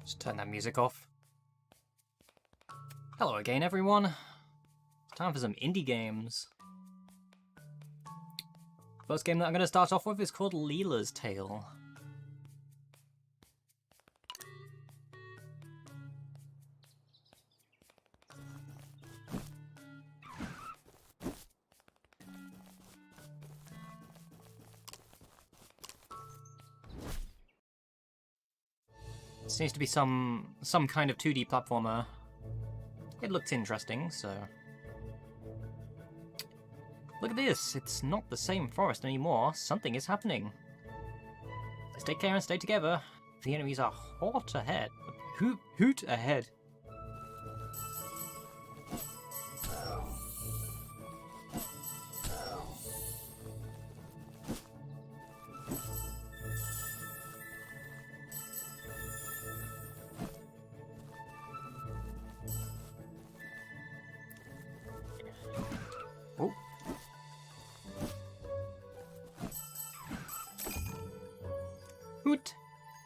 Just turn that music off. Hello again, everyone. It's time for some indie games. First game that I'm going to start off with is called Lila's Tale. Seems to be some kind of 2D platformer. It looks interesting, so... Look at this! It's not the same forest anymore. Something is happening. Let's take care and stay together. The enemies are hot ahead. Hoot ahead. Oh. Hoot!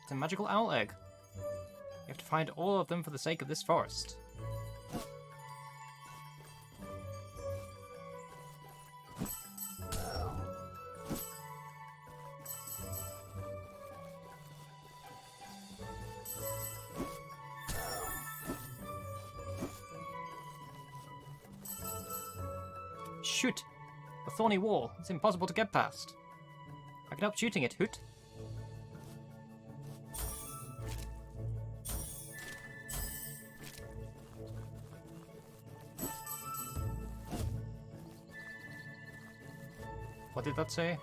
It's a magical owl egg. You have to find all of them for the sake of this forest. Shoot! A thorny wall. It's impossible to get past. I can help shooting it, Hoot. What did that say?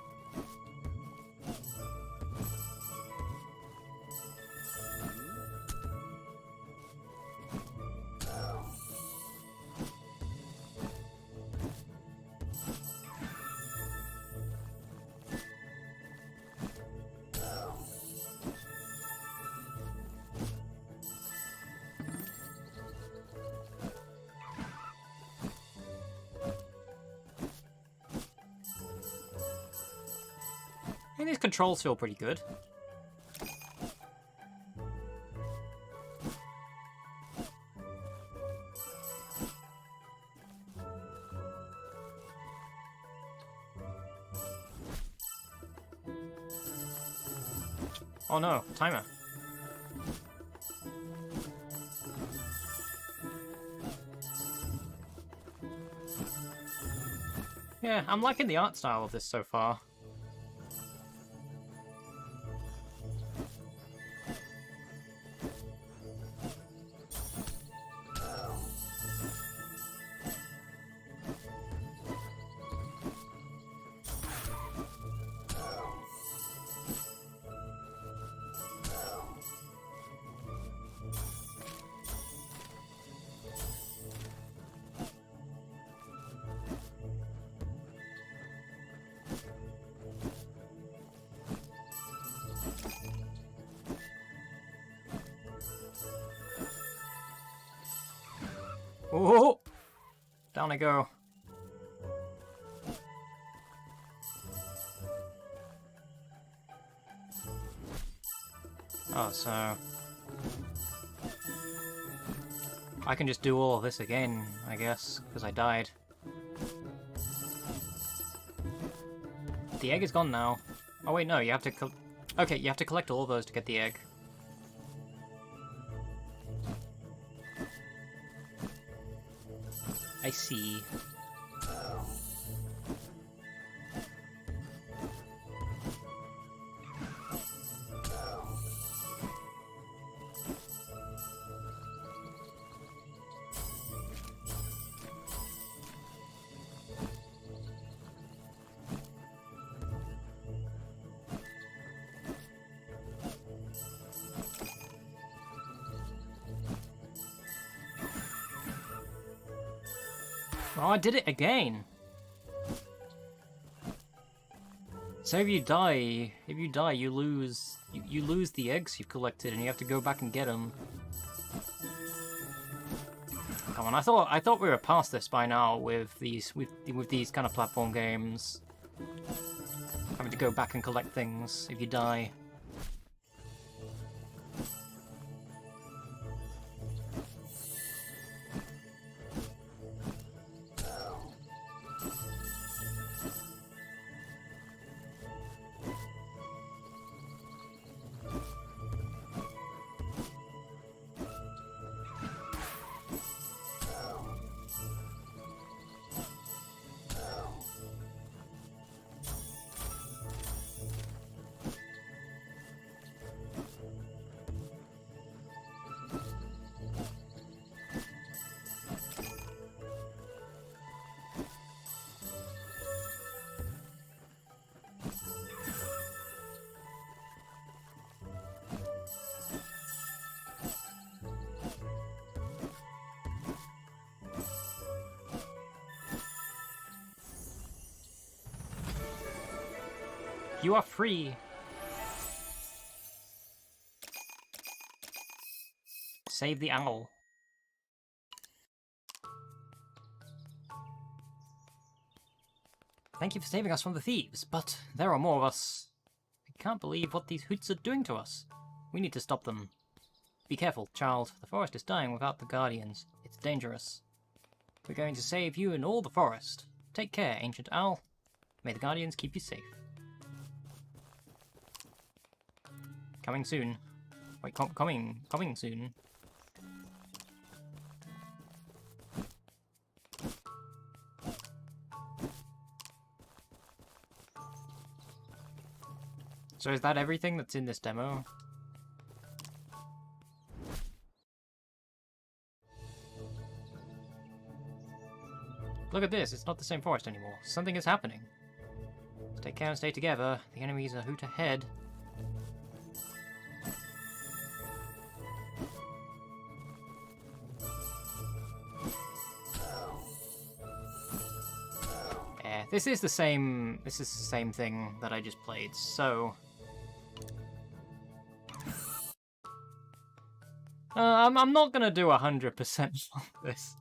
I think these controls feel pretty good. Oh no, timer. Yeah, I'm liking the art style of this so far. Oh! Down I go. Oh, so... I can just do all of this again, I guess, because I died. The egg is gone now. Oh wait, no, you have to... Okay, you have to collect all of those to get the egg. I see. Oh, I did it again! So if you die, you lose the eggs you've collected, and you have to go back and get them. Come on, I thought we were past this by now with these kind of platform games. Having to go back and collect things if you die. You are free! Save the owl. Thank you for saving us from the thieves, but there are more of us. I can't believe what these hoots are doing to us. We need to stop them. Be careful, child. The forest is dying without the guardians. It's dangerous. We're going to save you and all the forest. Take care, ancient owl. May the guardians keep you safe. Coming soon. Wait, coming soon. So is that everything that's in this demo? Look at this, it's not the same forest anymore. Something is happening. Take care and stay together. The enemies are a hoot ahead. Yeah, this is the same thing that I just played, so I'm not gonna do 100% on this.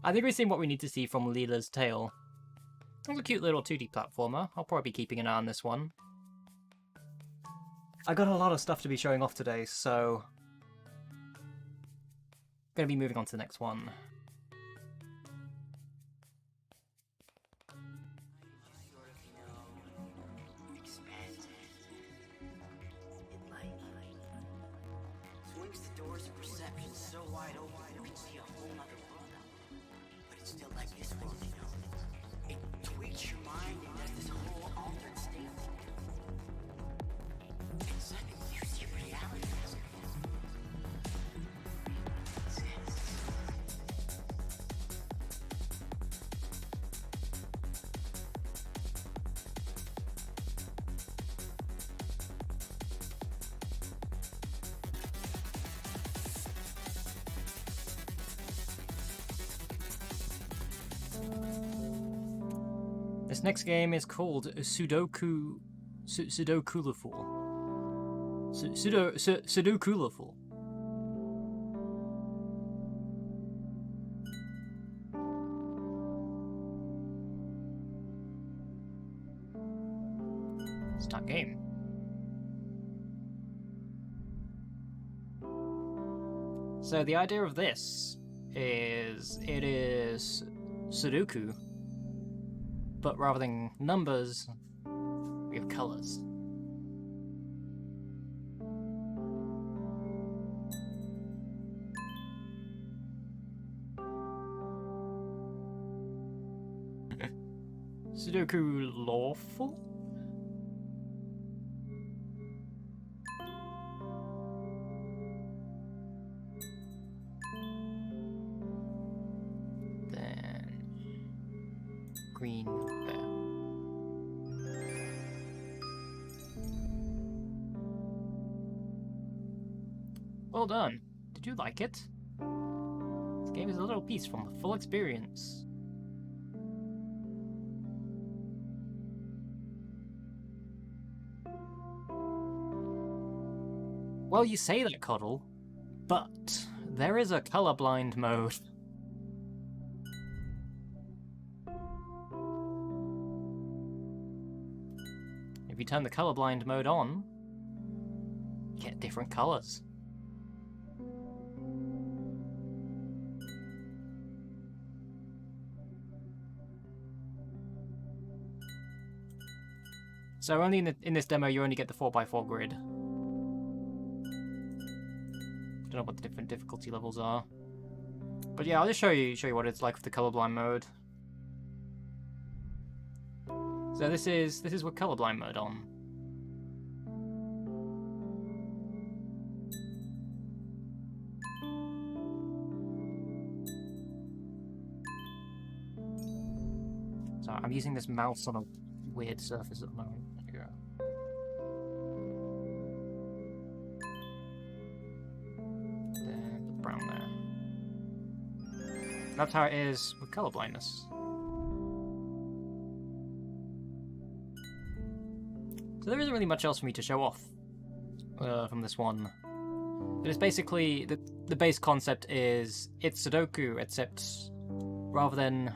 I think we've seen what we need to see from Lila's tale. It's a cute little 2D platformer. I'll probably be keeping an eye on this one. I got a lot of stuff to be showing off today, so gonna be moving on to the next one. This next game is called Sudokolorful. Sudokolorful. Start game. So the idea of this is it is Sudoku, but rather than numbers, we have colors. Sudokolorful? Then green bear. Well done. Did you like it? This game is a little piece from the full experience. Well, you say that, Coddle, but there is a colorblind mode. If you turn the colorblind mode on, you get different colors. So only in this demo you only get the 4x4 grid. Don't know what the different difficulty levels are. But yeah, I'll just show you what it's like with the colorblind mode. So this is with colorblind mode on. So I'm using this mouse on a weird surface at the moment. There you go. There, put the brown there. That's how it is with colorblindness. So there isn't really much else for me to show off from this one. But it's basically, the base concept is, it's Sudoku, except rather than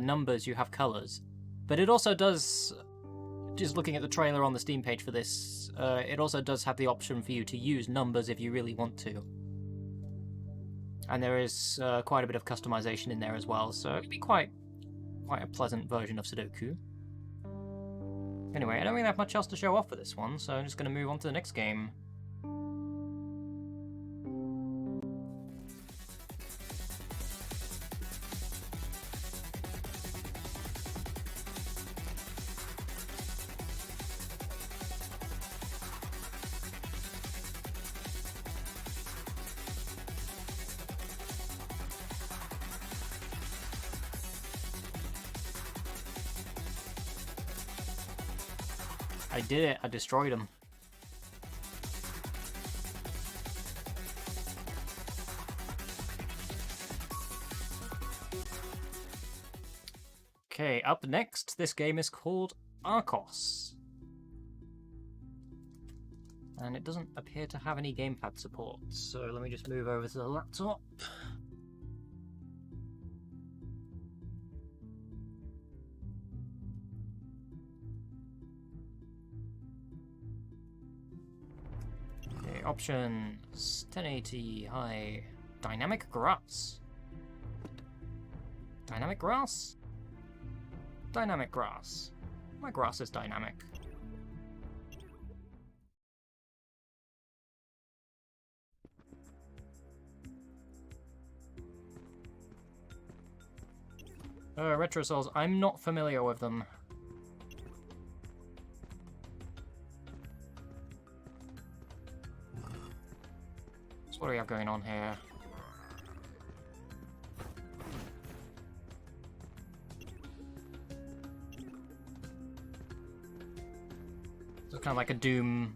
numbers, you have colours. But it also does, just looking at the trailer on the Steam page for this, it also does have the option for you to use numbers if you really want to. And there is quite a bit of customization in there as well, so it'd be quite a pleasant version of Sudoku. Anyway, I don't really have much else to show off for this one, so I'm just going to move on to the next game. I did it, I destroyed him. Okay, up next, this game is called ARKOS. And it doesn't appear to have any gamepad support, so let me just move over to the laptop. Options, 1080, high, dynamic grass. Dynamic grass? Dynamic grass. My grass is dynamic. Retro Souls, I'm not familiar with them. So what do we have going on here? So kind of like a Doom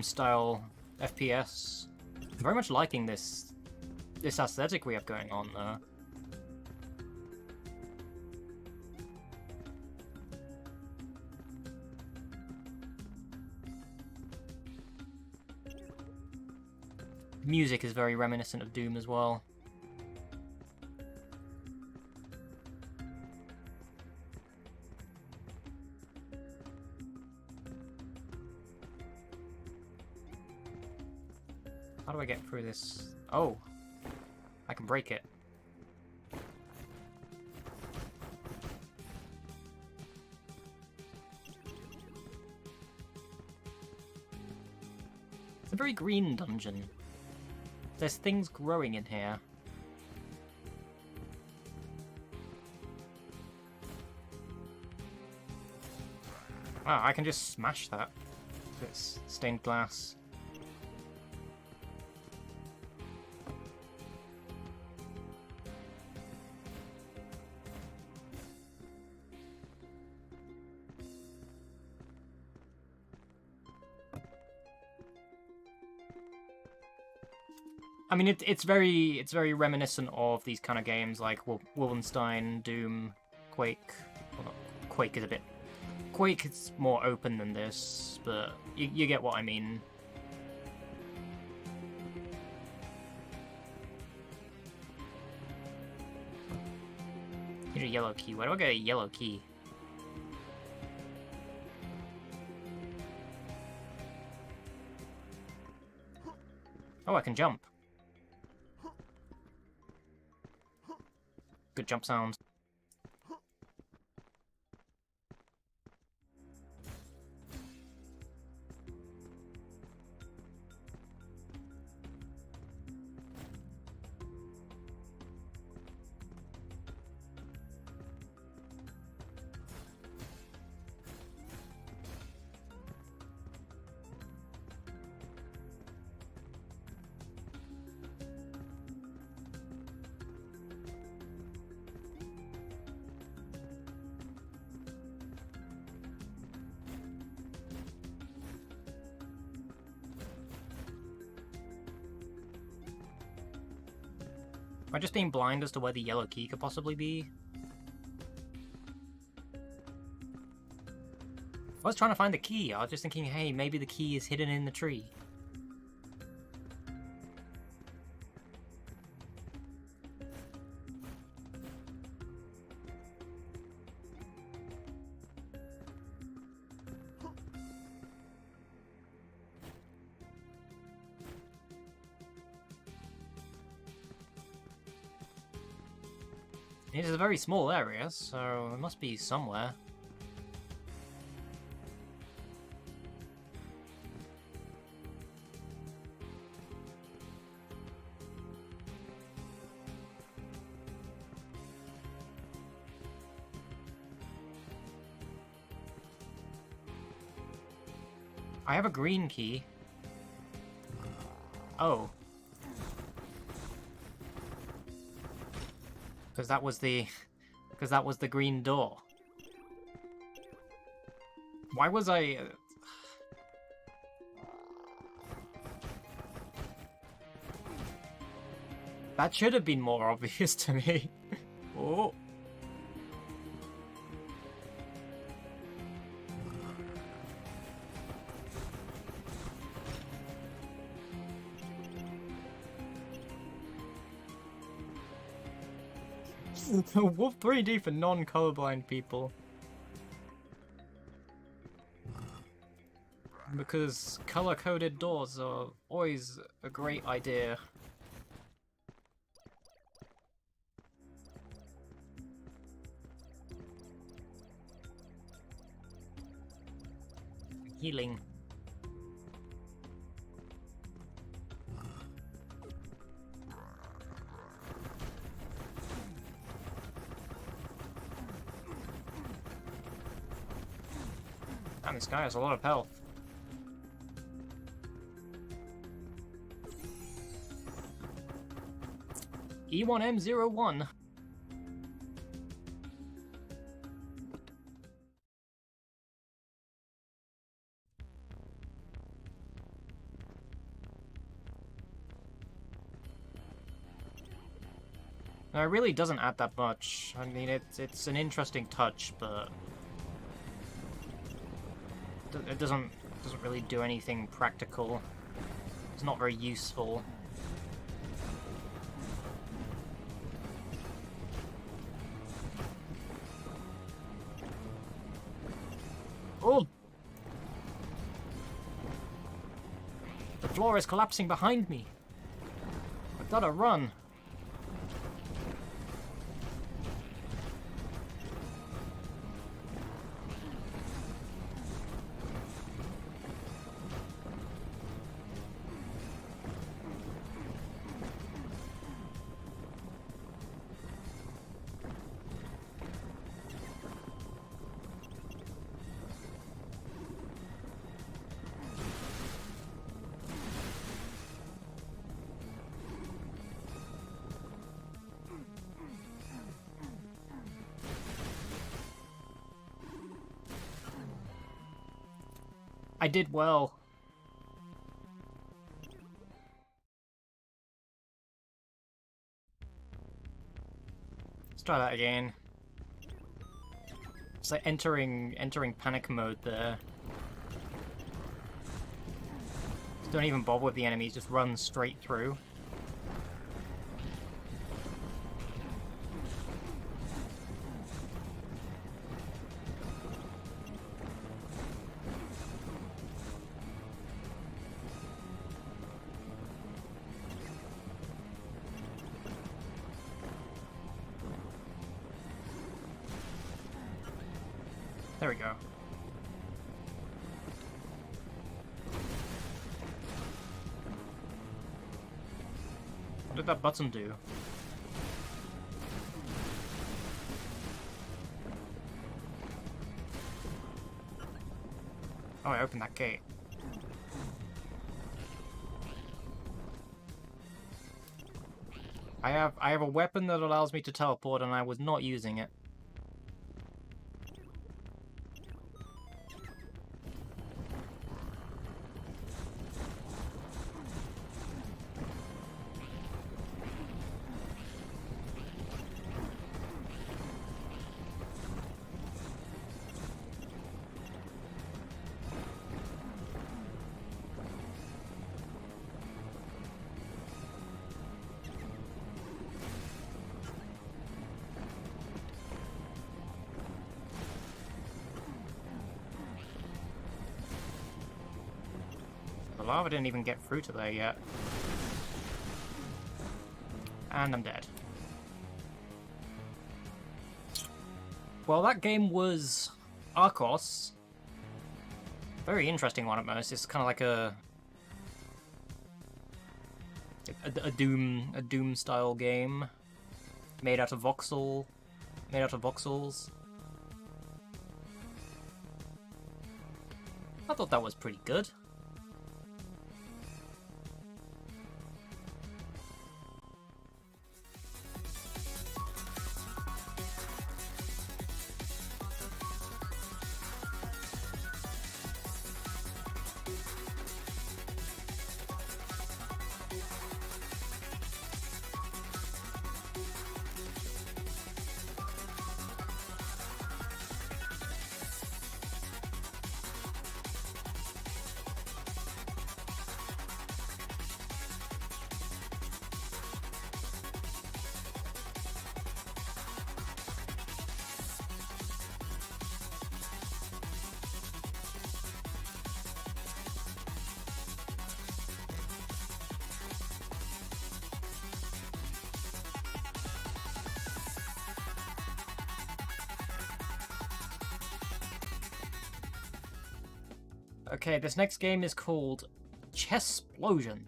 style FPS. I'm very much liking this aesthetic we have going on though. Music is very reminiscent of Doom as well. How do I get through this? Oh, I can break it. It's a very green dungeon. There's things growing in here. Wow, I can just smash that. It's stained glass. I mean, it's very reminiscent of these kind of games like Wolfenstein, Doom, Quake. Well, Quake is a bit... Quake is more open than this, but you get what I mean. Need a yellow key. Where do I get a yellow key? Oh, I can jump. Good jump sound. Am I just being blind as to where the yellow key could possibly be? I was trying to find the key. I was just thinking, hey, maybe the key is hidden in the tree. It is a very small area, so it must be somewhere. I have a green key. Oh. Because that was the green door. Why was I... That should have been more obvious to me. Oh. Wolf 3D for non-colorblind people. Because color-coded doors are always a great idea. Healing. Damn, this guy has a lot of health. E1M01. No, it really doesn't add that much. I mean, it's an interesting touch, but it doesn't really do anything practical. It's not very useful. Oh! The floor is collapsing behind me. I've gotta run. I did well. Let's try that again. It's like entering panic mode there. Just don't even bother with the enemies, just run straight through. There we go. What did that button do? Oh, I opened that gate. I have a weapon that allows me to teleport, and I was not using it. lava didn't even get through to there yet. And I'm dead. Well, that game was ARKOS. Very interesting one at most. It's kind of like a Doom style game made out of voxels. I thought that was pretty good. Okay, this next game is called Chessplosion.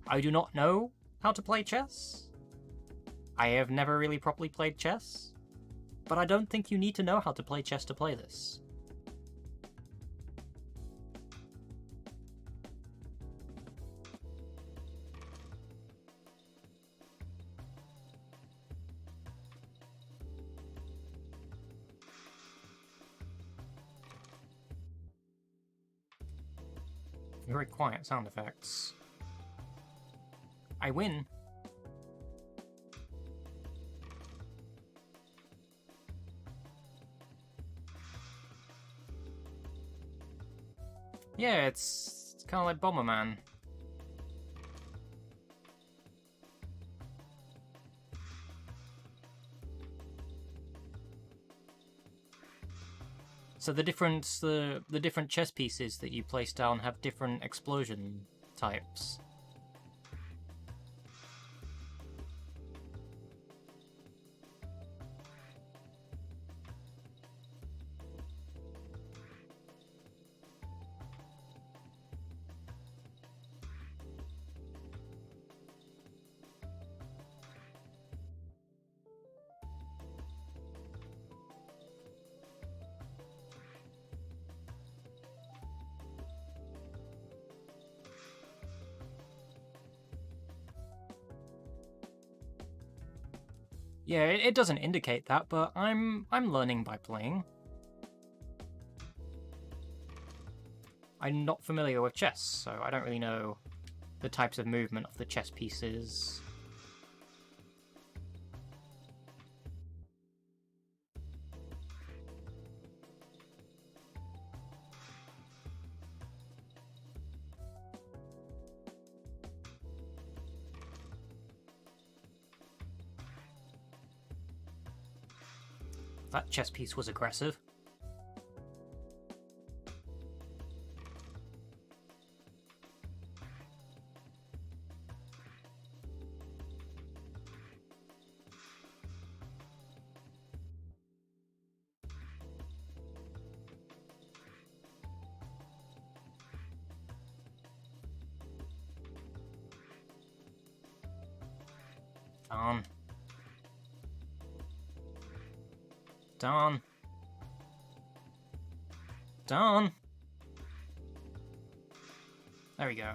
I do not know how to play chess. I have never really properly played chess, but I don't think you need to know how to play chess to play this. Very quiet sound effects. I win. Yeah, it's kind of like Bomberman. So the different chess pieces that you place down have different explosion types. Yeah, it doesn't indicate that, but I'm learning by playing. I'm not familiar with chess, so I don't really know the types of movement of the chess pieces. That chess piece was aggressive. Darn. Darn. Darn. There we go.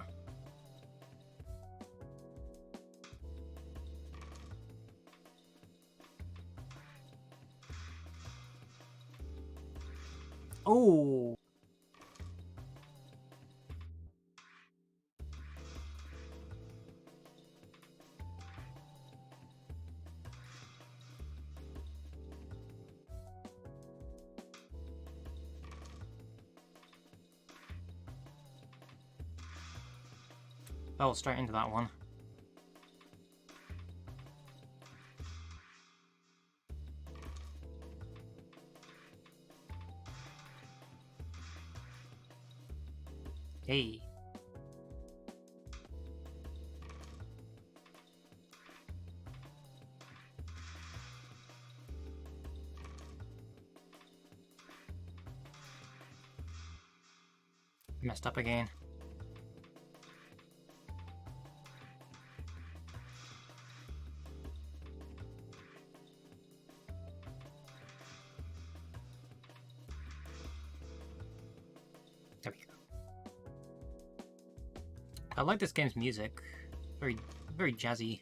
Oh. Fell straight into that one. Hey. Messed up again. There we go. I like this game's music. Very, very jazzy.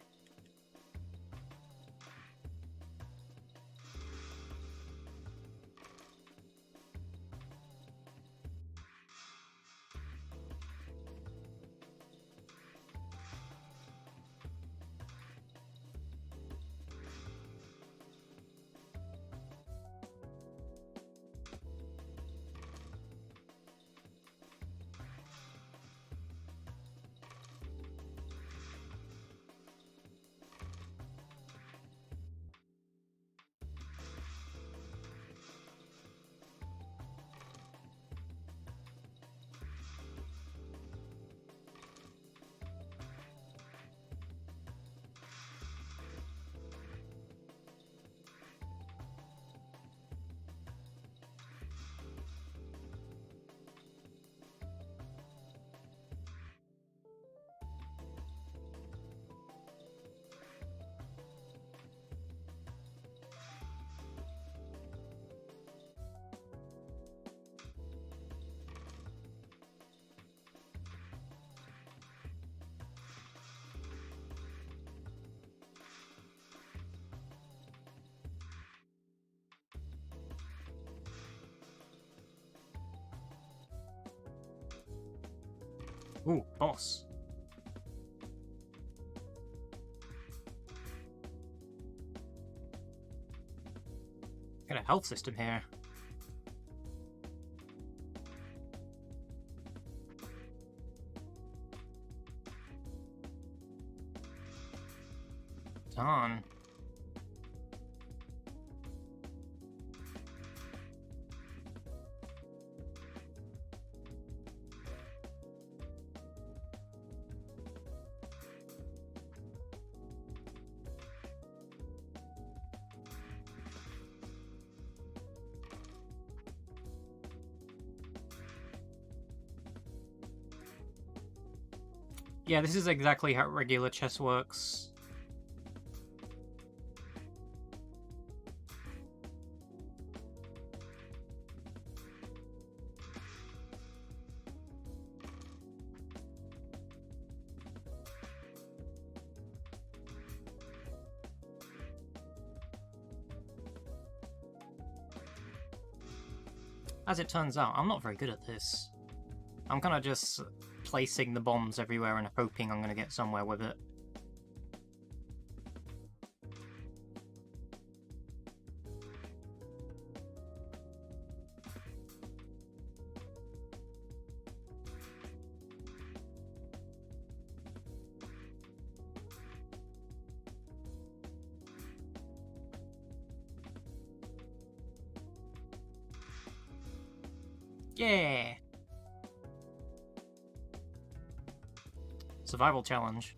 Ooh, boss. Got a health system here. Darn. Yeah, this is exactly how regular chess works. As it turns out, I'm not very good at this. I'm kind of just placing the bombs everywhere and hoping I'm going to get somewhere with it. Yeah! Survival challenge.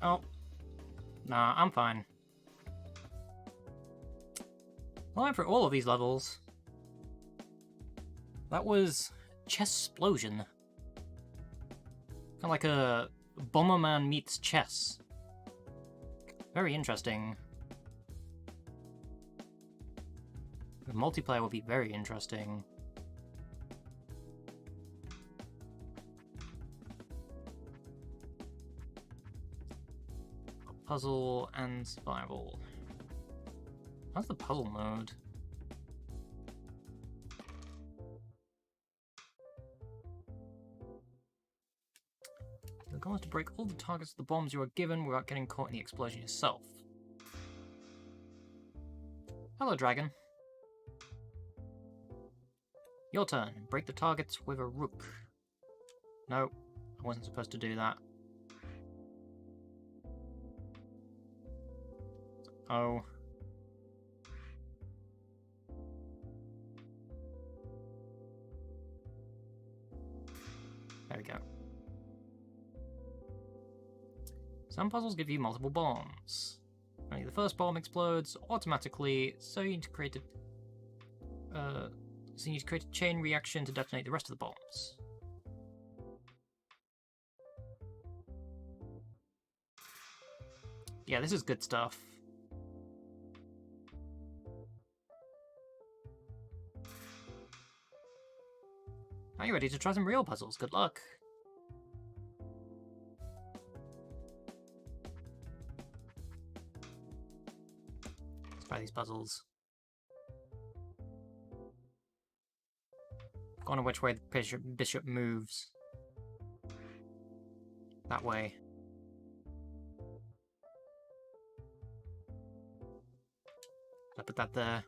Oh. Nah, I'm fine. Well, I'm for all of these levels. That was Chessplosion. Kind of like a Bomberman meets chess. Very interesting. The multiplayer will be very interesting. Puzzle and survival. How's the puzzle mode? The goal is to break all the targets of the bombs you are given without getting caught in the explosion yourself. Hello, dragon. Your turn. Break the targets with a rook. No, I wasn't supposed to do that. Oh. There we go. Some puzzles give you multiple bombs. Only the first bomb explodes automatically, so you need to create a chain reaction to detonate the rest of the bombs. Yeah, this is good stuff. Are you ready to try some real puzzles? Good luck. Let's try these puzzles. I don't know which way the bishop moves. That way. I put that there.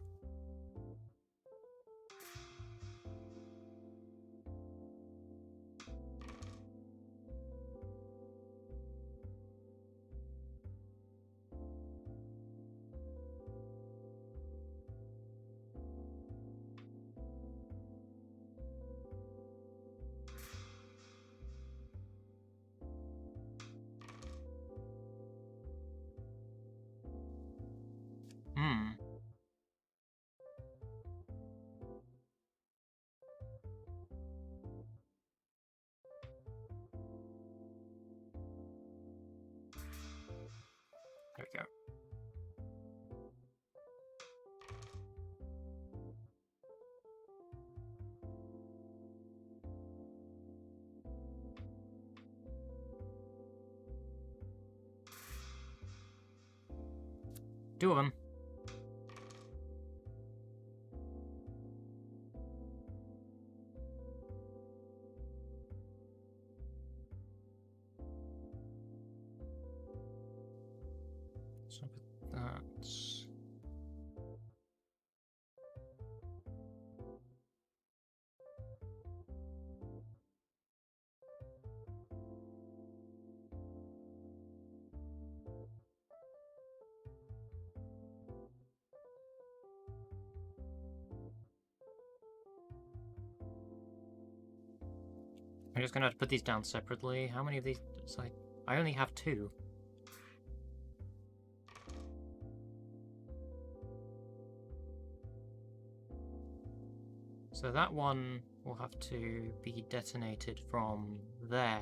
There we go. Two of them. So put that. I'm just gonna have to put these down separately. How many of these? I only have two. So that one will have to be detonated from there.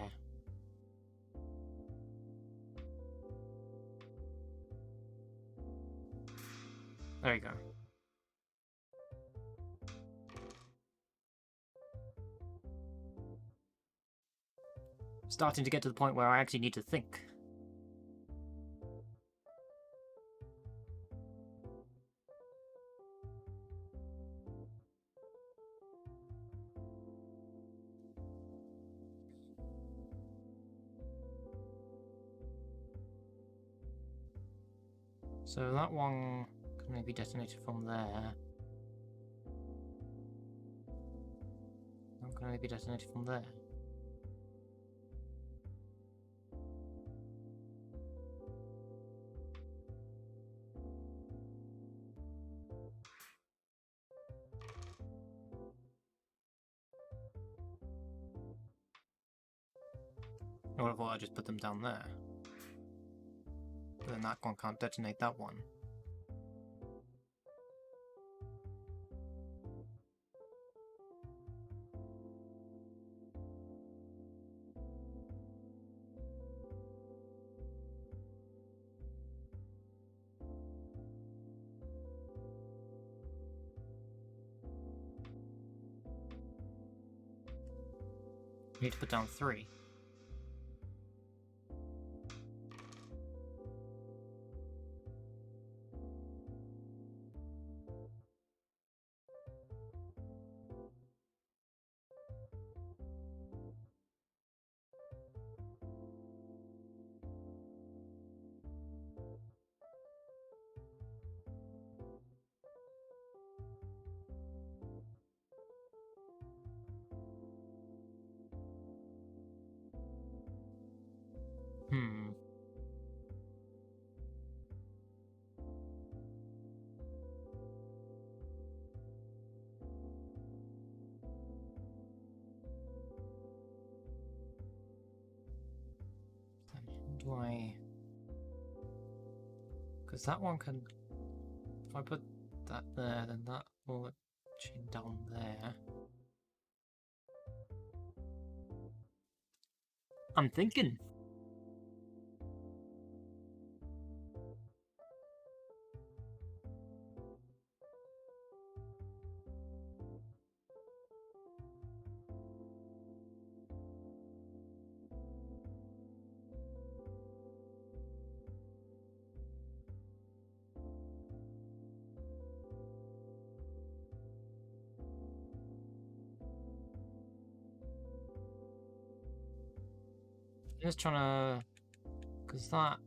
There you go. Starting to get to the point where I actually need to think. So that one can maybe be detonated from there. That can only be detonated from there. I would have thought I'd just put them down there. then that one can't detonate that one. We need to put down 3. Do I... Because that one can... If I put that there, then that will chain down there. I'm thinking. Just trying to... Because that...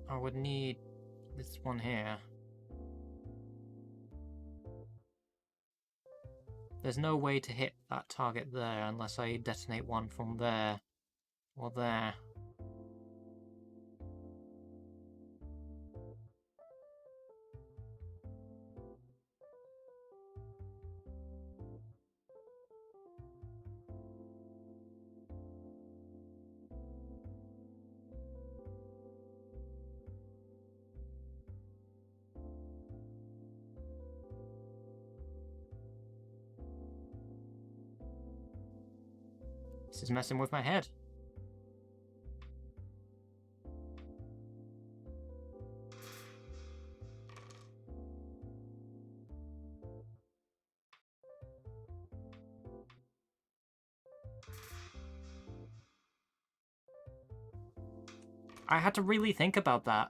I would need this one here. There's no way to hit that target there unless I detonate one from there or there. This is messing with my head. I had to really think about that.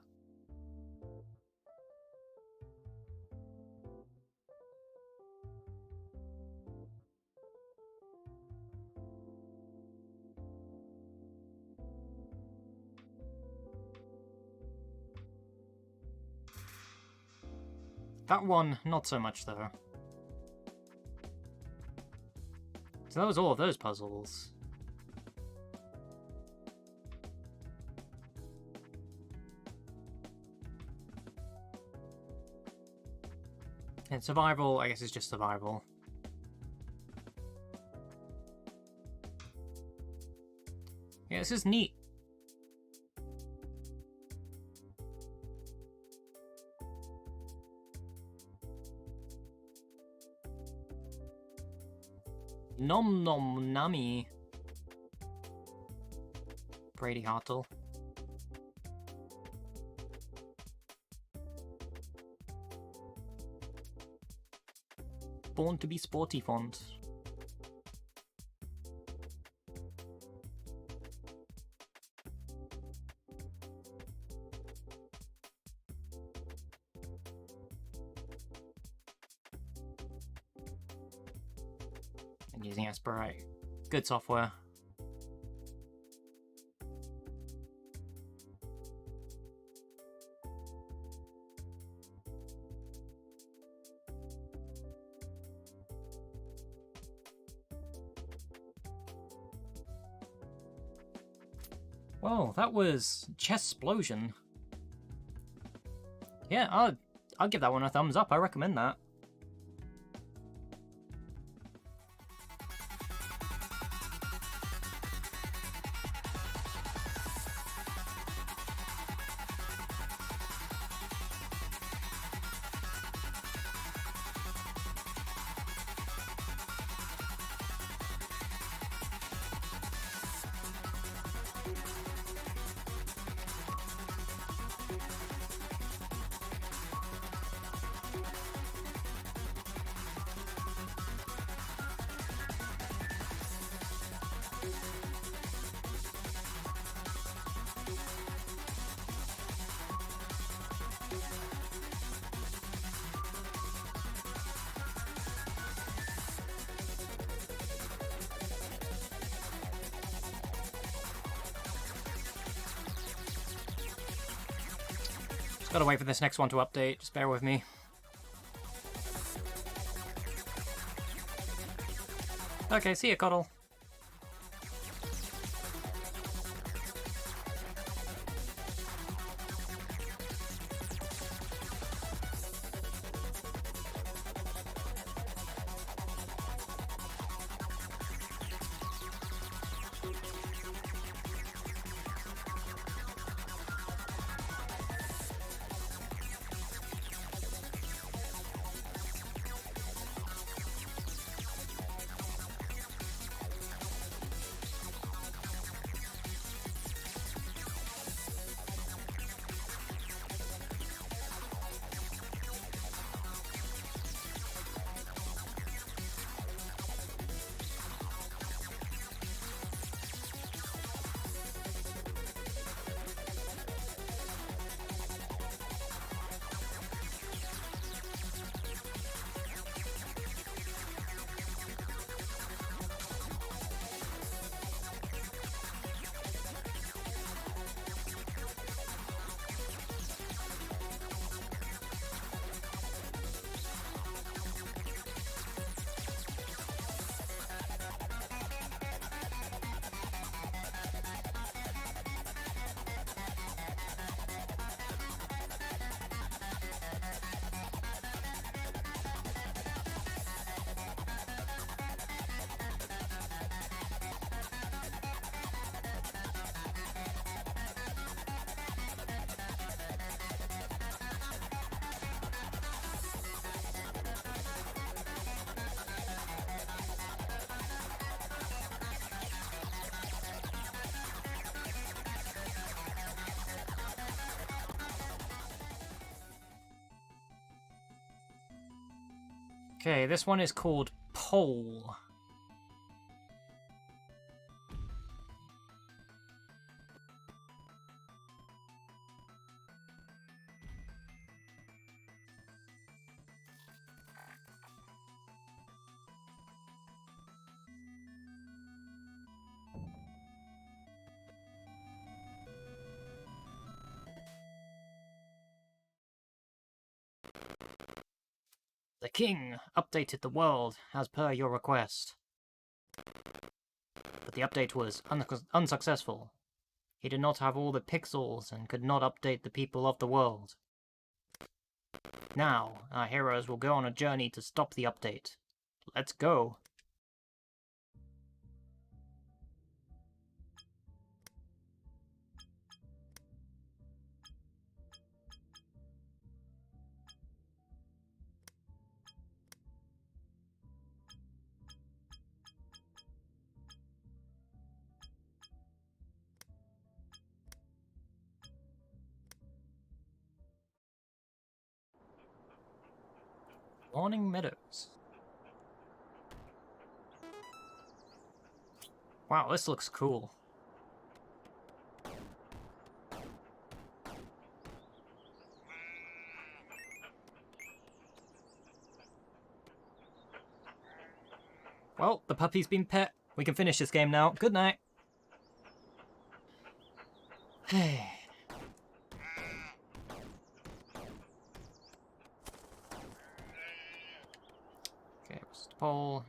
That one, not so much though. So that was all of those puzzles. And survival, I guess, is just survival. Yeah, this is neat. Nom nom nummy. Brady Hartle. Born to be sporty font. And using Aspirate. Good software. Whoa, that was Chessplosion. Yeah, I'll give that one a thumbs up. I recommend that. Gotta wait for this next one to update, just bear with me. Okay, see ya, Cuddle. Okay, this one is called Pole. The king updated the world as per your request. But the update was unsuccessful. He did not have all the pixels and could not update the people of the world. Now, our heroes will go on a journey to stop the update. Let's go! Warning Meadows. Wow, this looks cool. Well, the puppy's been pet. We can finish this game now. Good night. Okay, Mr. Pole.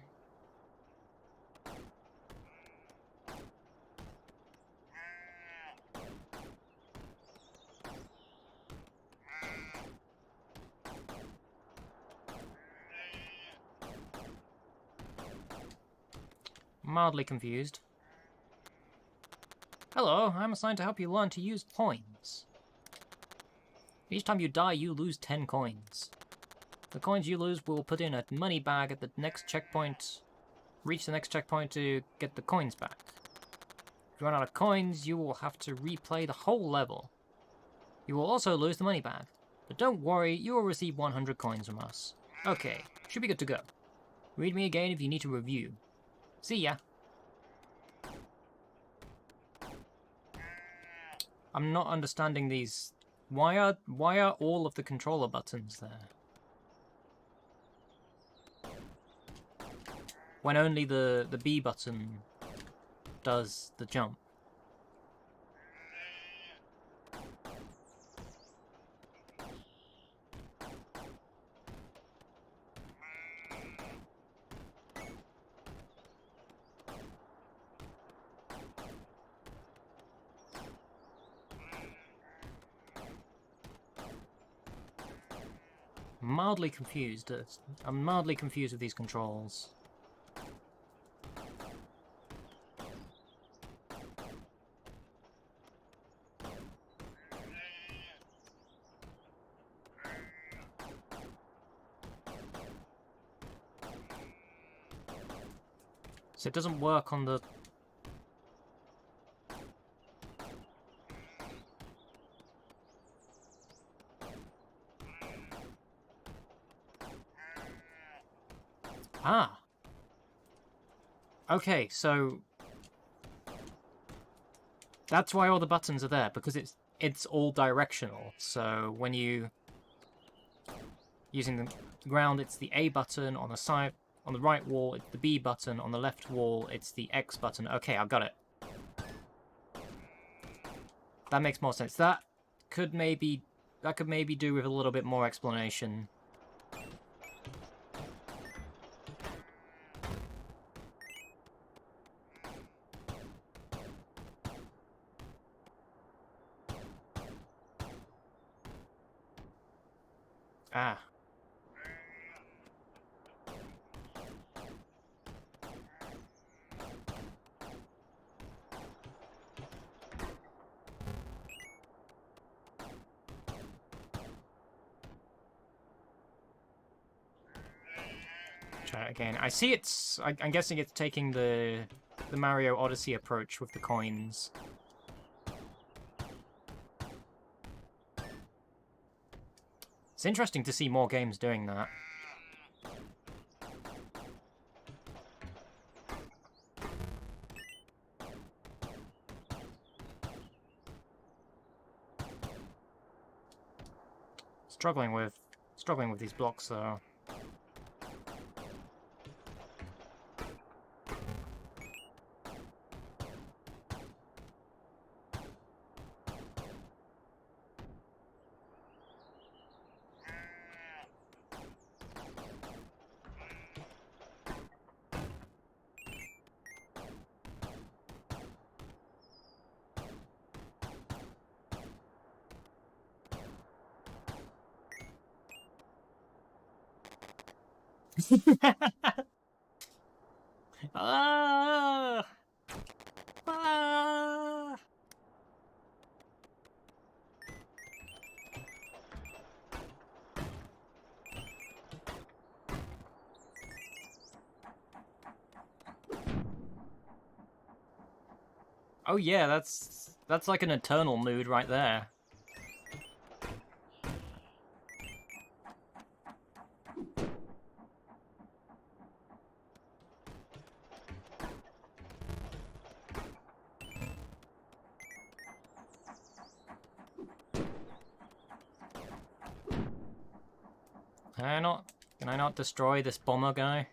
Mildly confused. Hello, I'm assigned to help you learn to use coins. Each time you die, you lose 10 coins. The coins you lose we'll put in a money bag at the next checkpoint. Reach the next checkpoint to get the coins back. If you run out of coins, you will have to replay the whole level. You will also lose the money bag. But don't worry, you will receive 100 coins from us. Okay, should be good to go. Read me again if you need to review. See ya! I'm not understanding these. Why are all of the controller buttons there? When only the B button does the jump. Mildly confused. I'm mildly confused with these controls. So it doesn't work on the... Ah! Okay, so... That's why all the buttons are there, because it's all directional. So when you... Using the ground, it's the A button. On the side, on the right wall, it's the B button. On the left wall, it's the X button. Okay, I've got it. That makes more sense. That could maybe do with a little bit more explanation. Ah. Try it again. I see it's... I'm guessing it's taking the Mario Odyssey approach with the coins. It's interesting to see more games doing that. Struggling with these blocks though. Ah! Ah! Oh yeah, that's like an eternal mood right there. Can I not destroy this bomber guy?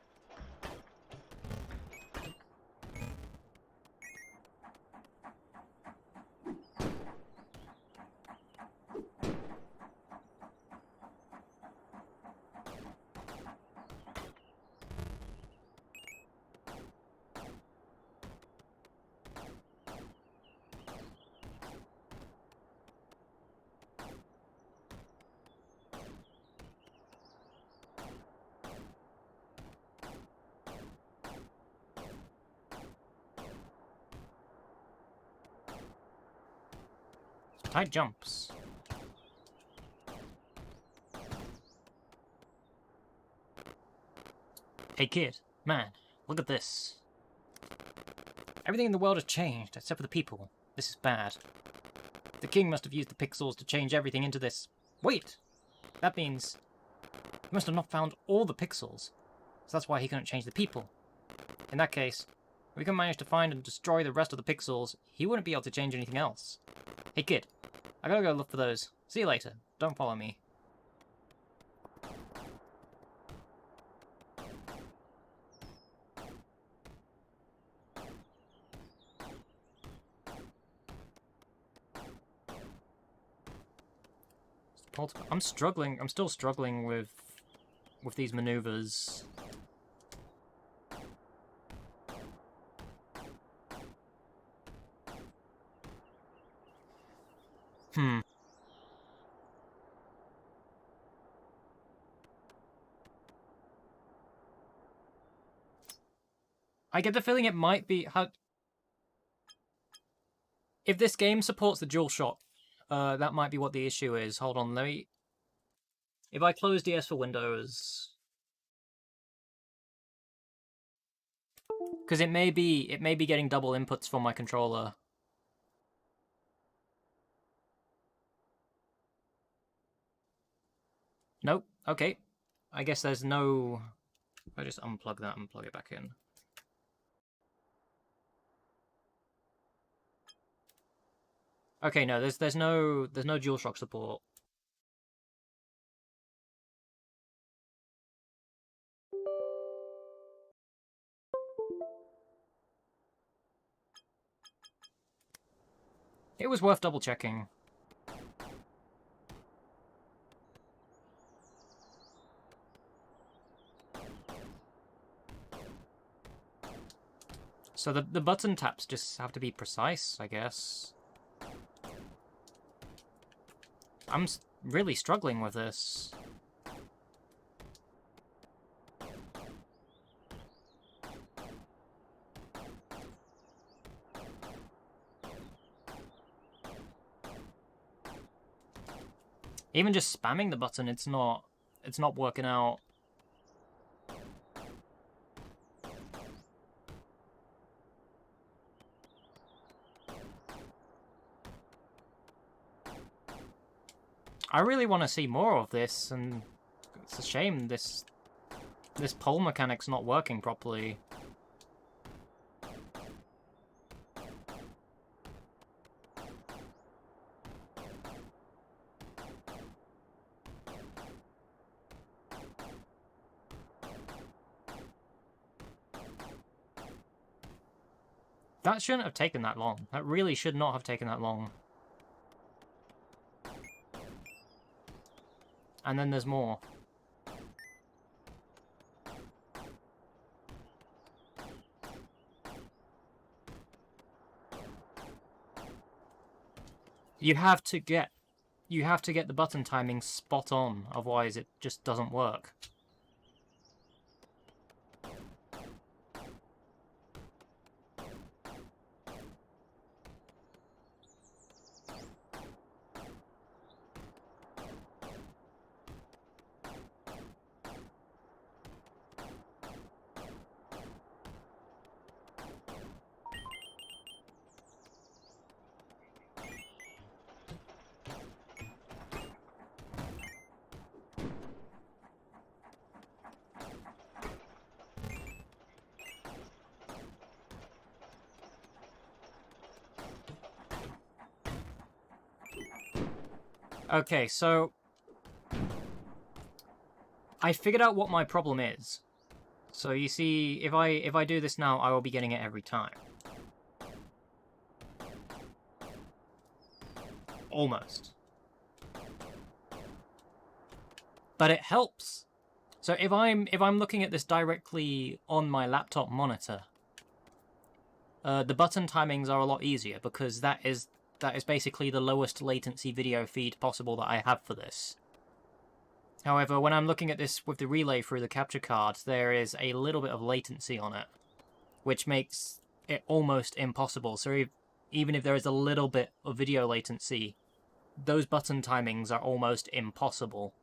Tight jumps. Hey kid, man, look at this. Everything in the world has changed, except for the people. This is bad. The king must have used the pixels to change everything into this. Wait! That means he must have not found all the pixels. So that's why he couldn't change the people. In that case, if we can manage to find and destroy the rest of the pixels, he wouldn't be able to change anything else. Hey kid, I gotta go look for those. See you later. Don't follow me. I'm struggling. I'm still struggling with these maneuvers. Hmm. I get the feeling it might be... If this game supports the DualShock, that might be what the issue is. Hold on, let me... If I close DS for Windows... Because it may be getting double inputs from my controller. Nope, okay. I guess there's no... If I just unplug that and plug it back in. Okay, no, there's no DualShock support. It was worth double checking. So the button taps just have to be precise, I guess. I'm really struggling with this. Even just spamming the button, it's not working out. I really want to see more of this, and it's a shame this pole mechanic's not working properly. That shouldn't have taken that long. That really should not have taken that long. And then there's more. You have to get the button timing spot on, otherwise it just doesn't work. Okay, so I figured out what my problem is. So you see, if I do this now, I will be getting it every time. Almost. But it helps. So if I'm looking at this directly on my laptop monitor, the button timings are a lot easier because that is basically the lowest latency video feed possible that I have for this. However, when I'm looking at this with the relay through the capture card, there is a little bit of latency on it, which makes it almost impossible. So even if there is a little bit of video latency, those button timings are almost impossible.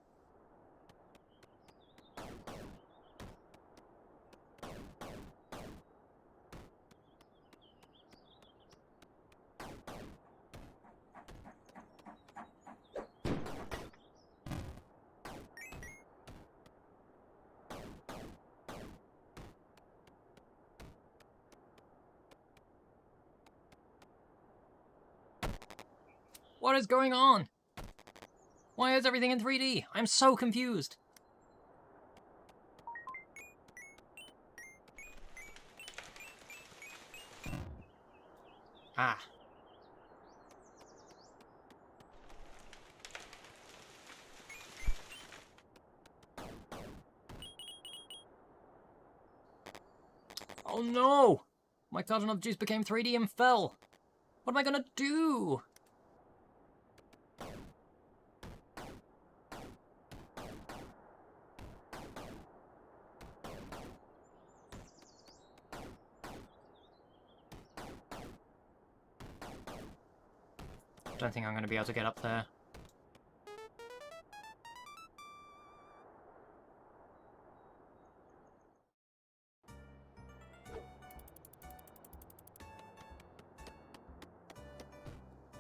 What is going on? Why is everything in 3D? I'm so confused. Ah. Oh no! My carton of juice became 3D and fell. What am I gonna do? Don't think I'm going to be able to get up there.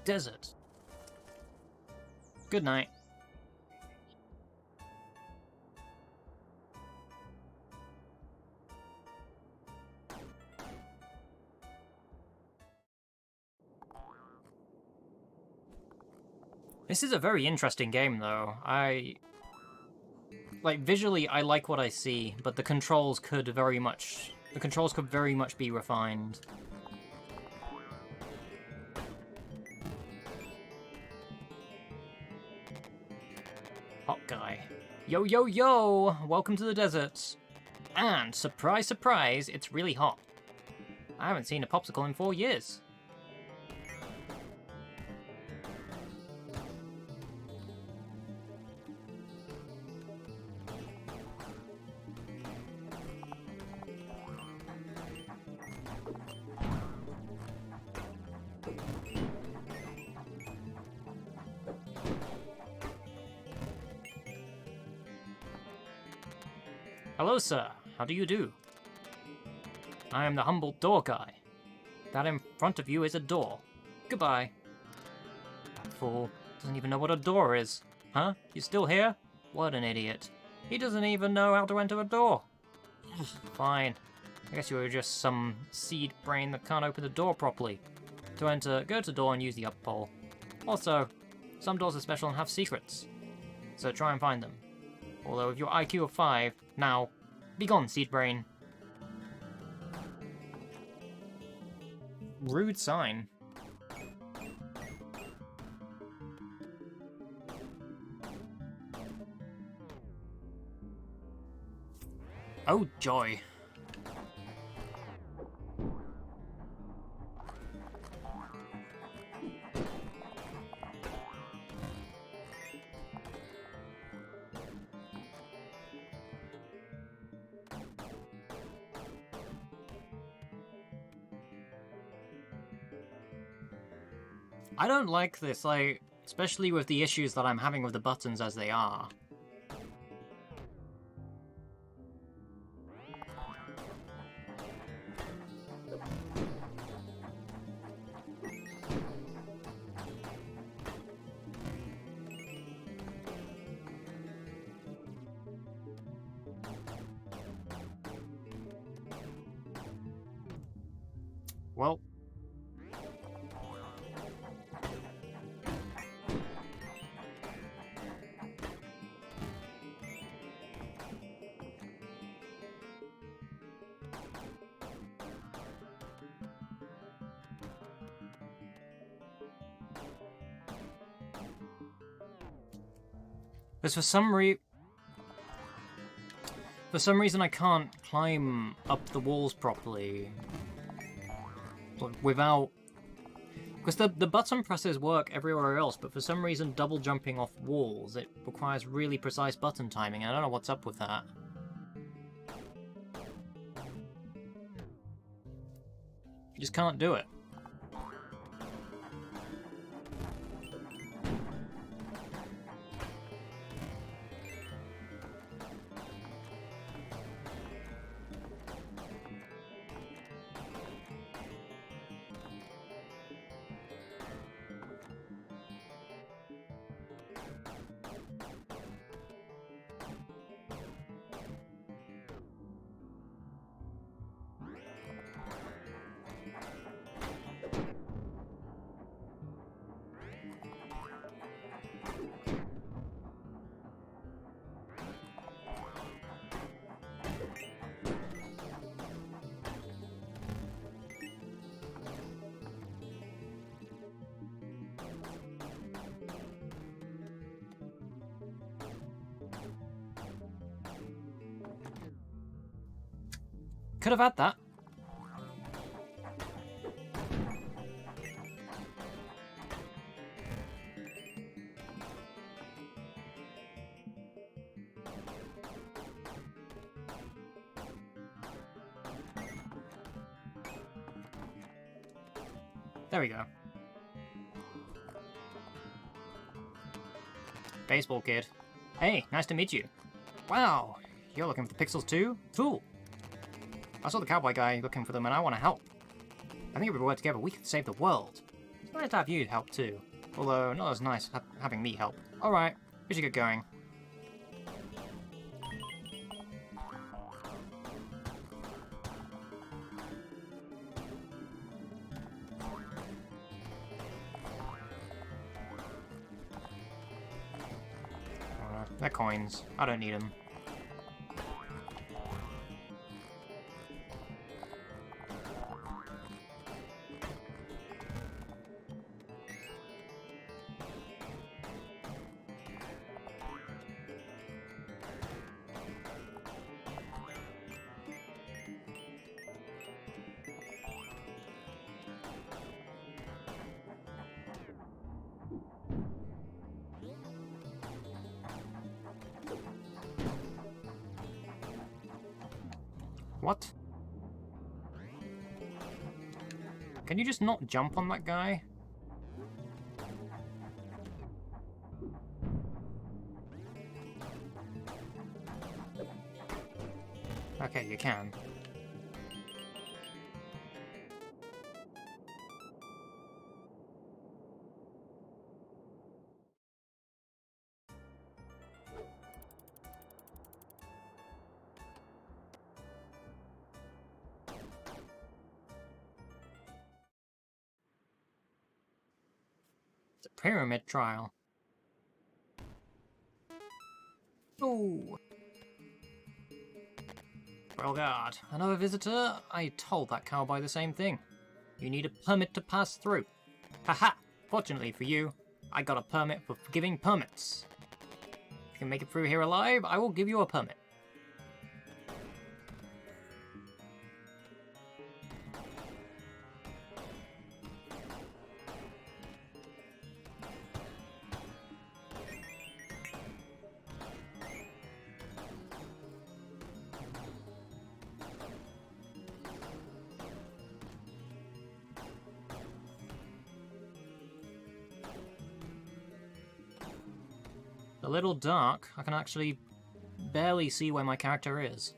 Desert. Good night. This is a very interesting game, though. Visually, I like what I see, but the controls could very much be refined. Hot guy. Yo, yo, yo! Welcome to the desert. And, surprise, surprise, it's really hot. I haven't seen a popsicle in 4 years. Hello, sir. How do you do? I am the humble door guy. That in front of you is a door. Goodbye. That fool doesn't even know what a door is. Huh? You still here? What an idiot. He doesn't even know how to enter a door. Fine. I guess you were just some seed brain that can't open the door properly. To enter, go to door and use the up pole. Also, some doors are special and have secrets. So try and find them. Although with your IQ of 5, now, be gone, seed brain. Rude sign. Oh joy. I don't like this, like, especially with the issues that I'm having with the buttons as they are. Well, because for some reason I can't climb up the walls properly. Without... Because the button presses work everywhere else, but for some reason double jumping off walls, it requires really precise button timing, and I don't know what's up with that. You just can't do it. Could have had that. There we go. Baseball kid. Hey, nice to meet you. Wow, you're looking for the pixels too? Cool. I saw the cowboy guy looking for them and I want to help. I think if we work together, we could save the world. It's nice to have you help too. Although, not as nice having me help. Alright, we should get going. They're coins. I don't need them. What? Can you just not jump on that guy? Okay, you can. Pyramid trial. Oh. Well, God, another visitor? I told that cowboy the same thing. You need a permit to pass through. Haha! Fortunately for you, I got a permit for giving permits. If you can make it through here alive, I will give you a permit. A little dark. I can actually barely see where my character is.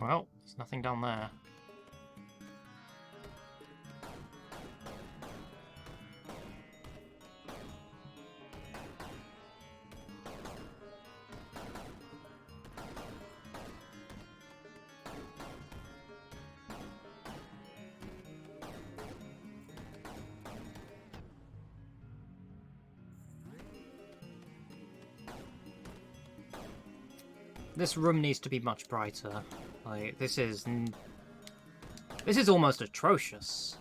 Well, there's nothing down there. This room needs to be much brighter. Like, this is almost atrocious.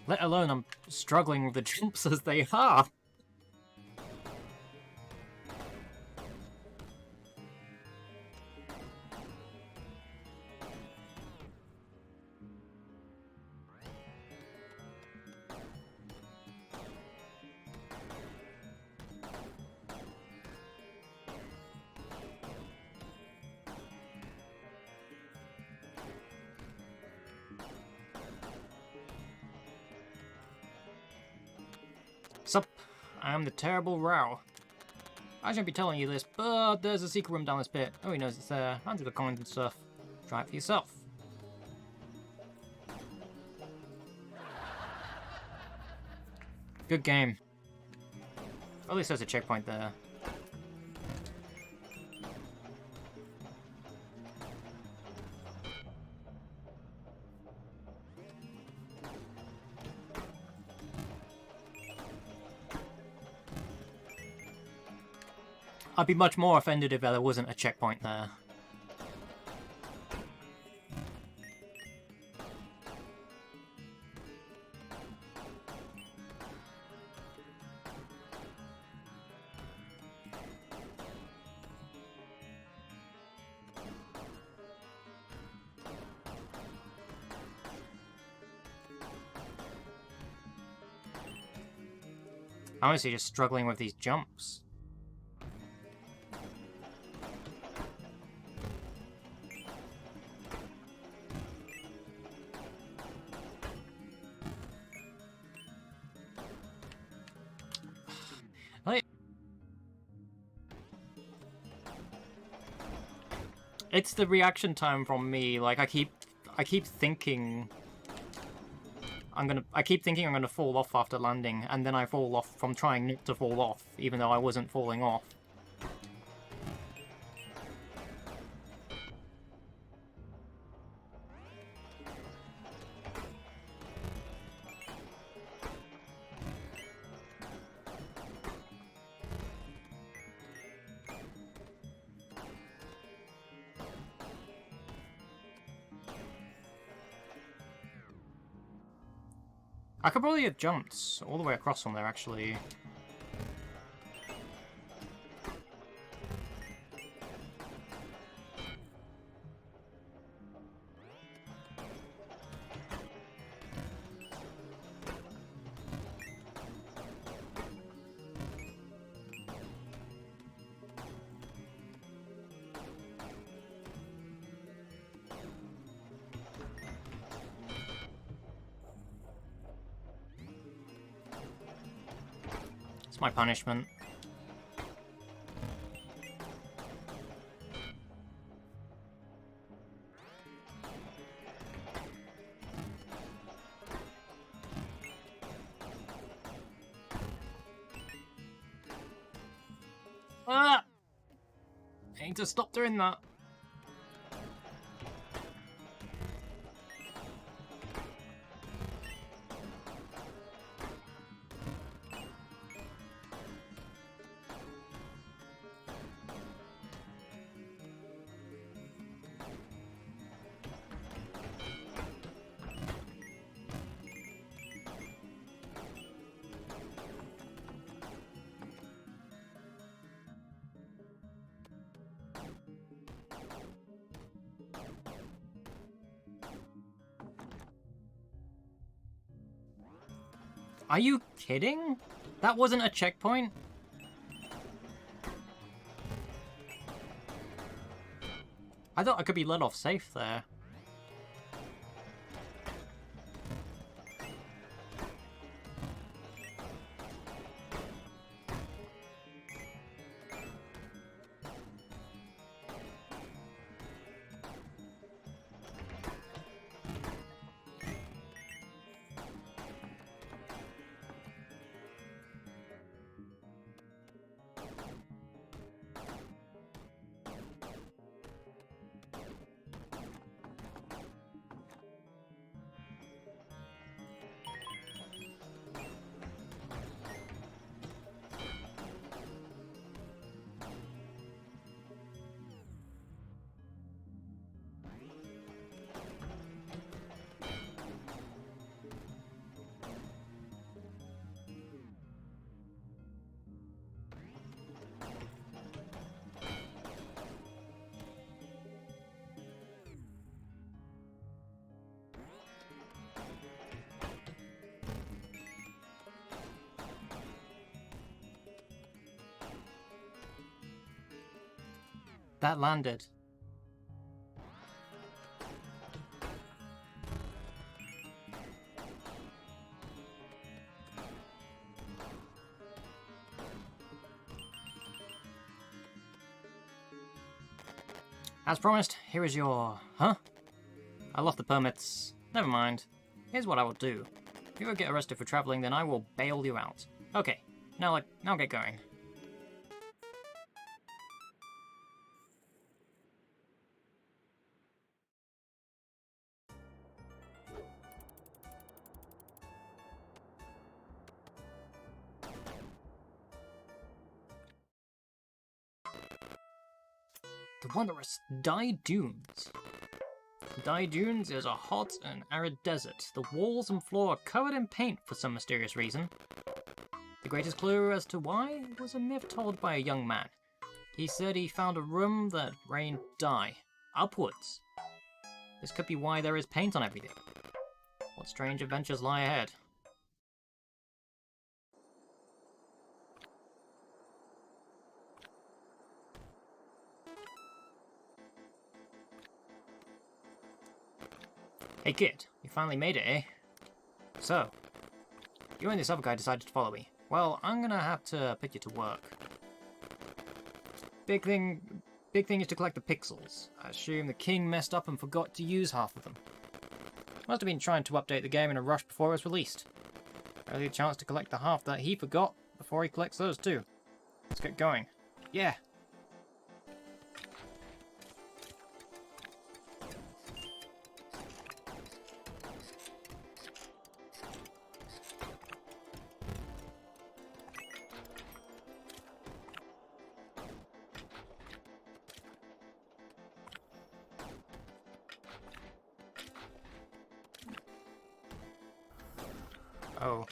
Let alone I'm struggling with the jumps as they are. Sup, I'm the terrible Row. I shouldn't be telling you this, but there's a secret room down this pit. Oh, he knows it's there. Hundreds of coins and stuff. Try it for yourself. Good game. At least there's a checkpoint there. I'd be much more offended if there wasn't a checkpoint there. I'm honestly just struggling with these jumps. It's the reaction time from me. Like I keep thinking I keep thinking I'm gonna fall off after landing, and then I fall off from trying not to fall off, even though I wasn't falling off. I could probably have jumped all the way across from there, actually. My punishment. Ah! I need to stop doing that. Are you kidding? That wasn't a checkpoint? I thought I could be let off safe there. That landed. As promised, here is your... Huh? I lost the permits. Never mind. Here's what I will do. If you ever get arrested for traveling, then I will bail you out. Okay, now get going. The wondrous Dai Dunes. Dai Dunes is a hot and arid desert. The walls and floor are covered in paint for some mysterious reason. The greatest clue as to why was a myth told by a young man. He said he found a room that rained dye upwards. This could be why there is paint on everything. What strange adventures lie ahead? Hey kid, you finally made it, eh? So, you and this other guy decided to follow me. Well, I'm gonna have to put you to work. Big thing is to collect the pixels. I assume the king messed up and forgot to use half of them. Must have been trying to update the game in a rush before it was released. Only a chance to collect the half that he forgot before he collects those too. Let's get going. Yeah. Oh.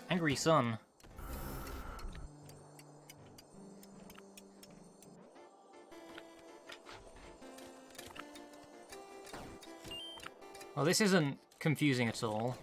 Angry Sun. Well, this isn't confusing at all.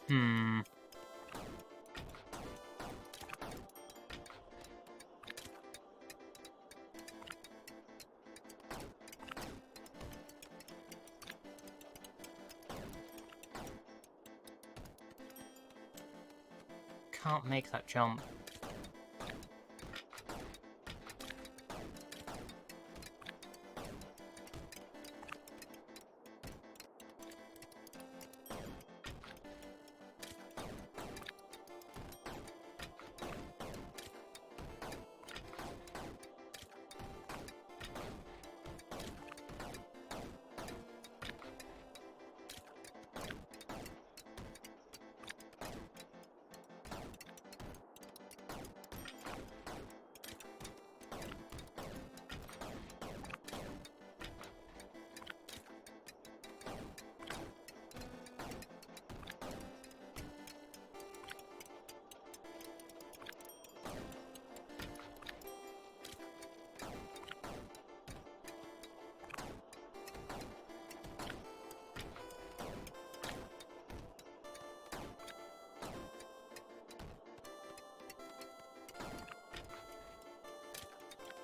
Hmm. Can't make that jump.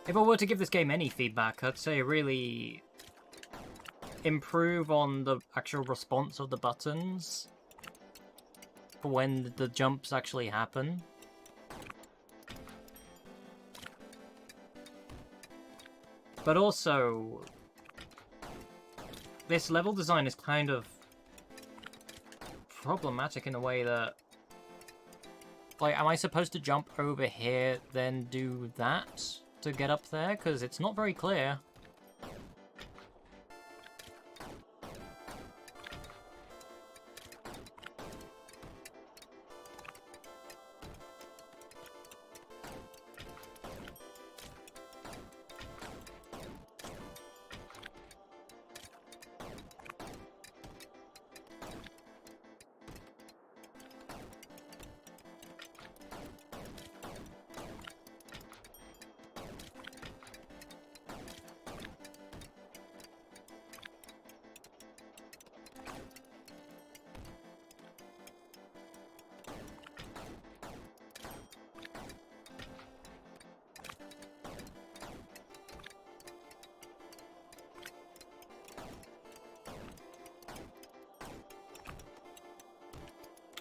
If I were to give this game any feedback, I'd say really improve on the actual response of the buttons for when the jumps actually happen. But also, this level design is kind of problematic in a way that, like, am I supposed to jump over here, then do that to get up there? Because it's not very clear.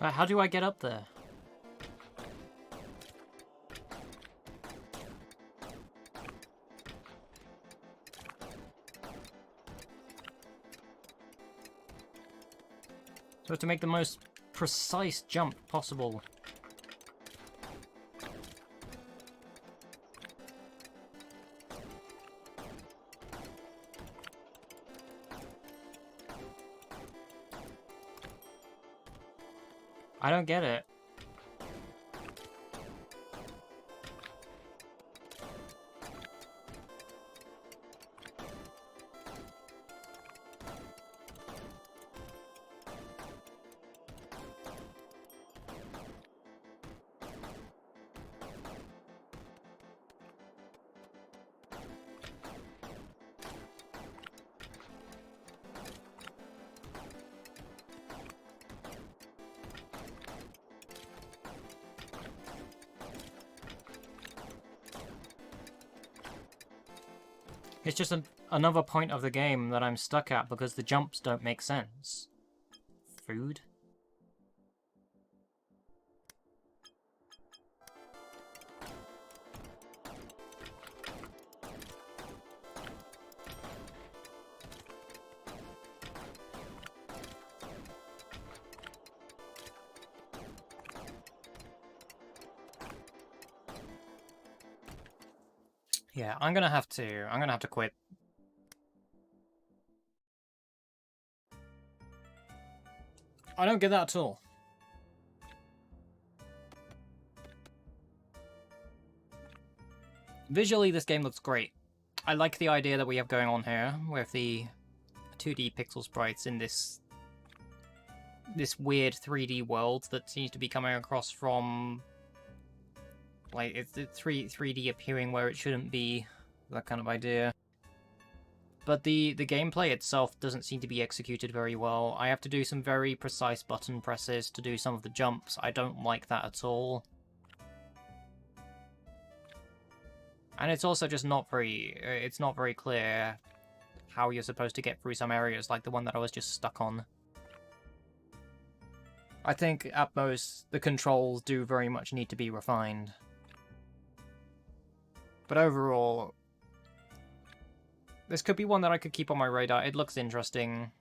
How do I get up there? So to make the most precise jump possible. I don't get it. It's just another point of the game that I'm stuck at because the jumps don't make sense. Food? Yeah, I'm gonna have to quit. I don't get that at all. Visually, this game looks great. I like the idea that we have going on here with the 2D pixel sprites in this weird 3D world that seems to be coming across from, like, it's 3D appearing where it shouldn't be, that kind of idea. But the gameplay itself doesn't seem to be executed very well. I have to do some very precise button presses to do some of the jumps. I don't like that at all. And it's also just not very clear how you're supposed to get through some areas, like the one that I was just stuck on. I think, at most, the controls do very much need to be refined. But overall, this could be one that I could keep on my radar. It looks interesting.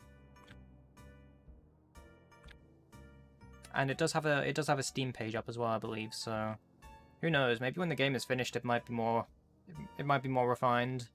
And it does have a Steam page up as well, I believe, so who knows, maybe when the game is finished it might be more refined.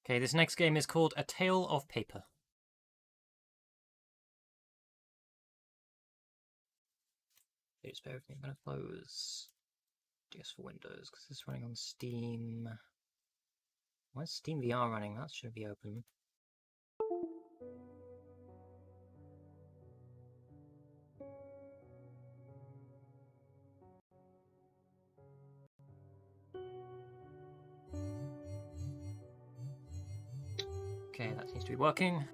Okay, this next game is called A Tale of Paper. just bear with me. I'm going to close DS for Windows because it's running on Steam. Where's Steam VR running? That should be open. Okay, that seems to be working.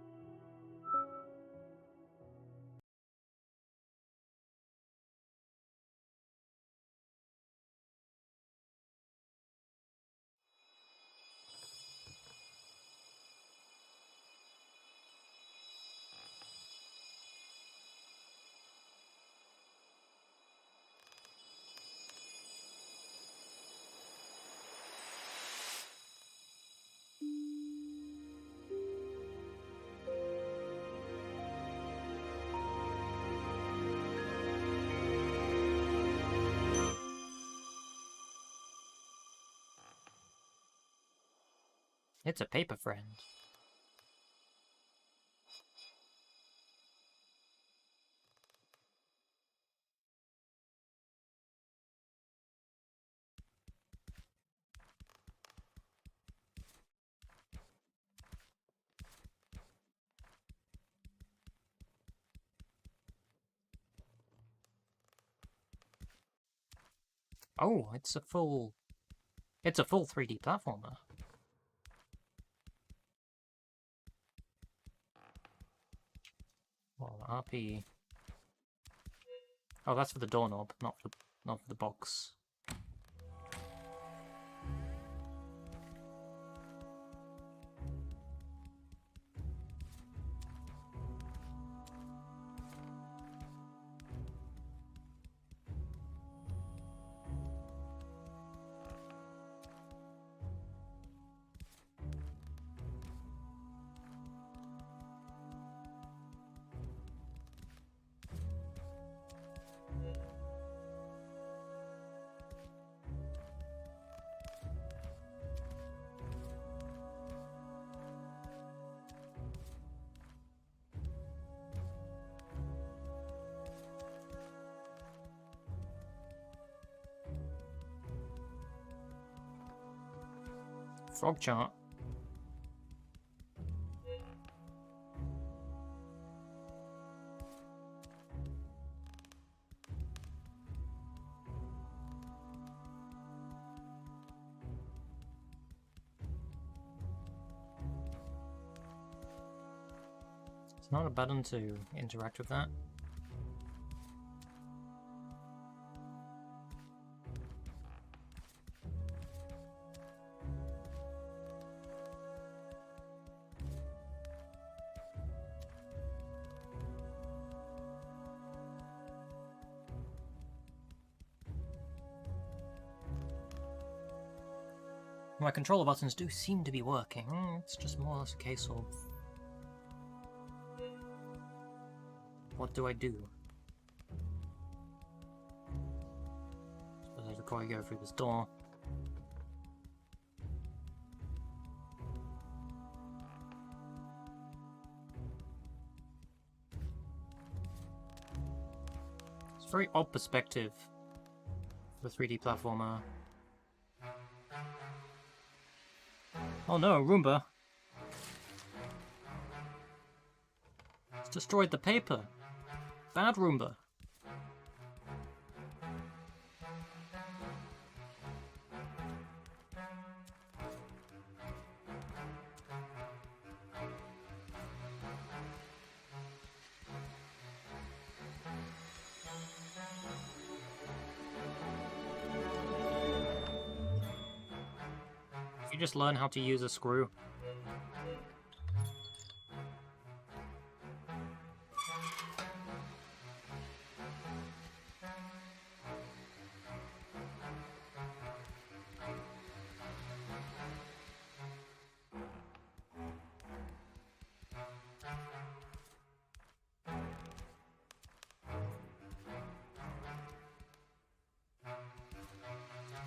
It's a paper friend. Oh, it's a full 3D platformer. Well, RP. Oh, that's for the doorknob, not for the box. Frog chart. It's not a button to interact with that. My controller buttons do seem to be working. It's just more or less a case of... what do I do? Suppose before I go through this door. It's a very odd perspective for a 3D platformer. Oh no, Roomba! It's destroyed the paper! Bad Roomba! You just learn how to use a screw.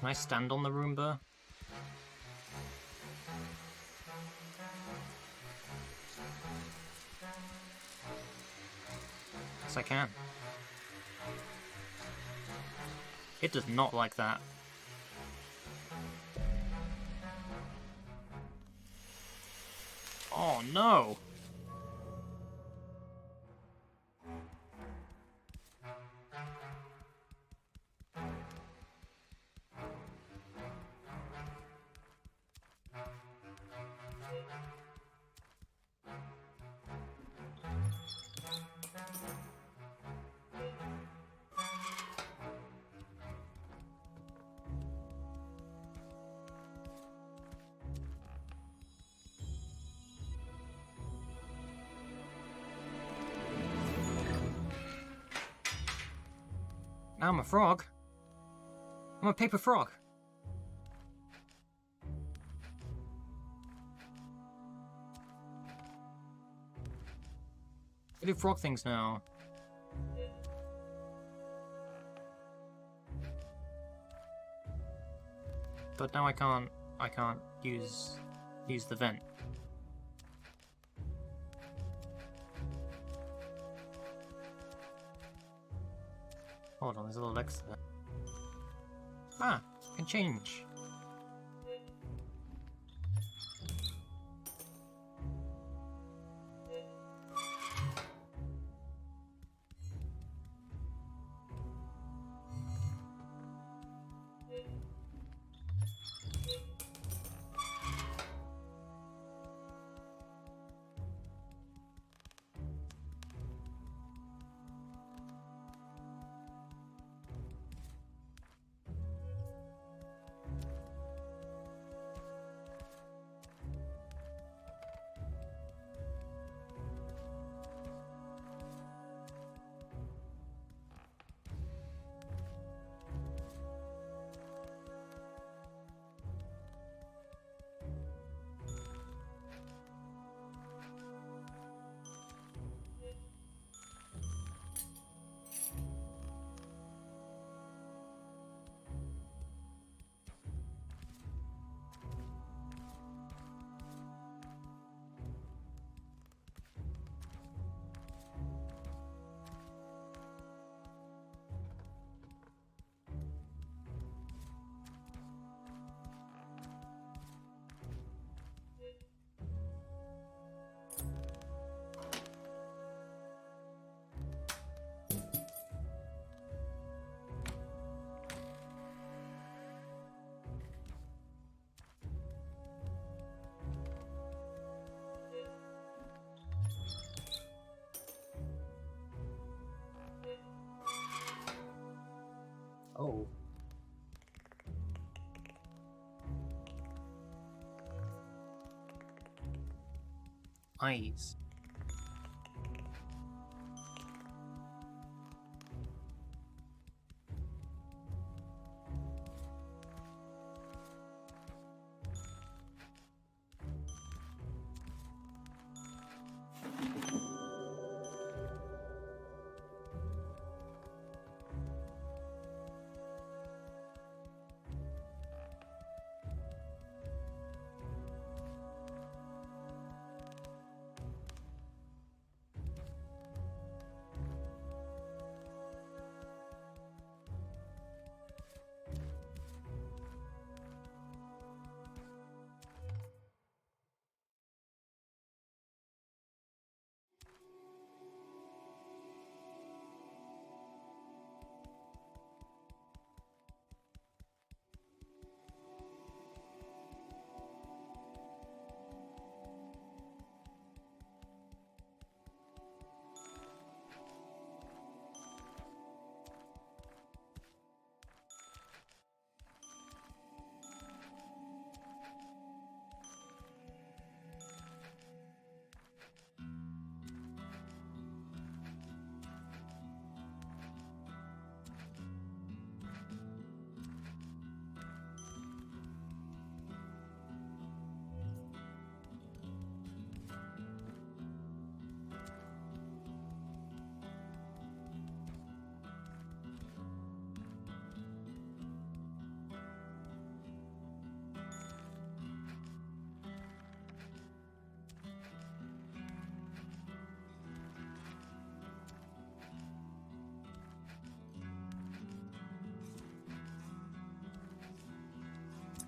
Can I stand on the Roomba? Yes, I can. It does not like that. Oh no! Now I'm a frog. I'm a paper frog. I do frog things now. But now I can't use the vent. Hold on, there's a little X there. Ah, I can change. Oh. Eyes.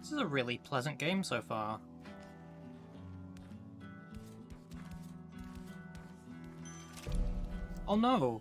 This is a really pleasant game so far. Oh no!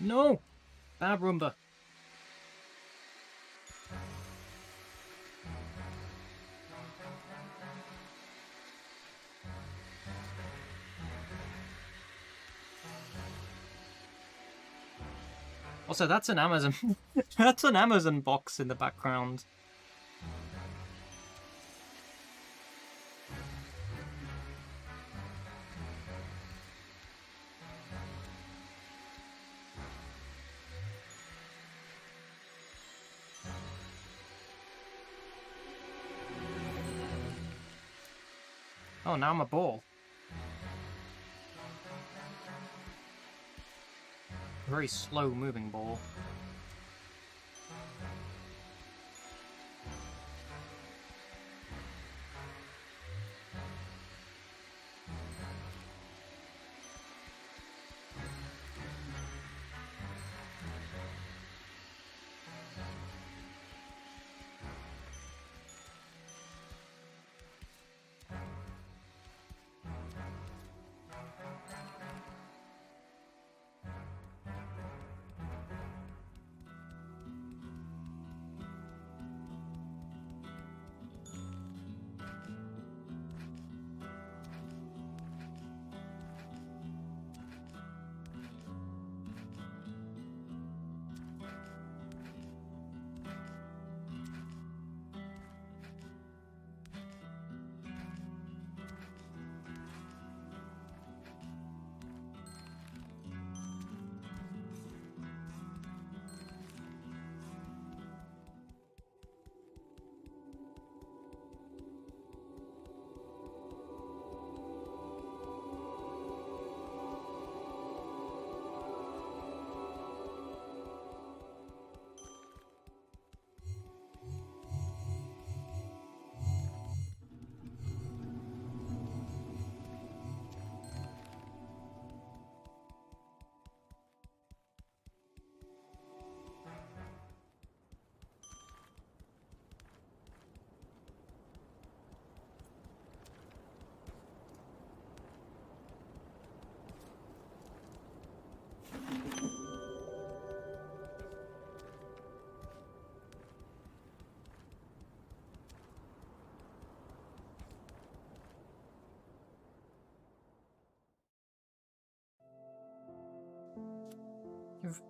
No! Bad Roomba. Also, that's an Amazon. That's an Amazon box in the background. Oh, now I'm a ball. A very slow moving ball.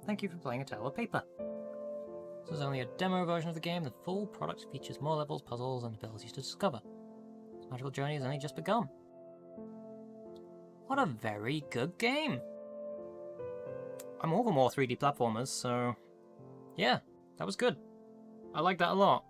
Thank you for playing A Tale of Paper. This is only a demo version of the game. The full product features more levels, puzzles, and abilities to discover. This magical journey has only just begun. What a very good game! I'm all for more 3D platformers, so yeah, that was good. I like that a lot.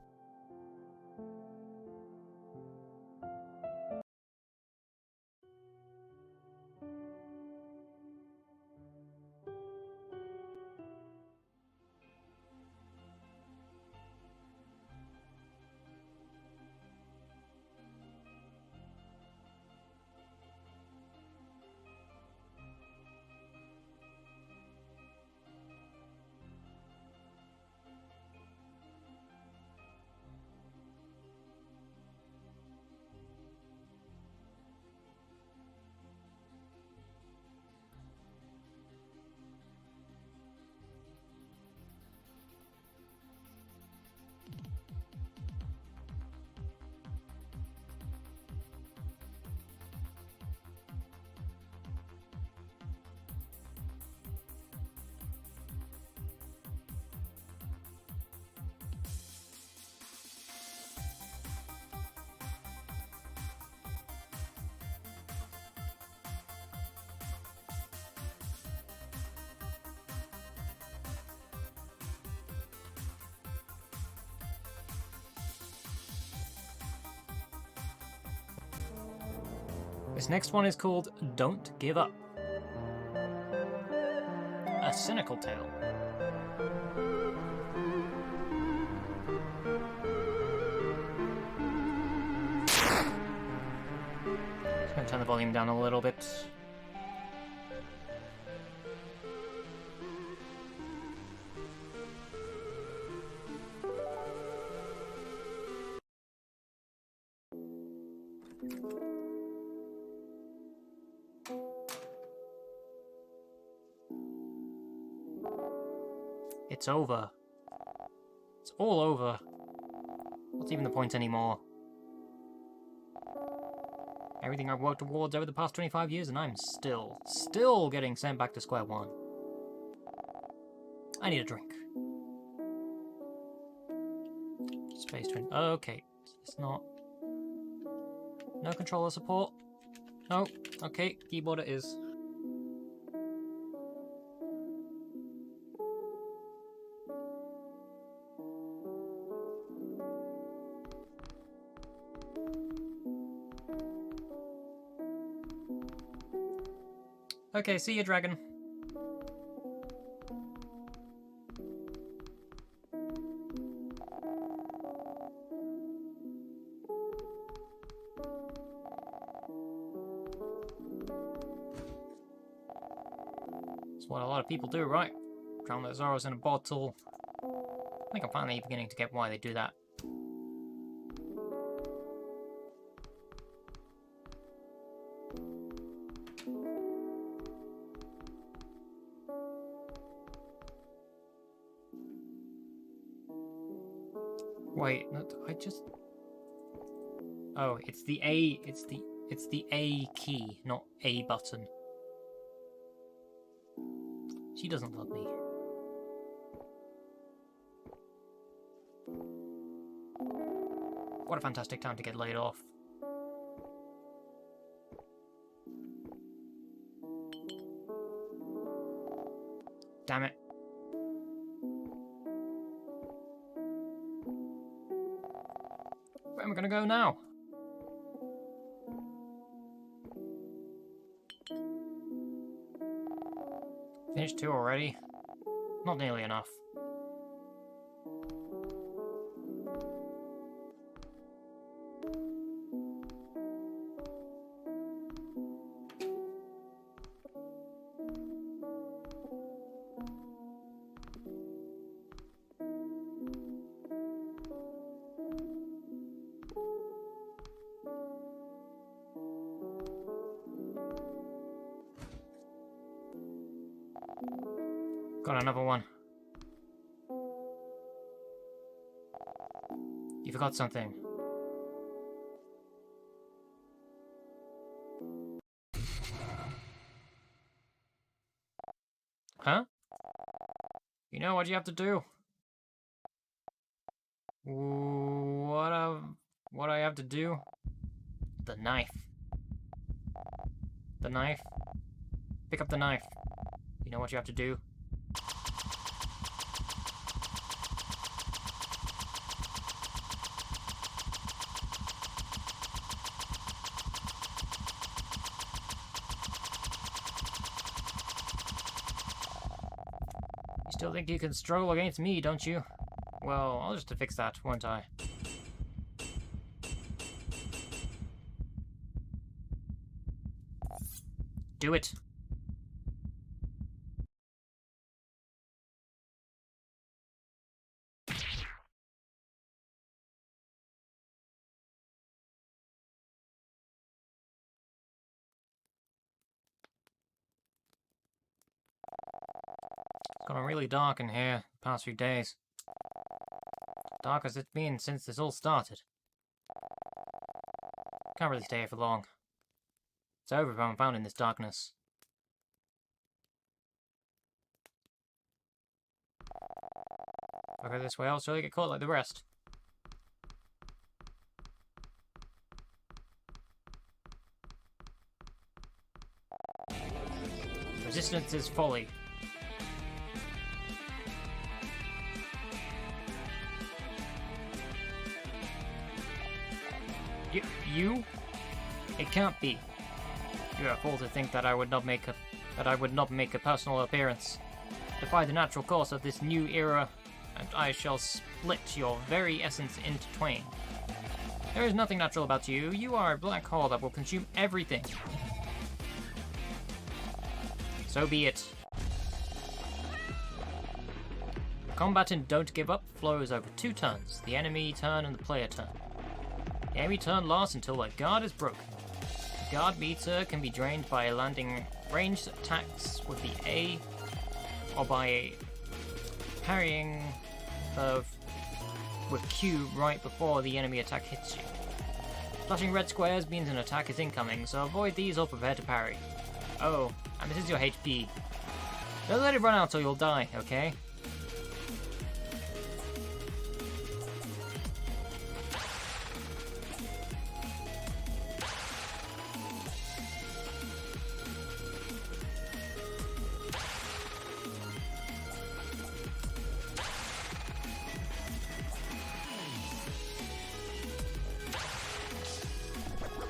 This next one is called Don't Give Up. A Cynical Tale. Just gonna turn the volume down a little bit. It's over. It's all over. What's even the point anymore? Everything I've worked towards over the past 25 years, and I'm still getting sent back to square one. I need a drink. Space Twin. Okay. It's not... No controller support? No. Okay, keyboard it is. Okay, see you, dragon. That's what a lot of people do, right? Drown their sorrows in a bottle. I think I'm finally beginning to get why they do that. Wait, I just... Oh, it's the A, it's the A key, not A button. She doesn't love me. What a fantastic time to get laid off. Damn it. Where am I gonna go now? Finished 2 already? Not nearly enough. Got another one. You forgot something. Huh? You know what you have to do? What I have to do? The knife. The knife. Pick up the knife. You know what you have to do? Still think you can struggle against me, don't you? Well, I'll just fix that, won't I? Do it! It's gotten really dark in here the past few days. Dark as it's been since this all started. Can't really stay here for long. It's over if I'm found in this darkness. If I go this way, I'll surely get caught like the rest. Resistance is folly. You? It can't be. You are a fool to think that I would not make a personal appearance. Defy the natural course of this new era, and I shall split your very essence into twain. There is nothing natural about you. You are a black hole that will consume everything. So be it. Combat in Don't Give Up flows over 2 turns, the enemy turn and the player turn. The enemy turn lasts until their guard is broken. The guard meter can be drained by landing ranged attacks with the A, or by parrying with Q right before the enemy attack hits you. Flashing red squares means an attack is incoming, so avoid these or prepare to parry. Oh, and this is your HP. Don't let it run out or you'll die, okay?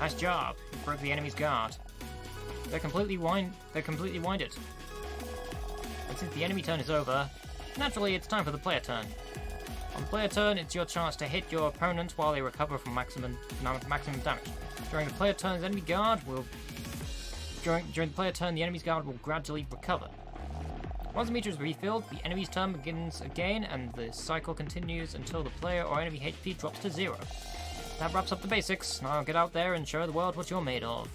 Nice job. You broke the enemy's guard. They're completely winded. And since the enemy turn is over, naturally it's time for the player turn. On player turn, it's your chance to hit your opponent while they recover from maximum damage. During the player turn, the enemy's guard will gradually recover. Once the meter is refilled, the enemy's turn begins again, and the cycle continues until the player or enemy HP drops to 0. That wraps up the basics. Now get out there and show the world what you're made of.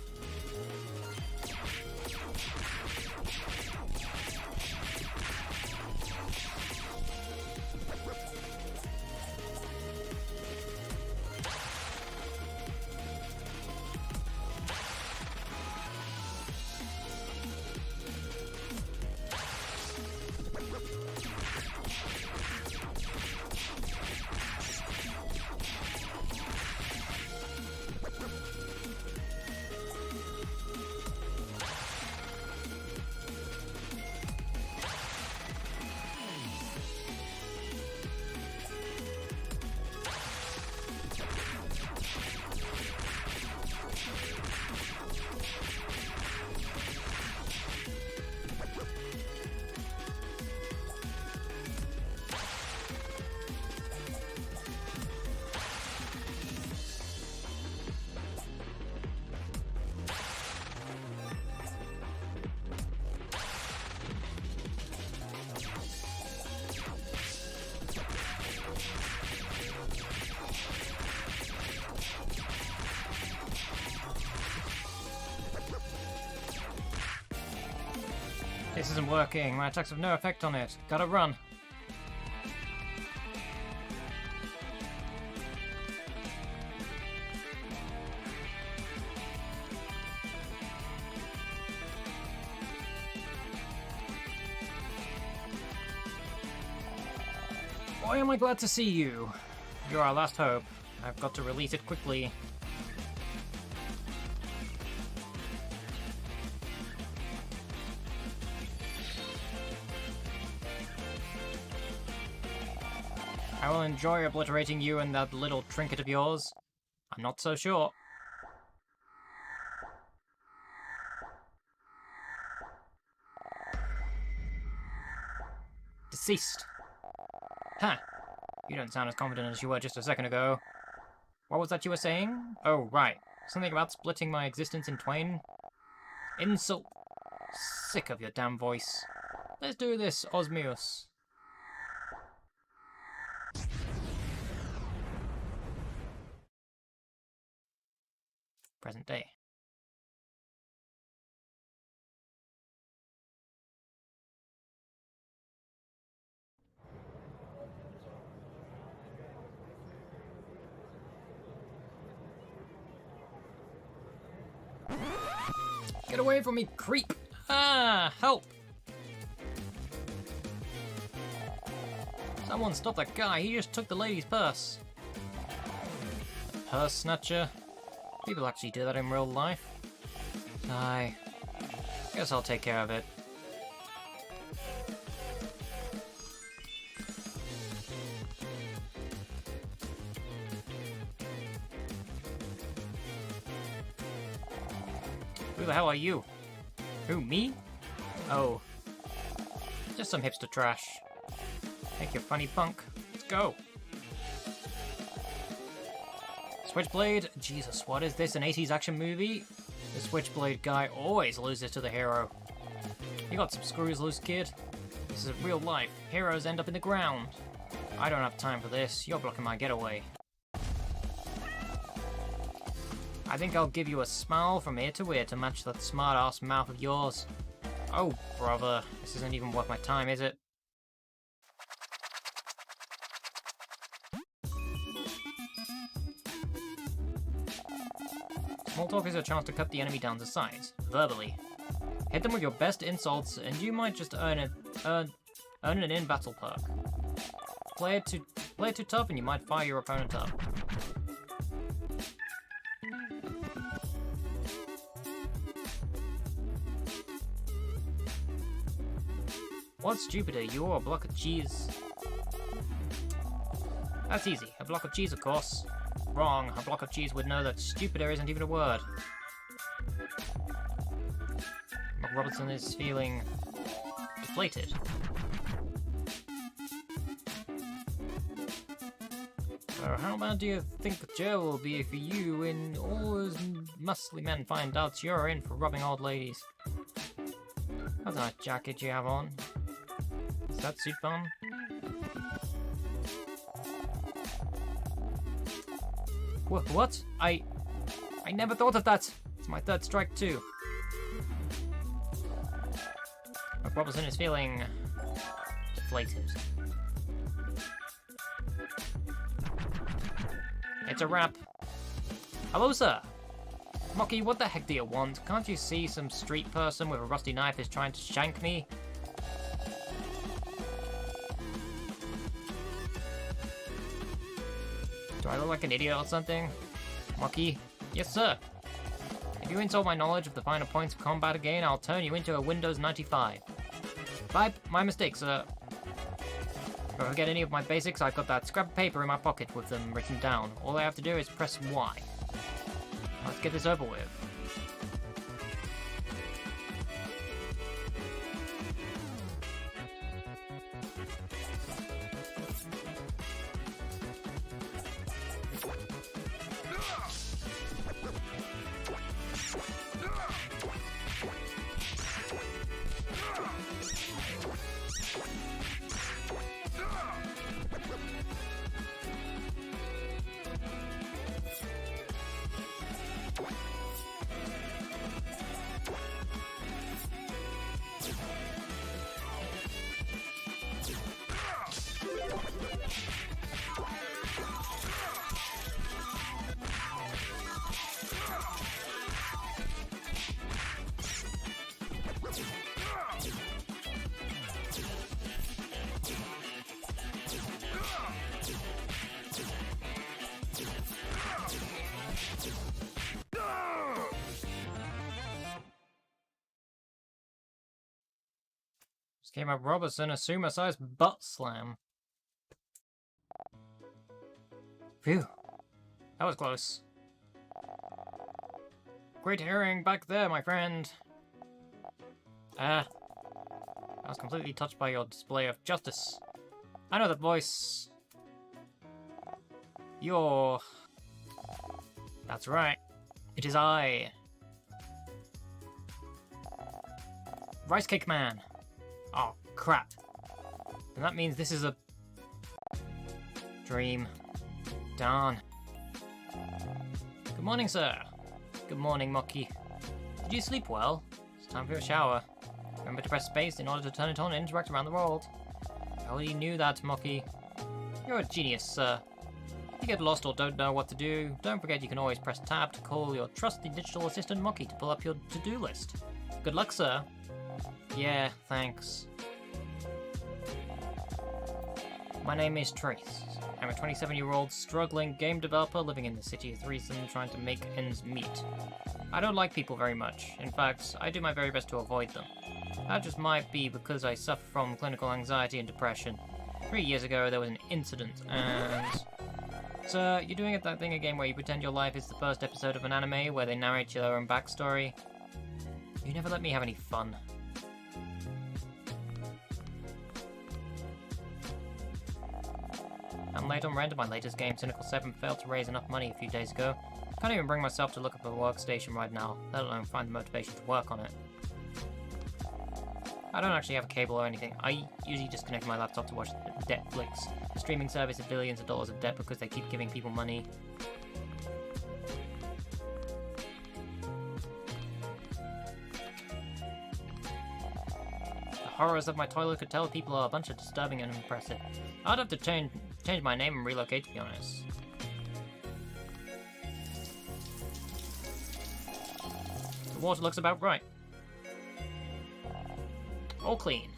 This isn't working. My attacks have no effect on it. Gotta run. Boy, am I glad to see you. You're our last hope. I've got to release it quickly. I will enjoy obliterating you and that little trinket of yours. I'm not so sure. Deceased. Huh. You don't sound as confident as you were just a second ago. What was that you were saying? Oh, right. Something about splitting my existence in twain? Insult. Sick of your damn voice. Let's do this, Osmius. Present day. Get away from me, creep! Ah, help! Someone stop that guy, he just took the lady's purse. Purse snatcher? People actually do that in real life. I guess I'll take care of it. Who the hell are you? Who, me? Oh. Just some hipster trash. Make your funny punk. Let's go. Switchblade? Jesus, what is this, an 80s action movie? The Switchblade guy always loses to the hero. You got some screws loose, kid. This is real life. Heroes end up in the ground. I don't have time for this. You're blocking my getaway. I think I'll give you a smile from ear to ear to match that smart-ass mouth of yours. Oh, brother. This isn't even worth my time, is it? Small talk is a chance to cut the enemy down to size, verbally. Hit them with your best insults, and you might just earn an in-battle perk. Play it too tough, and you might fire your opponent up. What's stupider, you or a block of cheese? That's easy. A block of cheese, of course. Wrong. A block of cheese would know that stupider isn't even a word. Robertson is feeling deflated. So how bad do you think jail will be for you when all those muscly men find out you're in for robbing old ladies? What's that jacket you have on? Is that suit fun? What? I never thought of that! It's my third strike too. Robertson is feeling deflated. It's a wrap. Hello, sir. Mocky, what the heck do you want? Can't you see some street person with a rusty knife is trying to shank me? Do I look like an idiot or something? Mocky? Yes, sir. If you insult my knowledge of the finer points of combat again, I'll turn you into a Windows 95. Bye, my mistake, sir. If I forget any of my basics, I've got that scrap of paper in my pocket with them written down. All I have to do is press Y. Let's get this over with. Just came up Robertson, a sumo-sized butt slam. Phew. That was close. Great hearing back there, my friend. I was completely touched by your display of justice. I know that voice. You're... That's right. It is I. Rice Cake Man. Oh, crap. And that means this is a... dream. Darn. Good morning, sir. Good morning, Mocky. Did you sleep well? It's time for a shower. Remember to press space in order to turn it on and interact around the world. I already knew that, Mocky. You're a genius, sir. If you get lost or don't know what to do, don't forget you can always press tab to call your trusty digital assistant Mocky to pull up your to-do list. Good luck, sir. Yeah, thanks. My name is Trace. I'm a 27-year-old struggling game developer living in the city of Threeson trying to make ends meet. I don't like people very much. In fact, I do my very best to avoid them. That just might be because I suffer from clinical anxiety and depression. 3 years ago, there was an incident, and... Sir, you're doing that thing again where you pretend your life is the first episode of an anime where they narrate your own backstory? You never let me have any fun. I'm late on rent on my latest game. Cynical 7 failed to raise enough money a few days ago. Can't even bring myself to look up a workstation right now, let alone find the motivation to work on it. I don't actually have a cable or anything. I usually just connect my laptop to watch Netflix. The streaming service has billions of dollars of debt because they keep giving people money. The horrors of my toilet could tell people are a bunch of disturbing and impressive. I'd have to change my name and relocate, to be honest. The water looks about right. All clean.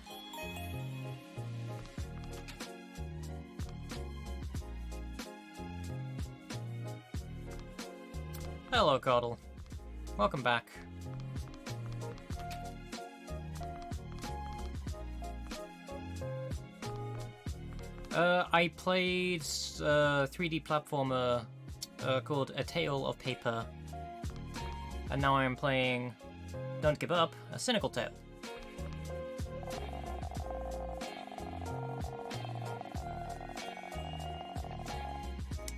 Hello, Grotto. Welcome back. I played a 3D platformer called A Tale of Paper, and now I am playing Don't Give Up, a Cynical Tale.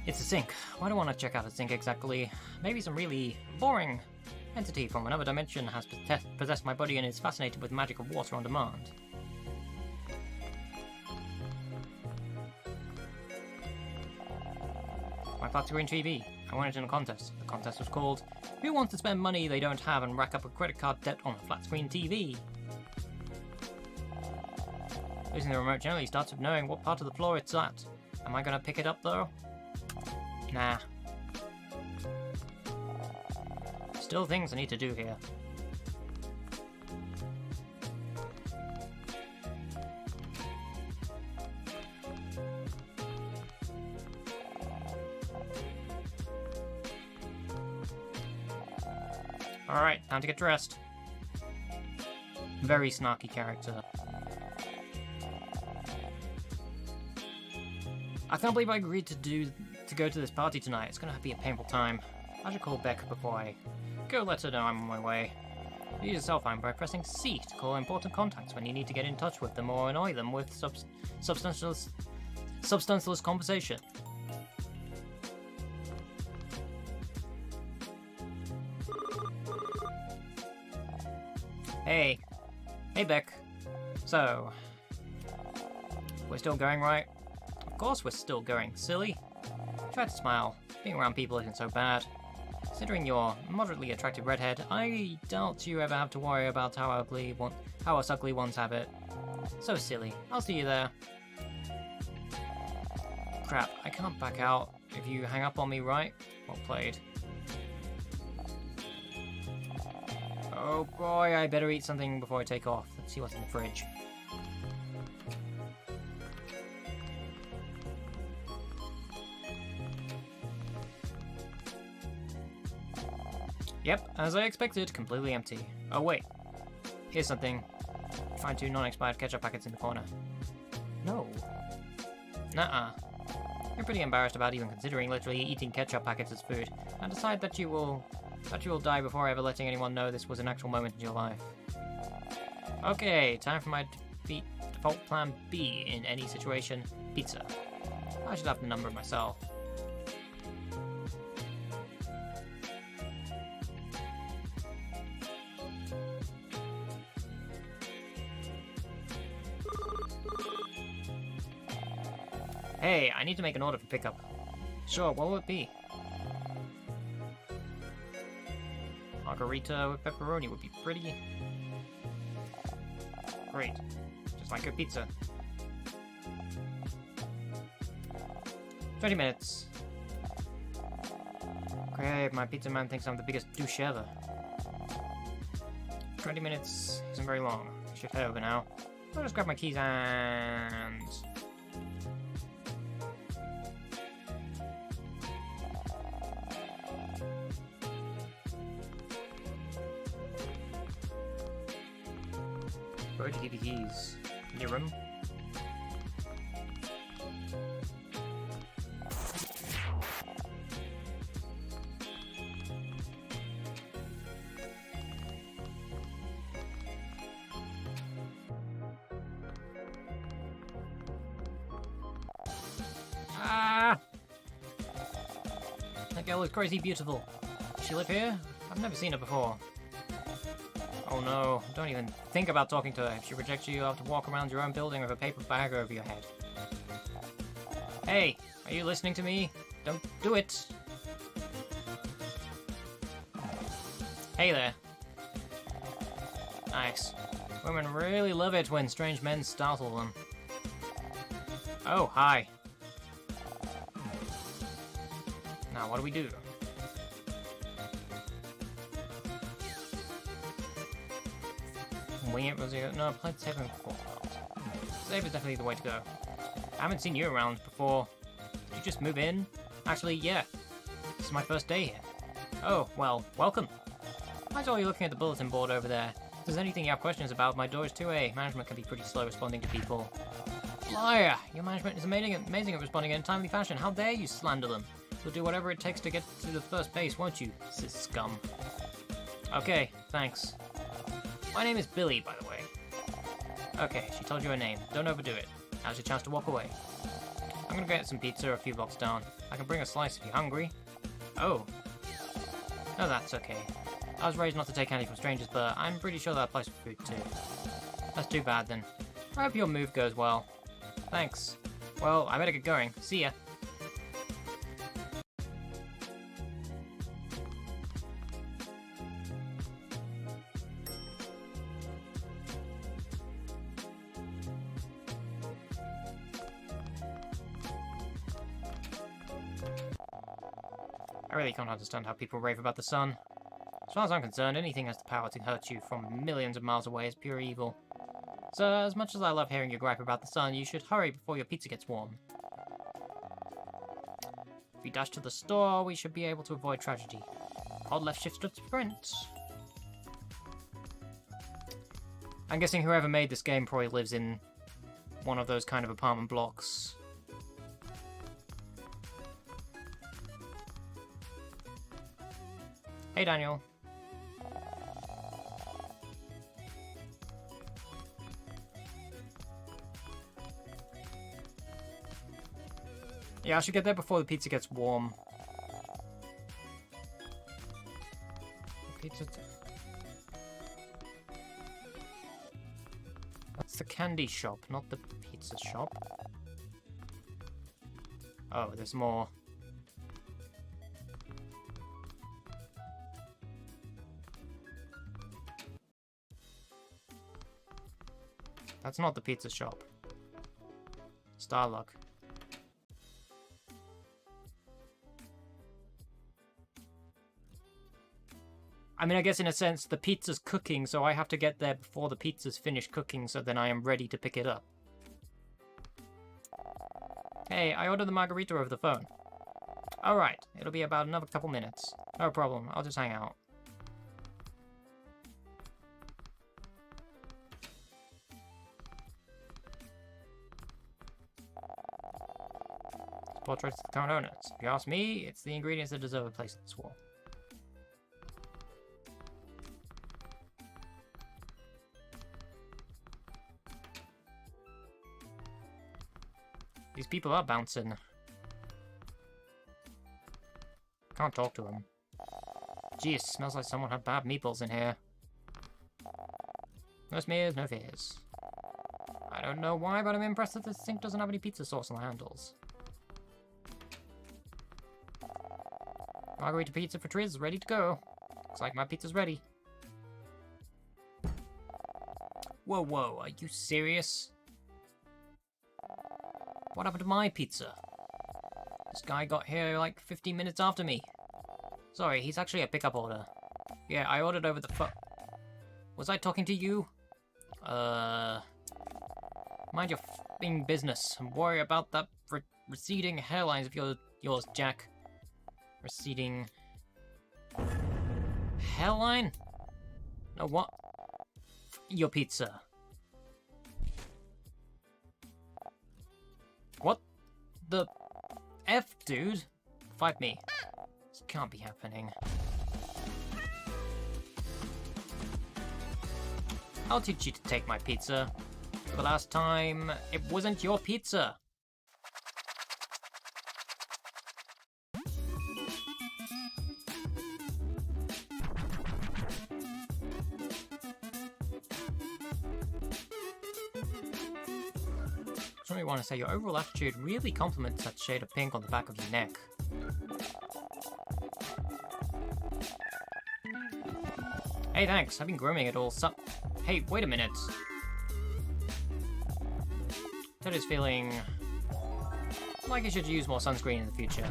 It's a sink. Why do I want to check out a sink exactly? Maybe some really boring entity from another dimension has possessed my body and is fascinated with magic of water on demand. My flat screen TV. I won it in a contest. The contest was called Who Wants to Spend Money They Don't Have and Rack Up a Credit Card Debt on a Flat Screen TV? Losing the remote generally starts with knowing what part of the floor it's at. Am I gonna pick it up though? Nah. Still things I need to do here. Alright, time to get dressed. Very snarky character. I can't believe I agreed to go to this party tonight. It's gonna be a painful time. I should call Beck before I go let her know I'm on my way. Use your cell phone by pressing C to call important contacts when you need to get in touch with them or annoy them with substanceless conversation. Hey. Hey, Beck. So, we're still going, right? Of course we're still going, silly. Try to smile. Being around people isn't so bad. Considering you're a moderately attractive redhead, I doubt you ever have to worry about how us ugly ones have it. So silly. I'll see you there. Crap, I can't back out if you hang up on me, right? Well played. Oh boy, I better eat something before I take off. Let's see what's in the fridge. Yep, as I expected, completely empty. Oh wait, here's something. Find 2 non-expired ketchup packets in the corner. No. Nuh-uh. You're pretty embarrassed about even considering literally eating ketchup packets as food, and decide that you will die before ever letting anyone know this was an actual moment in your life. Okay, time for my default plan B in any situation. Pizza. I should have the number myself. Hey, I need to make an order for pickup. Sure, what will it be? Margarita with pepperoni would be pretty. Great. Just like a pizza. 20 minutes. Great, my pizza man thinks I'm the biggest douche ever. 20 minutes isn't very long. I should head over now. I'll just grab my keys and... Where'd you keep your keys? In your room? That girl is crazy beautiful. Does she live here? I've never seen her before. Oh no, don't even think about talking to her. If she rejects you, you'll have to walk around your own building with a paper bag over your head. Hey, are you listening to me? Don't do it! Hey there. Nice. Women really love it when strange men startle them. Oh, hi. Now, what do we do? Wing it, was it? No, play safe and save is definitely the way to go. I haven't seen you around before. Did you just move in? Actually, yeah. This is my first day here. Oh, well, welcome. I saw you looking at the bulletin board over there. If there's anything you have questions about, my door is 2A. Management can be pretty slow responding to people. Liar! Your management is amazing at responding in a timely fashion. How dare you slander them? You'll do whatever it takes to get to the first base, won't you, sis scum? Okay, thanks. My name is Billy, by the way. Okay, she told you her name. Don't overdo it. Now's your chance to walk away. I'm gonna get some pizza a few blocks down. I can bring a slice if you're hungry. Oh. No, that's okay. I was raised not to take candy from strangers, but I'm pretty sure that applies for food too. That's too bad then. I hope your move goes well. Thanks. Well, I better get going. See ya. I really can't understand how people rave about the sun. As far as I'm concerned, anything has the power to hurt you from millions of miles away is pure evil. So, as much as I love hearing you gripe about the sun, you should hurry before your pizza gets warm. If we dash to the store, we should be able to avoid tragedy. Hold left shift to sprint. I'm guessing whoever made this game probably lives in one of those kind of apartment blocks. Hey, Daniel. Yeah, I should get there before the pizza gets warm. Pizza. That's the candy shop, not the pizza shop. Oh, there's more. That's not the pizza shop. Starluck. I mean, I guess in a sense, the pizza's cooking, so I have to get there before the pizza's finished cooking, so then I am ready to pick it up. Hey, I ordered the margarita over the phone. Alright, it'll be about another couple minutes. No problem, I'll just hang out. Portraits of the current owners. If you ask me, it's the ingredients that deserve a place on this wall. These people are bouncing. Can't talk to them. Gee, it smells like someone had bad meatballs in here. No smears, no fears. I don't know why, but I'm impressed that this sink doesn't have any pizza sauce on the handles. Margarita pizza for Triz, ready to go. Looks like my pizza's ready. Whoa, whoa, are you serious? What happened to my pizza? This guy got here like 15 minutes after me. Sorry, he's actually a pickup order. Yeah, I ordered over the phone. Was I talking to you? Mind your f***ing business and worry about that receding hairlines of yours, Jack. Receding hairline? No, what? Your pizza. What the F, dude? Fight me. This can't be happening. I'll teach you to take my pizza. For the last time, it wasn't your pizza. I really want to say your overall attitude really complements that shade of pink on the back of your neck. Hey, thanks. I've been grooming it all Hey, wait a minute. Ted is feeling like he should use more sunscreen in the future.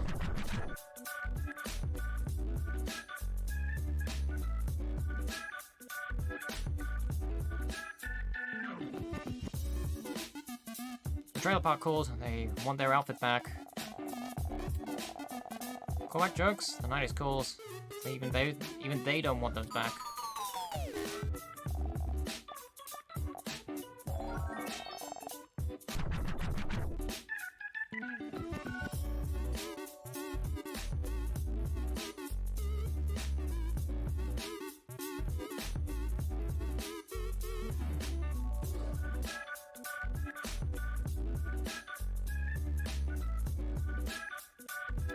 The trailer park calls, they want their outfit back. Callback jokes, the 90s calls, even they don't want those back.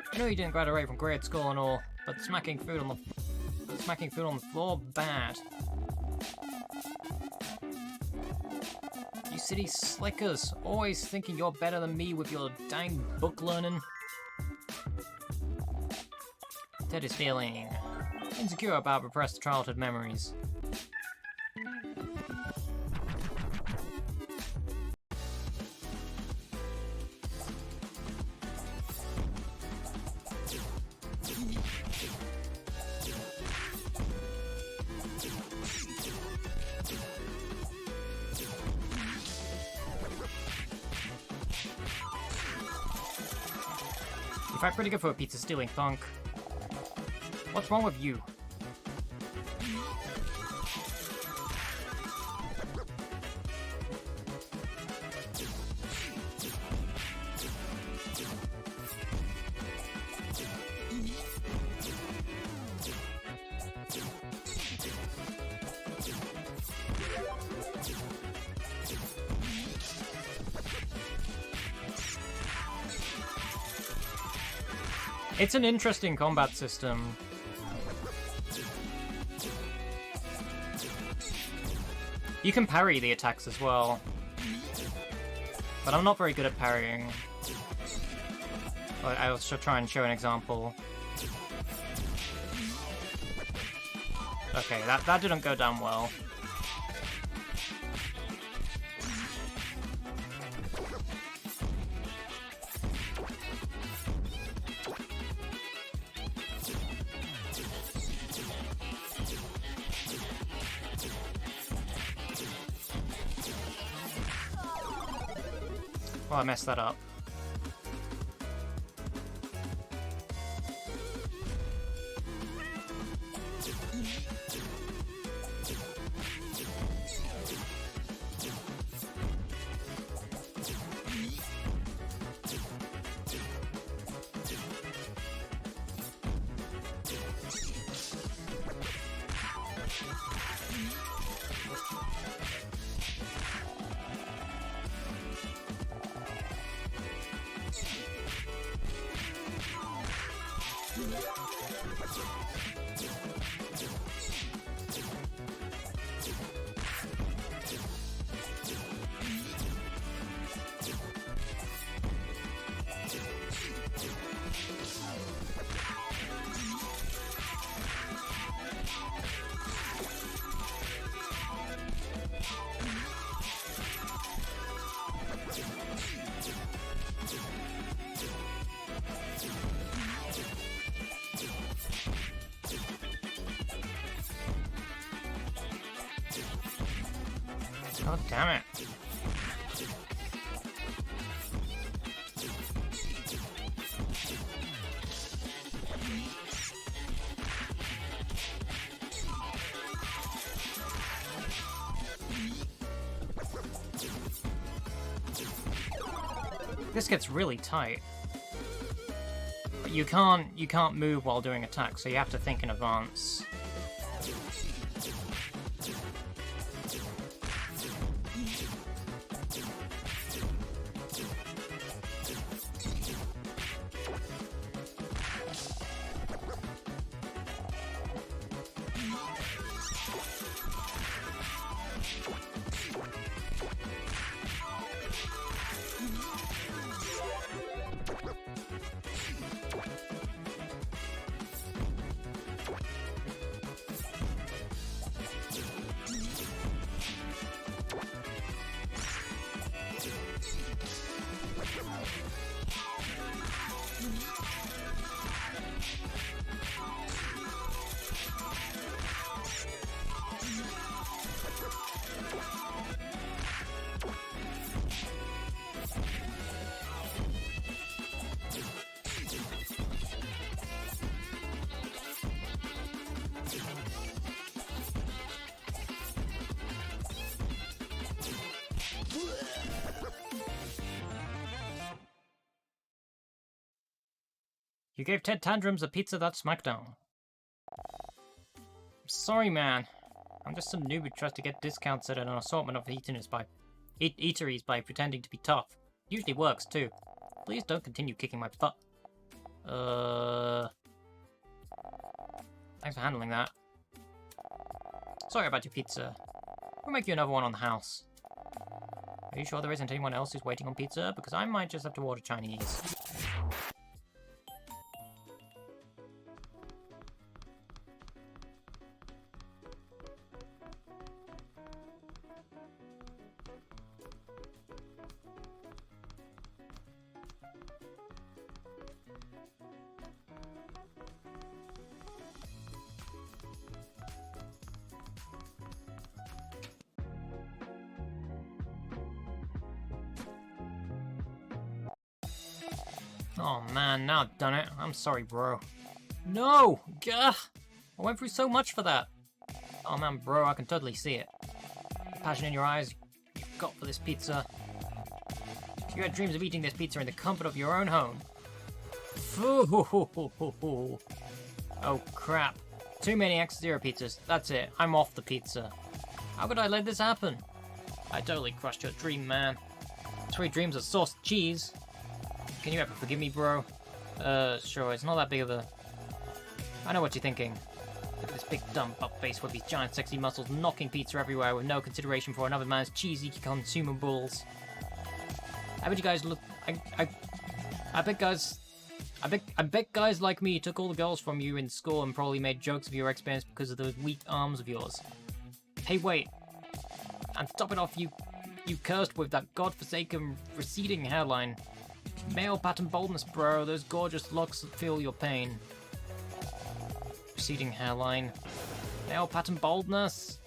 I know you didn't graduate from grade school and all, but smacking food on the floor, bad. You city slickers, always thinking you're better than me with your dang book learning. Ted is feeling insecure about repressed childhood memories. You fight pretty good for a pizza stealing thunk. What's wrong with you? It's an interesting combat system. You can parry the attacks as well. But I'm not very good at parrying. But I should try and show an example. Okay, that didn't go down well. Oh, I messed that up. Oh, damn it. This gets really tight. But you can't move while doing attacks, so you have to think in advance. You gave Ted Tantrums a pizza that's SmackDown. Sorry, man. I'm just some noob who tries to get discounts at an assortment of eateries by pretending to be tough. Usually works, too. Please don't continue kicking my butt. Thanks for handling that. Sorry about your pizza. We'll make you another one on the house. Are you sure there isn't anyone else who's waiting on pizza? Because I might just have to order Chinese. Oh man, now I've done it. I'm sorry, bro. No! Gah! I went through so much for that. Oh man, bro, I can totally see it. The passion in your eyes you've got for this pizza. You had dreams of eating this pizza in the comfort of your own home. Oh crap. Too many X-Zero pizzas. That's it. I'm off the pizza. How could I let this happen? I totally crushed your dream, man. Sweet dreams of sauced cheese. Can you ever forgive me, bro? Sure, it's not that big of a... I know what you're thinking. Look at this big dumb butt face with these giant sexy muscles knocking pizza everywhere with no consideration for another man's cheesy consumables. I bet you guys look... I bet guys like me took all the girls from you in school and probably made jokes of your experience because of those weak arms of yours. Hey, wait. And top it off, you cursed with that godforsaken receding hairline. Male pattern baldness, bro. Those gorgeous locks feel your pain. Receding hairline. Male pattern baldness.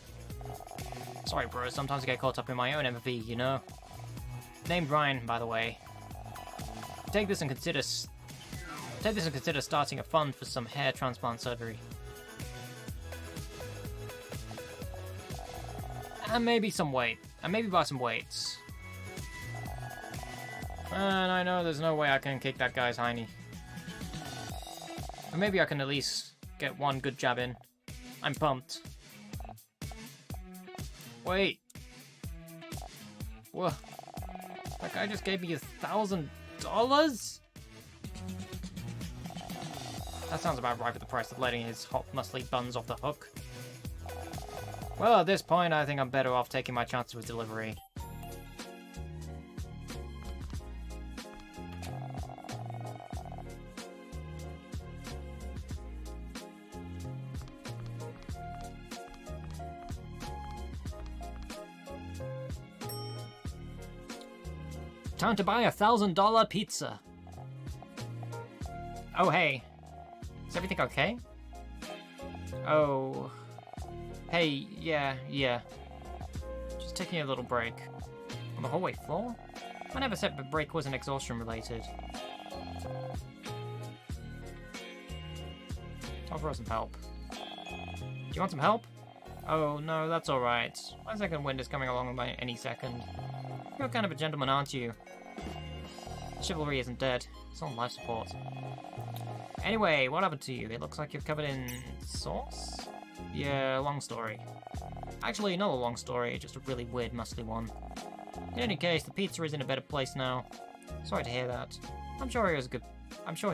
Sorry, bro. Sometimes I get caught up in my own empathy, you know. Named Ryan, by the way. Take this and consider starting a fund for some hair transplant surgery. And maybe some weight. And maybe buy some weights. And I know there's no way I can kick that guy's hiney. But maybe I can at least get one good jab in. I'm pumped. Wait. Whoa. That guy just gave me $1,000? That sounds about right for the price of letting his hot muscly buns off the hook. Well, at this point, I think I'm better off taking my chances with delivery. Time to buy $1,000 pizza. Oh, hey. Is everything okay? Oh. Hey, yeah. Just taking a little break. On the hallway floor? I never said the break wasn't exhaustion related. I'll throw some help. Do you want some help? Oh, no, that's alright. My second wind is coming along by any second. You're kind of a gentleman, aren't you? Chivalry isn't dead. It's on life support. Anyway, what happened to you? It looks like you're covered in sauce? Yeah, long story. Actually, not a long story, just a really weird, muscly one. In any case, the pizza is in a better place now. Sorry to hear that. I'm sure he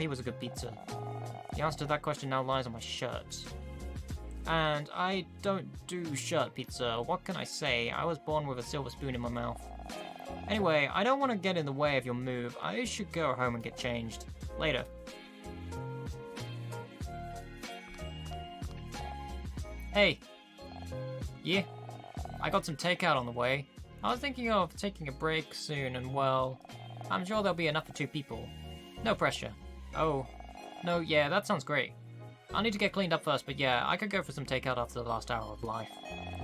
was a good pizza. The answer to that question now lies on my shirt. And I don't do shirt pizza. What can I say? I was born with a silver spoon in my mouth. Anyway, I don't want to get in the way of your move. I should go home and get changed. Later. Hey. Yeah? I got some takeout on the way. I was thinking of taking a break soon and, well, I'm sure there'll be enough for 2 people. No pressure. Oh. No, yeah, that sounds great. I'll need to get cleaned up first, but yeah, I could go for some takeout after the last hour of life.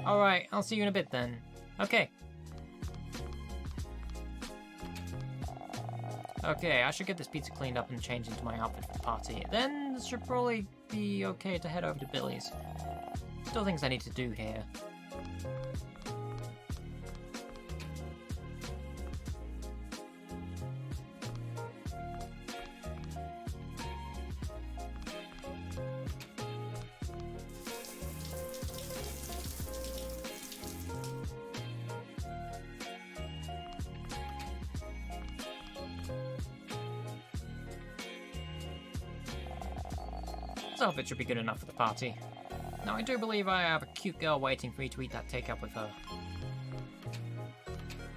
Alright, I'll see you in a bit then. Okay. Okay, I should get this pizza cleaned up and change into my outfit for the party. Then it should probably be okay to head over to Billy's. Still things I need to do here. outfit should be good enough for the party. Now, I do believe I have a cute girl waiting for me to eat that take-up with her.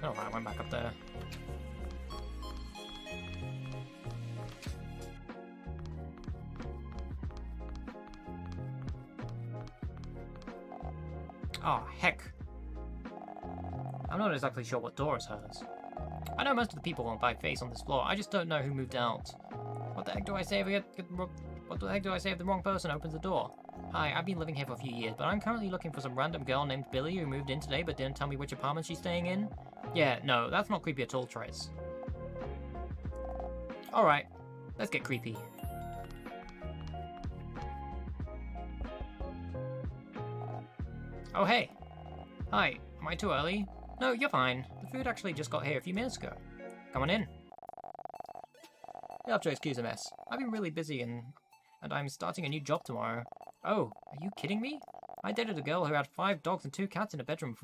Oh, I went back up there. Oh, heck. I'm not exactly sure what door is hers. I know most of the people won't buy face on this floor, I just don't know who moved out. What the heck do I say if the wrong person opens the door? Hi, I've been living here for a few years, but I'm currently looking for some random girl named Billy who moved in today but didn't tell me which apartment she's staying in. Yeah, no, that's not creepy at all, Trace. Alright, let's get creepy. Oh, hey. Hi, am I too early? No, you're fine. The food actually just got here a few minutes ago. Come on in. You'll have to excuse the mess. I've been really busy and I'm starting a new job tomorrow. Oh, are you kidding me? I dated a girl who had 5 dogs and 2 cats in a bedroom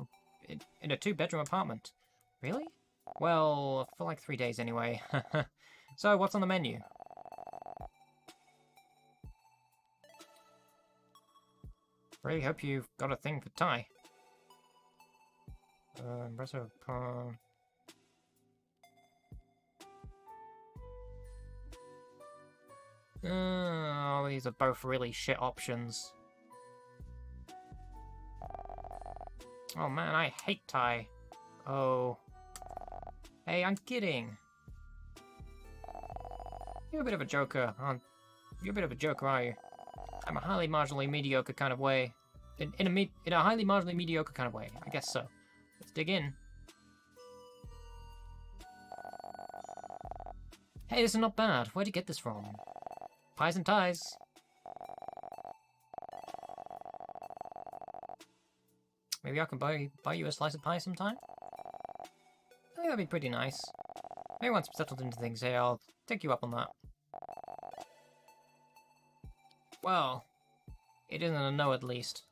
in a 2-bedroom apartment. Really? Well, for like 3 days anyway. So, what's on the menu? Really hope you've got a thing for Thai. Espresso pan. Oh, these are both really shit options. Oh man, I hate Thai. Oh. Hey, I'm kidding. You're a bit of a joker, aren't you? You're a bit of a joker, are you? I'm a highly marginally mediocre kind of way. In a highly marginally mediocre kind of way. I guess so. Let's dig in. Hey, this is not bad. Where'd you get this from? Pies and ties. Maybe I can buy you a slice of pie sometime? I think that'd be pretty nice. Maybe once I'm settled into things here, I'll take you up on that. Well, it isn't a no at least.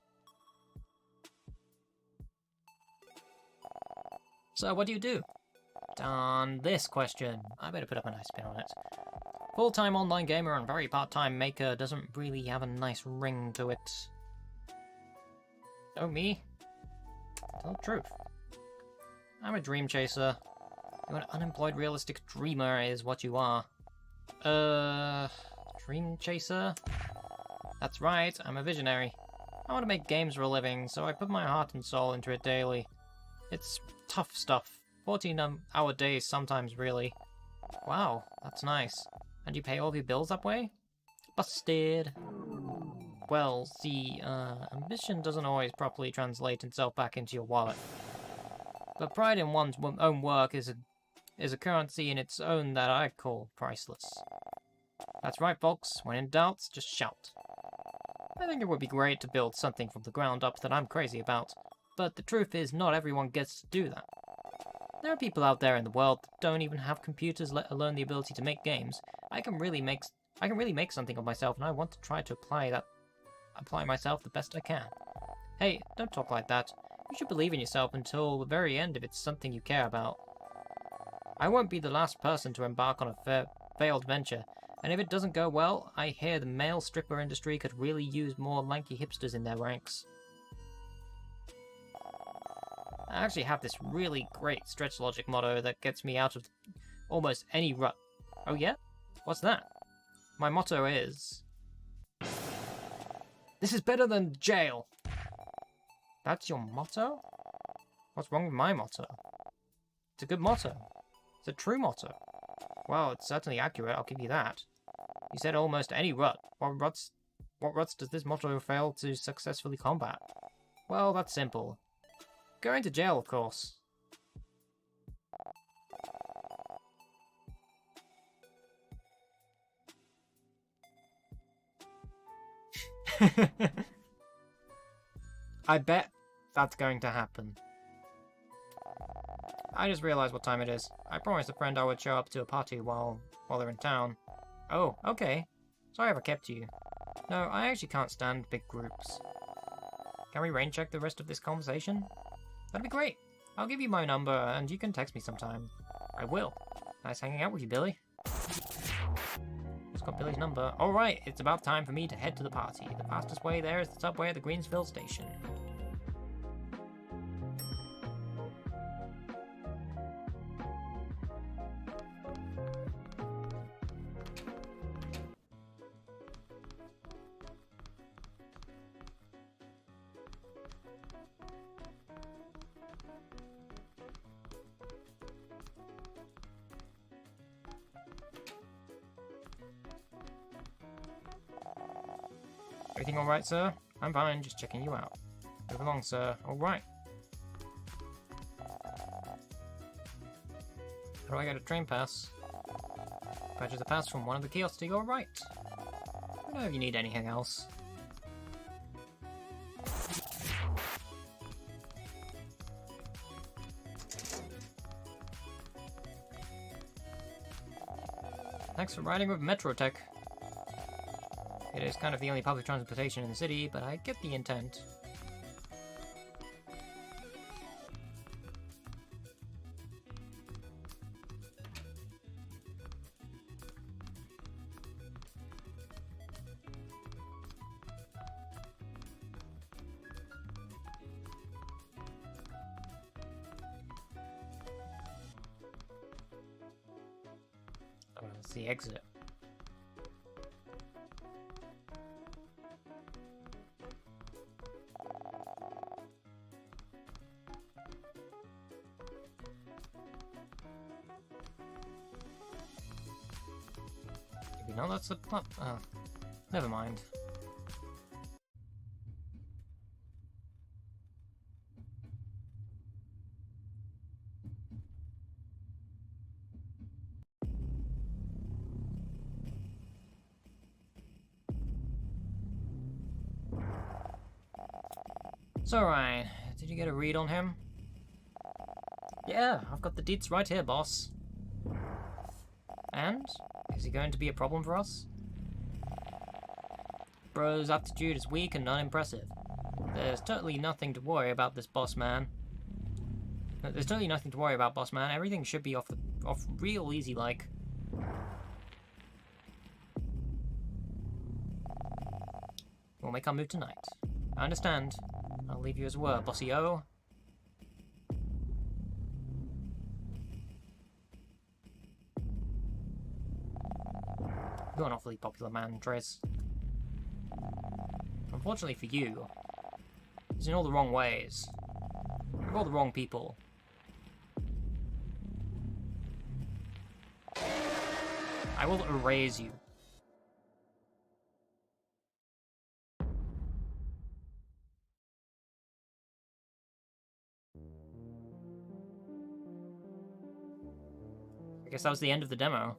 So, what do you do? Darn this question. I better put up a nice spin on it. Full-time online gamer and very part-time maker doesn't really have a nice ring to it. Oh, me? Tell the truth. I'm a dream chaser. You're an unemployed realistic dreamer is what you are. Dream chaser? That's right, I'm a visionary. I want to make games for a living, so I put my heart and soul into it daily. It's tough stuff. 14-hour days sometimes, really. Wow, that's nice. And you pay all of your bills that way? Busted. Well, see, ambition doesn't always properly translate itself back into your wallet. But pride in one's own work is a currency in its own that I call priceless. That's right, folks. When in doubt, just shout. I think it would be great to build something from the ground up that I'm crazy about. But the truth is, not everyone gets to do that. There are people out there in the world that don't even have computers, let alone the ability to make games. I can really make something of myself, and I want to try to apply myself the best I can. Hey, don't talk like that. You should believe in yourself until the very end if it's something you care about. I won't be the last person to embark on a failed venture, and if it doesn't go well, I hear the male stripper industry could really use more lanky hipsters in their ranks. I actually have this really great stretch logic motto that gets me out of almost any rut. Oh yeah? What's that? My motto is... This is better than jail! That's your motto? What's wrong with my motto? It's a good motto. It's a true motto. Well, it's certainly accurate, I'll give you that. You said almost any rut. What ruts does this motto fail to successfully combat? Well, that's simple. Going to jail, of course. I bet that's going to happen. I just realized what time it is. I promised a friend I would show up to a party while they're in town. Oh, okay. Sorry if I kept you. No, I actually can't stand big groups. Can we rain check the rest of this conversation? That'd be great. I'll give you my number and you can text me sometime. I will. Nice hanging out with you, Billy. Just got Billy's number. Alright, it's about time for me to head to the party. The fastest way there is the subway at the Greensville station. Everything alright, sir? I'm fine, just checking you out. Move along, sir. Alright. How do I get a train pass? Purchase a pass from one of the kiosks to your right. Let me know if you need anything else. Thanks for riding with Metrotech. It is kind of the only public transportation in the city, but I get the intent. Oh, that's the exit. No, that's a... never mind. So, Ryan, did you get a read on him? Yeah, I've got the deets right here, boss. And? Is he going to be a problem for us? Bro's aptitude is weak and unimpressive. There's totally nothing to worry about this boss man. There's totally nothing to worry about, boss man. Everything should be off real easy like. We'll make our move tonight. I understand. I'll leave you as were, bossy-o. You're an awfully popular man, Trez. Unfortunately for you, he's in all the wrong ways. With all the wrong people. I will erase you. I guess that was the end of the demo.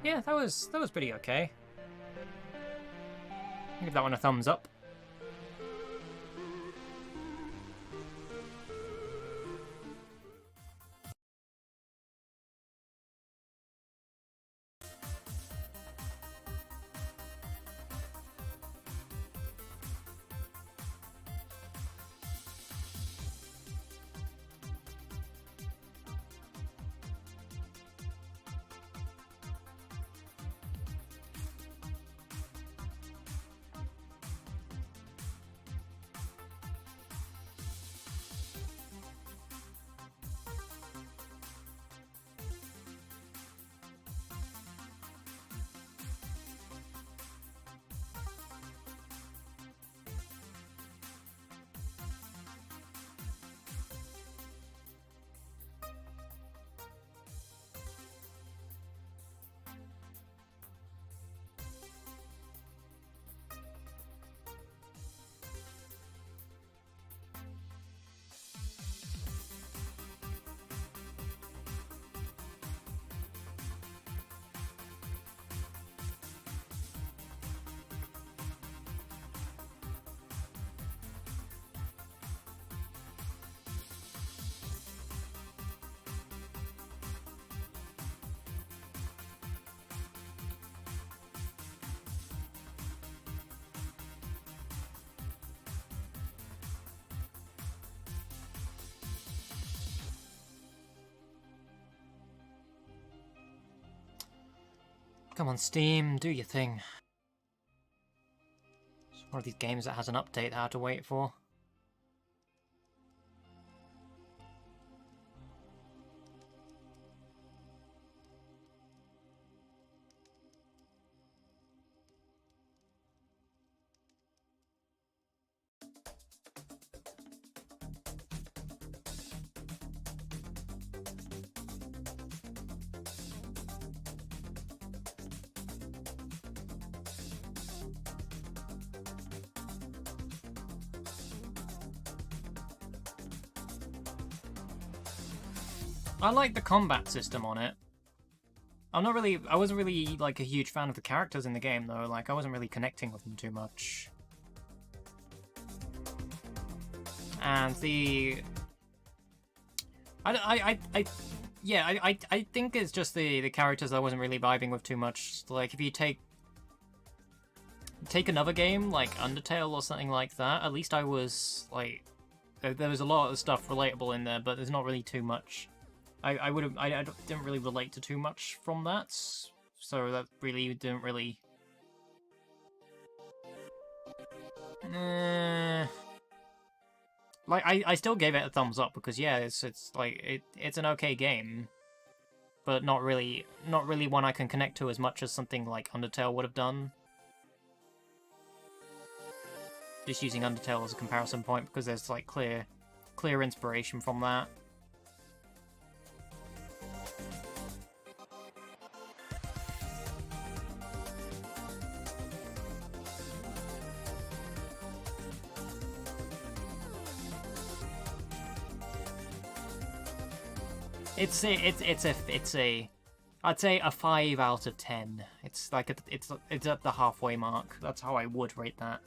Yeah, that was pretty okay. Give that one a thumbs up. Come on, Steam, do your thing. It's one of these games that has an update that I have to wait for. I like the combat system on it. I wasn't really, like, a huge fan of the characters in the game, though. Like, I wasn't really connecting with them too much. And the... I think it's just the characters I wasn't really vibing with too much. Like, if you take another game, like Undertale or something like that, at least I was, like... There was a lot of stuff relatable in there, but there's not really too much. I didn't really relate to too much from that, so that really didn't really... Like, I still gave it a thumbs up, because yeah, it's like, it's an okay game, but not really one I can connect to as much as something like Undertale would have done. Just using Undertale as a comparison point, because there's, like, clear inspiration from that. I'd say a 5 out of 10. It's like it's at the halfway mark. That's how I would rate that.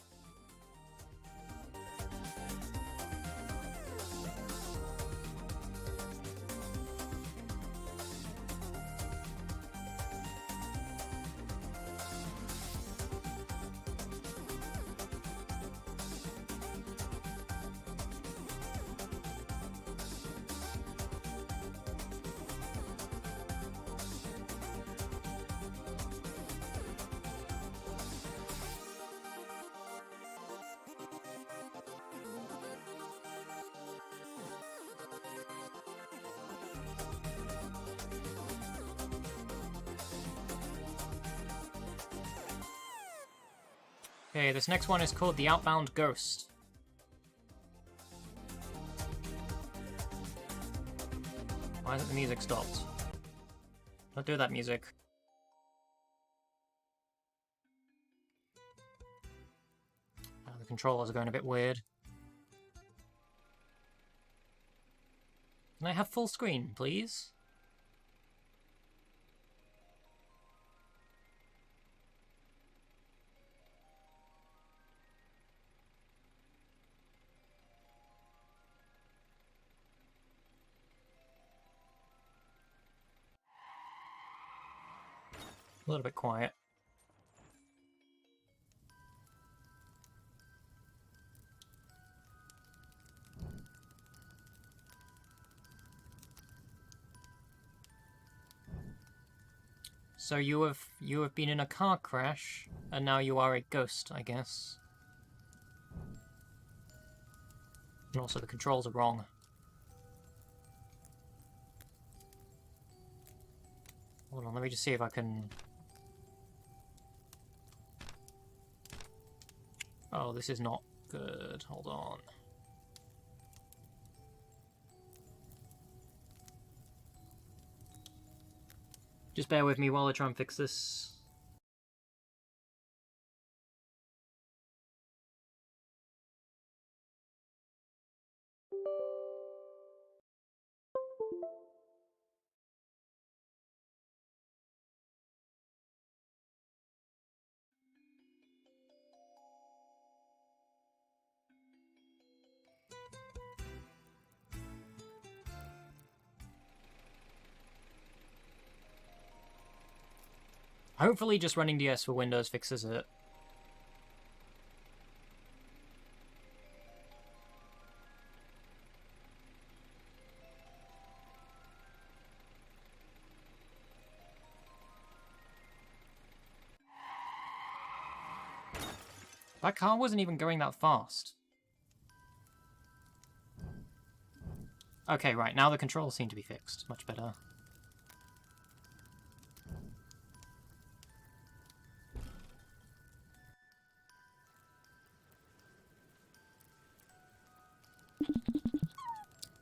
Okay, this next one is called the Outbound Ghost. Why hasn't the music stopped? Don't do that, music. Oh, the controllers are going a bit weird. Can I have full screen, please? A little bit quiet. So you have been in a car crash, and now you are a ghost, I guess. And also the controls are wrong. Hold on, let me just see if I can... Oh, this is not good. Hold on. Just bear with me while I try and fix this. Hopefully just running DS for Windows fixes it. That car wasn't even going that fast. Okay, right, now the controls seem to be fixed. Much better.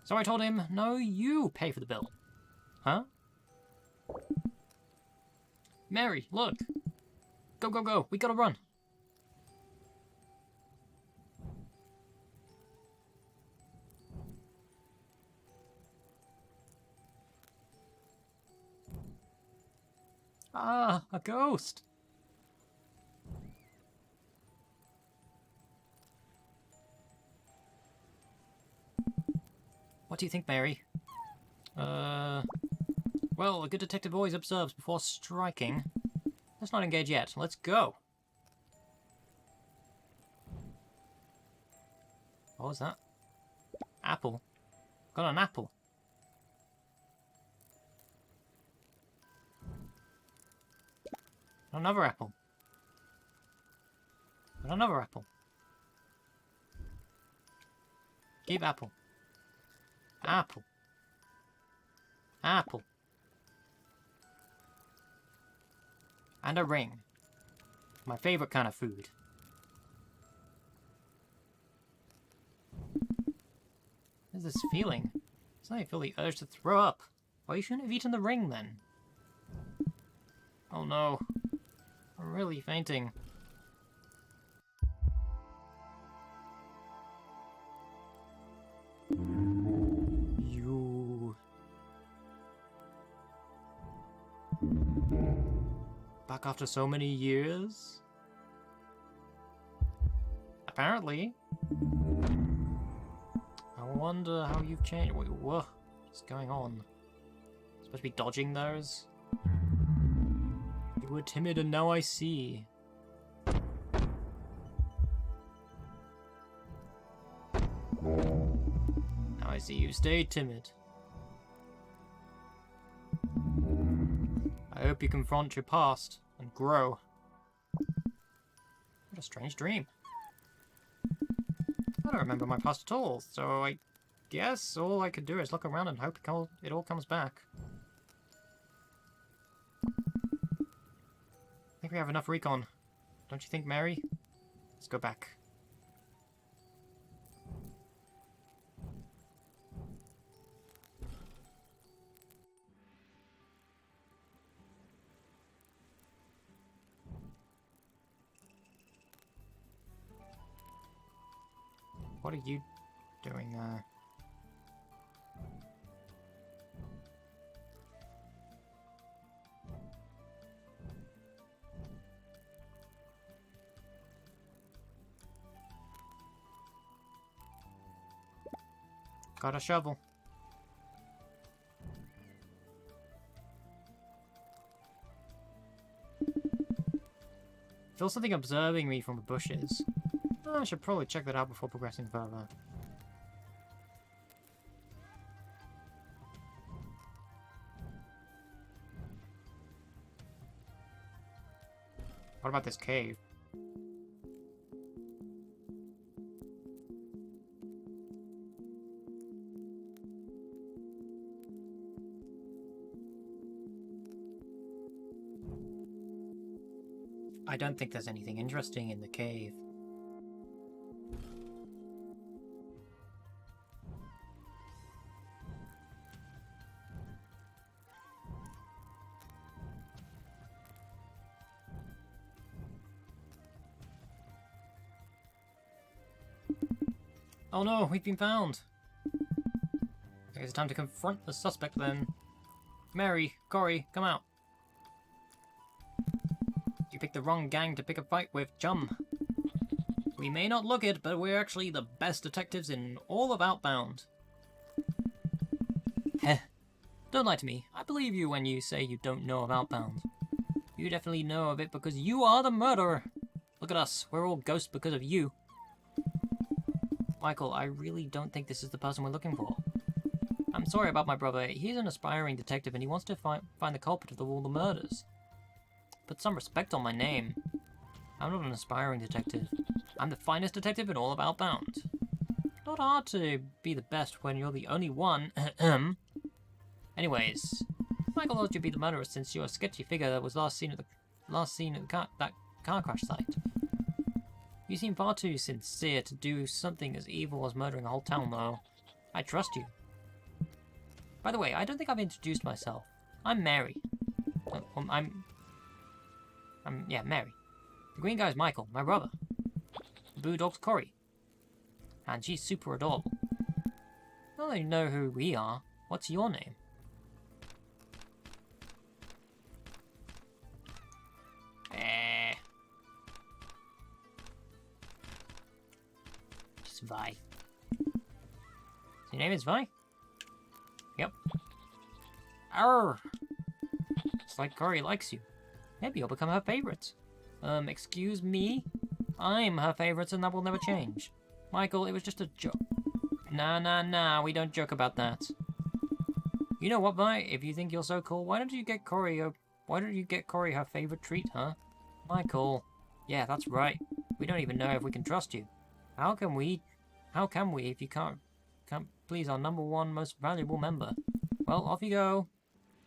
So I told him, no, you pay for the bill. Huh? Mary, look! Go, go, go! We gotta run! Ah, a ghost! What do you think, Mary? Well, a good detective always observes before striking. Let's not engage yet. Let's go! What was that? Apple. Got an apple. Another apple. And another apple. Give apple. Apple. Apple. And a ring. My favorite kind of food. What is this feeling? Suddenly I feel the urge to throw up. Well, you shouldn't have eaten the ring then. Oh no. I'm really fainting. You... Back after so many years? Apparently. I wonder how you've changed. Wait, what's going on? Supposed to be dodging those? You were timid and now I see. Now I see you stayed timid. I hope you confront your past and grow. What a strange dream. I don't remember my past at all, so I guess all I could do is look around and hope it all comes back. I think we have enough recon. Don't you think, Mary? Let's go back. What are you doing there? Got a shovel. Feel something observing me from the bushes. Oh, I should probably check that out before progressing further. What about this cave? I don't think there's anything interesting in the cave. Oh no, we've been found! I guess it's time to confront the suspect then. Mary, Corey, come out. You picked the wrong gang to pick a fight with, chum. We may not look it, but we're actually the best detectives in all of Outbound. Heh. Don't lie to me. I believe you when you say you don't know of Outbound. You definitely know of it because you are the murderer. Look at us. We're all ghosts because of you. Michael, I really don't think this is the person we're looking for. I'm sorry about my brother. He's an aspiring detective and he wants to find the culprit of all the murders. Put some respect on my name. I'm not an aspiring detective. I'm the finest detective in all of Outbound. Not hard to be the best when you're the only one. Anyways, Michael thought you'd be the murderer since you're a sketchy figure that was last seen at that car crash site. You seem far too sincere to do something as evil as murdering a whole town, though. I trust you. By the way, I don't think I've introduced myself. I'm Mary. Yeah, Mary. The green guy's Michael, my brother. The blue dog's Corey. And she's super adorable. Now that you know who we are, what's your name? Just Vi. So your name is Vi? Yep. Arr! It's like Corey likes you. Maybe you'll become her favorite. Excuse me? I'm her favorite and that will never change. Michael, it was just a joke. Nah, we don't joke about that. You know what, Vi? If you think you're so cool, why don't you get Corey her favorite treat, huh? Michael. Yeah, that's right. We don't even know if we can trust you. How can we if you can't please our number one most valuable member? Well, off you go.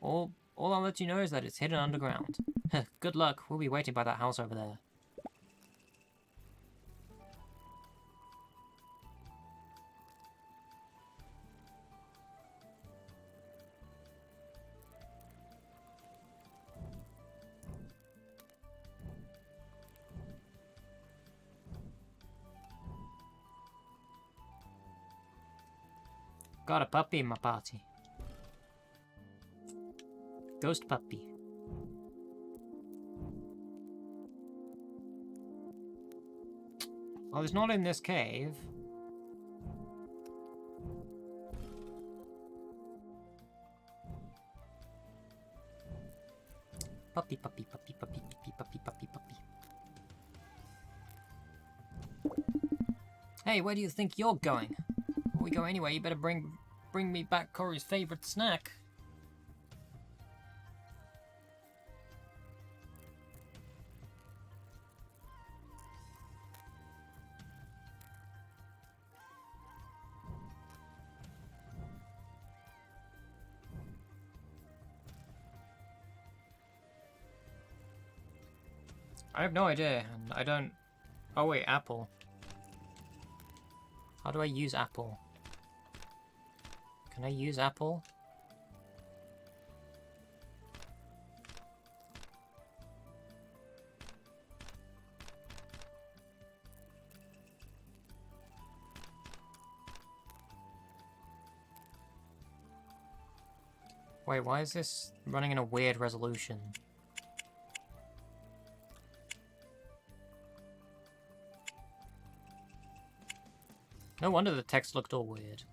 All I'll let you know is that it's hidden underground. Good luck. We'll be waiting by that house over there. Got a puppy in my party. Ghost puppy. Well, it's not in this cave. Puppy. Hey, where do you think you're going? Before we go anyway, you better bring me back Corey's favorite snack. I have no idea, and I don't... Oh wait, apple. How do I use apple? Can I use apple? Wait, why is this running in a weird resolution? No wonder the text looked all weird.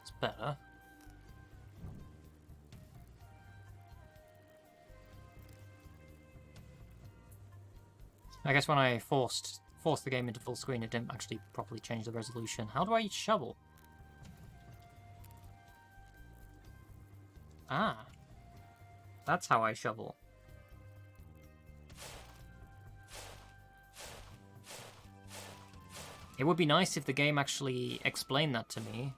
It's better. I guess when I forced the game into full screen, it didn't actually properly change the resolution. How do I shovel? Ah. That's how I shovel. It would be nice if the game actually explained that to me.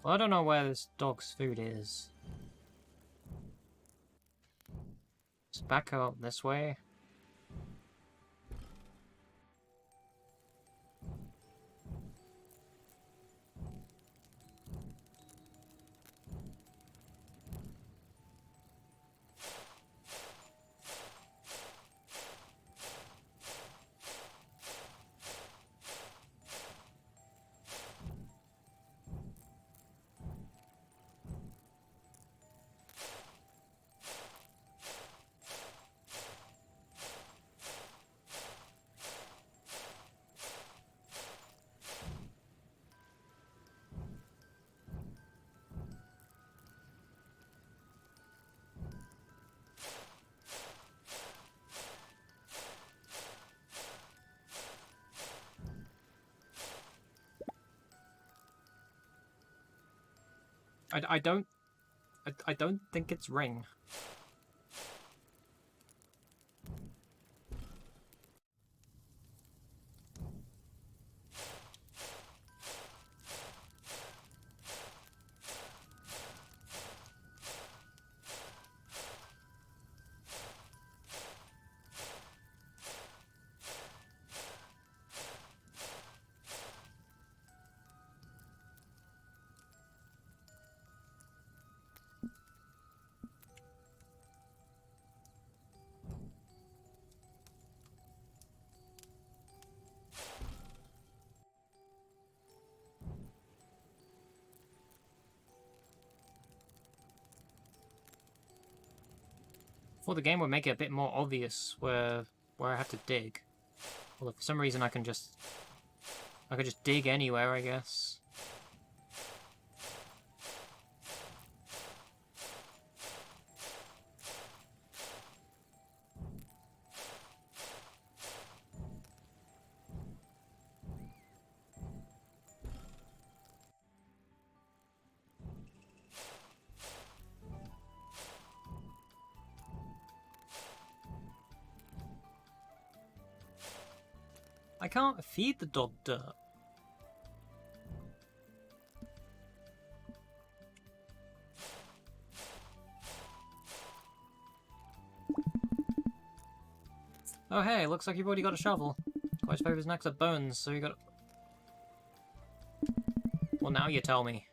Well, I don't know where this dog's food is. Just back up this way. I don't think it's ring. For the game would make it a bit more obvious where I have to dig. Well, for some reason I could just dig anywhere, I guess. I can't feed the dog dirt. Oh hey, looks like you've already got a shovel. Quite favorite snacks are bones, so you got... Well, now you tell me.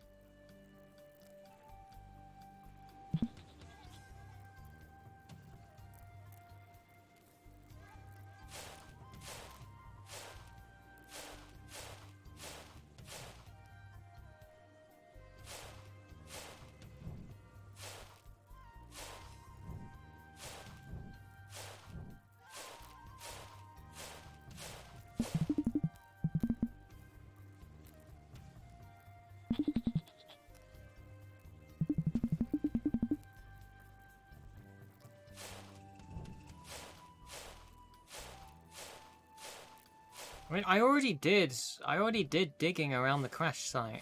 I mean, I already did digging around the crash site.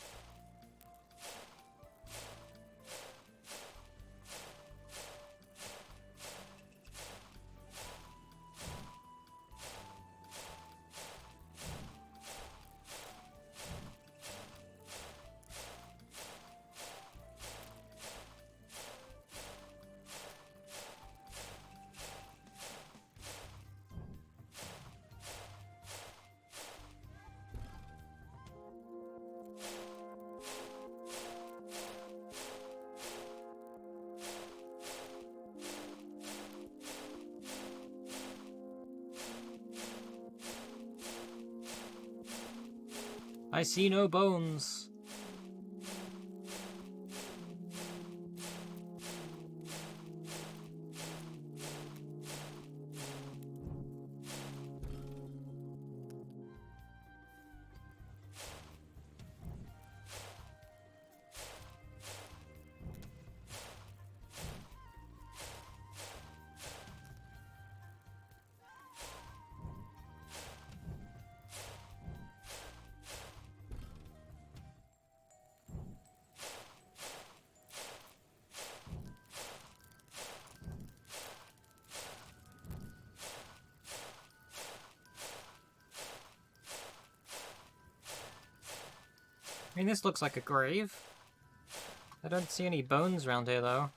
I see no bones. I mean, this looks like a grave. I don't see any bones around here, though.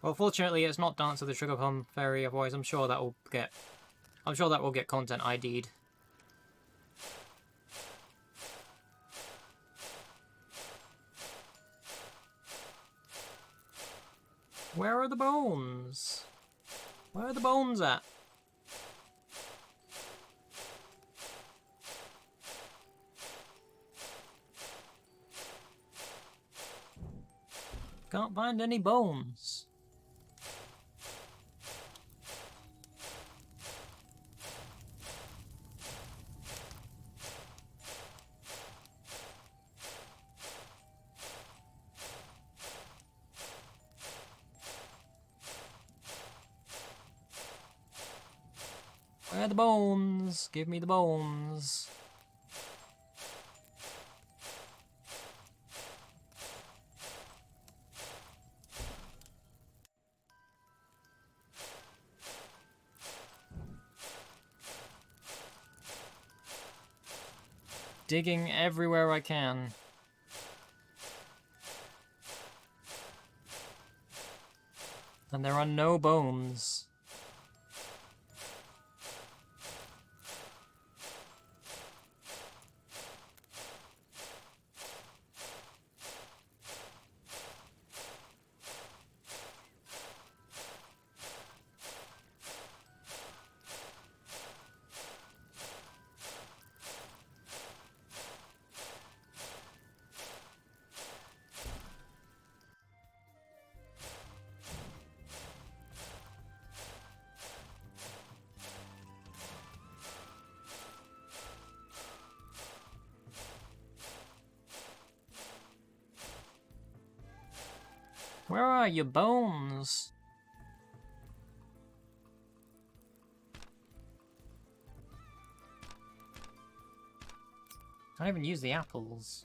Well, fortunately, it's not Dance of the Sugar Plum Fairy, otherwise I'm sure that will get content ID'd. Where are the bones? Where are the bones at? Can't find any bones. Where are the bones? Give me the bones. Digging everywhere I can. And there are no bones. Where are your bones? Can't even use the apples.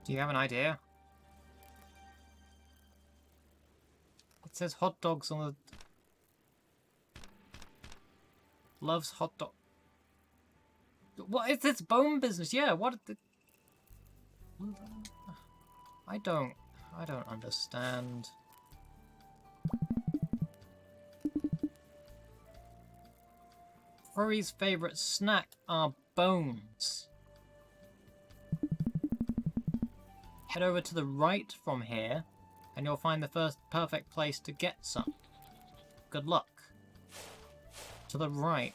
Do you have an idea? It says hot dogs on the... Loves hot dog... What is this bone business? Yeah, what... I don't understand. Furry's favorite snack are bones. Head over to the right from here, and you'll find the first perfect place to get some. Good luck. To the right.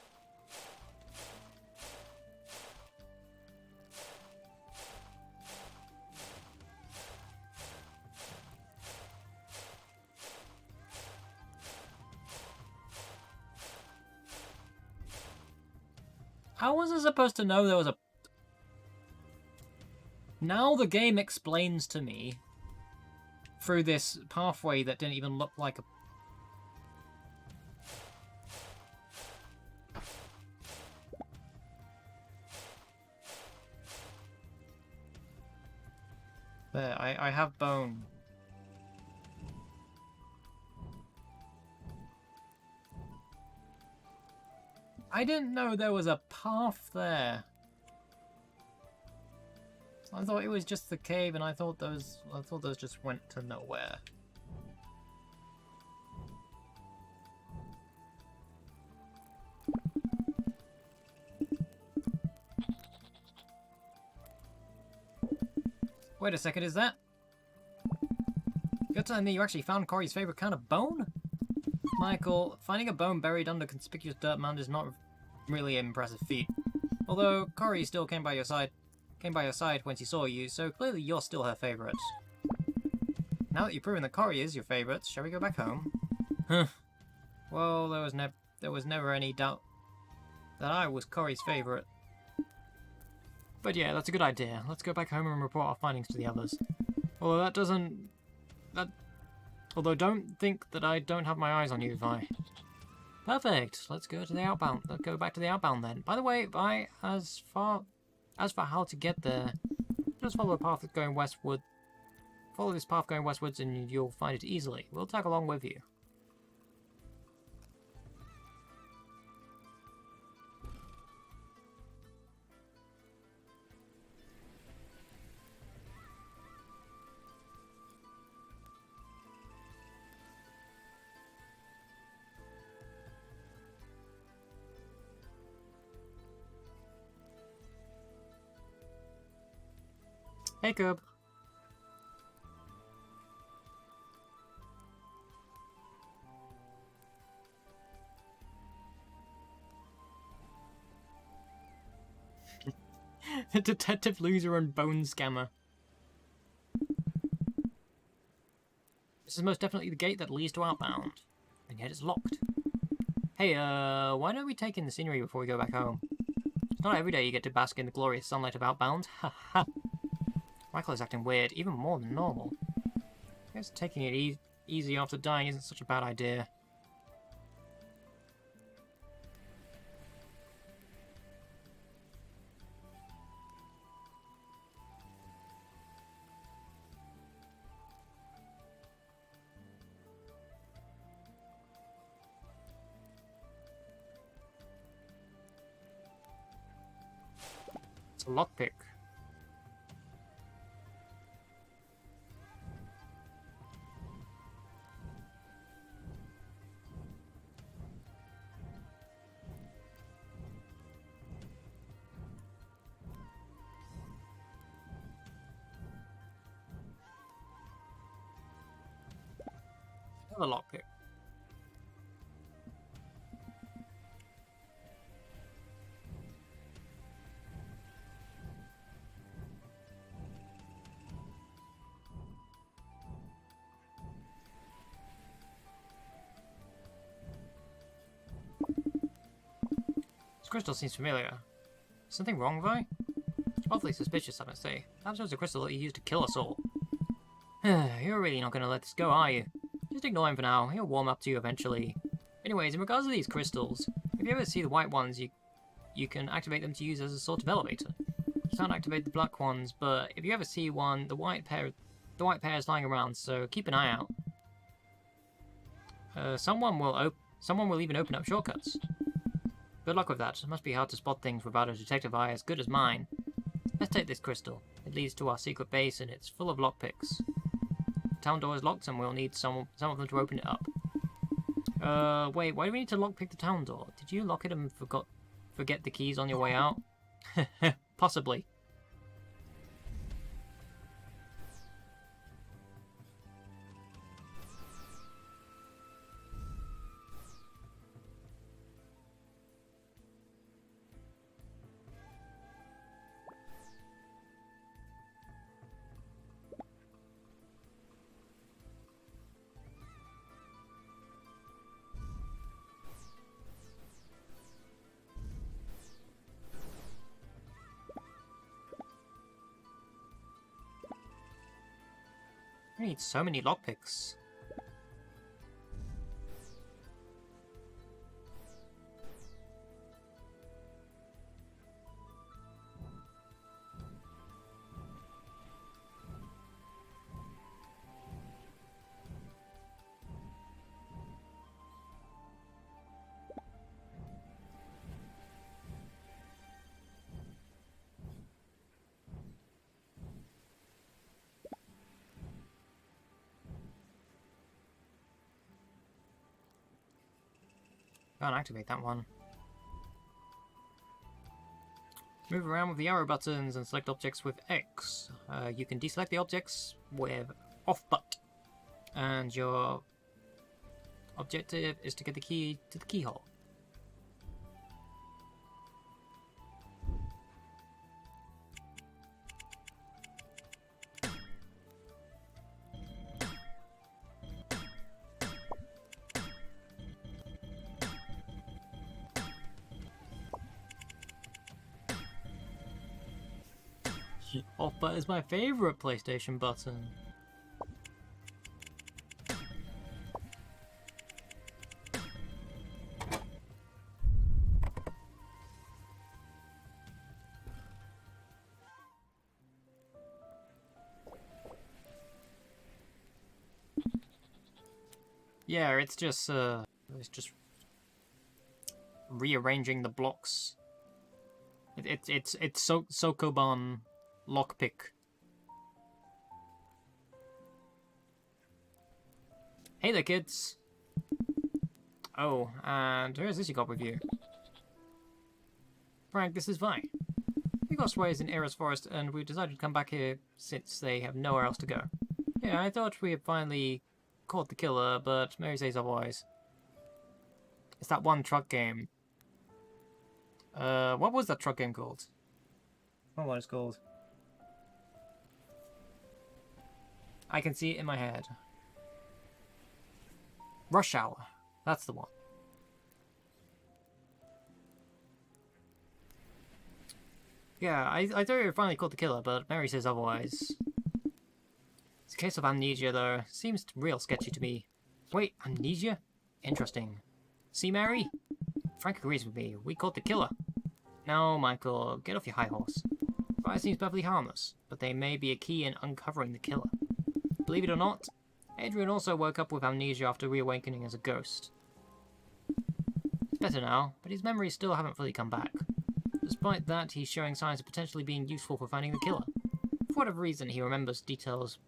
How was I supposed to know there was a... Now the game explains to me, through this pathway that didn't even look like a... There, I have bone. I didn't know there was a path there. I thought it was just the cave, and I thought those just went to nowhere. Wait a second, is that? You're telling me you actually found Corey's favorite kind of bone? Michael, finding a bone buried under conspicuous dirt mound is not really an impressive feat. Although Corey still came by your side when she saw you, so clearly you're still her favorite. Now that you've proven that Corey is your favorite, shall we go back home? Huh. Well, there was never any doubt that I was Corey's favorite. But yeah, that's a good idea. Let's go back home and report our findings to the others. Although Although don't think that I don't have my eyes on you, Vi. Perfect. Let's go to the outbound. Let's go back to the outbound then. By the way, Vi, as for how to get there, just follow the path that's going westward. Follow this path going westwards and you'll find it easily. We'll tag along with you. Hey, Cub. Detective loser and bone scammer. This is most definitely the gate that leads to Outbound. And yet it's locked. Hey, why don't we take in the scenery before we go back home? It's not every day you get to bask in the glorious sunlight of Outbound. Ha ha. Michael is acting weird, even more than normal. I guess taking it easy after dying isn't such a bad idea. It's a lockpick. Another lockpick. This crystal seems familiar. Something wrong, Vi? Awfully suspicious, I must say. Perhaps it was a crystal that you used to kill us all. You're really not going to let this go, are you? Just ignore him for now. He'll warm up to you eventually. Anyways, in regards to these crystals, if you ever see the white ones, you can activate them to use as a sort of elevator. You can't activate the black ones, but if you ever see one, the white pair is lying around, so keep an eye out. Someone will even open up shortcuts. Good luck with that. It must be hard to spot things without a detective eye as good as mine. Let's take this crystal. It leads to our secret base and it's full of lockpicks. The town door is locked and we'll need some of them to open it up. Wait, why do we need to lockpick the town door? Did you lock it and forget the keys on your way out? Possibly. I need so many lockpicks. Can't activate that one. Move around with the arrow buttons and select objects with X. You can deselect the objects with off but. And your objective is to get the key to the keyhole. Off but is my favourite PlayStation button. Yeah, it's just rearranging the blocks. It's Sokoban lockpick. Hey there, kids. Oh, and who is this you got with you? Frank, this is Vi. We got sways in Era's forest, and we decided to come back here since they have nowhere else to go. Yeah, I thought we had finally caught the killer, but Mary says otherwise. It's that one truck game. What was that truck game called? Oh, what it's called. I can see it in my head. Rush Hour. That's the one. Yeah, I thought you finally caught the killer, but Mary says otherwise. It's a case of amnesia, though. Seems real sketchy to me. Wait, amnesia? Interesting. See, Mary? Frank agrees with me. We caught the killer. No, Michael, get off your high horse. Fire seems perfectly harmless, but they may be a key in uncovering the killer. Believe it or not, Adrian also woke up with amnesia after reawakening as a ghost. He's better now, but his memories still haven't fully come back. Despite that, he's showing signs of potentially being useful for finding the killer. For whatever reason, he remembers details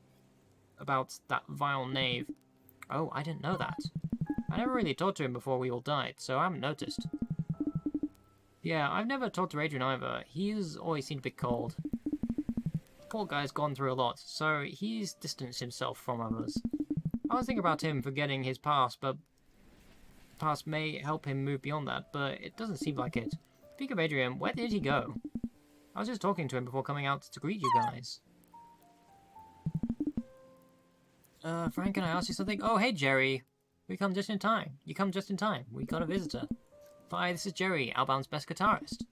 about that vile knave. Oh, I didn't know that. I never really talked to him before we all died, so I haven't noticed. Yeah, I've never talked to Adrian either. He's always seemed a bit cold. The poor guy's gone through a lot, so he's distanced himself from others. I was thinking about him forgetting his past, but past may help him move beyond that, but it doesn't seem like it. Speaking of Adrian, where did he go? I was just talking to him before coming out to greet you guys. Frank, can I ask you something? Oh, hey, Jerry. We come just in time. You come just in time. We got a visitor. Bye, this is Jerry, Outbound's best guitarist.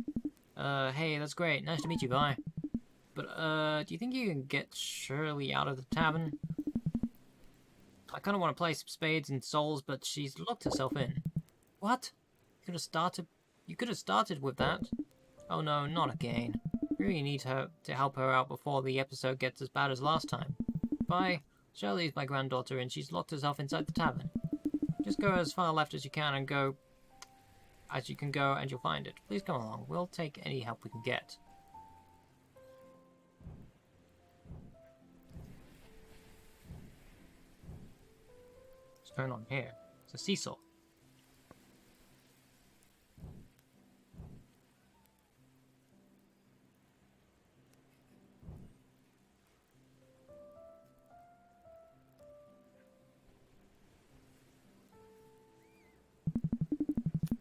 Hey, that's great. Nice to meet you, bye. But, do you think you can get Shirley out of the tavern? I kind of want to play some spades and souls, but she's locked herself in. What? You could have started with that. Oh no, not again. We really need her to help her out before the episode gets as bad as last time. Bye. Shirley's my granddaughter and she's locked herself inside the tavern. Just go as far left as you can and go as you can go and you'll find it. Please come along. We'll take any help we can get. What's going on here? It's a seesaw.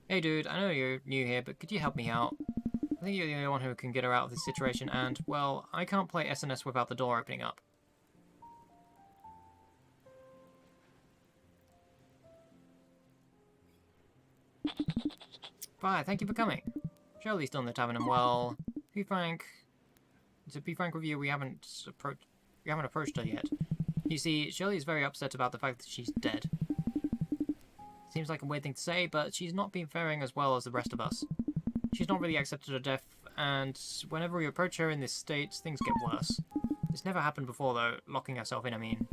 Hey dude, I know you're new here, but could you help me out? I think you're the only one who can get her out of this situation, and, well, I can't play SNS without the door opening up. Bye, thank you for coming. Shirley's still in the tavern, and, well, to be frank with you, we haven't approached her yet. You see, Shirley is very upset about the fact that she's dead. Seems like a weird thing to say, but she's not been faring as well as the rest of us. She's not really accepted her death, and whenever we approach her in this state, things get worse. This never happened before, though, locking herself in, I mean.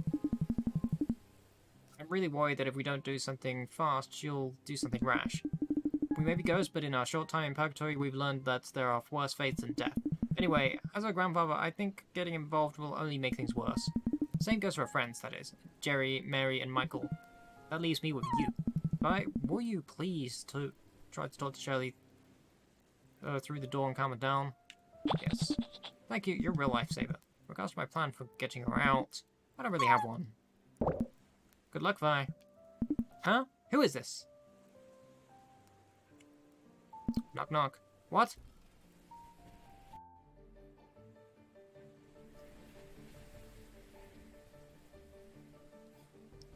I'm really worried that if we don't do something fast, she'll do something rash. We may be ghosts, but in our short time in Purgatory, we've learned that there are worse fates than death. Anyway, as her grandfather, I think getting involved will only make things worse. Same goes for her friends, that is. Jerry, Mary, and Michael. That leaves me with you. Bye. Will you please try to talk to Shirley through the door and calm her down? Yes. Thank you, you're a real lifesaver. Regards to my plan for getting her out, I don't really have one. Good luck, Vi. Huh? Who is this? Knock knock. What?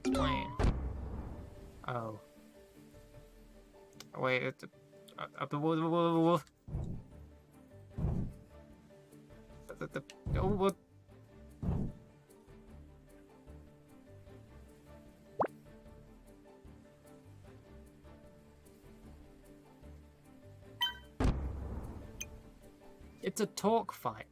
Explain. Oh. Wait, what? It's a talk fight.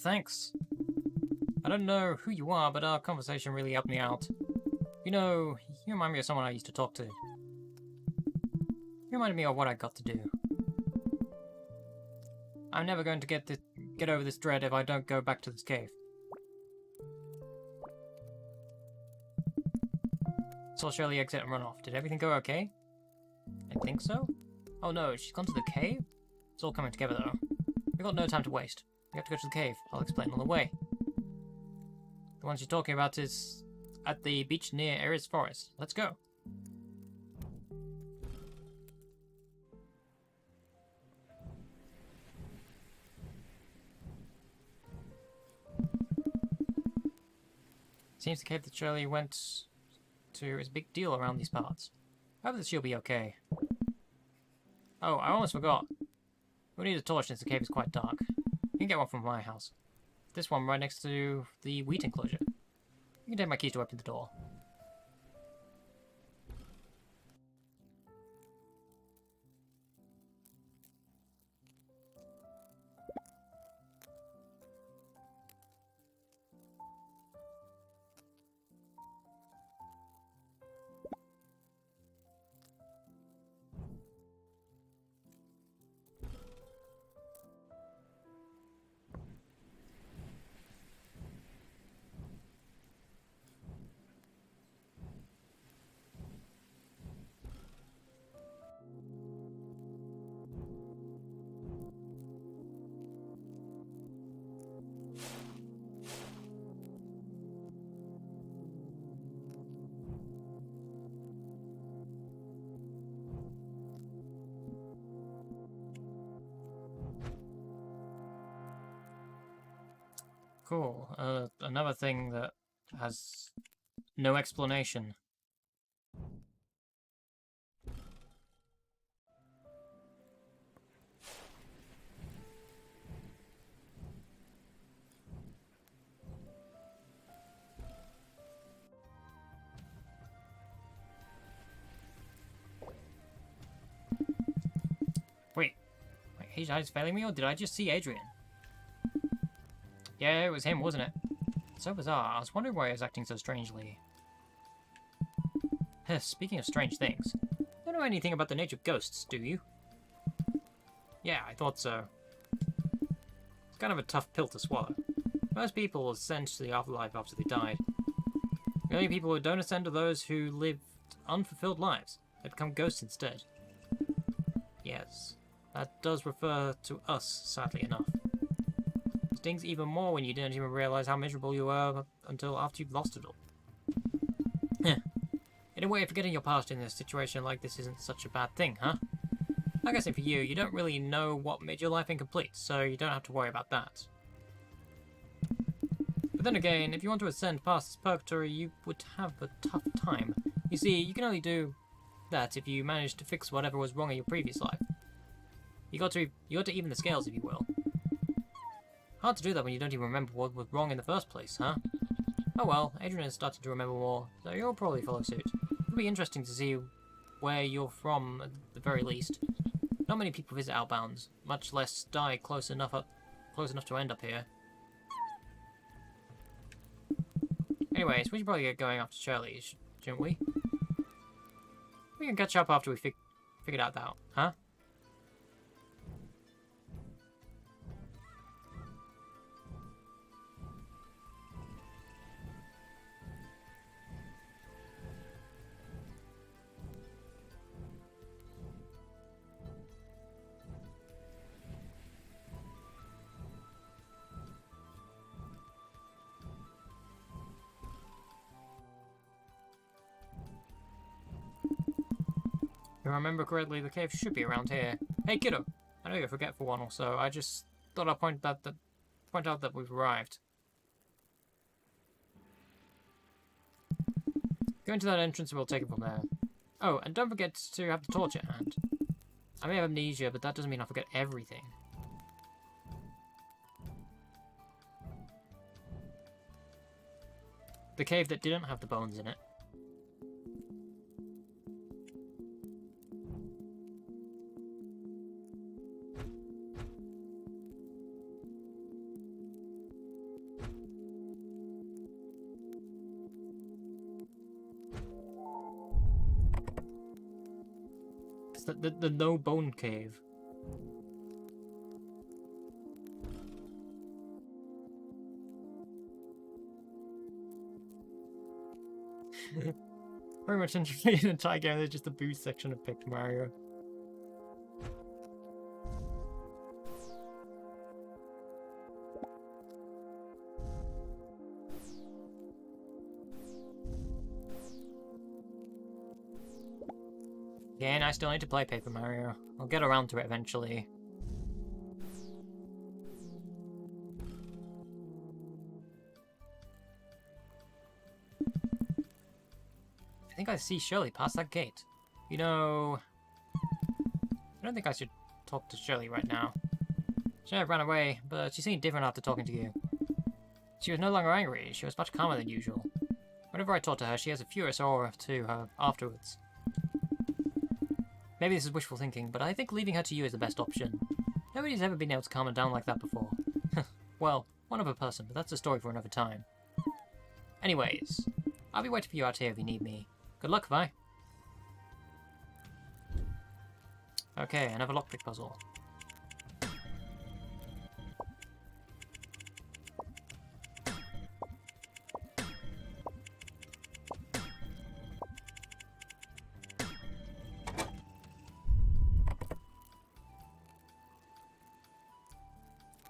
Thanks. I don't know who you are, but our conversation really helped me out. You know, you remind me of someone I used to talk to. You reminded me of what I got to do. I'm never going to get over this dread if I don't go back to this cave. Saw Shirley exit and run off. Did everything go okay? I think so. Oh no, she's gone to the cave? It's all coming together though. We've got no time to waste. We have to go to the cave. I'll explain on the way. The one she's talking about is at the beach near Ares Forest. Let's go. Seems the cave that Shirley went to is a big deal around these parts. I hope that she'll be okay. Oh, I almost forgot. We'll need a torch since the cave is quite dark. You can get one from my house. This one right next to the wheat enclosure. You can take my keys to open the door. Cool. Another thing that has no explanation. Wait, his eyes failing me, or did I just see Adrian? Yeah, it was him, wasn't it? So bizarre. I was wondering why he was acting so strangely. Speaking of strange things, you don't know anything about the nature of ghosts, do you? Yeah, I thought so. It's kind of a tough pill to swallow. Most people ascend to the afterlife after they died. The only people who don't ascend are those who lived unfulfilled lives. They become ghosts instead. Yes, that does refer to us, sadly enough. It stings even more when you didn't even realize how miserable you were until after you've lost it all. In a way, forgetting your past in a situation like this isn't such a bad thing, huh? Like I said, for you, you don't really know what made your life incomplete, so you don't have to worry about that. But then again, if you want to ascend past this purgatory, you would have a tough time. You see, you can only do that if you managed to fix whatever was wrong in your previous life. You got to even the scales, if you will. Hard to do that when you don't even remember what was wrong in the first place, huh? Oh well, Adrian is starting to remember more, so you'll probably follow suit. It'll be interesting to see where you're from, at the very least. Not many people visit Outbounds, much less die close enough to end up here. Anyways, we should probably get going after Shirley, shouldn't we? We can catch up after we figured out that, huh? If I remember correctly, the cave should be around here. Hey, kiddo! I know you're a forgetful one or so. I just thought I'd point out that we've arrived. Go into that entrance and we'll take it from there. Oh, and don't forget to have the torch at hand. I may have amnesia, but that doesn't mean I forget everything. The cave that didn't have the bones in it. The no bone cave. Very much enjoyed the entire game. There's just the boost section of Paper Mario. Again, I still need to play Paper Mario. I'll get around to it eventually. I think I see Shirley past that gate. You know, I don't think I should talk to Shirley right now. She may have run away, but she seemed different after talking to you. She was no longer angry, she was much calmer than usual. Whenever I talk to her, she has a furious aura to her afterwards. Maybe this is wishful thinking, but I think leaving her to you is the best option. Nobody's ever been able to calm her down like that before. Well, one other person, but that's a story for another time. Anyways, I'll be waiting for you out here if you need me. Good luck, bye. Okay, another lockpick puzzle.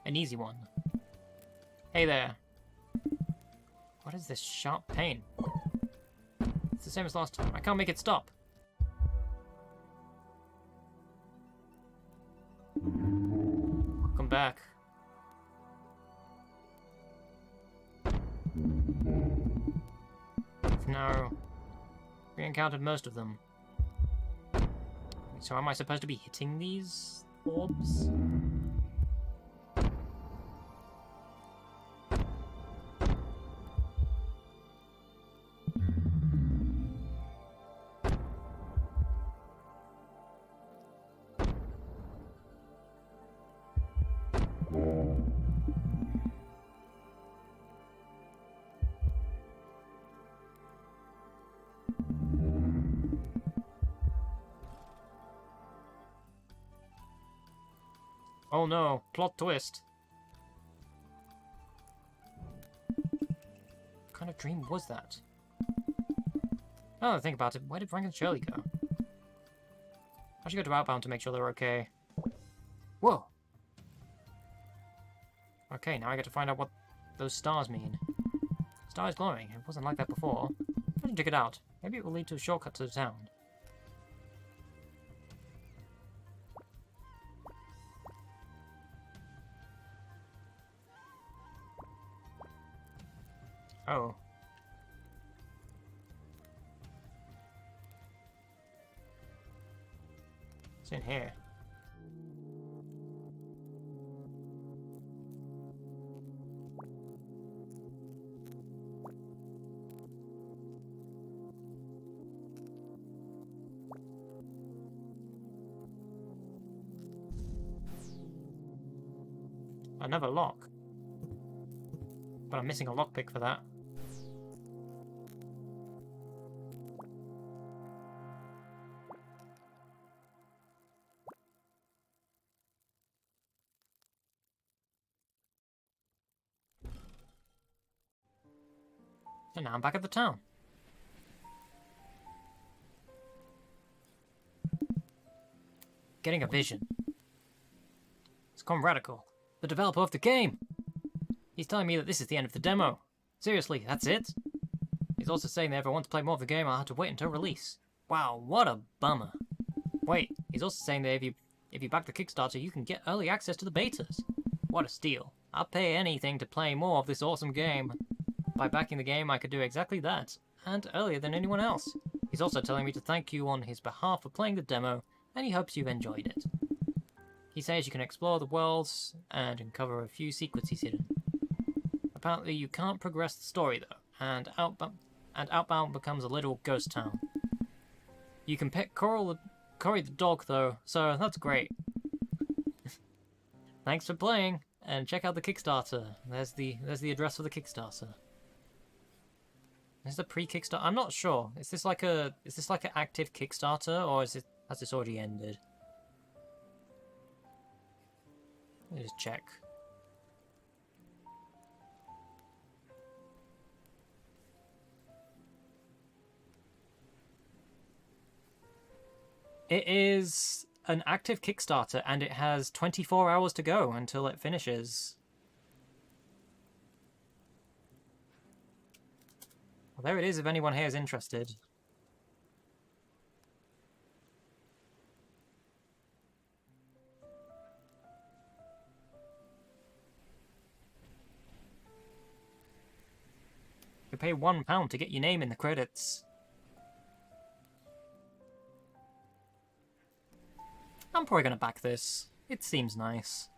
An easy one. Hey there. What is this sharp pain? It's the same as last time. I can't make it stop. Come back. No. We encountered most of them. So am I supposed to be hitting these orbs? Oh no, plot twist. What kind of dream was that? Now that I think about it, where did Frank and Shirley go? I should go to Outbound to make sure they're okay. Whoa! Okay, now I get to find out what those stars mean. The star is glowing. It wasn't like that before. I should check it out. Maybe it will lead to a shortcut to the town. Oh. What's in here? Another lock. But I'm missing a lockpick for that. And now I'm back at the town. Getting a vision. It's gone radical. The developer of the game! He's telling me that this is the end of the demo. Seriously, that's it? He's also saying that if I want to play more of the game, I'll have to wait until release. Wow, what a bummer. Wait, he's also saying that if you back the Kickstarter, you can get early access to the betas. What a steal. I'll pay anything to play more of this awesome game. By backing the game, I could do exactly that, and earlier than anyone else. He's also telling me to thank you on his behalf for playing the demo, and he hopes you've enjoyed it. He says you can explore the worlds and uncover a few secrets he's hidden. Apparently you can't progress the story though, and Outbound becomes a little ghost town. You can pet Cory the dog though, so that's great. Thanks for playing, and check out the Kickstarter. There's the address for the Kickstarter. Is the pre-Kickstarter? I'm not sure. Is this like an active Kickstarter, or has this already ended? Let me just check. It is an active Kickstarter, and it has 24 hours to go until it finishes. Well, there it is if anyone here is interested. You pay £1 to get your name in the credits. I'm probably gonna back this. It seems nice.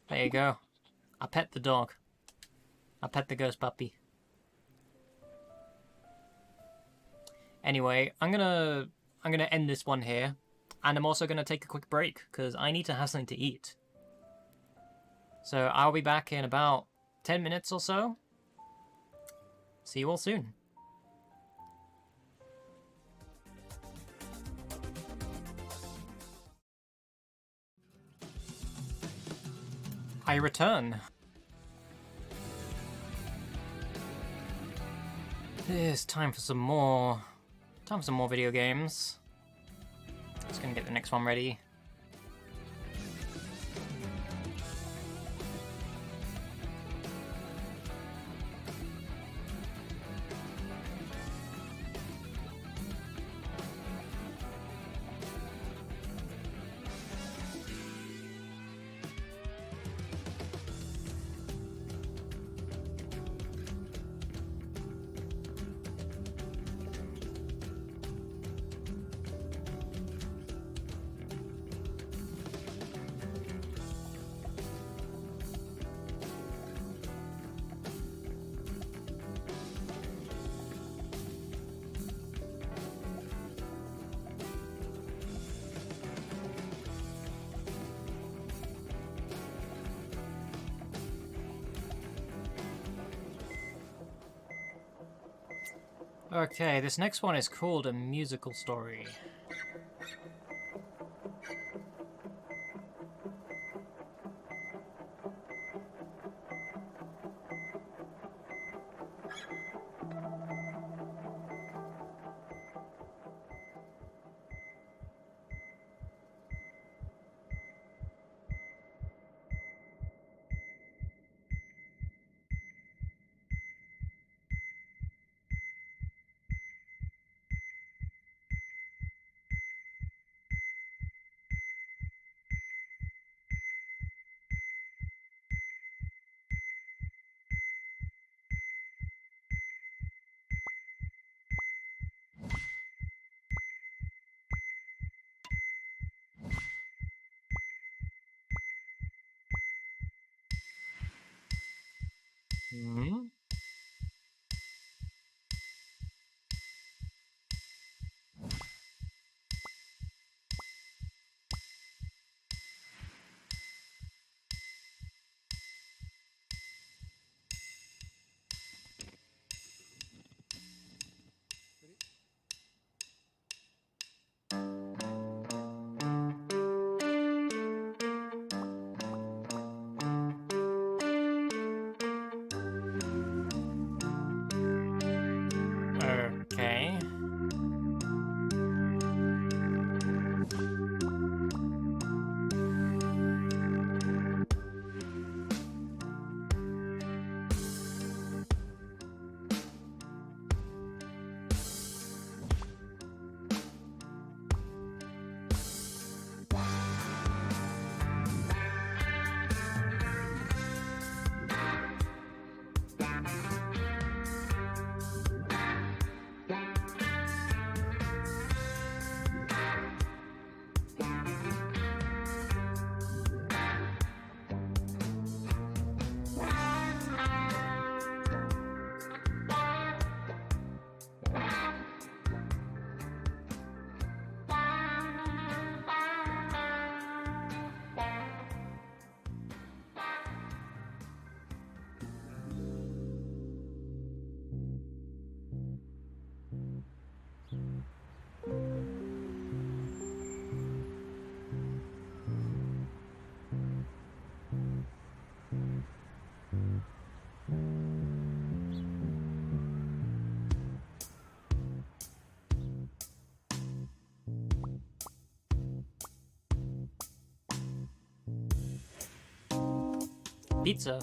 There you go. I pet the dog. I pet the ghost puppy. Anyway, I'm gonna end this one here, and I'm also gonna take a quick break because I need to have something to eat. So I'll be back in about 10 minutes or so. See you all soon. I return. It's time for some more video games. Just gonna get the next one ready. Okay, this next one is called A Musical Story. Pizza.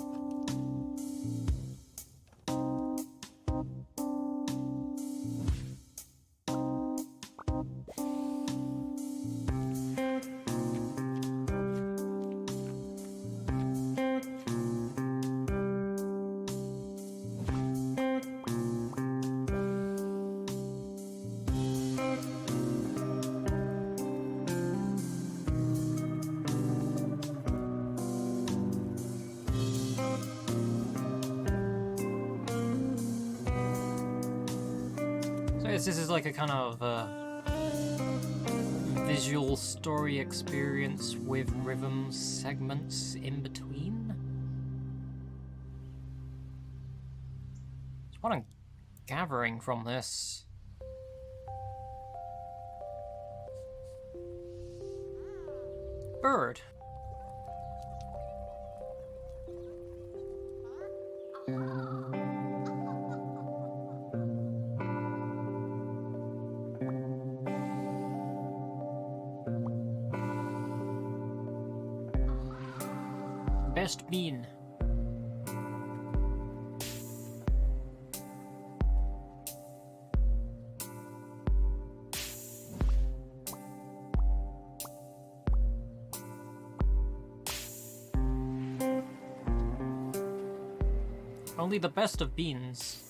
This is like a kind of visual story experience with rhythm segments in between. That's what I'm gathering from this. Bird. Best bean. Only the best of beans.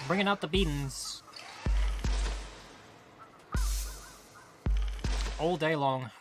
Bringing out the beans. All day long.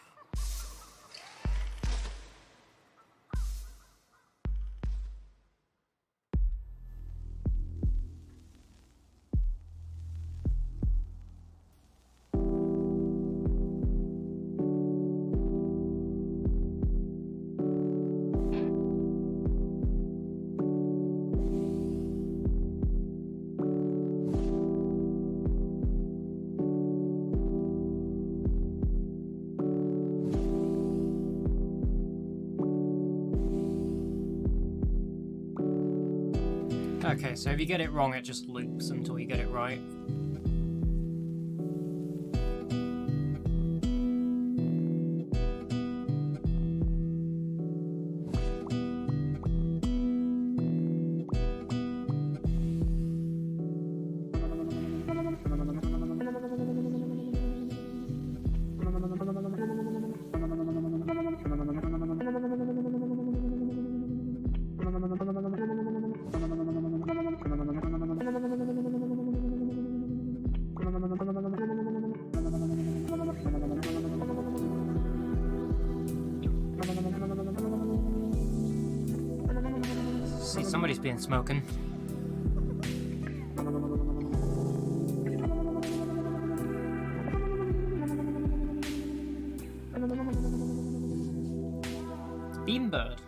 Okay, so if you get it wrong, it just loops until you get it right. See, somebody's been smoking. Beanbird.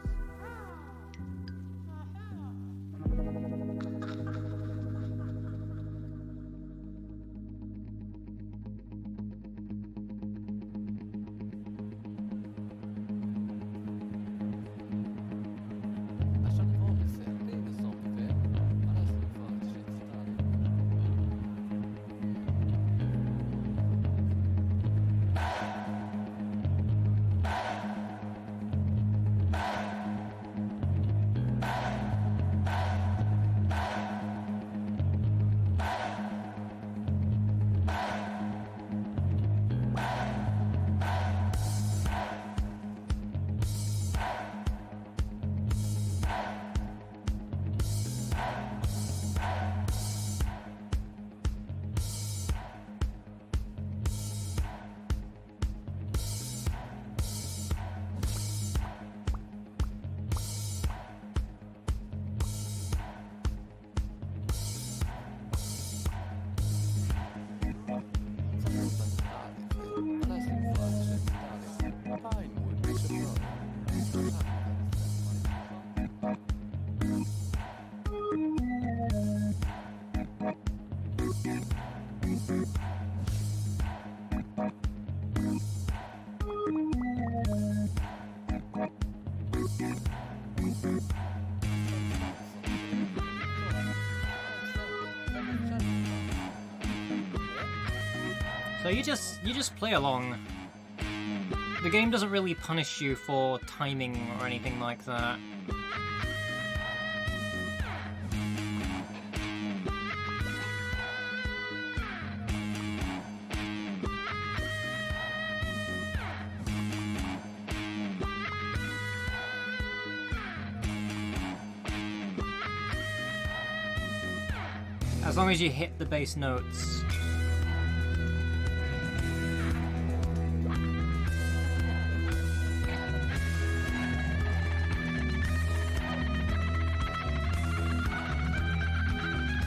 So you just play along. The game doesn't really punish you for timing or anything like that. As long as you hit the bass notes.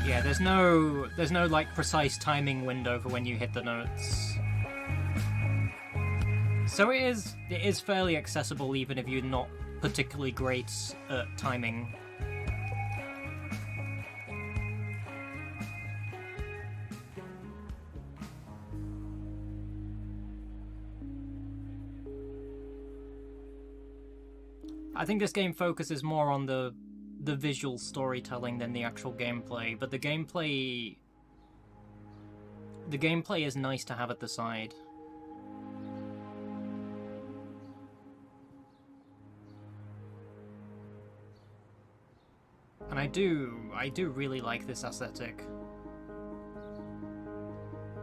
Yeah, there's no like precise timing window for when you hit the notes. So it is fairly accessible even if you're not particularly great at timing. I think this game focuses more on the visual storytelling than the actual gameplay, but the gameplay is nice to have at the side. And I do really like this aesthetic.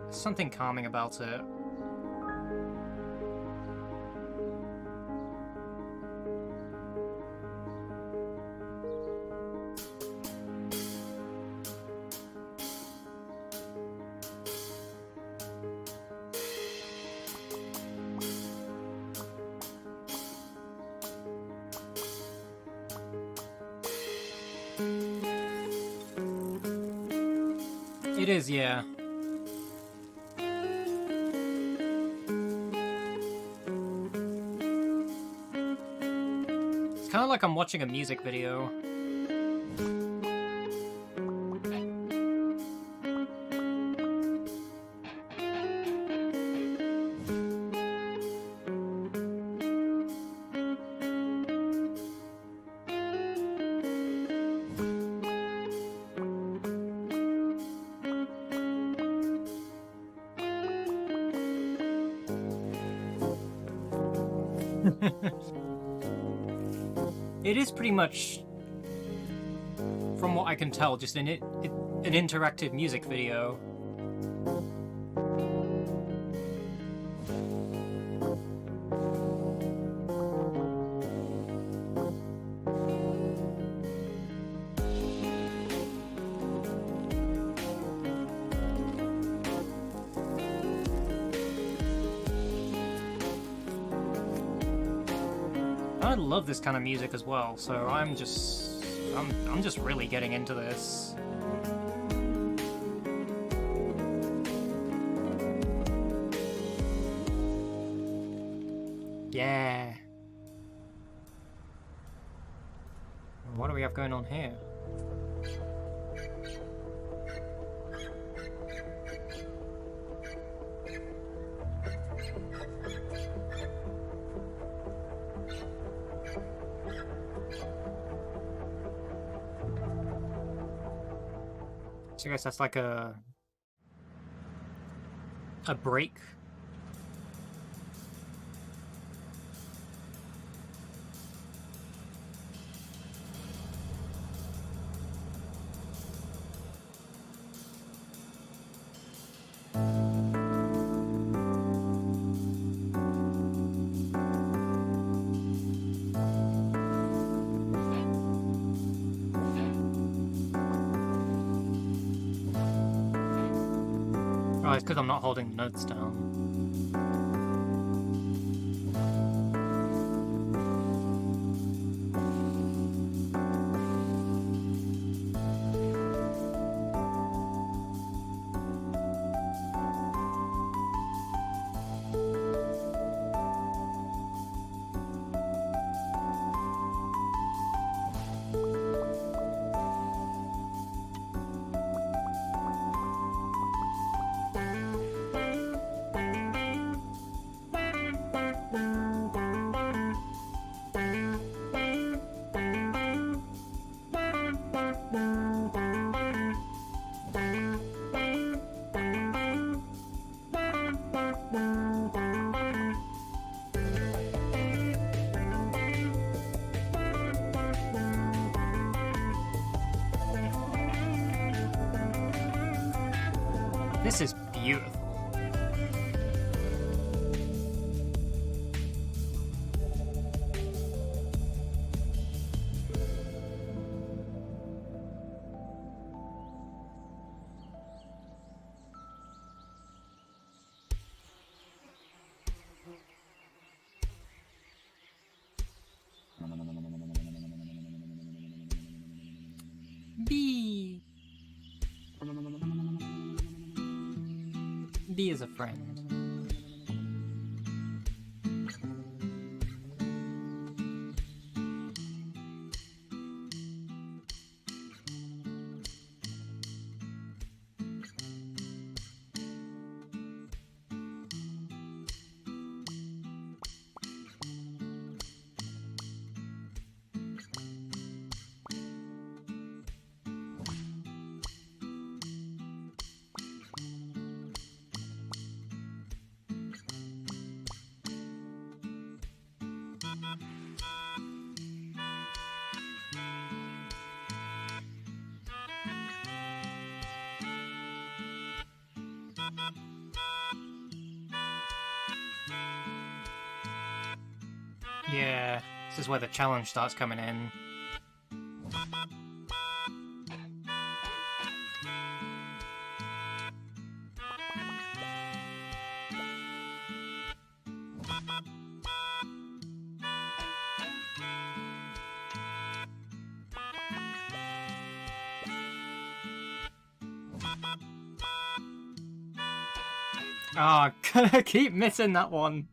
There's something calming about it. It is, yeah. It's kind of like I'm watching a music video. It is pretty much, from what I can tell, just an interactive music video. I love this kind of music as well, so I'm just really getting into this. Yeah. What do we have going on here? So I guess that's like a break. Oh, it's because I'm not holding the notes down. This is beautiful. Be as a friend. Yeah, this is where the challenge starts coming in. Oh, I keep missing that one.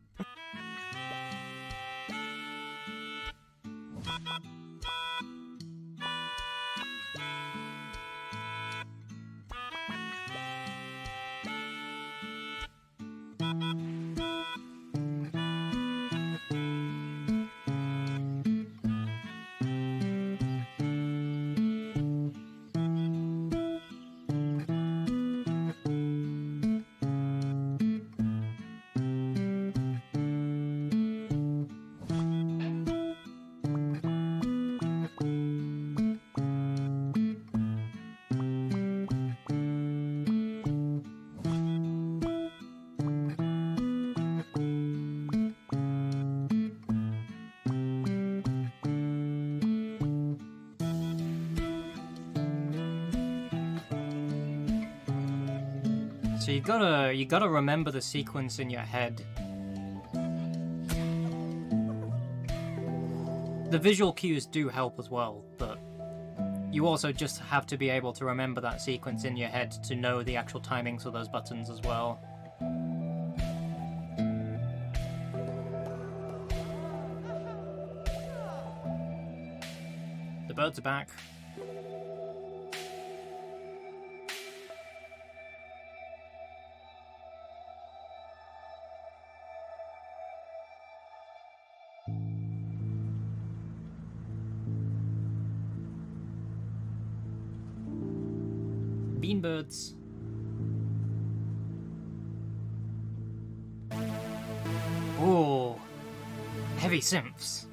So you gotta remember the sequence in your head. The visual cues do help as well, but you also just have to be able to remember that sequence in your head to know the actual timings of those buttons as well. The birds are back. Beanbirds. Ooh, heavy synths.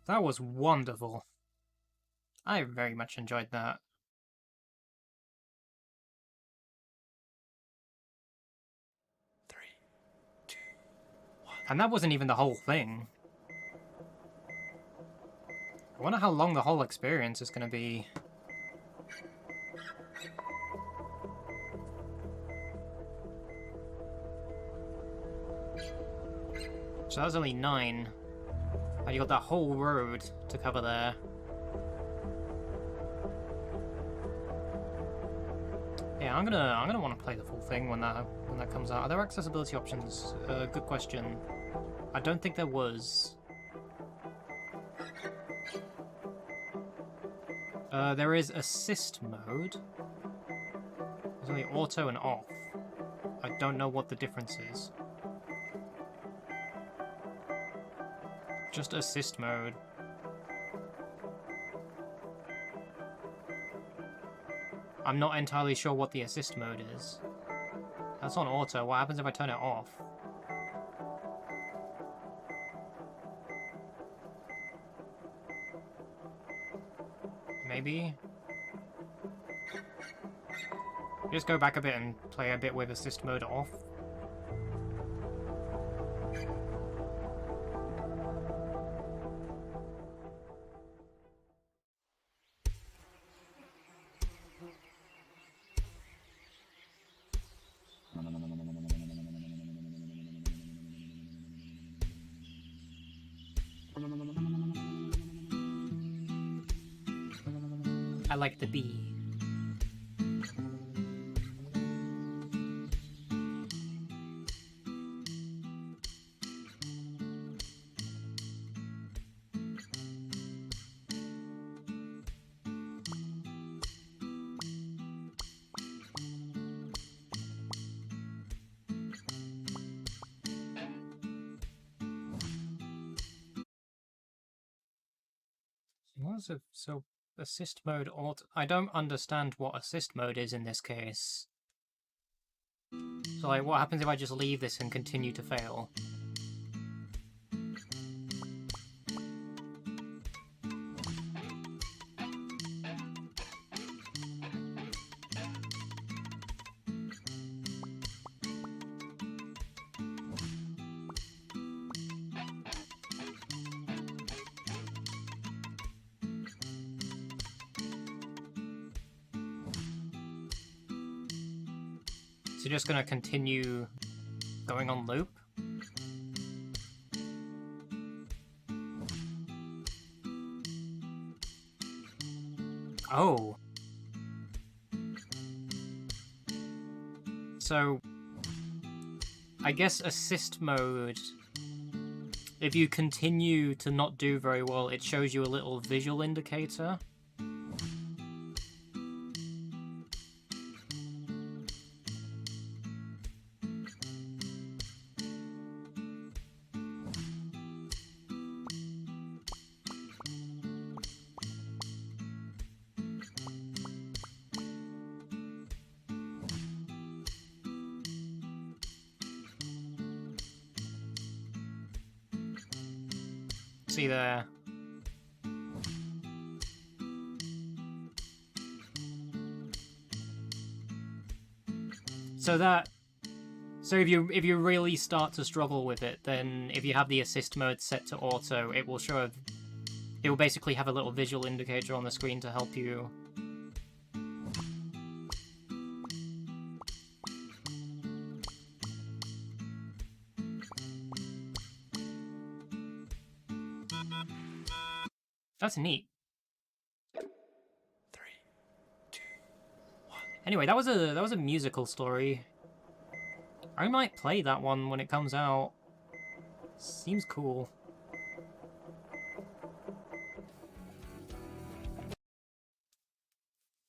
That was wonderful. I very much enjoyed that. And that wasn't even the whole thing. I wonder how long the whole experience is going to be. So that was only 9. And you got that whole road to cover there. Yeah, I'm gonna want to play the full thing when that comes out. Are there accessibility options? Good question. I don't think there was. There is assist mode. There's only auto and off. I don't know what the difference is. Just assist mode. I'm not entirely sure what the assist mode is. That's on auto. What happens if I turn it off? Maybe? Just go back a bit and play a bit with assist mode off. I like the bee. So assist mode alt. I don't understand what assist mode is in this case. So like, what happens if I just leave this and continue to fail? So just gonna continue going on loop? Oh. So I guess assist mode, if you continue to not do very well, it shows you a little visual indicator. See there. So if you really start to struggle with it, then if you have the assist mode set to auto, it will it will basically have a little visual indicator on the screen to help you. That's neat. 3, 2, 1. Anyway, that was a musical story. I might play that one when it comes out. Seems cool.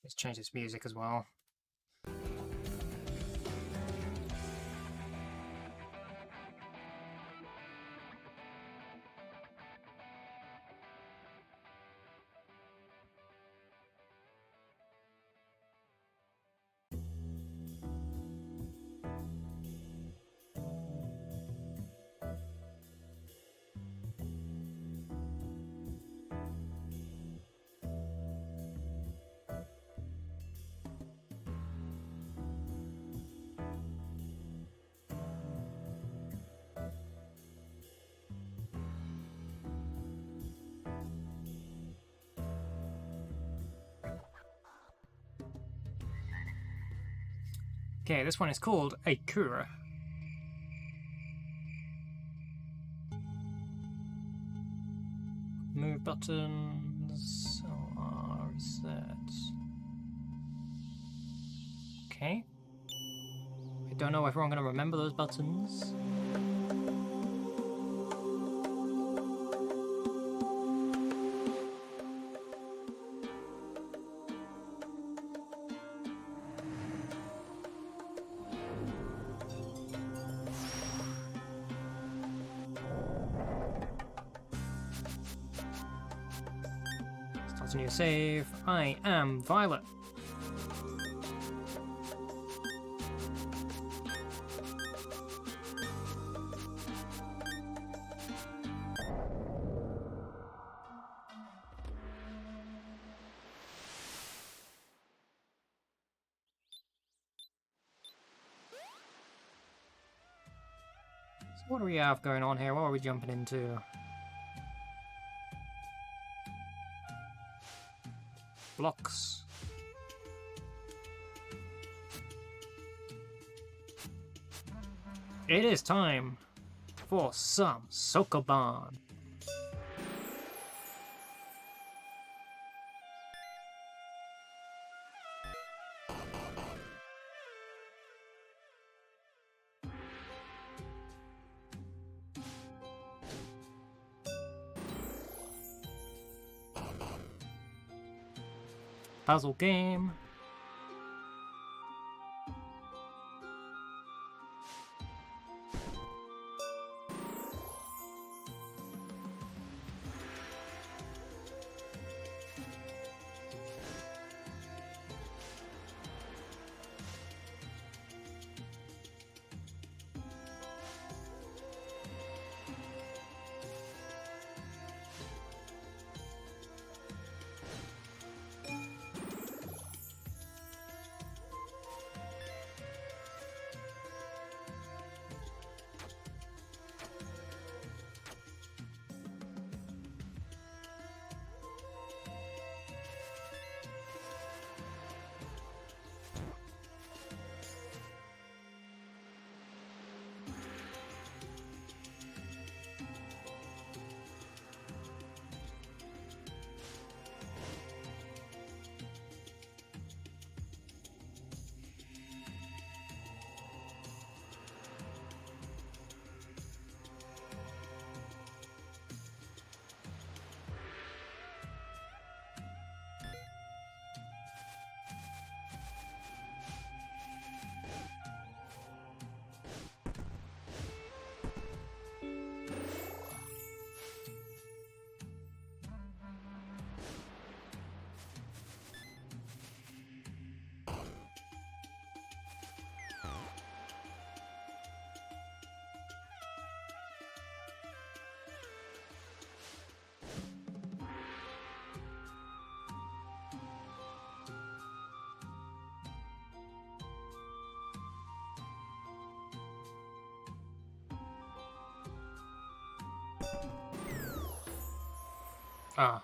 Let's change this music as well. Okay, this one is called Akurra. Move buttons. Reset. Okay. I don't know if I'm going to remember those buttons. Start a new save. I am Violet. So what do we have going on here? What are we jumping into? Blocks. It is time for some Sokoban. Puzzle game. Ah.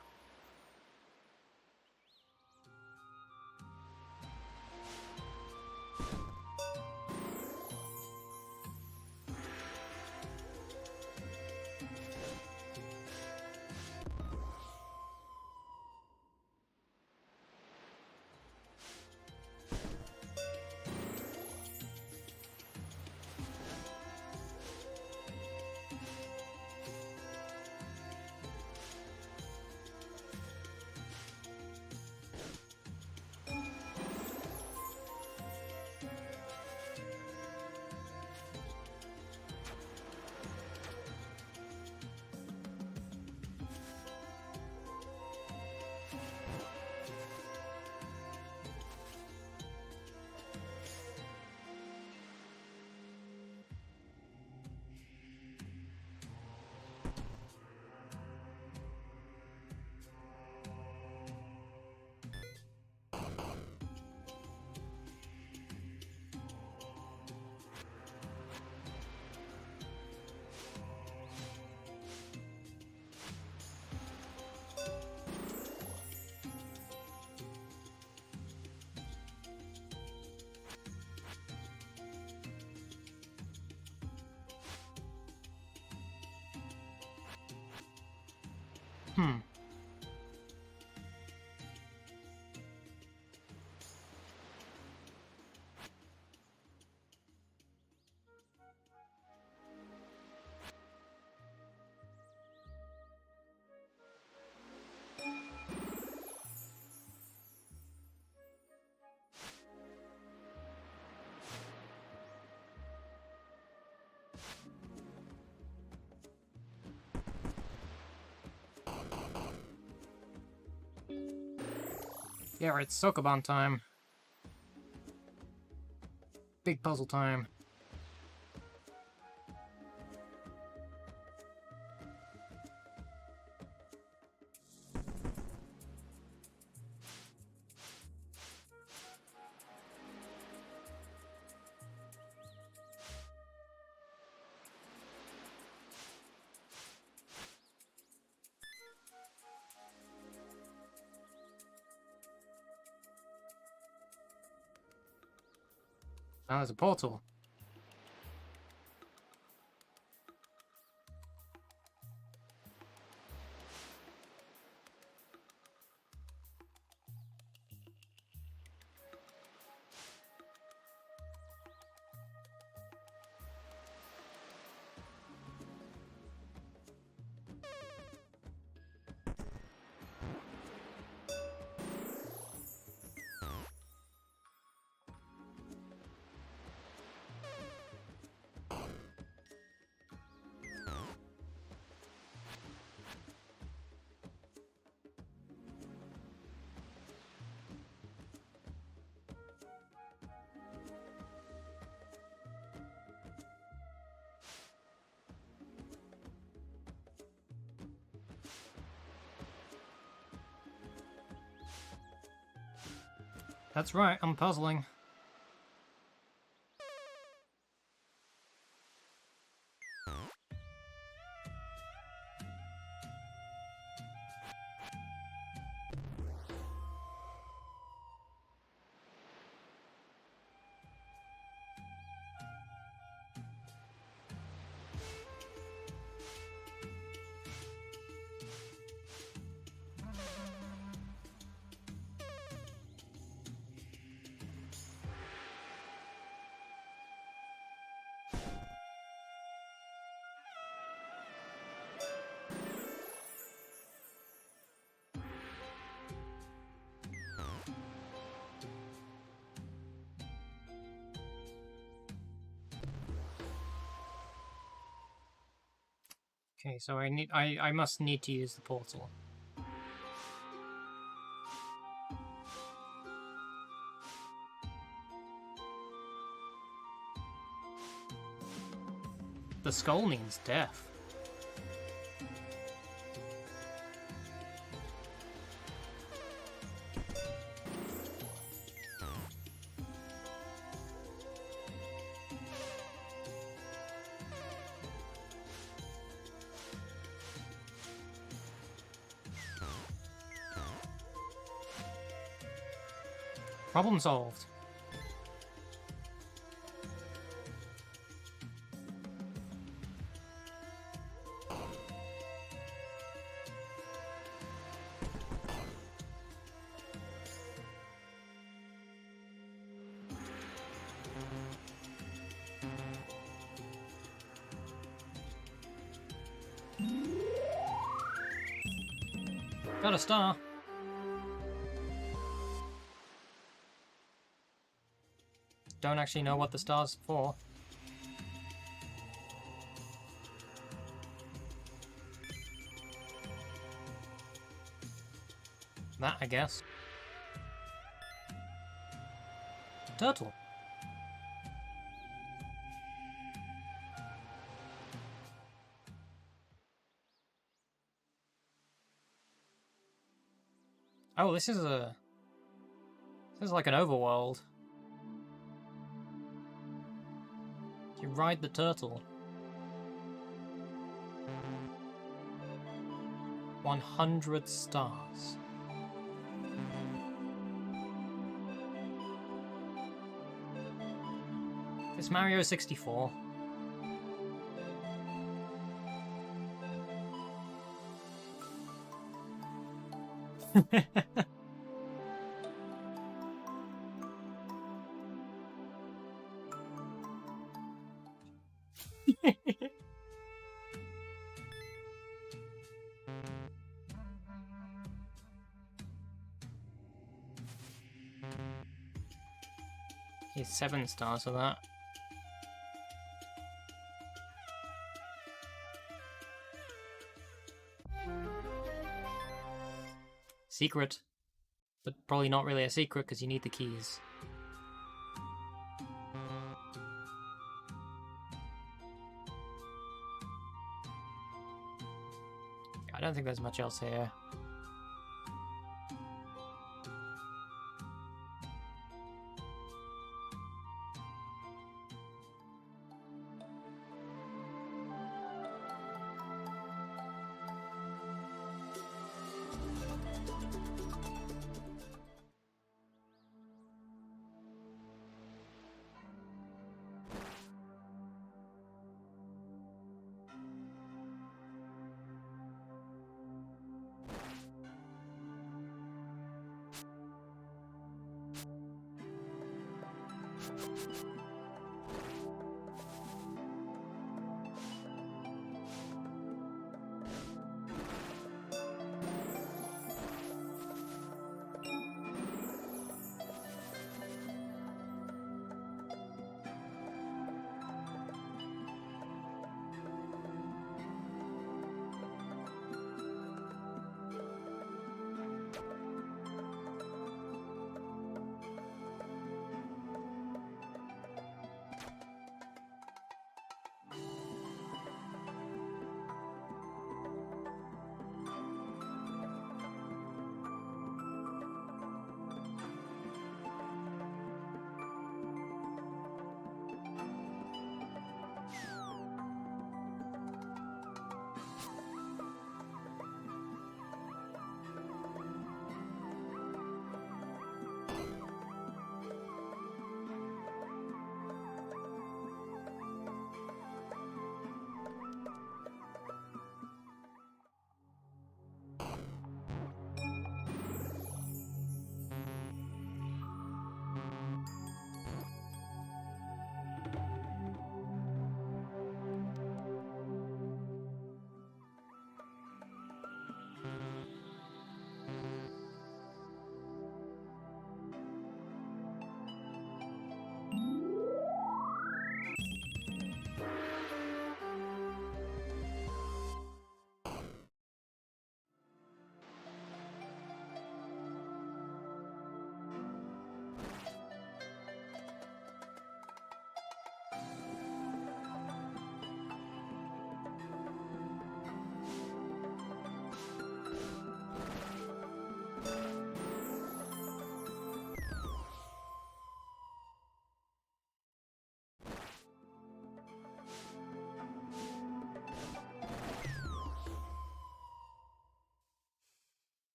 Hmm. Yeah, right, Sokoban time. Big puzzle time. Now there's a portal. That's right, I'm puzzling. Okay, so I must need to use the portal. The skull means death. Problem solved. Got a star. Don't actually know what the star's for. That, I guess. Turtle. Oh, this is like an overworld. You ride the turtle. 100 stars. It's Mario 64. He's 7 stars for that. Secret. But probably not really a secret because you need the keys. I don't think there's much else here.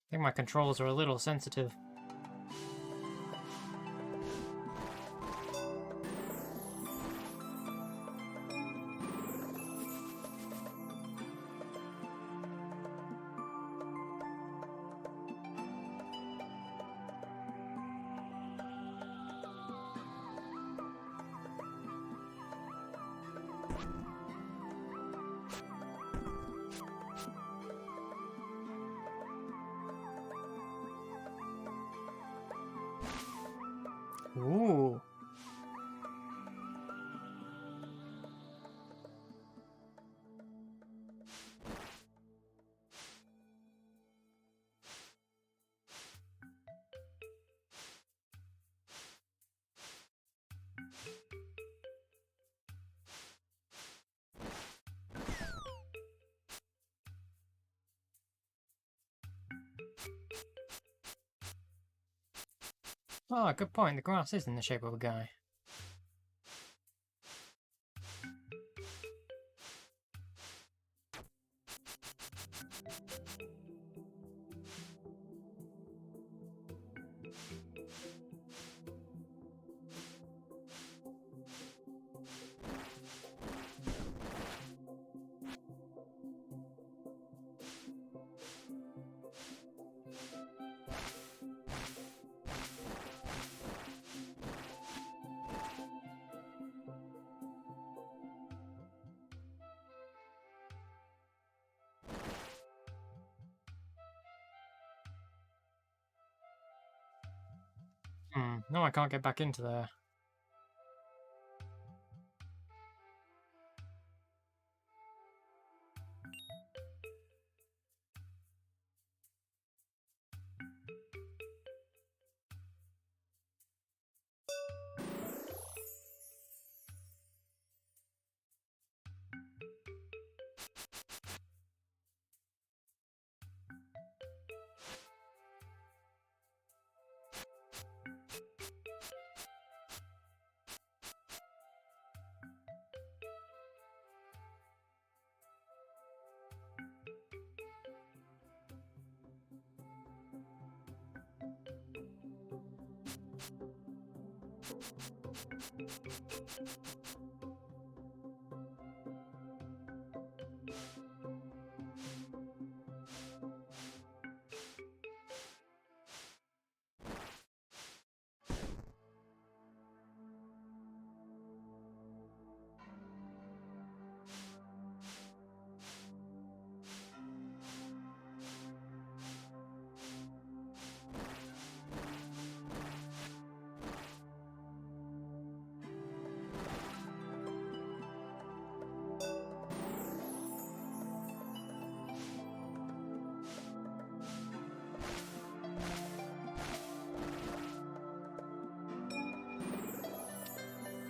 I think my controls are a little sensitive. Ooh. Oh, good point. The grass is in the shape of a guy. No, I can't get back into there.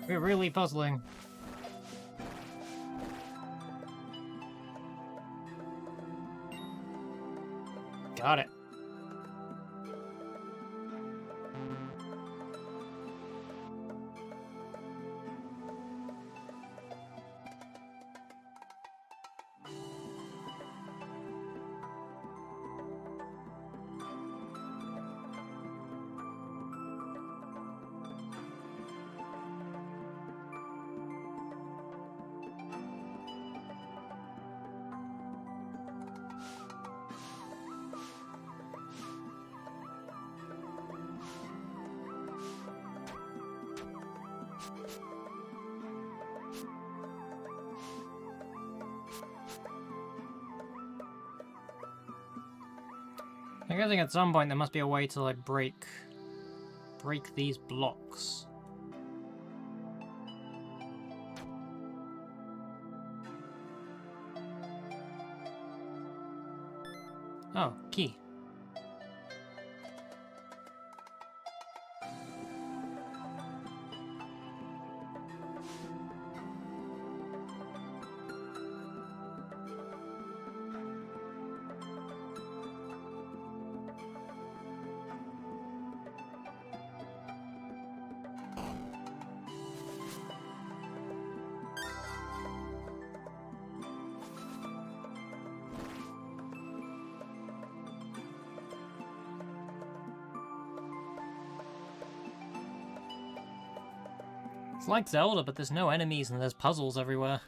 We're really puzzling. Got it. I'm guessing at some point there must be a way to like break these blocks. Oh, key. It's like Zelda, but there's no enemies and there's puzzles everywhere.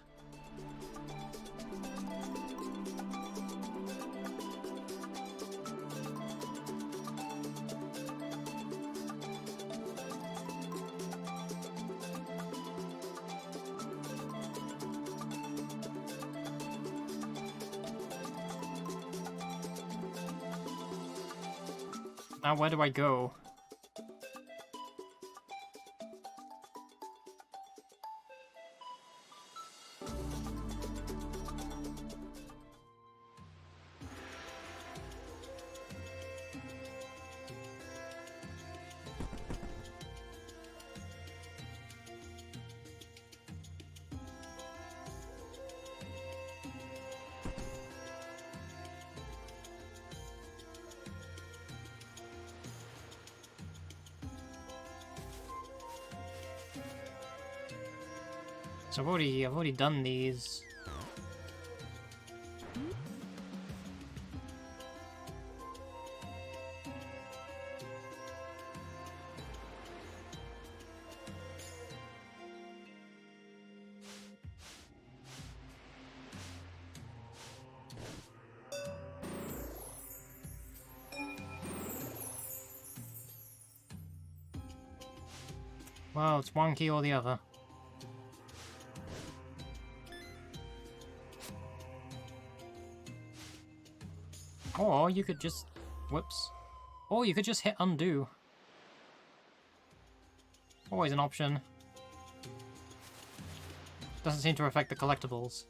Now where do I go? So I've already done these. Well, it's one key or the other. Or you could just... whoops. Or you could just hit undo. Always an option. Doesn't seem to affect the collectibles.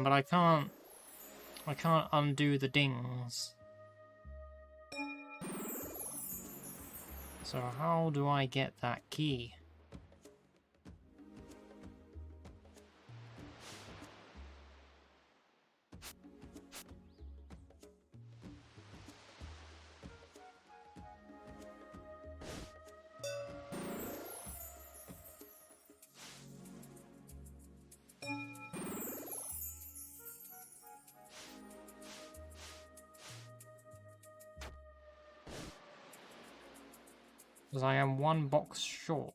But I can't undo the dings. So how do I get that key? Because I am one box short.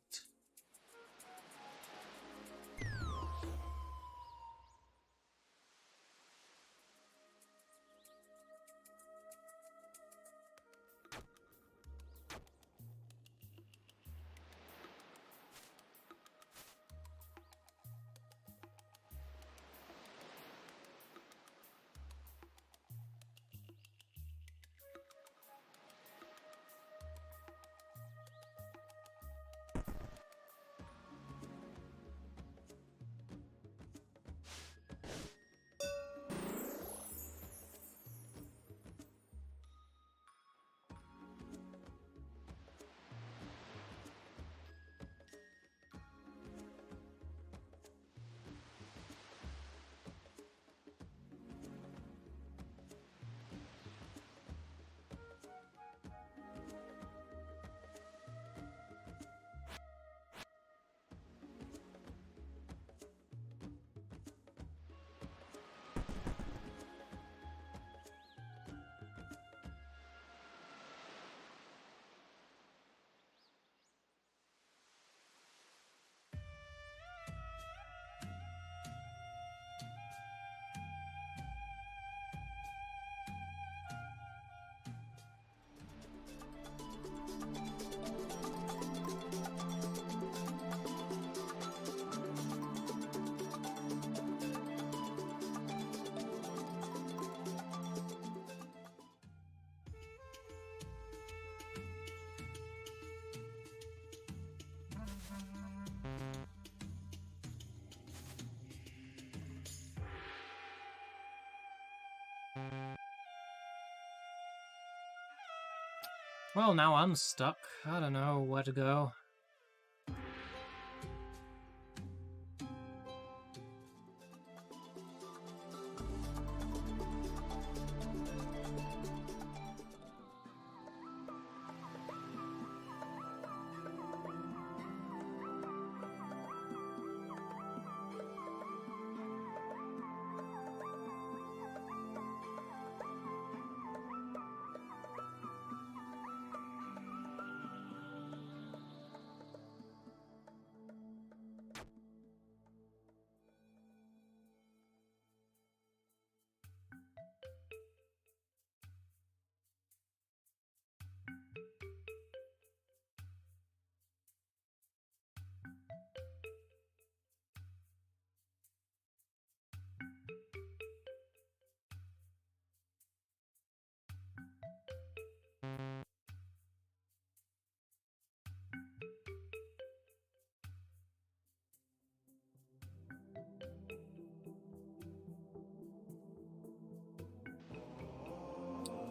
Well, now I'm stuck. I don't know where to go.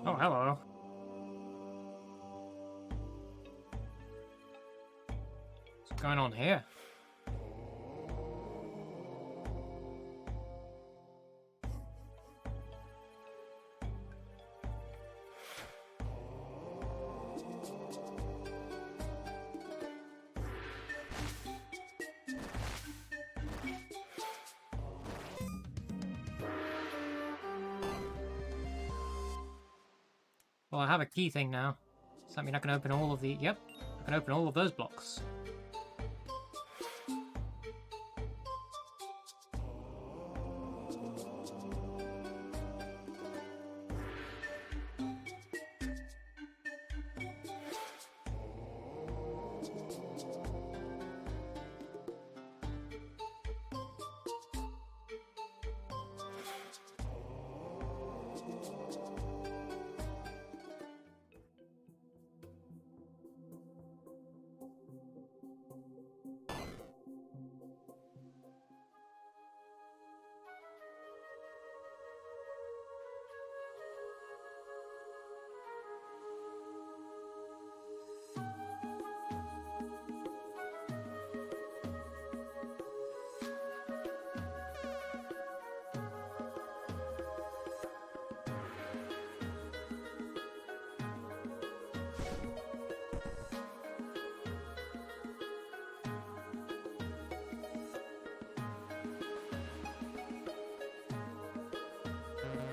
Oh, hello. What's going on here? Well, I have a key thing now. Does that mean I can open all of the... Yep, I can open all of those blocks.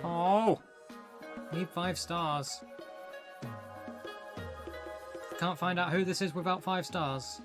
Oh! Need 5 stars. Can't find out who this is without 5 stars.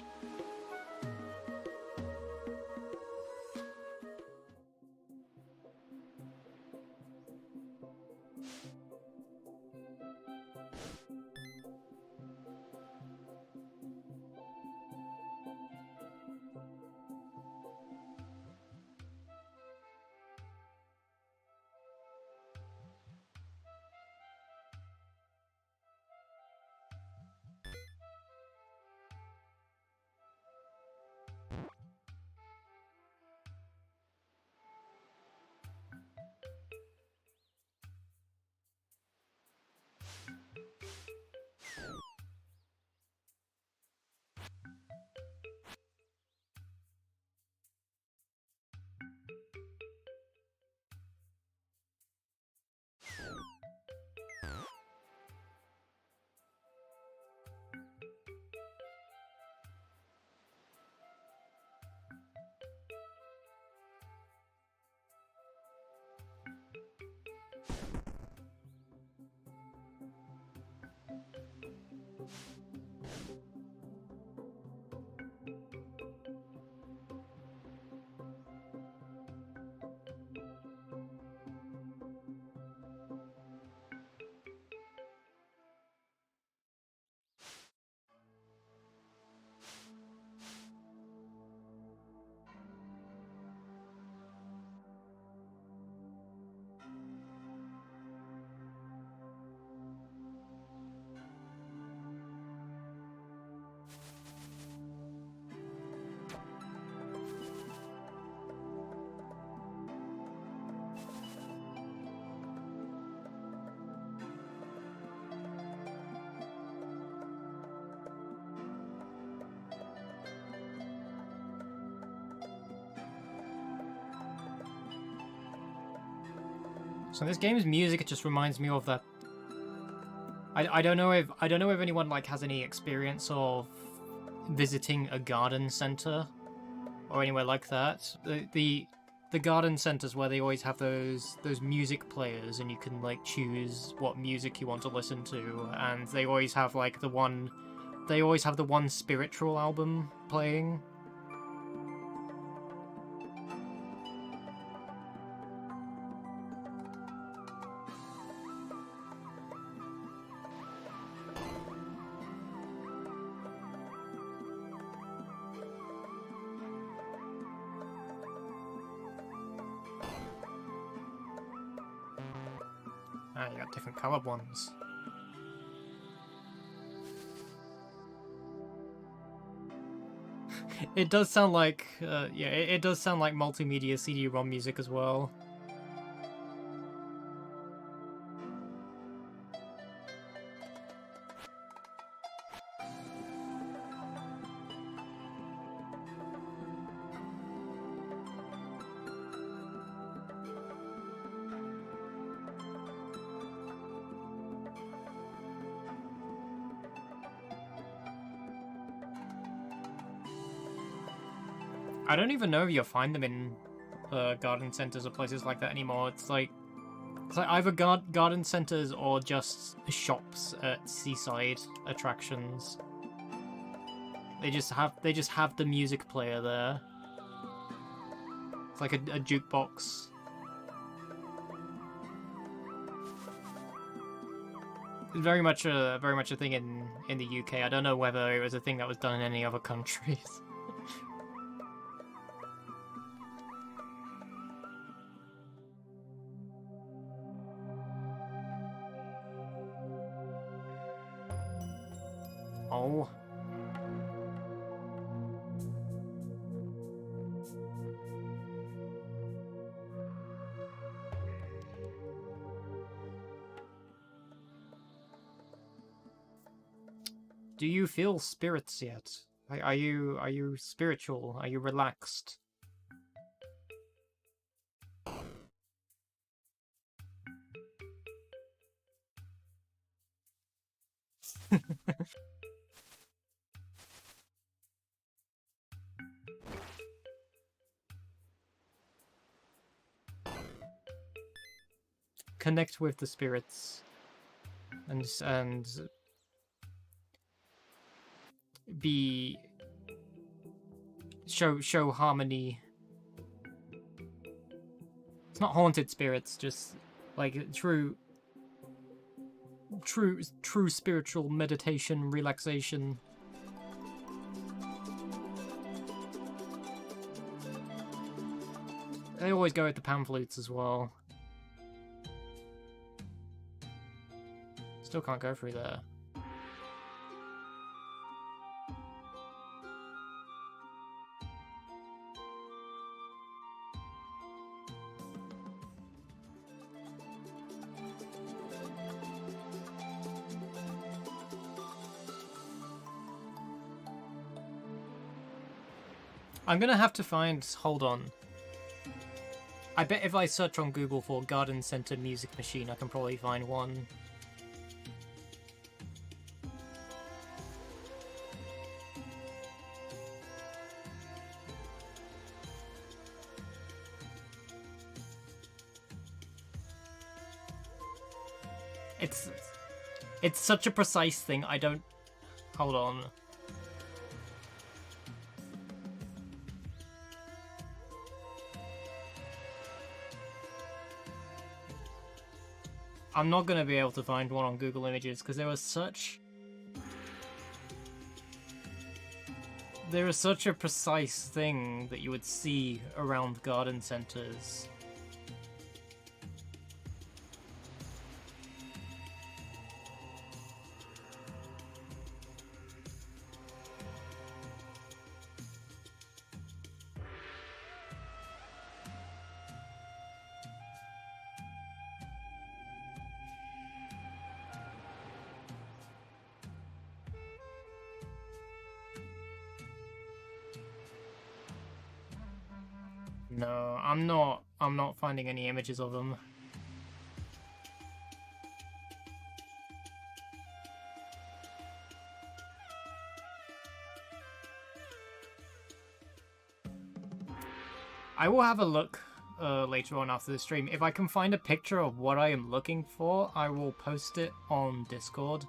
So this game's music just reminds me of that. I don't know if anyone like has any experience of visiting a garden center or anywhere like that. The garden centers where they always have those music players and you can like choose what music you want to listen to, and they always have like the one spiritual album playing. Ah, you got different colored ones. It does sound like, yeah, it does sound like multimedia CD-ROM music as well. I don't even know if you'll find them in garden centers or places like that anymore. It's like either garden centers or just shops at seaside attractions. They just have the music player there. It's like a jukebox. It's very much a thing in the UK. I don't know whether it was a thing that was done in any other countries. Oh. Do you feel spirits yet? Are you spiritual? Are you relaxed? connect with the spirits and be show harmony. It's not haunted spirits, just like true spiritual meditation, relaxation. They always go with the pan flutes as well. Still can't go through there. I'm gonna have to find... Hold on. I bet if I search on Google for Garden Center Music Machine, I can probably find one. It's such a precise thing, I don't... Hold on. I'm not going to be able to find one on Google Images because there is such a precise thing that you would see around garden centers. No, I'm not finding any images of them. I will have a look later on after the stream. If I can find a picture of what I am looking for, I will post it on Discord.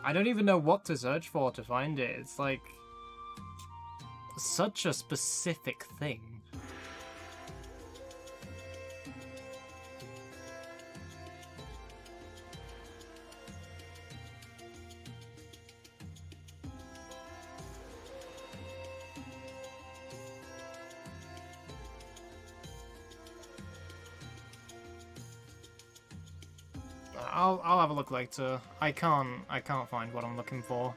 I don't even know what to search for to find it. It's like such a specific thing. I'll have a look later. I can't find what I'm looking for.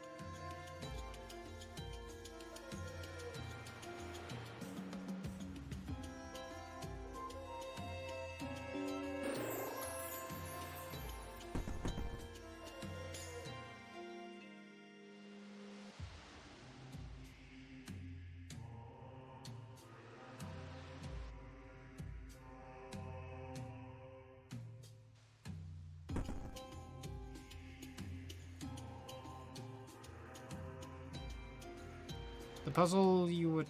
The puzzle you were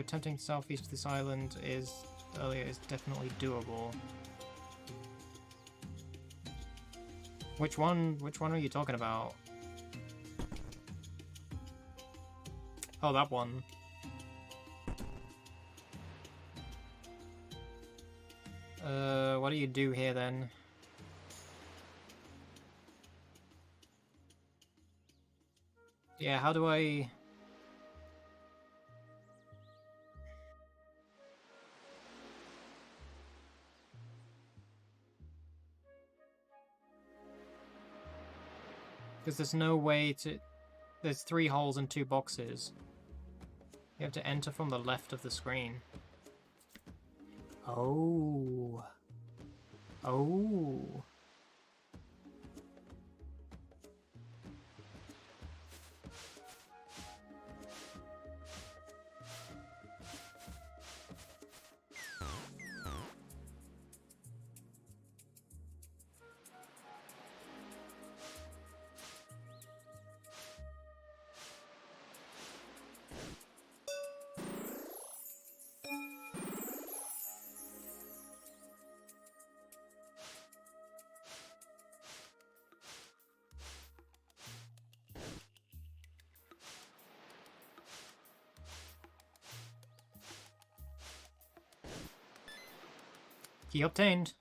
attempting southeast of this island is definitely doable. Which one are you talking about? Oh, that one. What do you do here then? Yeah, how do I... Because there's no way to... There's 3 holes and 2 boxes. You have to enter from the left of the screen. Oh. Oh. Key obtained.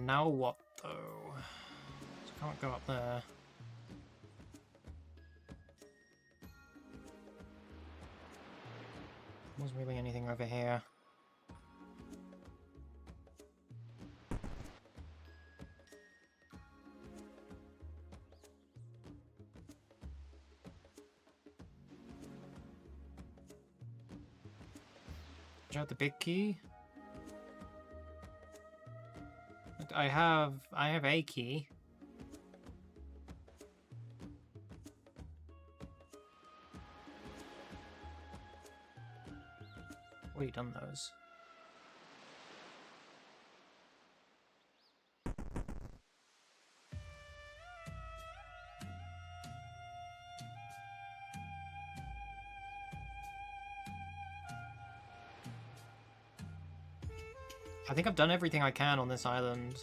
Now what, though? Can't go up there. Wasn't really anything over here. Check out the big key. I have a key. Already done those. I think I've done everything I can on this island.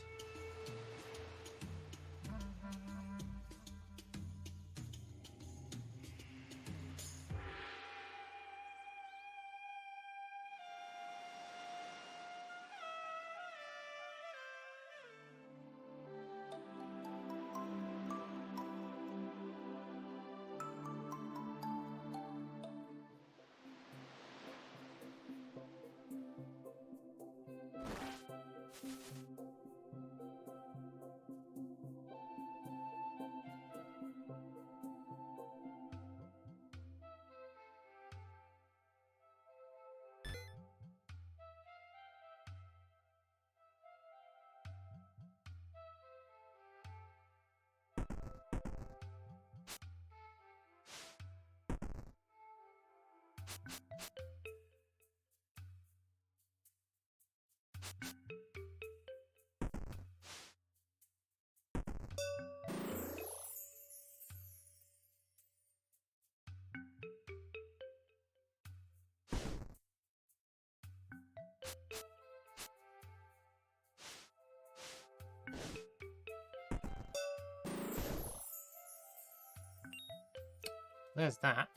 There's that.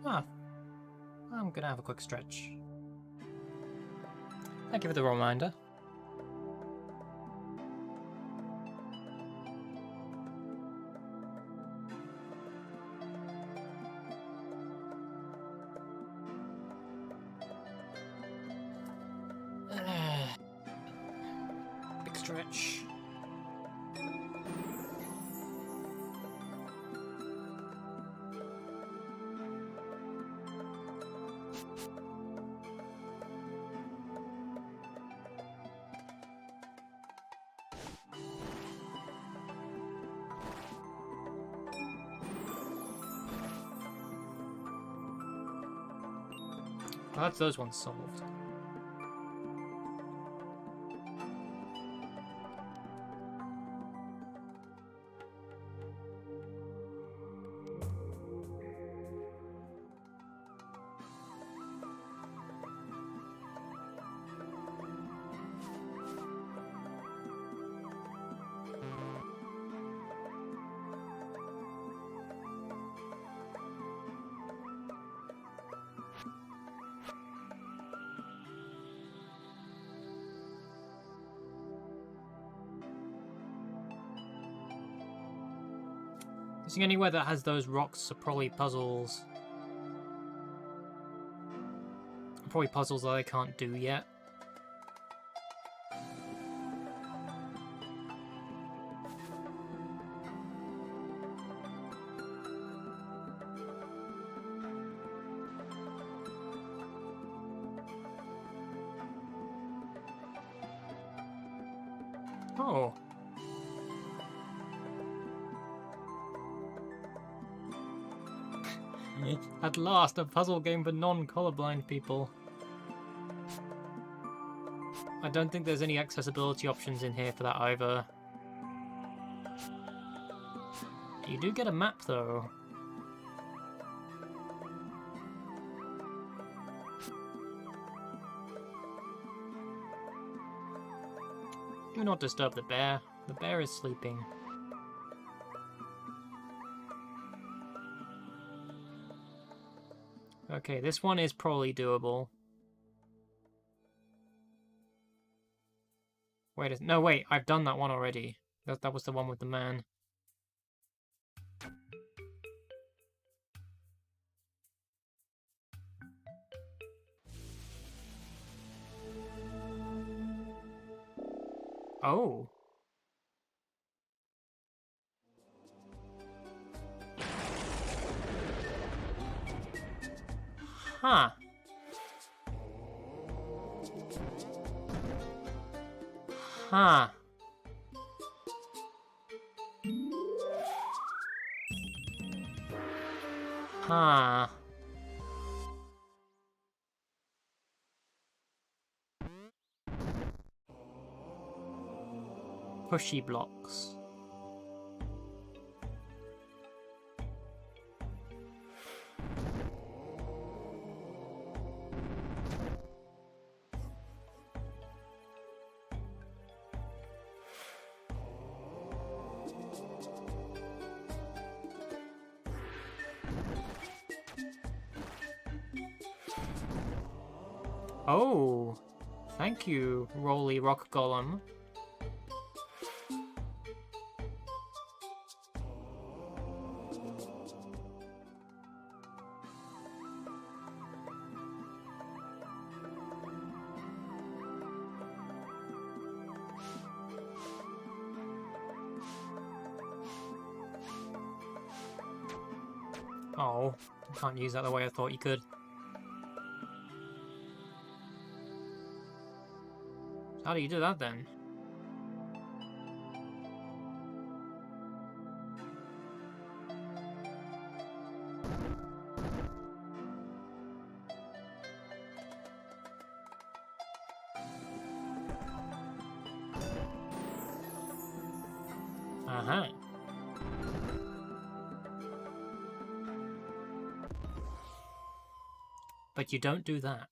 Ah, I'm gonna have a quick stretch. Thank you for the reminder. Big stretch. Well, that's those ones solved. Missing anywhere that has those rocks are probably puzzles. Probably puzzles that I can't do yet. Oh. At last, a puzzle game for non-colorblind people. I don't think there's any accessibility options in here for that either. You do get a map, though. Do not disturb the bear. The bear is sleeping. Okay, this one is probably doable. Wait, no, wait, I've done that one already. That was the one with the man. Oh. Huh. Huh. Huh. Pushy blocks. Oh, thank you, Rolly Rock Golem. Oh, can't use that the way I thought you could. How do you do that then? Uh-huh. But you don't do that.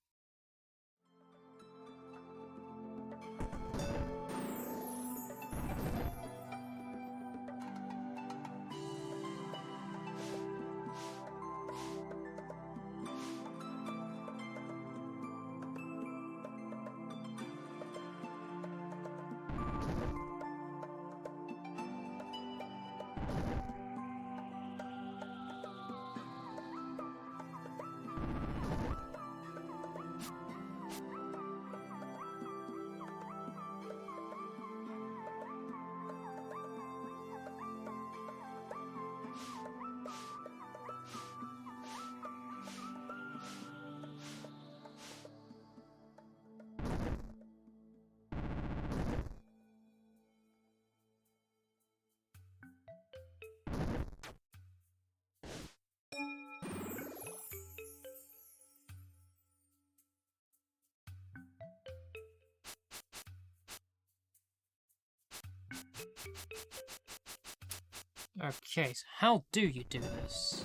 Okay, so how do you do this?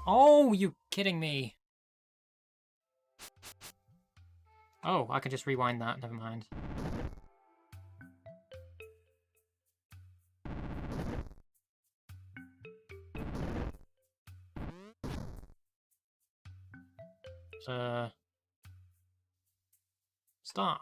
Oh, you kidding me? Oh, I can just rewind that, never mind. Star.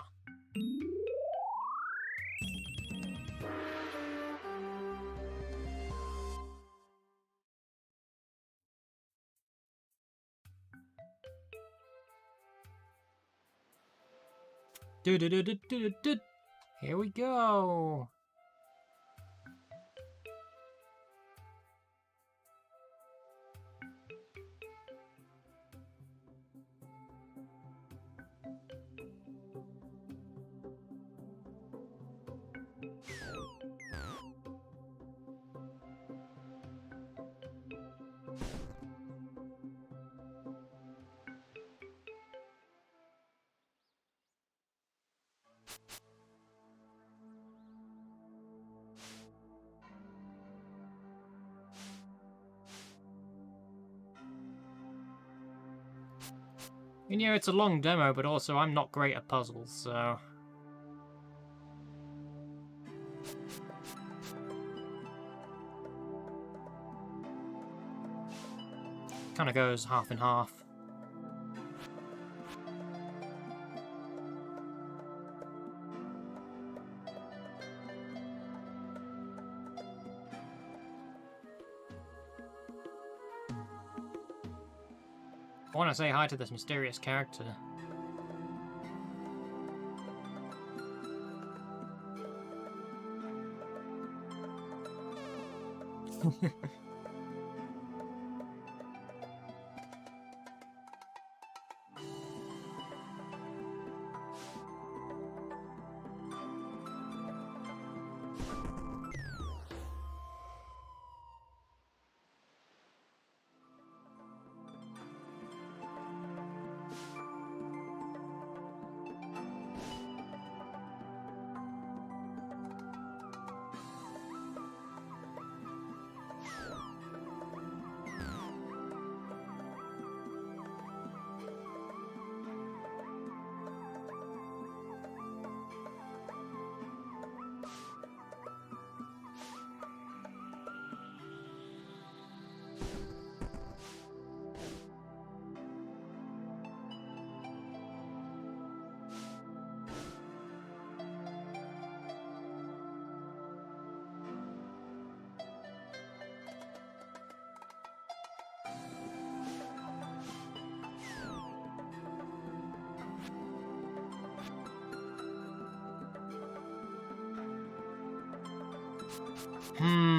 Do do do do do do. Here we go. And yeah, it's a long demo, but also I'm not great at puzzles, so... Kind of goes half and half. I want to say hi to this mysterious character. Hmm.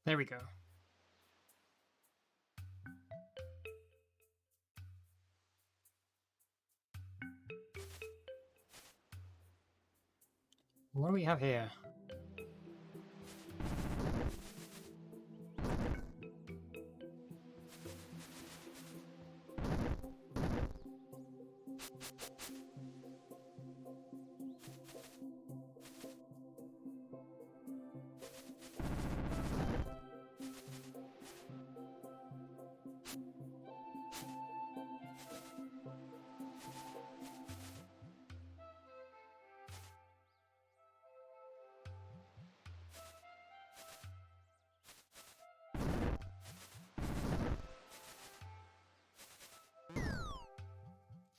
There we go. What do we have here?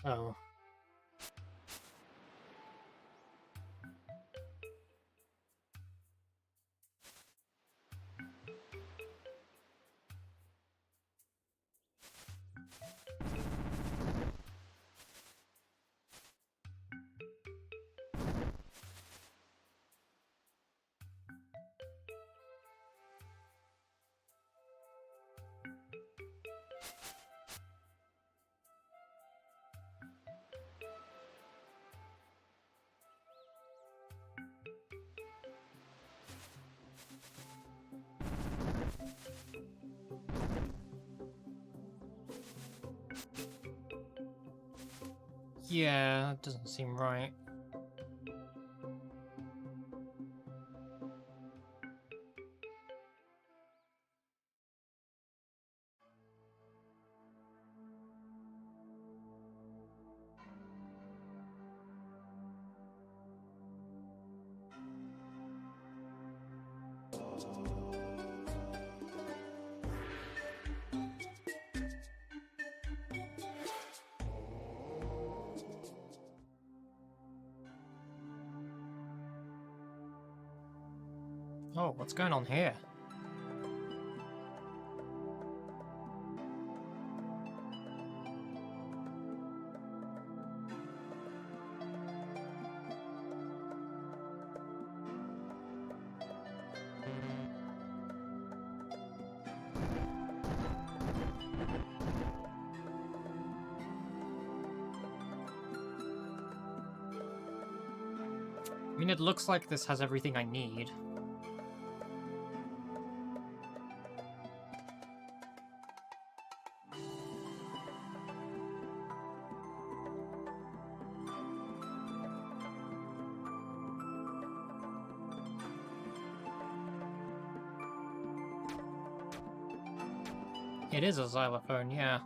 Oh. Yeah, that doesn't seem right. Oh, what's going on here? I mean, it looks like this has everything I need. It is a xylophone, yeah.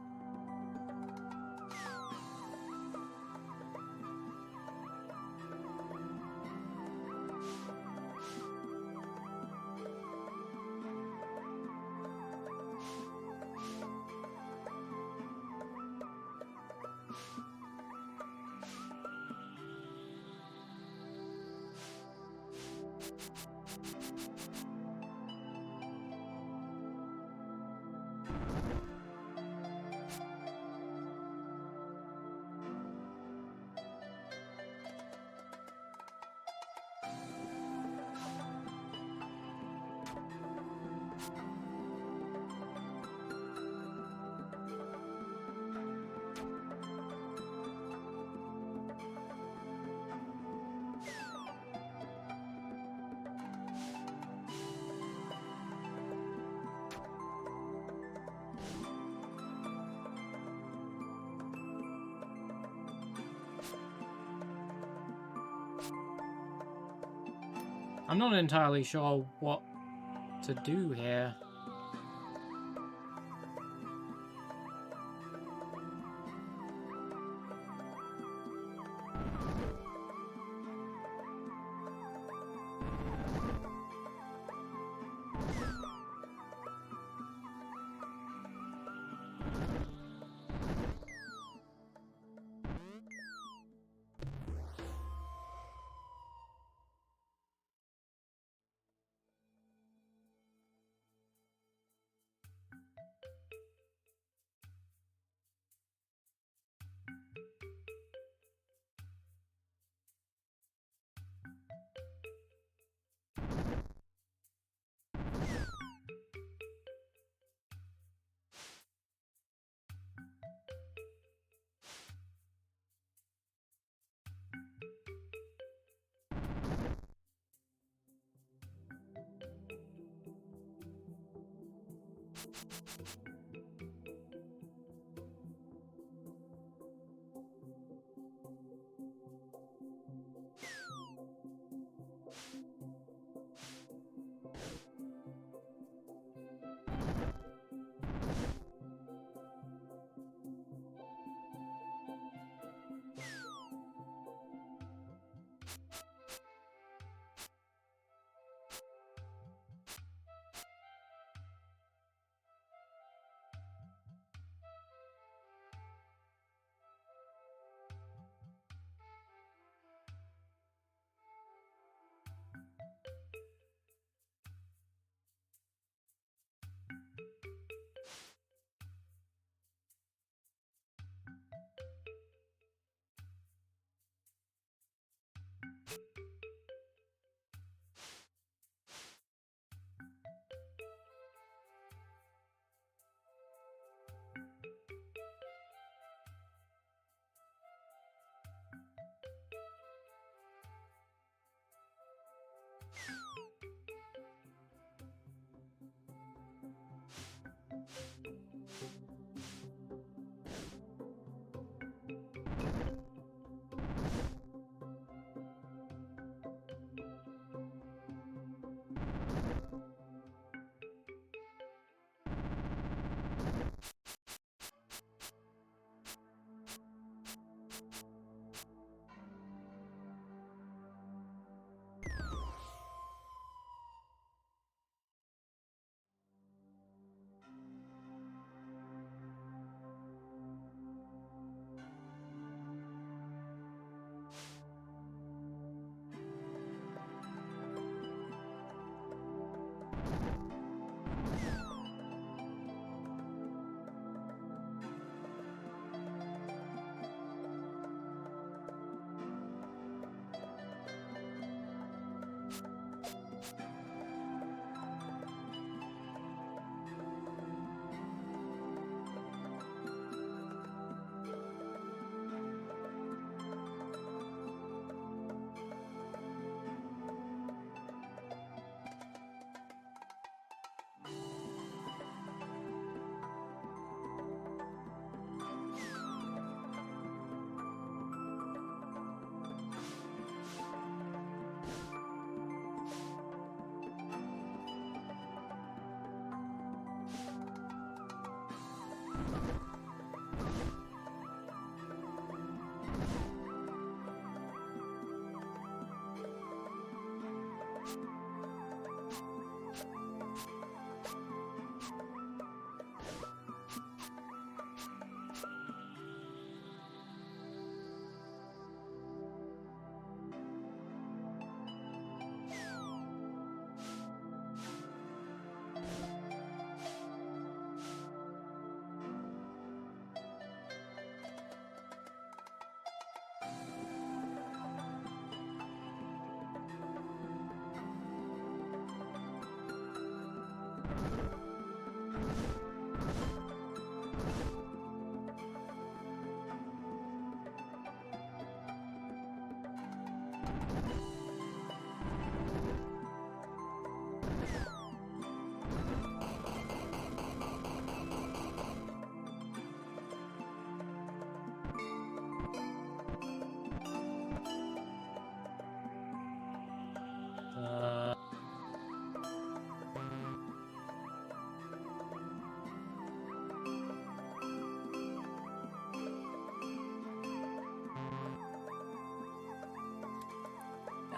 I'm not entirely sure what to do here.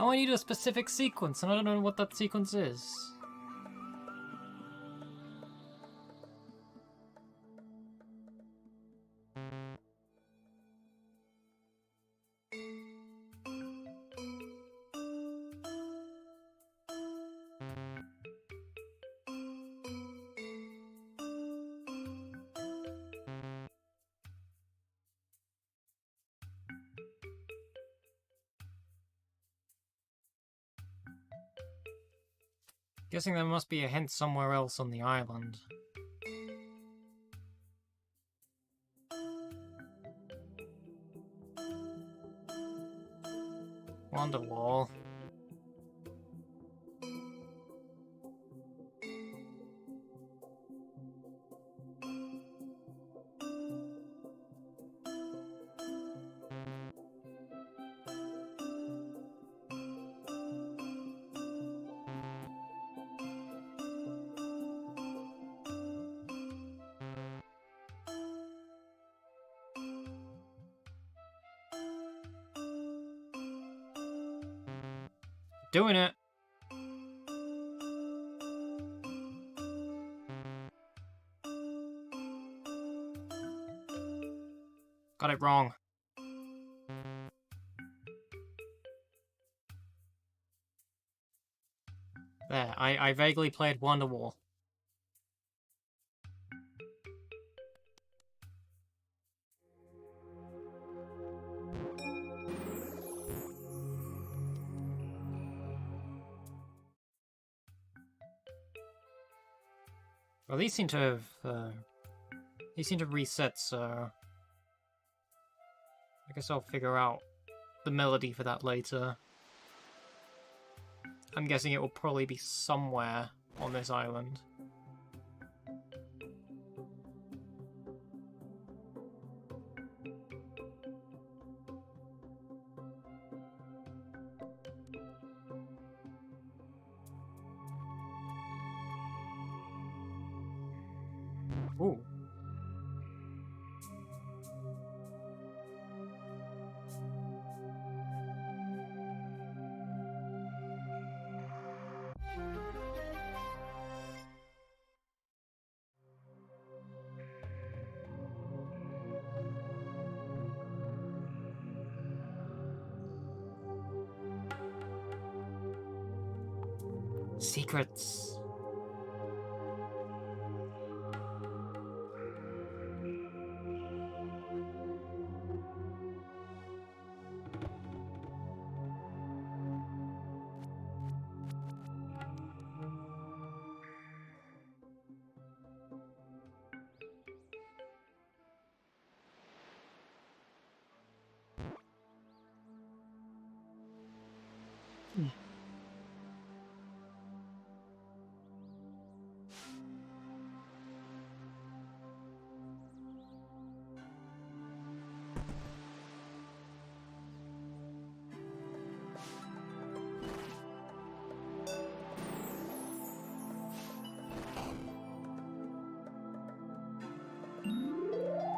Oh, I need a specific sequence, and I don't know what that sequence is. Guessing there must be a hint somewhere else on the island. Wonderwall. Doing it! Got it wrong. There, I vaguely played Wonderwall. Well, these seem to have reset, so I guess I'll figure out the melody for that later. I'm guessing it will probably be somewhere on this island. Ooh. Secrets.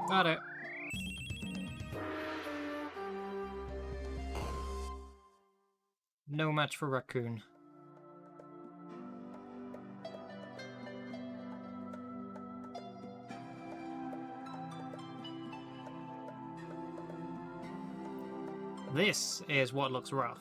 Got it. No match for Raccoon. This is what looks rough.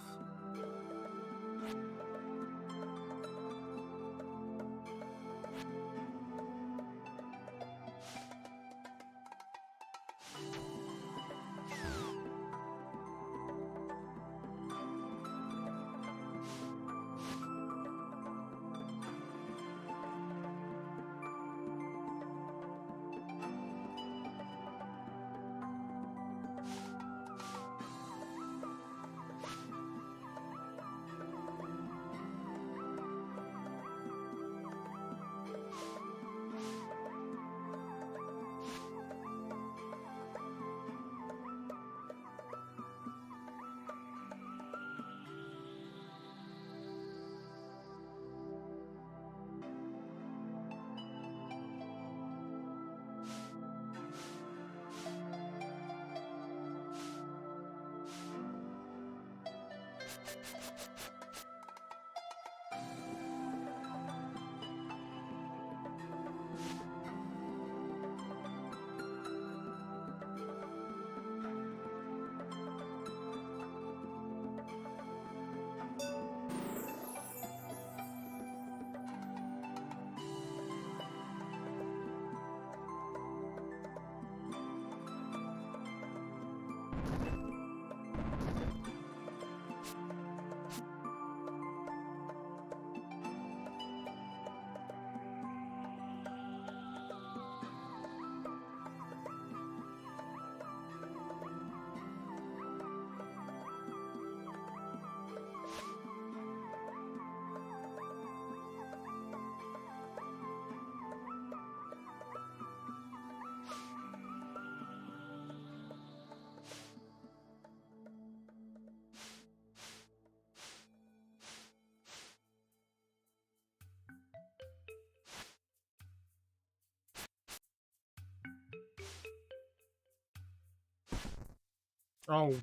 Oh.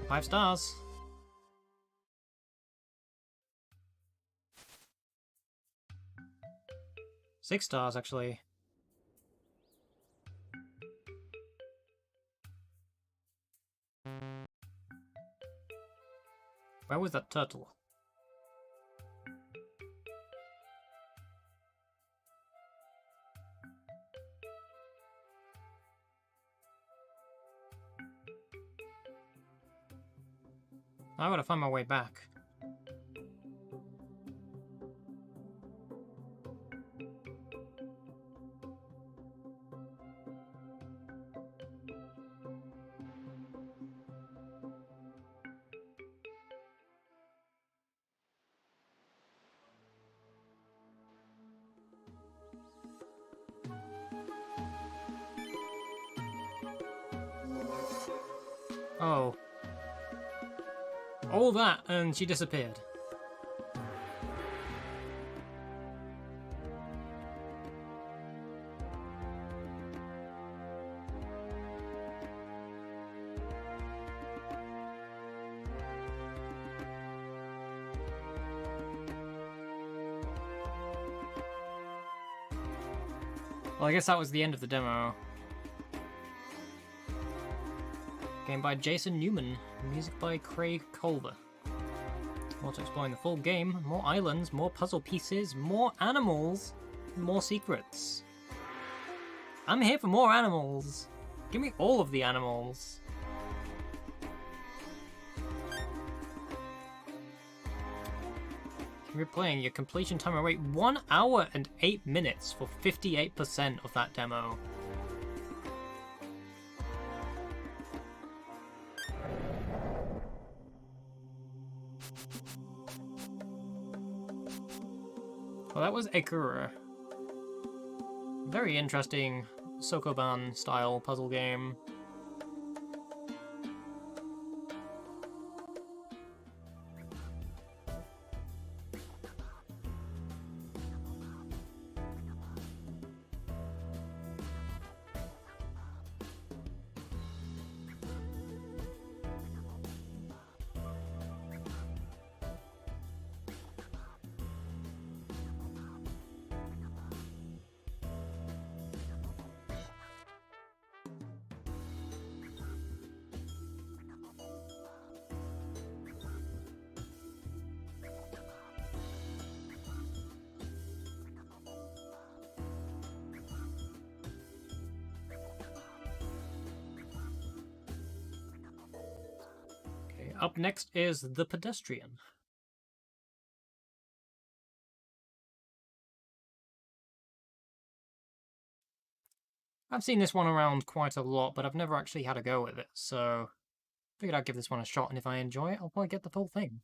Five stars. Six stars, actually. Where was that turtle? I gotta find my way back. Oh. All that, and she disappeared. Well, I guess that was the end of the demo. Game by Jason Newman, music by Craig Culver. Also exploring the full game, more islands, more puzzle pieces, more animals, more secrets. I'm here for more animals. Give me all of the animals. You're playing your completion time rate 1 hour and 8 minutes for 58% of that demo. Well, that was Akurra. Very interesting Sokoban style puzzle game. Up next is the Pedestrian. I've seen this one around quite a lot, but I've never actually had a go with it, so figured I'd give this one a shot, and if I enjoy it, I'll probably get the full thing.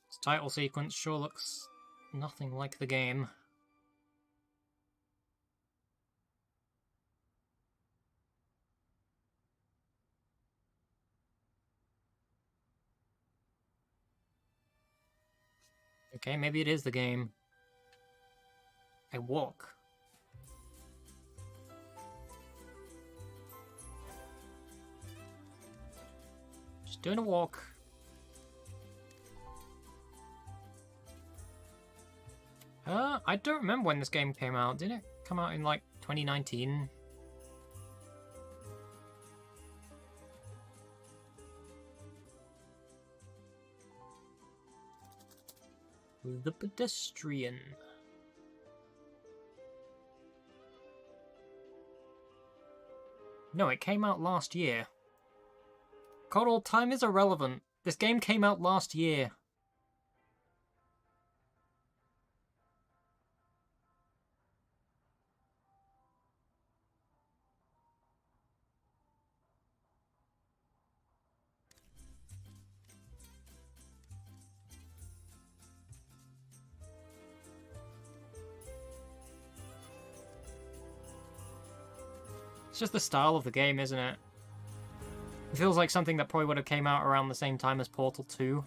This title sequence sure looks nothing like the game. Okay, maybe it is the game. I walk. Just doing a walk. I don't remember when this game came out. Didn't it come out in, like, 2019? The Pedestrian. No, it came out last year. Coddle, time is irrelevant. This game came out last year. It's just the style of the game, isn't it? It feels like something that probably would have came out around the same time as Portal 2.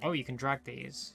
Oh, you can drag these.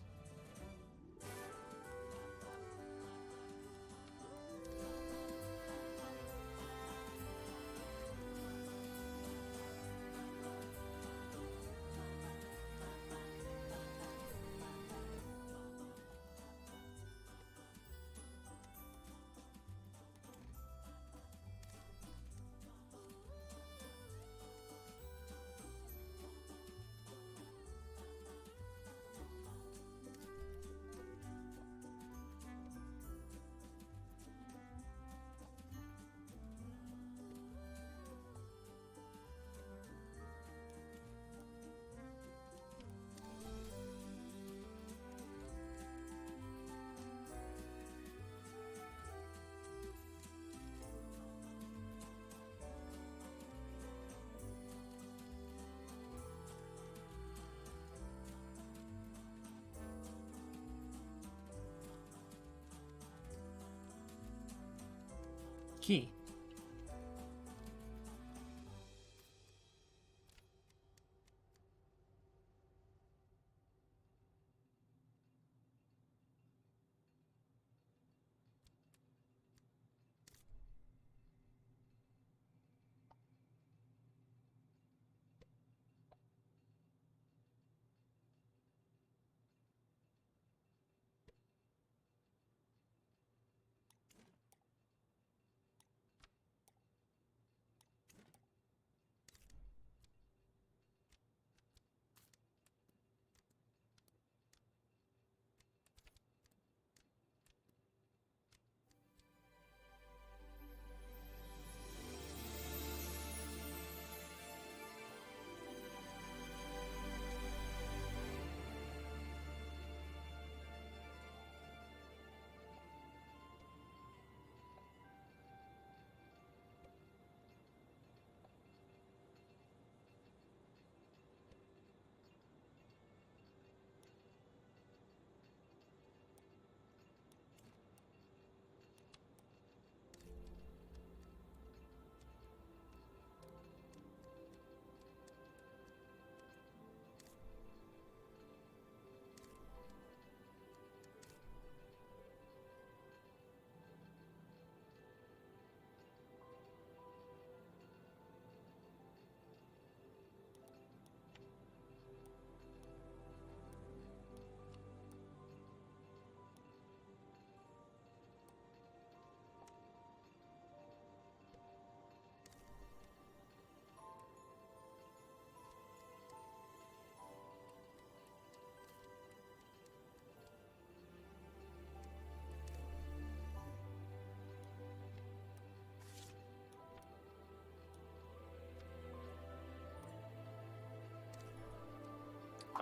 Key.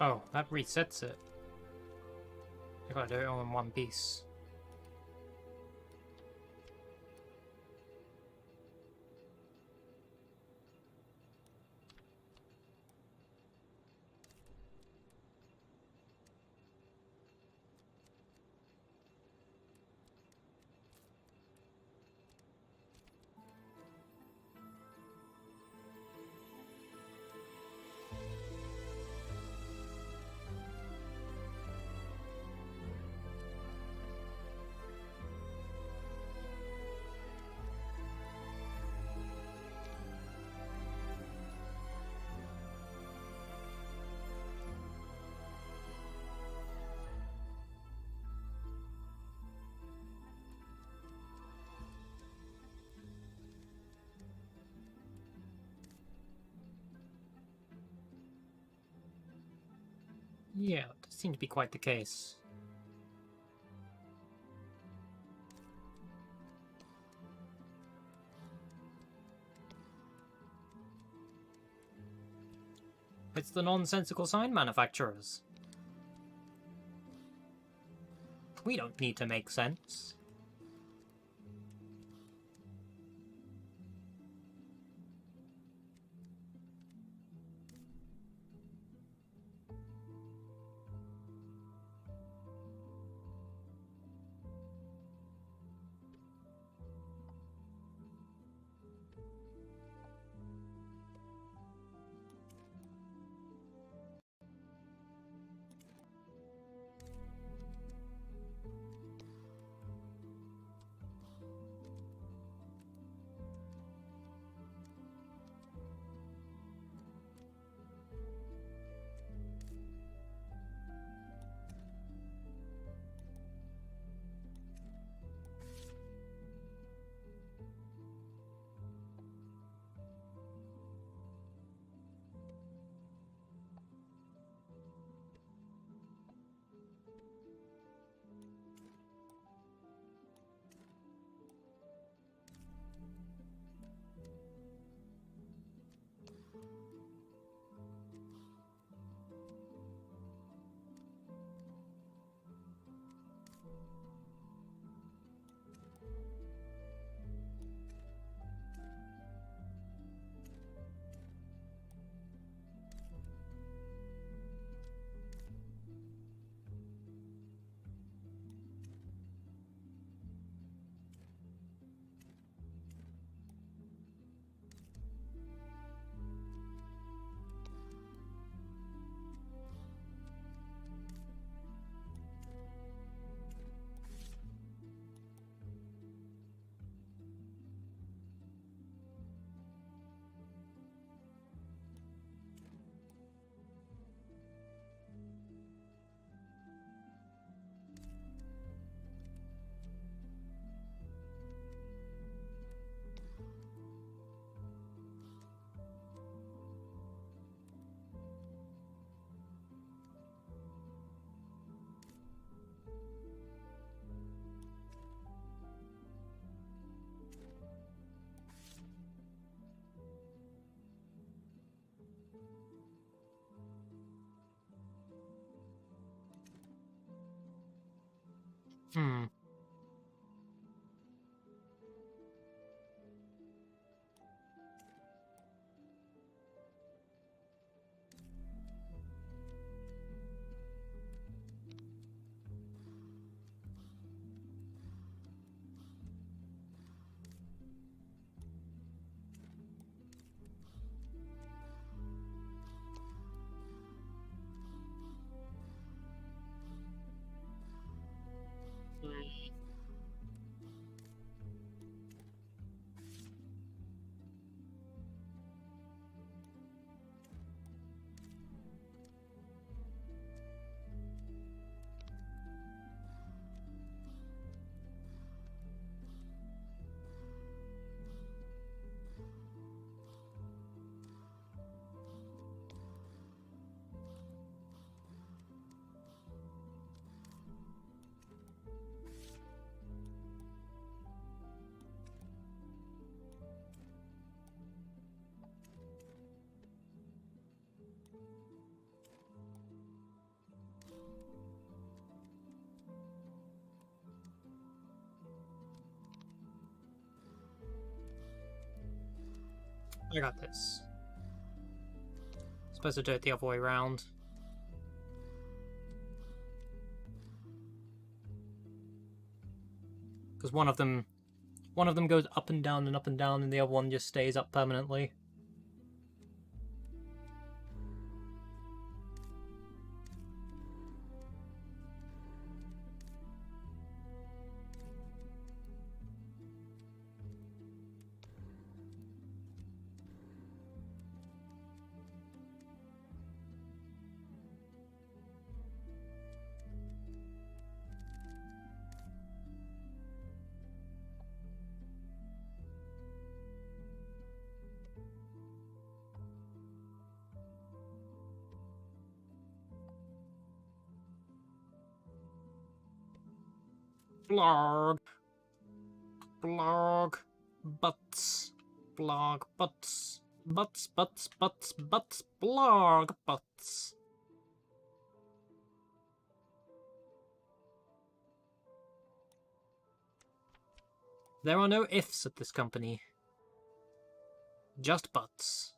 Oh, that resets it. I gotta do it all in one piece. Yeah, that seems to be quite the case. It's the nonsensical sign manufacturers. We don't need to make sense. Hmm. I got this. Supposed to do it the other way around. Because one of them goes up and down, and the other one just stays up permanently. Blog. Blog. Butts. Blog. Butts. Butts, butts, butts, butts. Blog. Butts. There are no ifs at this company. Just butts.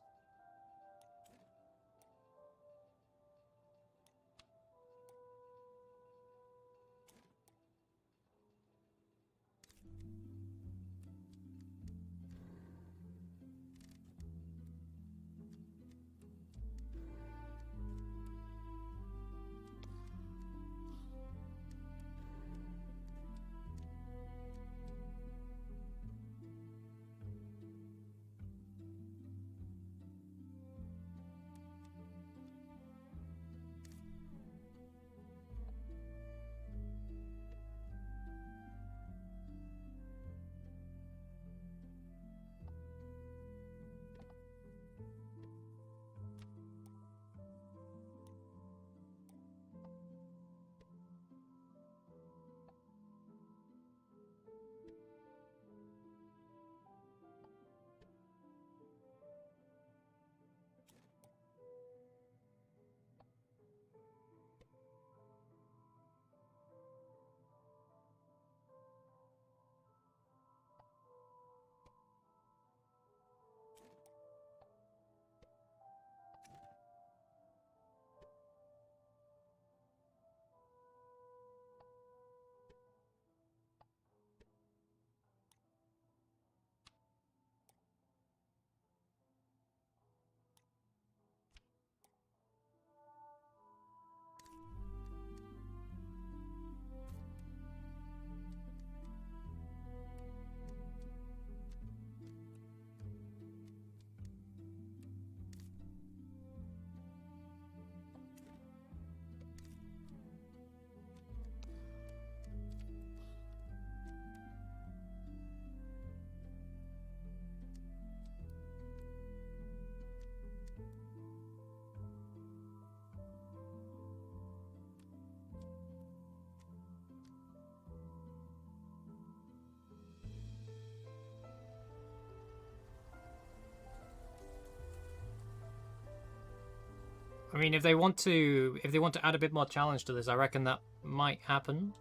I mean, if they want to add a bit more challenge to this, I reckon that might happen.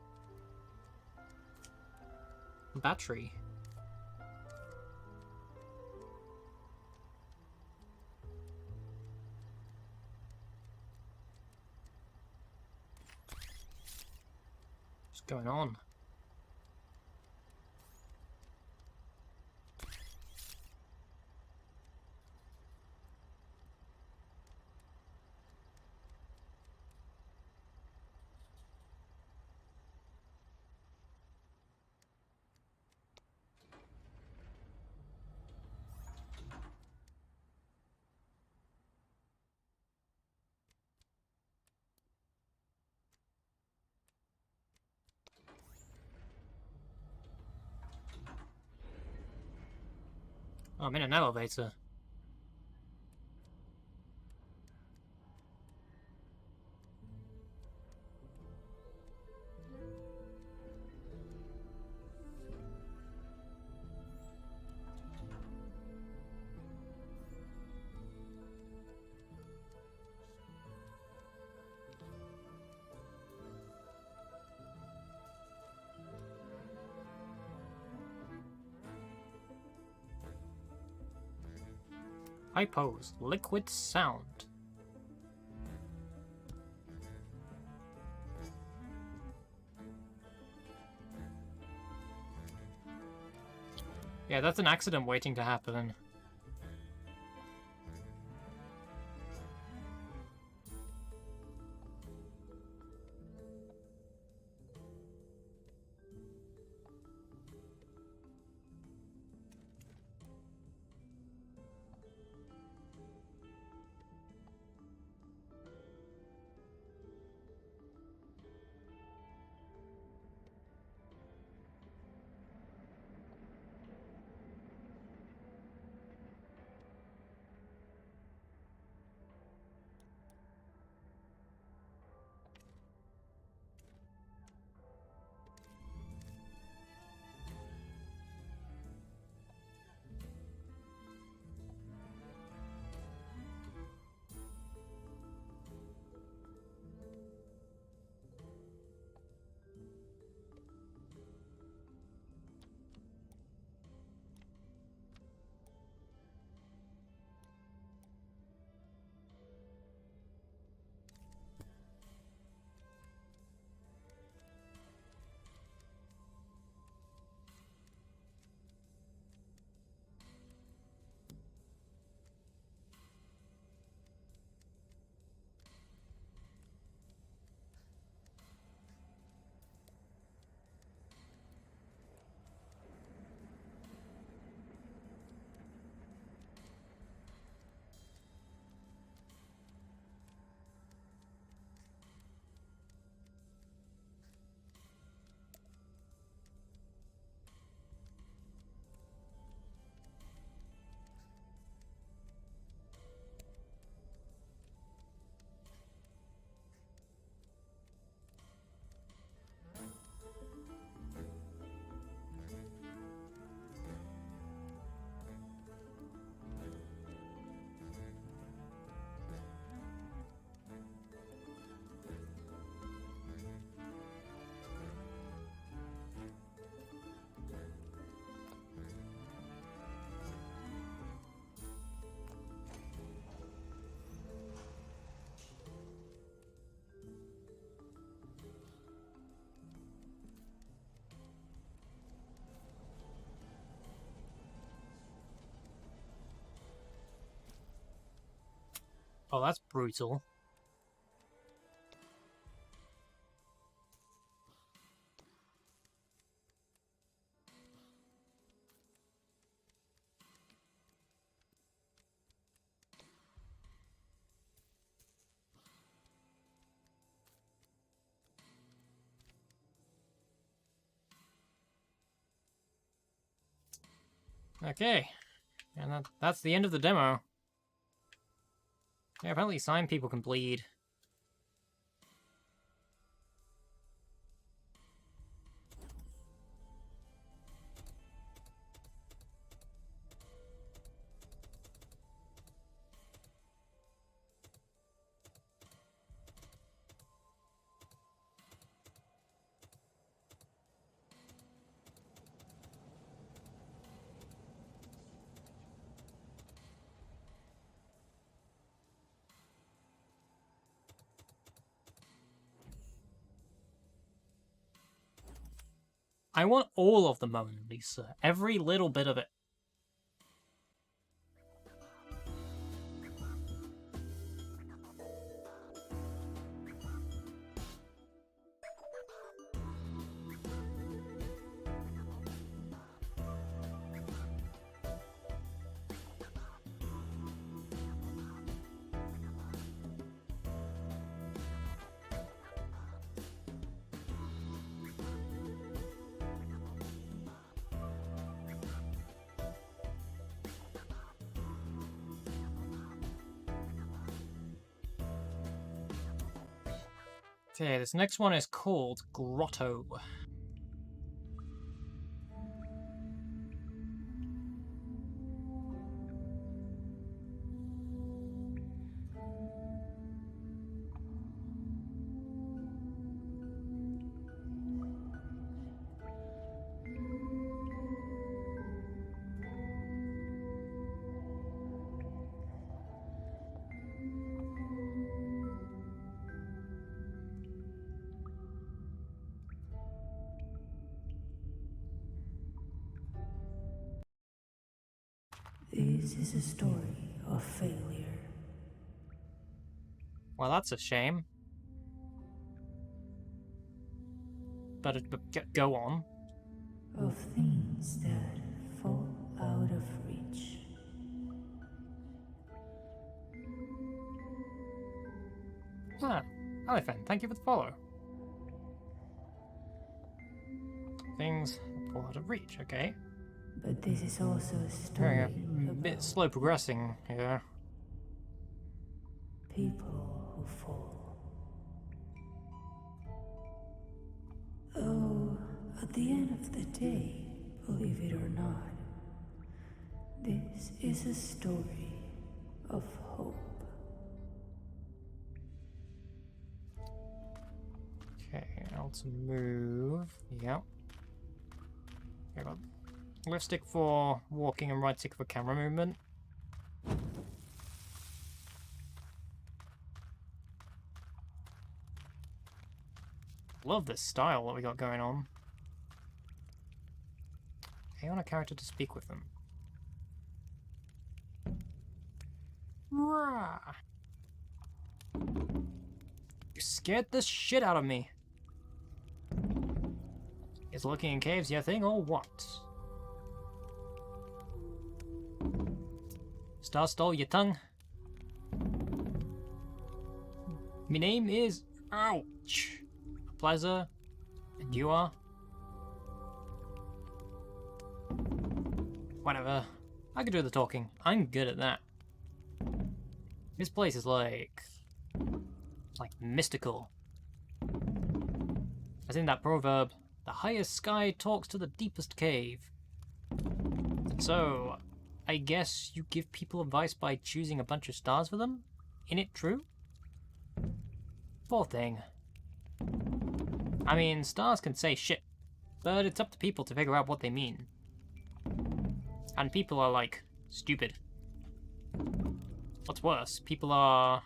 Battery. What's going on? Oh, I'm in an elevator. Hypos, liquid sound. Yeah, that's an accident waiting to happen. Oh, that's brutal. Okay, and that's the end of the demo. Yeah, apparently sign people can bleed. I want all of the Mona Lisa, every little bit of it. Okay, this next one is called Grotto. This is a story of failure. Well, that's a shame. But go on. Of things that fall out of reach. Ah, Elephant, thank you for the follow. Things fall out of reach, okay. But this is also a Very story a bit about slow progressing here. people who fall. Oh, at the end of the day, believe it or not, this is a story of hope. Okay, now to move. Yep. Okay, well, left stick for walking and right stick for camera movement. Love this style that we got going on. I want a character to speak with them. Rah! You scared the shit out of me. Is looking in caves your thing or what? Star stole your tongue. My name is... Ouch! Pleasure. And you are? Whatever. I can do the talking. I'm good at that. This place is like mystical. As in that proverb, the highest sky talks to the deepest cave. So, I guess you give people advice by choosing a bunch of stars for them? Isn't it true? Poor thing. I mean, stars can say shit, but it's up to people to figure out what they mean. And people are, like, stupid. What's worse, people are...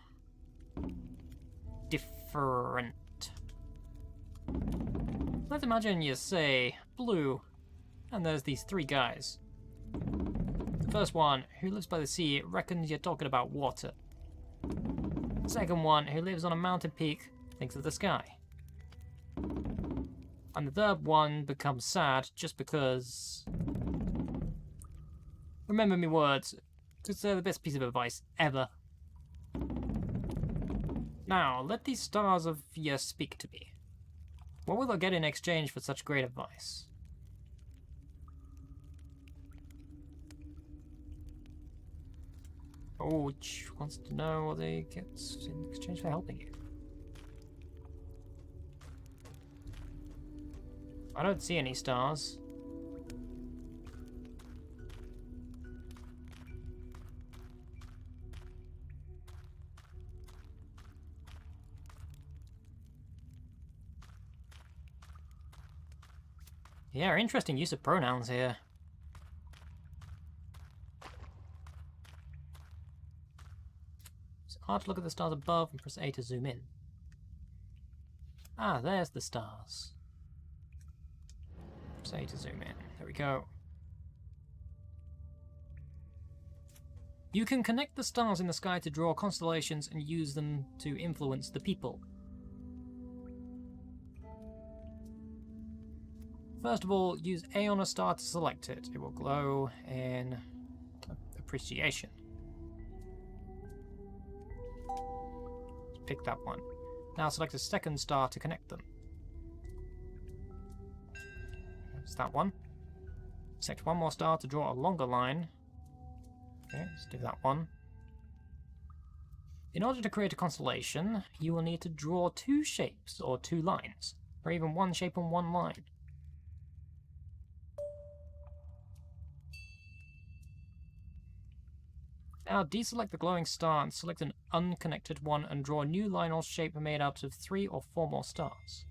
different. Let's imagine you say blue, and there's these three guys. The first one, who lives by the sea, reckons you're talking about water. The second one, who lives on a mountain peak, thinks of the sky. And the third one becomes sad just because... Remember me words, because they're the best piece of advice ever. Now, let these stars of yours speak to me. What will I get in exchange for such great advice? Oh, wants to know what they get in exchange for helping you. I don't see any stars. Yeah, interesting use of pronouns here. It's hard to look at the stars above and press A to zoom in. Ah, there's the stars. Press A to zoom in. There we go. You can connect the stars in the sky to draw constellations and use them to influence the people. First of all, use A on a star to select it. It will glow in appreciation. Pick that one. Now select a second star to connect them. That's that one. Select one more star to draw a longer line. Okay, let's do that one. In order to create a constellation, you will need to draw two shapes or two lines, or even one shape and one line. Now deselect the glowing star and select an unconnected one and draw a new line or shape made out of 3 or 4 more stars.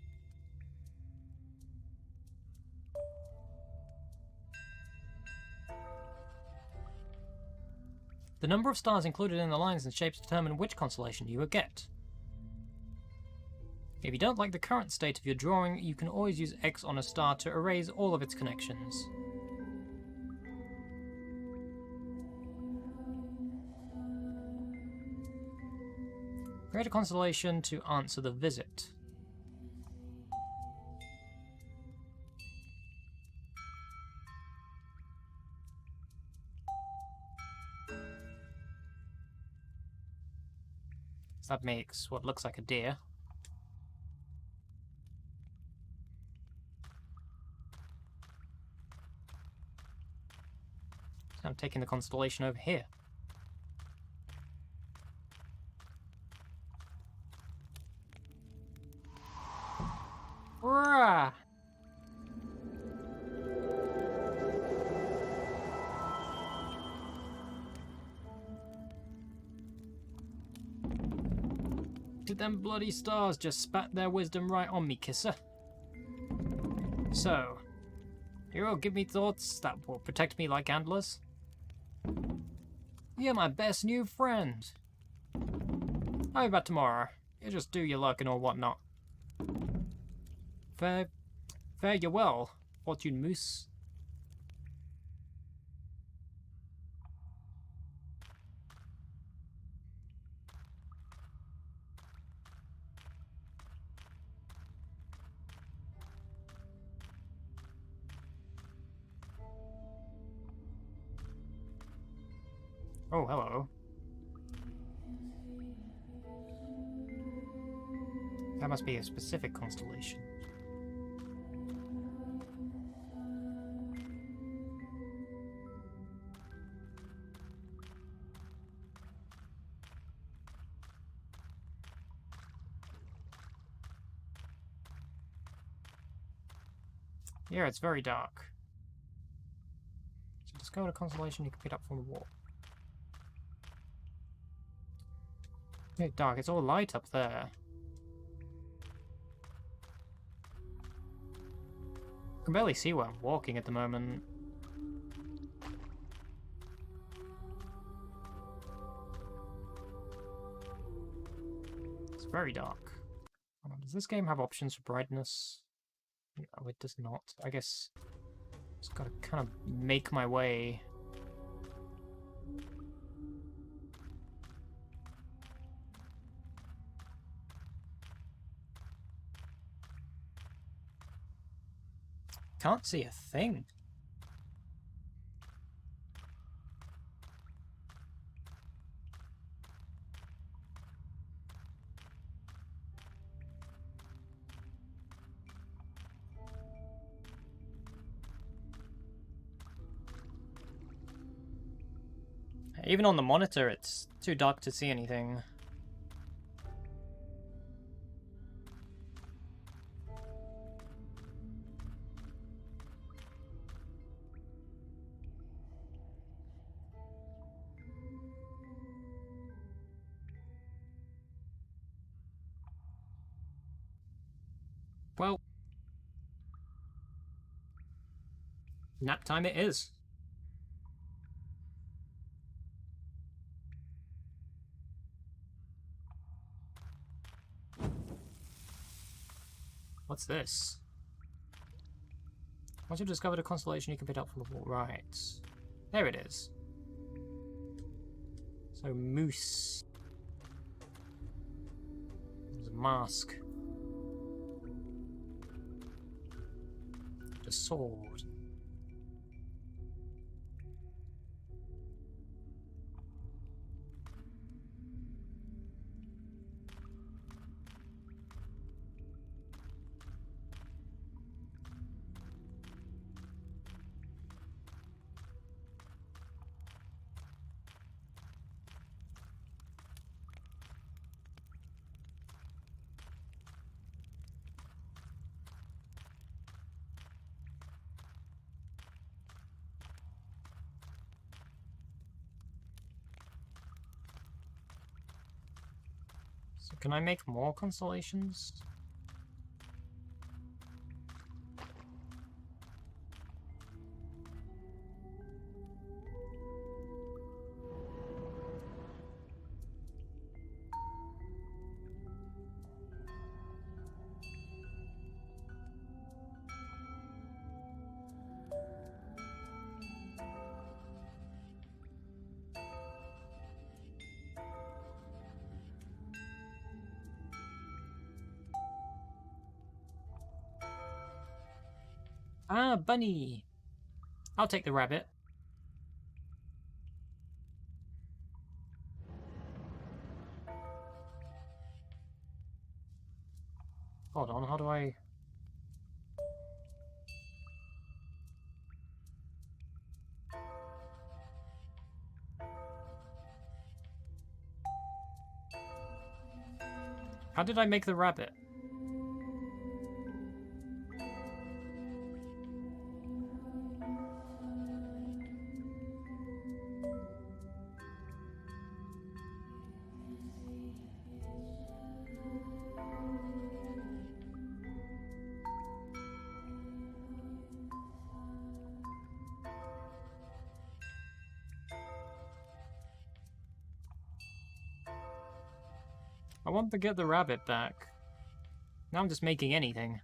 The number of stars included in the lines and shapes determine which constellation you will get. If you don't like the current state of your drawing, you can always use X on a star to erase all of its connections. Create a constellation to answer the visit. So that makes what looks like a deer. So I'm taking the constellation over here. Rah! Did them bloody stars just spat their wisdom right on me, kisser? So, hero, give me thoughts that will protect me like antlers. You're my best new friend. How about tomorrow? You just do your luck and all whatnot. Fare you well, Fortune Moose. Oh, hello. That must be a specific constellation. Yeah, it's very dark. So discover a constellation you can pick up from the wall. It's dark, it's all light up there. I can barely see where I'm walking at the moment. It's very dark. Does this game have options for brightness? No, it does not. I guess just gotta kind of make my way. Can't see a thing. Even on the monitor, it's too dark to see anything. Well, nap time it is. What's this? Once you've discovered a constellation, you can pick it up from the wall. Right. There it is. So, moose. There's a mask. A sword. So can I make more constellations? Ah, bunny! I'll take the rabbit. Hold on, how do I... How did I make the rabbit? I want to get the rabbit back. Now I'm just making anything.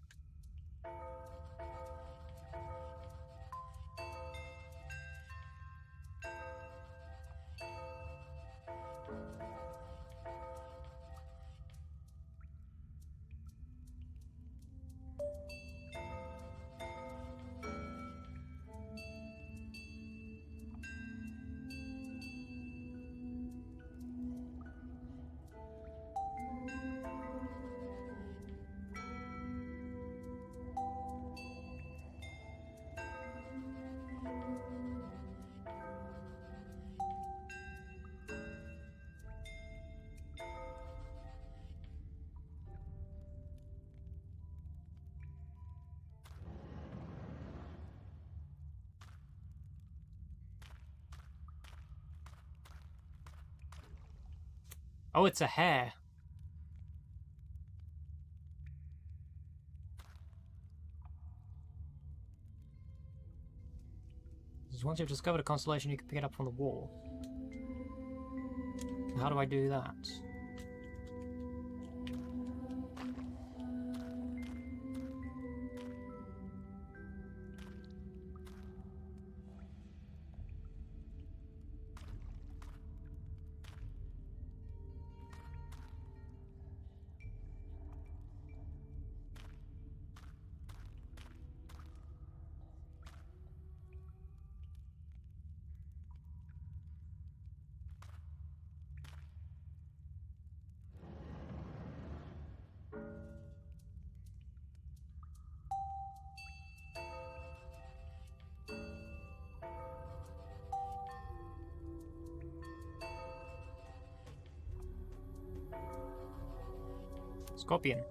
Oh, it's a hare. Once you've discovered a constellation, you can pick it up from the wall. How do I do that? Scorpion.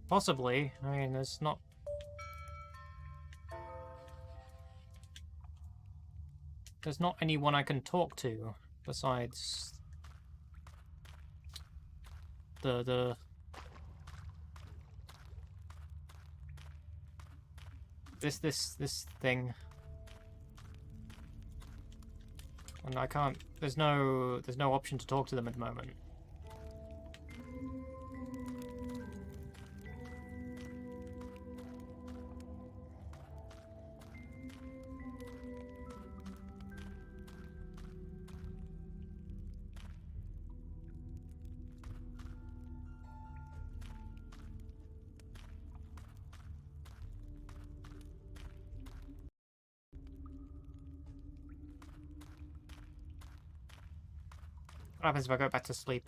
Possibly. I mean, there's not... There's not anyone I can talk to besides... the... This thing. And I can't... There's no option to talk to them at the moment. What happens if I go back to sleep?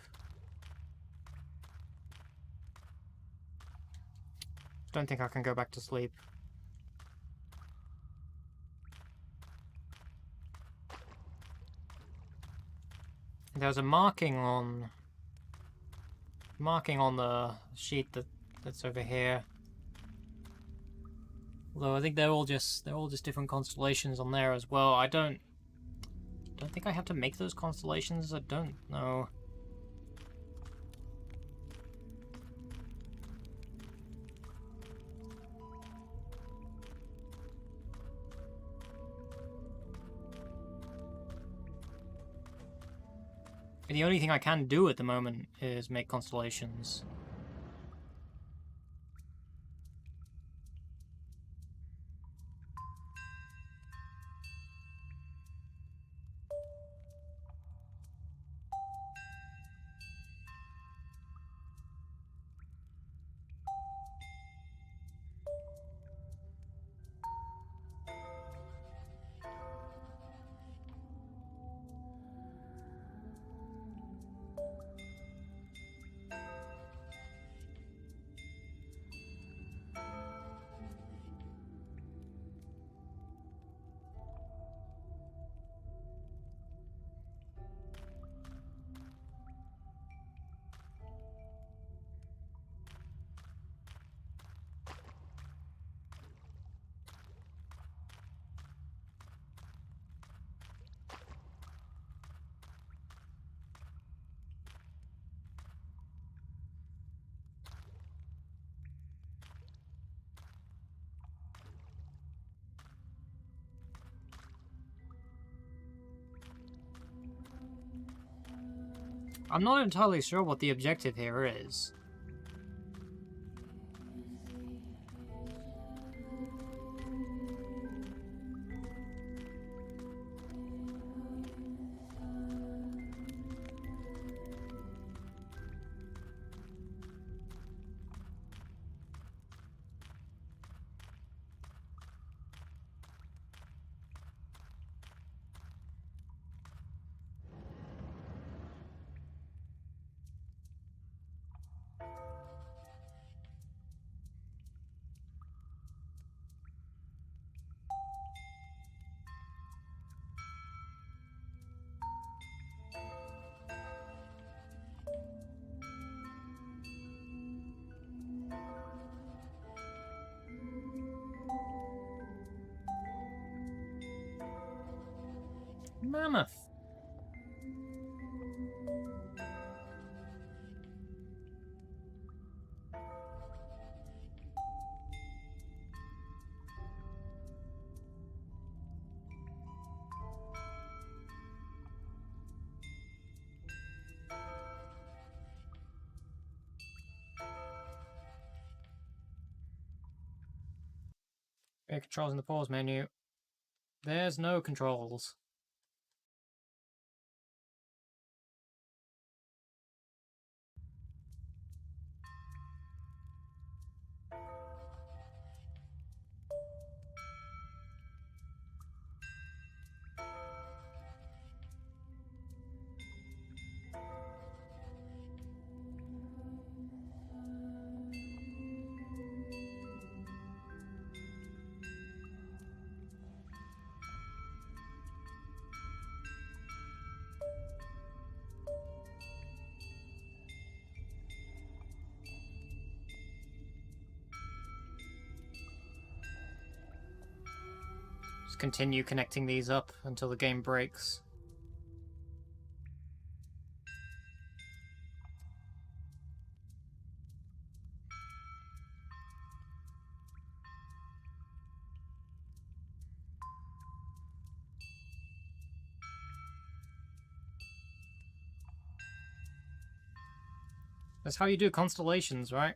Don't think I can go back to sleep. There's a marking on the sheet that's over here. Although I think they're all just different constellations on there as well. I don't think I have to make those constellations. I don't know. And the only thing I can do at the moment is make constellations. I'm not entirely sure what the objective here is. Mammoth. Air controls in the pause menu. There's no controls. Just continue connecting these up until the game breaks. That's how you do constellations, right?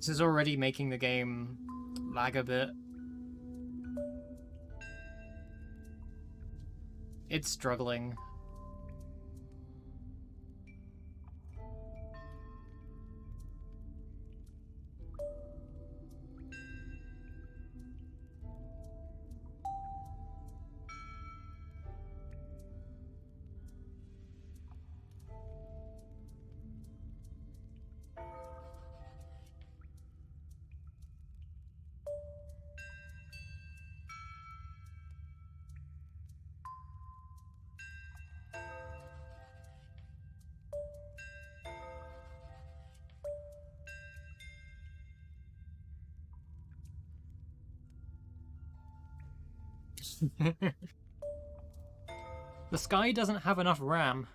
This is already making the game lag a bit. It's struggling. The sky doesn't have enough RAM.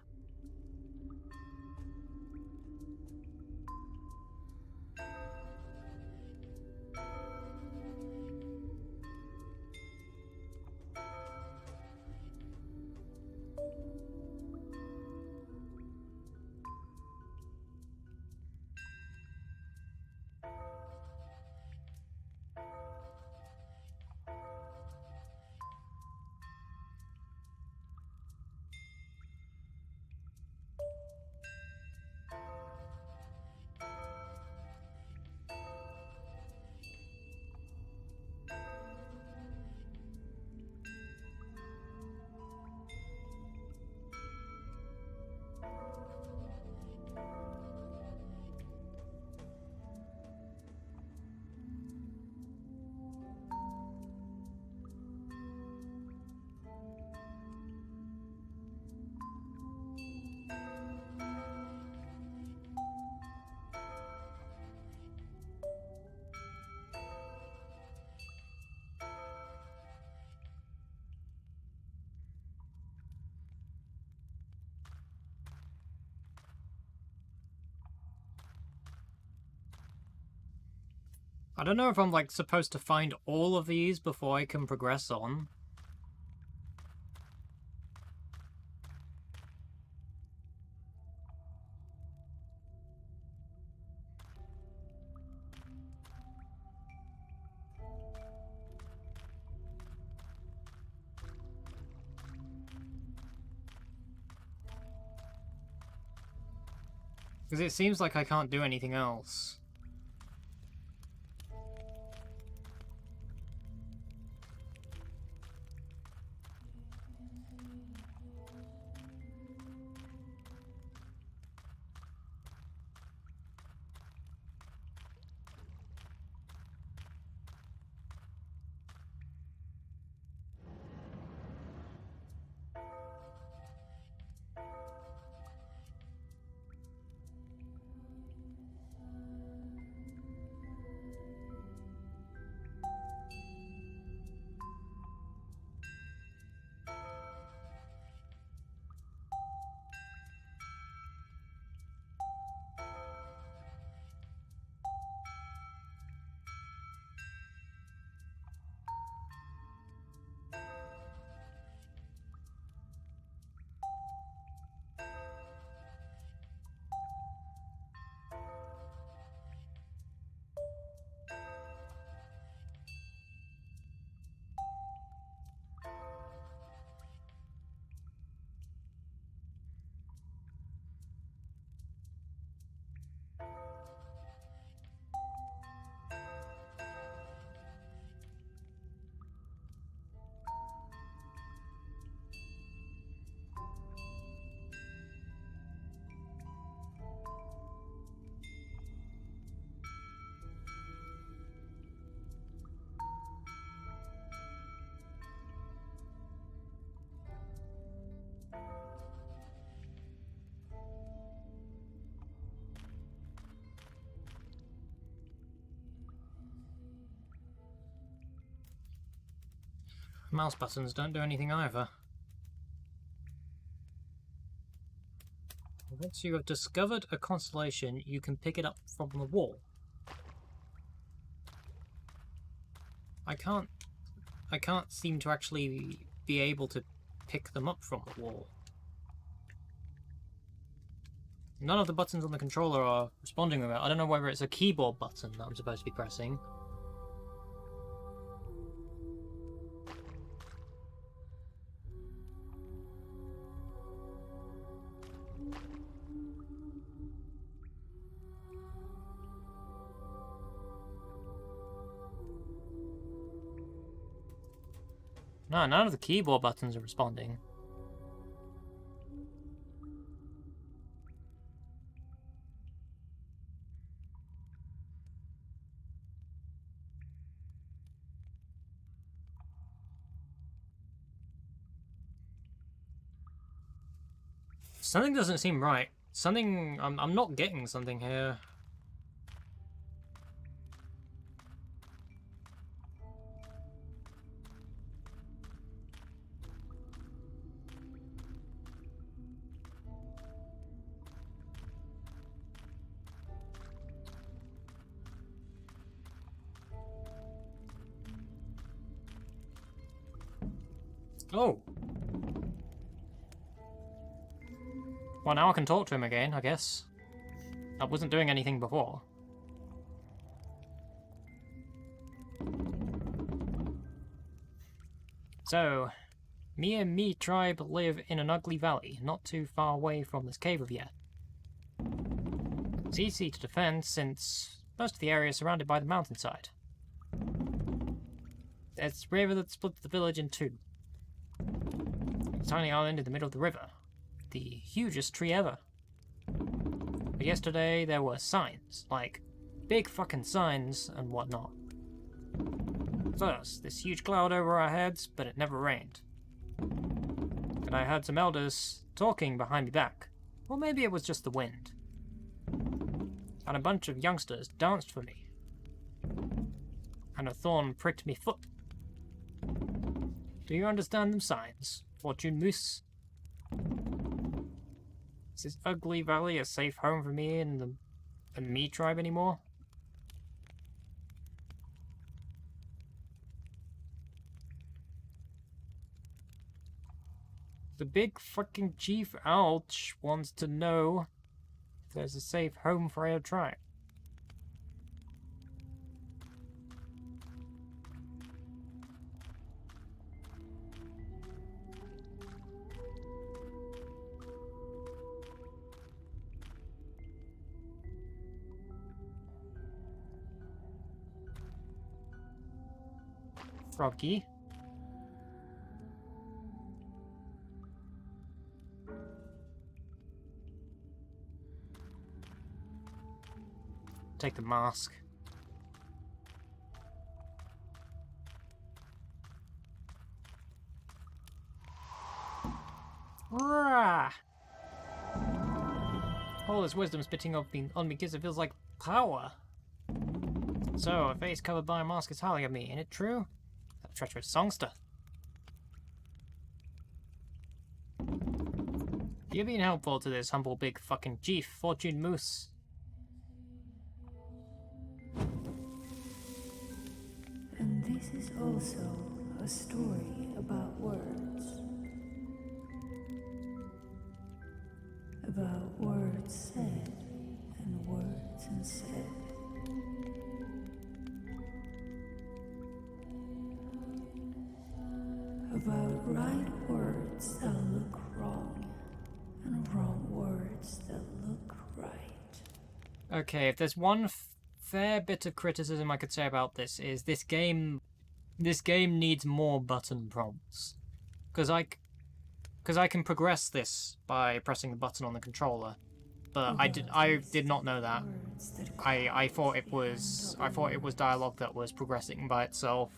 I don't know if I'm, like, supposed to find all of these before I can progress on. Because it seems like I can't do anything else. Mouse buttons don't do anything either. Once you have discovered a constellation, you can pick it up from the wall. I can't seem to actually be able to pick them up from the wall. None of the buttons on the controller are responding with it. I don't know whether it's a keyboard button that I'm supposed to be pressing. No, none of the keyboard buttons are responding. Something doesn't seem right. Something... I'm not getting something here. Oh! Well, now I can talk to him again, I guess. I wasn't doing anything before. So, me and me tribe live in an ugly valley, not too far away from this cave of yet. It's easy to defend since most of the area is surrounded by the mountainside. There's a river that splits the village in two. A tiny island in the middle of the river. The hugest tree ever. But yesterday there were signs, like big fucking signs and whatnot. First, this huge cloud over our heads, but it never rained. And I heard some elders talking behind me back. Or maybe it was just the wind. And a bunch of youngsters danced for me. And a thorn pricked me foot. Do you understand them signs, Fortune Moose? Is this ugly valley a safe home for me and me tribe anymore? The big fucking Chief Ouch wants to know if there's a safe home for our tribe. Froggy. Take the mask. Rah! All this wisdom spitting on me gives it feels like power. So, a face covered by a mask is howling at me, ain't it true? That treacherous songster. You've been helpful to this humble big fucking chief, Fortune Moose. And this is also a story about words. About words said and words unsaid. About right words that look wrong and wrong words that look right. Okay, if there's one fair bit of criticism I could say about this is this game needs more button prompts. Because I can progress this by pressing the button on the controller. But I did not know that. I thought it was dialogue that was progressing by itself.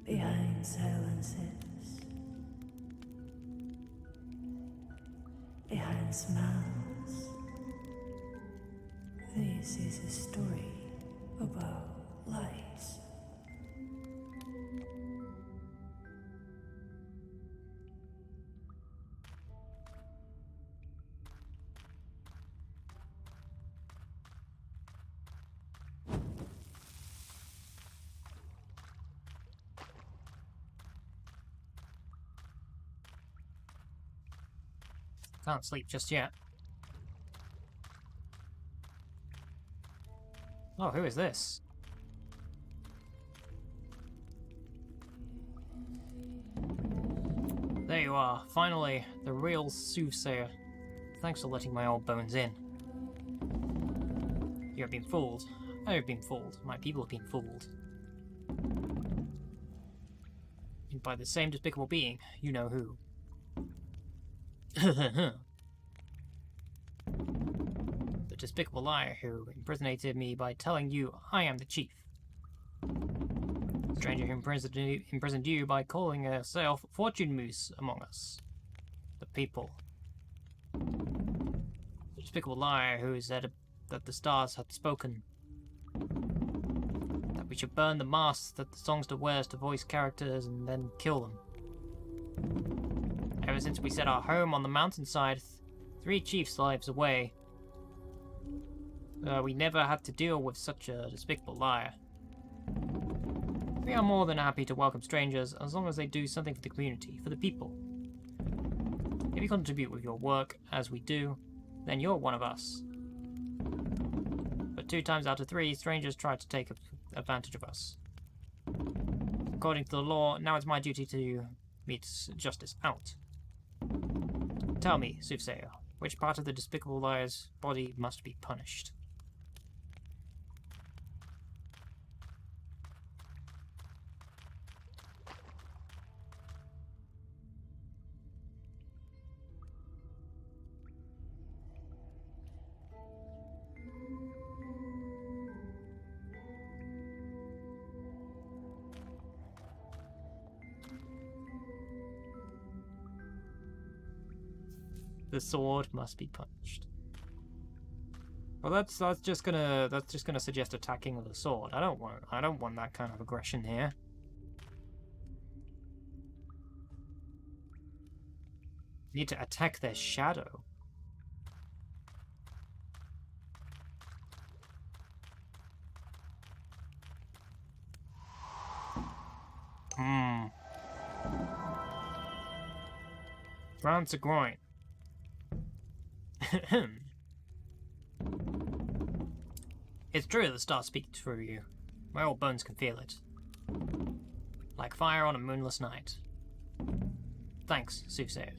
Behind silences, behind smiles, this is a story about lies. Can't sleep just yet. Oh, who is this? There you are, finally, the real soothsayer. Thanks for letting my old bones in. You have been fooled. I have been fooled. My people have been fooled. And by the same despicable being, you know who. The despicable liar who impersonated me by telling you I am the chief. Stranger who imprisoned you by calling herself Fortune Moose among us. The people. The despicable liar who said that the stars had spoken. That we should burn the masks that the songster wears to voice characters and then kill them. Ever since we set our home on the mountainside, 3 chiefs' lives away, we never had to deal with such a despicable liar. We are more than happy to welcome strangers as long as they do something for the community, for the people. If you contribute with your work, as we do, then you're one of us. But 2 times out of 3, strangers try to take advantage of us. According to the law, now it's my duty to mete justice out. Tell me, soothsayer, which part of the despicable liar's body must be punished? The sword must be punched. Well, that's just gonna suggest attacking with a sword. I don't want that kind of aggression here. Need to attack their shadow. France a groin. It's true the stars speak through you. My old bones can feel it. Like fire on a moonless night. Thanks, soothsayer.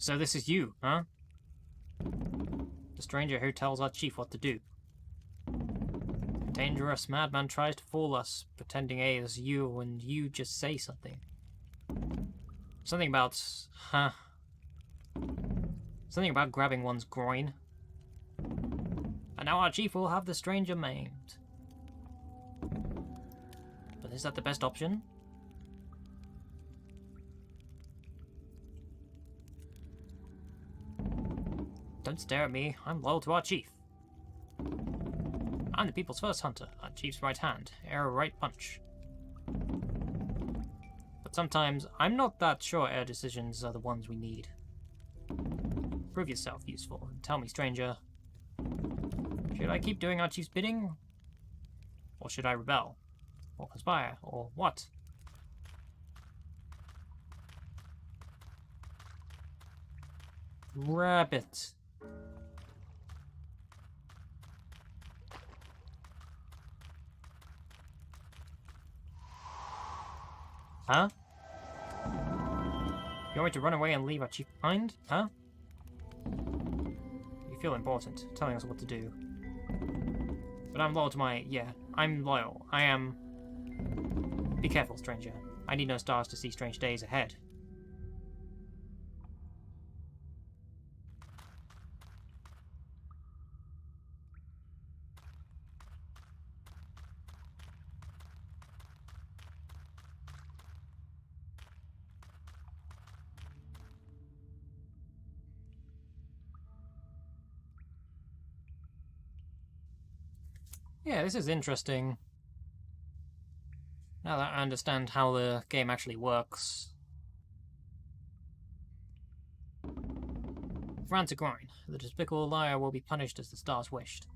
So this is you, huh? The stranger who tells our chief what to do. A dangerous madman tries to fool us, pretending A is you, and you just say something. Something about... Something about grabbing one's groin. And now our chief will have the stranger maimed. But is that the best option? Don't stare at me, I'm loyal to our chief. I'm the people's first hunter, our chief's right hand, air right punch. But sometimes, I'm not that sure air decisions are the ones we need. Prove yourself useful, and tell me, stranger. Should I keep doing our chief's bidding? Or should I rebel? Or conspire? Or what? Rabbit. Huh? You want me to run away and leave our chief behind? Huh? You feel important, telling us what to do. But I'm loyal to my... yeah, I'm loyal. I am... Be careful, stranger. I need no stars to see strange days ahead. Yeah, this is interesting. Now that I understand how the game actually works. France a groin. The despicable liar will be punished as the stars wished.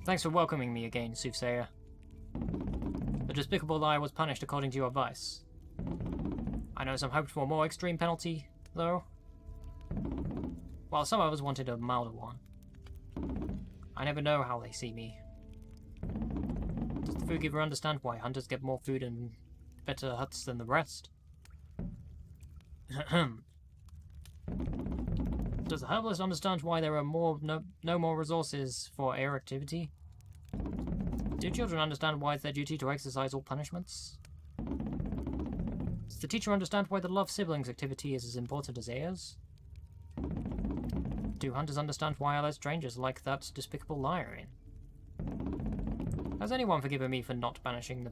Thanks for welcoming me again, soothsayer. The despicable liar was punished according to your advice. I know some hoped for a more extreme penalty, though. While some others wanted a milder one. I never know how they see me. Does the food giver understand why hunters get more food and better huts than the rest? Does the herbalist understand why there are no more resources for air activity? Do children understand why it's their duty to exercise all punishments? Does the teacher understand why the love siblings activity is as important as heirs? Do hunters understand why I let strangers like that despicable liar in? Has anyone forgiven me for not banishing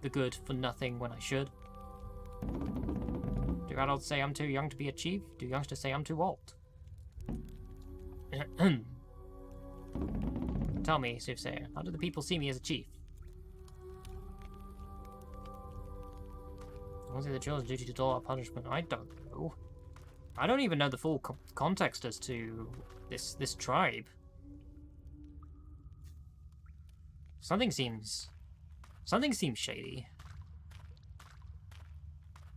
the good for nothing when I should? Do adults say I'm too young to be a chief? Do youngsters say I'm too old? Tell me, soothsayer, how do the people see me as a chief? Was it the children's duty to dole out punishment? I don't know. I don't even know the full context as to this tribe. Something seems shady.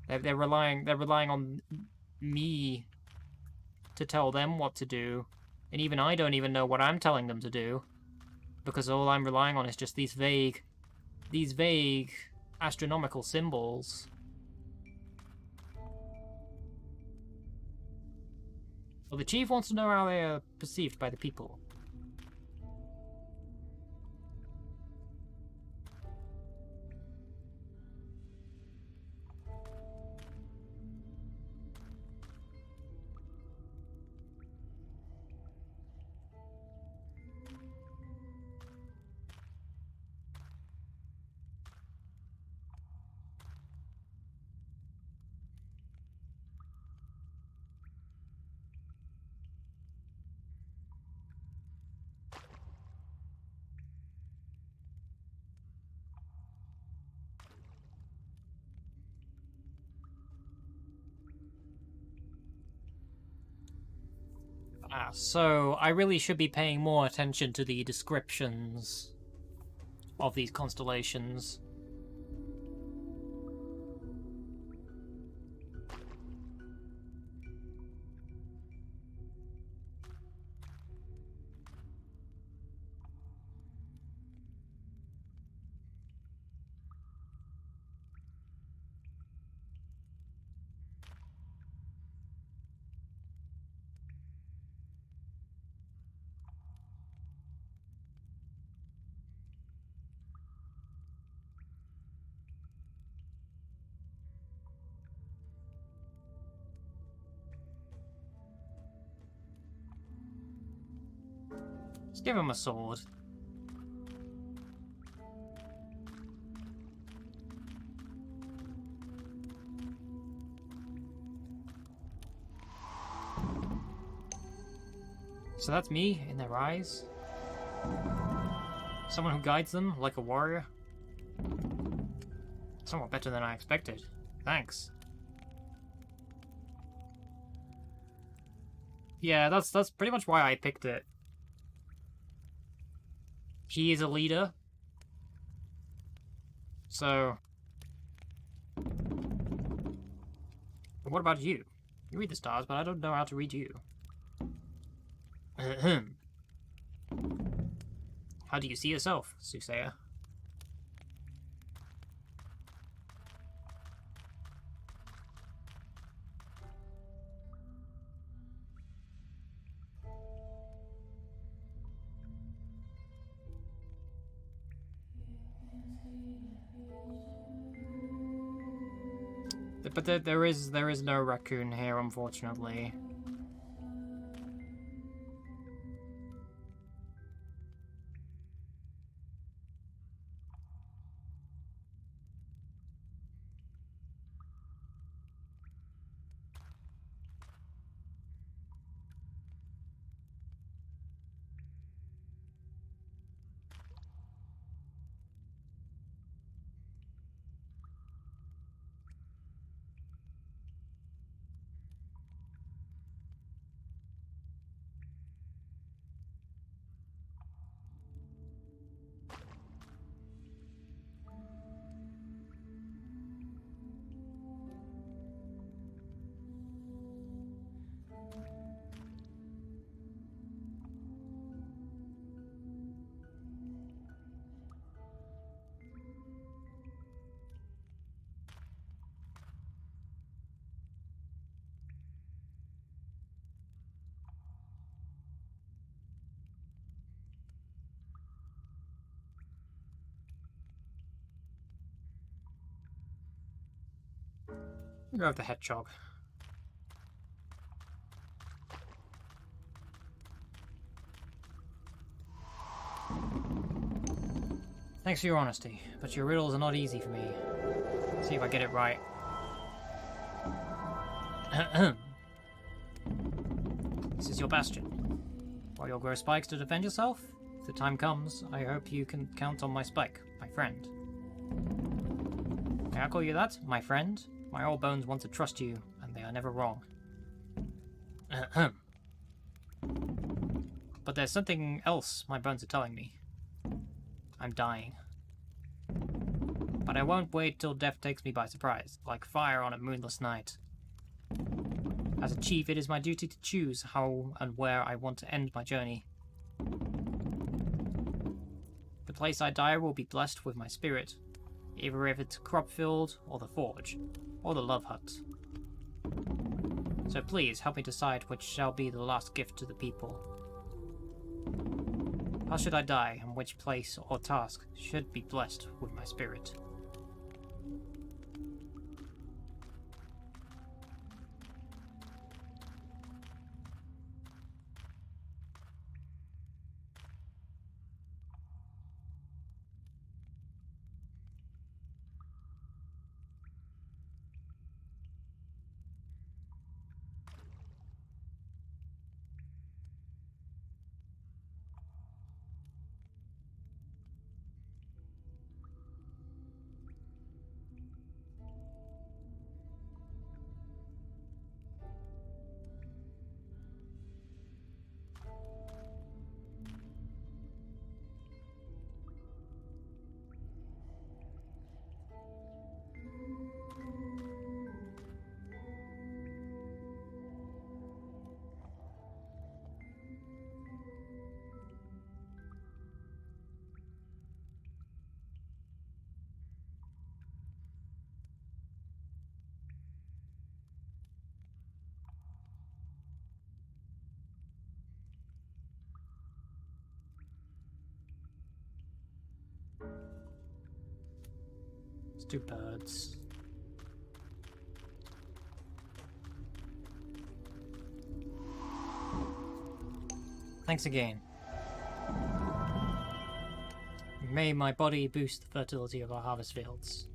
They're relying on me to tell them what to do, and even I don't even know what I'm telling them to do, because all I'm relying on is just these vague astronomical symbols. Well, the chief wants to know how they are perceived by the people. So I really should be paying more attention to the descriptions of these constellations. Let's give him a sword. So that's me in their eyes. Someone who guides them like a warrior. Somewhat better than I expected. Thanks. Yeah, that's pretty much why I picked it. He is a leader. So... what about you? You read the stars, but I don't know how to read you. Ahem. How do you see yourself, Soothsayer? But there is no raccoon here, unfortunately. You have the hedgehog. Thanks for your honesty, but your riddles are not easy for me. Let's see if I get it right. This is your bastion. While you'll grow spikes to defend yourself, if the time comes, I hope you can count on my spike, my friend. May I call you that, my friend? My old bones want to trust you, and they are never wrong. But there's something else my bones are telling me. I'm dying. But I won't wait till death takes me by surprise, like fire on a moonless night. As a chief, it is my duty to choose how and where I want to end my journey. The place I die will be blessed with my spirit, either if it's crop field, or the forge, or the love hut. So please help me decide which shall be the last gift to the people. How should I die, and which place or task should be blessed with my spirit? 2 birds. Thanks again. May my body boost the fertility of our harvest fields.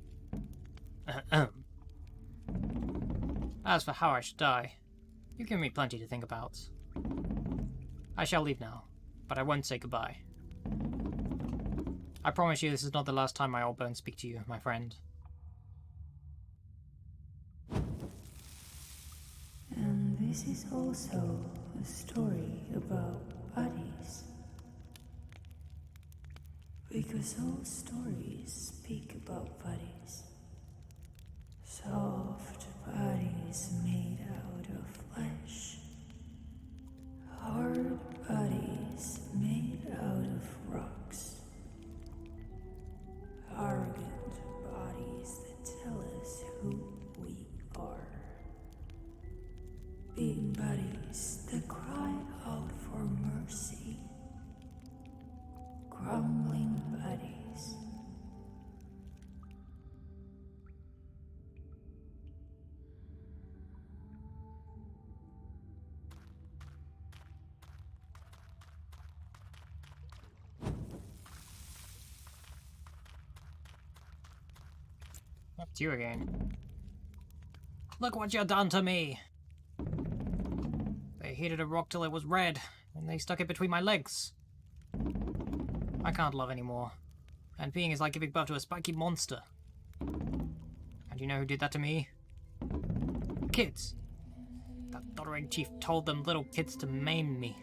As for how I should die, you've given me plenty to think about. I shall leave now, but I won't say goodbye. I promise you this is not the last time my old bones speak to you, my friend. And this is also a story about bodies. Because all stories speak about bodies. Soft bodies made out of flesh. Hard bodies made out of rocks. Arrogant bodies that tell us who we are. Big bodies that cry out for mercy. Crumbling bodies. It's you again. Look what you done to me! They heated a rock till it was red, and they stuck it between my legs. I can't love anymore, and being is like giving birth to a spiky monster. And you know who did that to me? Kids! That doddering chief told them little kids to maim me.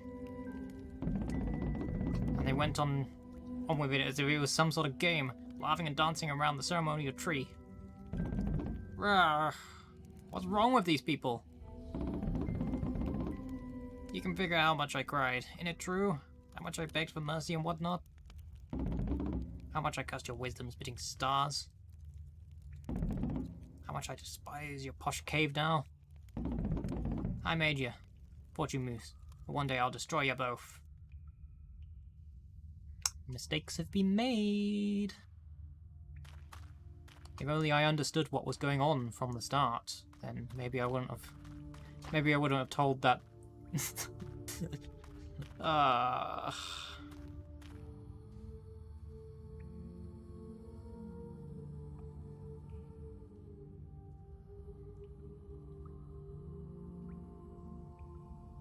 And they went on with it as if it was some sort of game, laughing and dancing around the ceremonial tree. Rawr. What's wrong with these people? You can figure out how much I cried. Isn't it true? How much I begged for mercy and whatnot? How much I cussed your wisdom spitting stars? How much I despise your posh cave now? I made you. Fortune moves. But one day I'll destroy you both. Mistakes have been made. If only I understood what was going on from the start, then maybe I wouldn't have told that.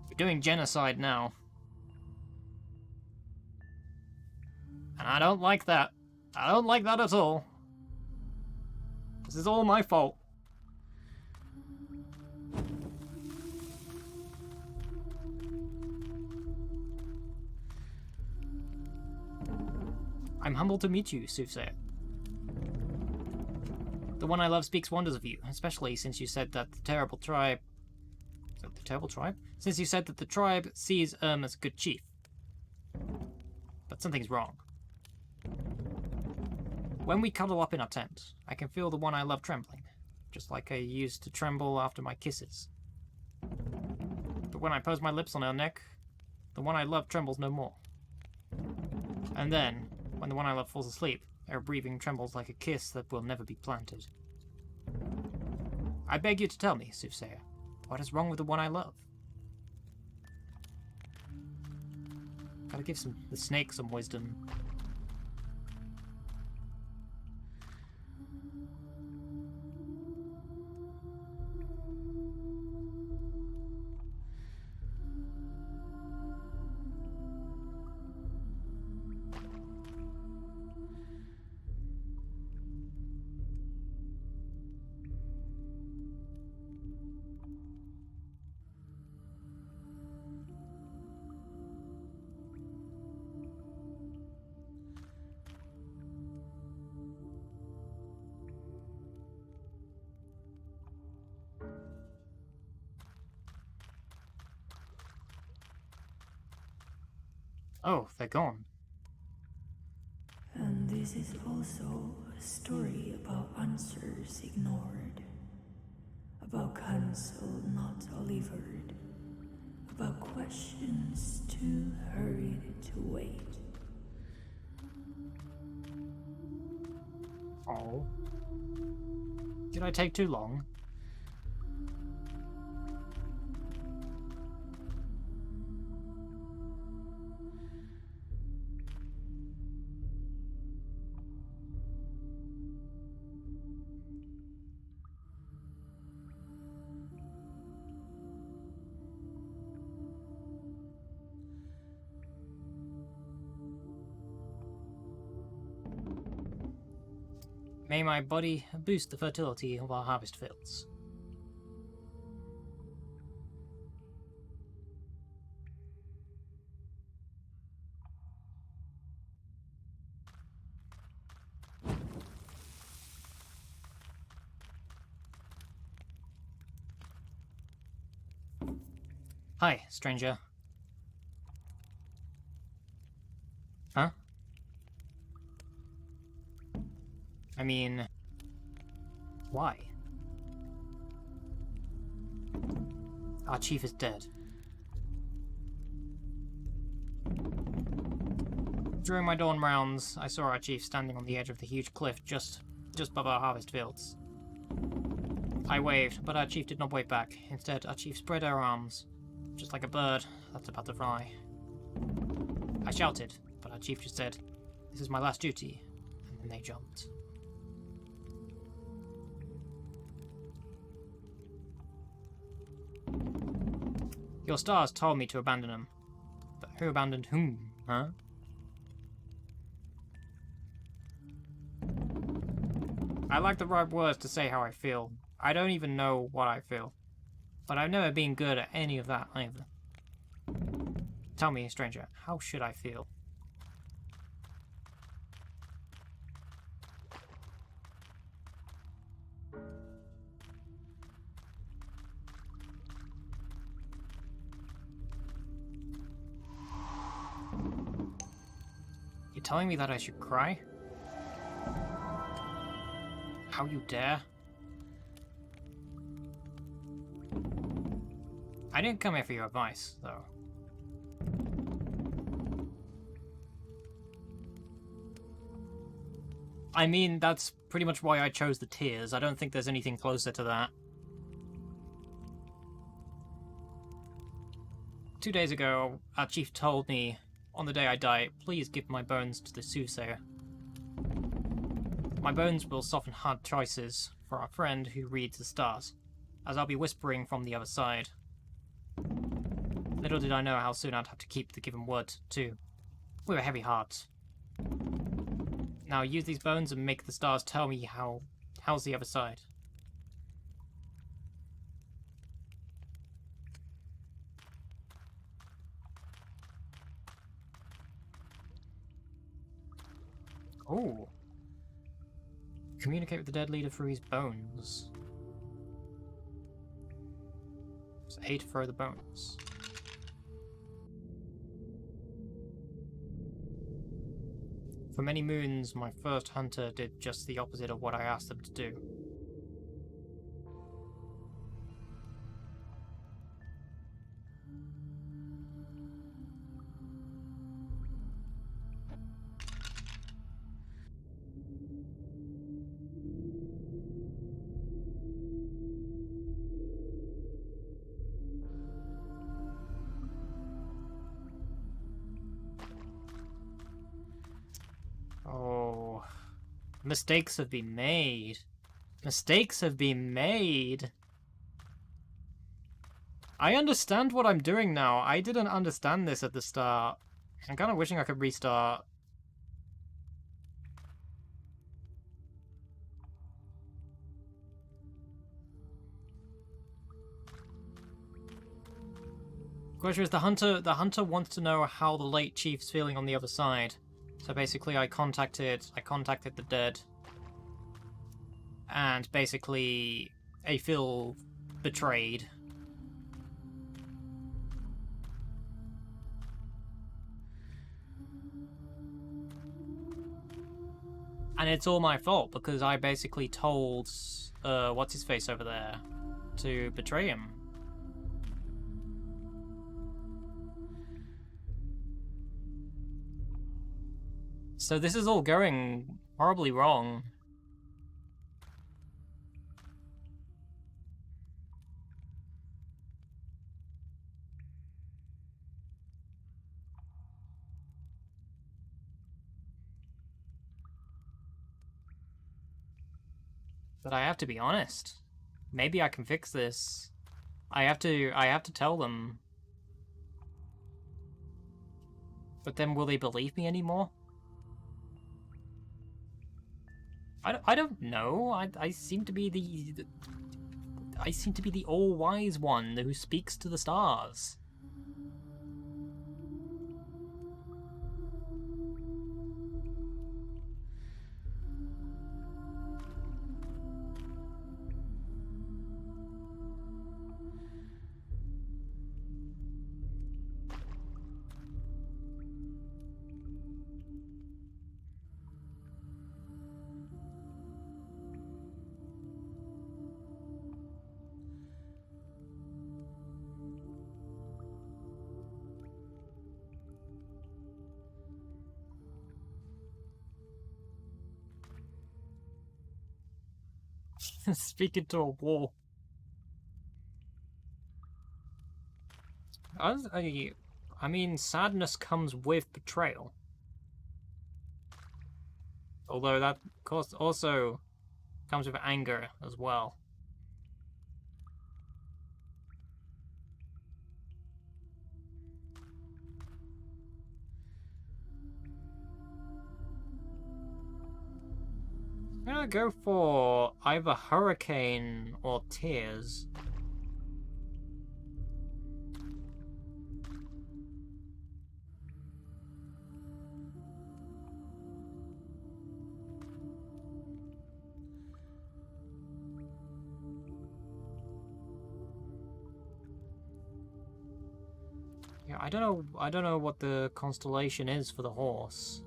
You're doing genocide now. And I don't like that. I don't like that at all. This is all my fault. I'm humbled to meet you, Soothsayer. The one I love speaks wonders of you, especially since you said that the terrible tribe... Is that the terrible tribe? Since you said that the tribe sees as a good chief. But something's wrong. When we cuddle up in our tent, I can feel the one I love trembling, just like I used to tremble after my kisses. But when I pose my lips on her neck, the one I love trembles no more. And then, when the one I love falls asleep, her breathing trembles like a kiss that will never be planted. I beg you to tell me, Soothsayer, what is wrong with the one I love? Gotta give the snake some wisdom. Oh, they're gone. And this is also a story about answers ignored, about counsel not delivered, about questions too hurried to wait. Oh. Did I take too long? May my body boost the fertility of our harvest fields. Hi, stranger. Huh? I mean... why? Our chief is dead. During my dawn rounds, I saw our chief standing on the edge of the huge cliff just above our harvest fields. I waved, but our chief did not wave back. Instead, our chief spread her arms, just like a bird that's about to fly. I shouted, but our chief just said, "This is my last duty," and then they jumped. Your stars told me to abandon him. But who abandoned whom, huh? I lack the right words to say how I feel. I don't even know what I feel. But I've never been good at any of that either. Tell me, stranger, how should I feel? You're telling me that I should cry? How you dare? I didn't come here for your advice, though. I mean, that's pretty much why I chose the tears. I don't think there's anything closer to that. 2 days ago, our chief told me, on the day I die, please give my bones to the soothsayer. My bones will soften hard choices for our friend who reads the stars, as I'll be whispering from the other side. Little did I know how soon I'd have to keep the given word, too. With a heavy heart. Now use these bones and make the stars tell me how's the other side. Oh. Communicate with the dead leader through his bones. It's A to throw the bones. For many moons, my first hunter did just the opposite of what I asked them to do. Oh, mistakes have been made. Mistakes have been made. I understand what I'm doing now. I didn't understand this at the start. I'm kind of wishing I could restart. Question is, the hunter wants to know how the late chief's feeling on the other side. So basically I contacted the dead. And basically I feel betrayed. And it's all my fault because I basically told what's his face over there to betray him. So this is all going horribly wrong. But I have to be honest. Maybe I can fix this. I have to tell them. But then will they believe me anymore? I don't know. I seem to be I seem to be the all-wise one who speaks to the stars. Speaking to a wall. I mean, sadness comes with betrayal. Although that, of course, also comes with anger as well. I'm gonna go for either hurricane or tears. Yeah, I don't know what the constellation is for the horse.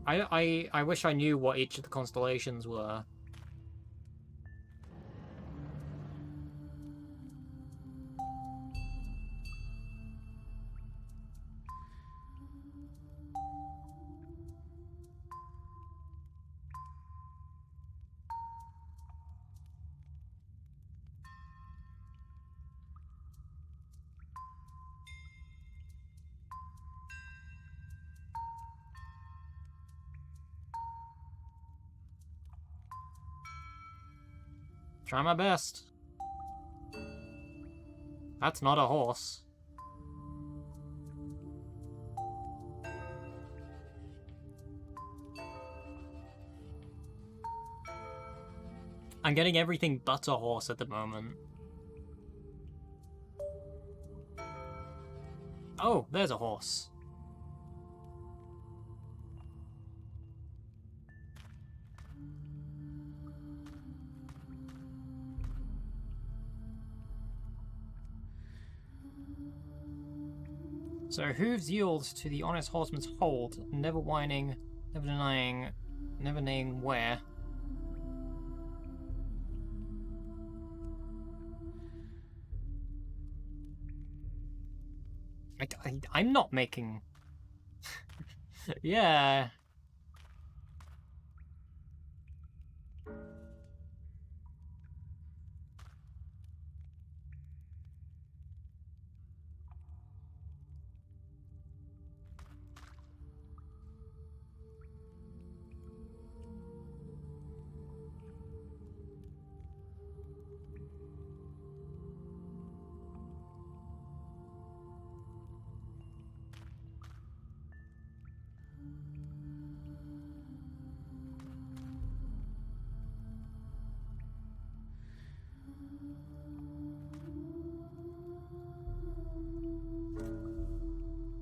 I wish I knew what each of the constellations were. Try my best. That's not a horse. I'm getting everything but a horse at the moment. Oh, there's a horse. So hooves yield to the honest horseman's hold, never whining, never denying, never naming where. I'm not making... Yeah.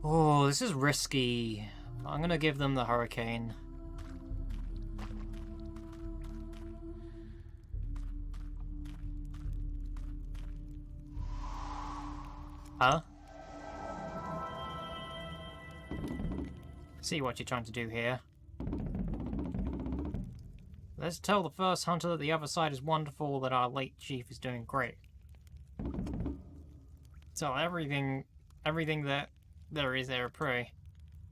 Oh, this is risky. I'm gonna give them the hurricane. Huh? See what you're trying to do here. Let's tell the first hunter that the other side is wonderful, that our late chief is doing great. Tell everything that there is there of prey.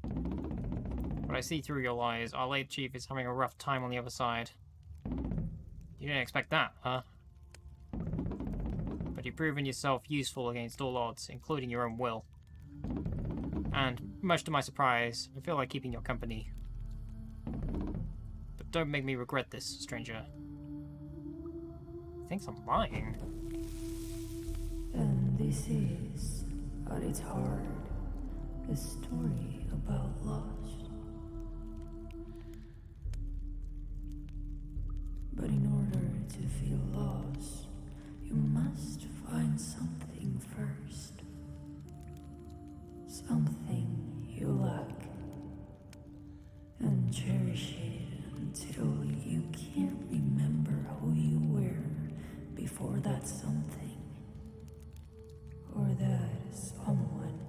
But I see through your lies. Our late chief is having a rough time on the other side. You didn't expect that, huh? But you've proven yourself useful against all odds, including your own will. And Much to my surprise, I feel like keeping your company. But don't make me regret this, stranger. He thinks I'm lying. And this is, at its heart, a story about loss. But in order to feel loss, you must find something first. Something you lack. And cherish it until you can't remember who you were before that something. Or that someone.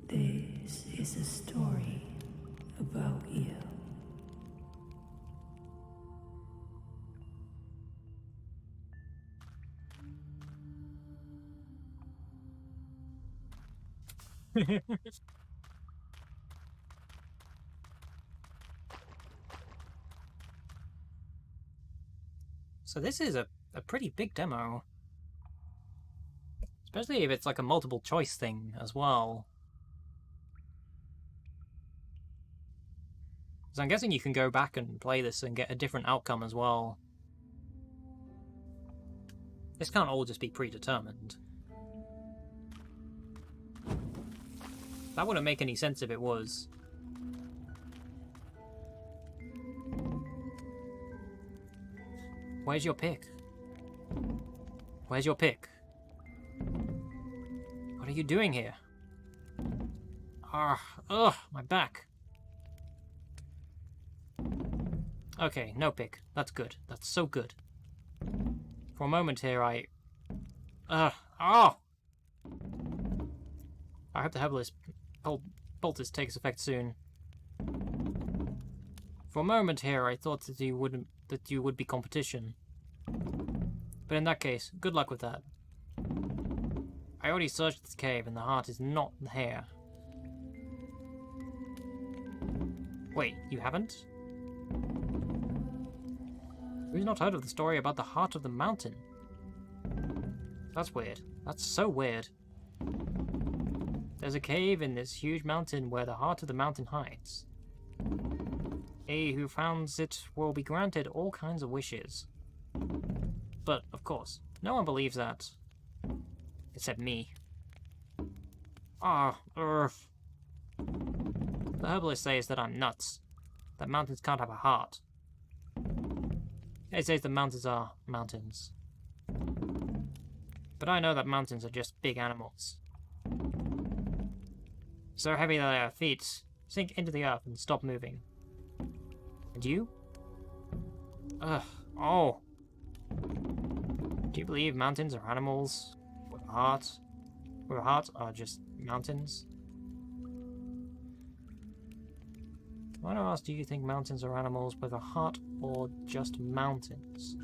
This is a story about you. So this is a pretty big demo. Especially if it's like a multiple choice thing as well. So I'm guessing you can go back and play this and get a different outcome as well. This can't all just be predetermined. That wouldn't make any sense if it was. Where's your pick? Where's your pick? What are you doing here? Ugh, my back. Okay, no pick. That's good. That's so good. For a moment here, I hope the herbalist poultice takes effect soon. For a moment here, I thought that you would be competition. But in that case, good luck with that. I already searched this cave, and the heart is not here. Wait, you haven't? Who's not heard of the story about the heart of the mountain? That's weird. That's so weird. There's a cave in this huge mountain where the heart of the mountain hides. He who finds it will be granted all kinds of wishes. But, of course, no one believes that. Except me. Earth. The herbalist says that I'm nuts. That mountains can't have a heart. He says the mountains are mountains. But I know that mountains are just big animals. So heavy that their feet sink into the earth and stop moving. And you? Oh. Do you believe mountains are animals with a heart? With a heart are just mountains? Why don't I ask, do you think mountains are animals with a heart or just mountains?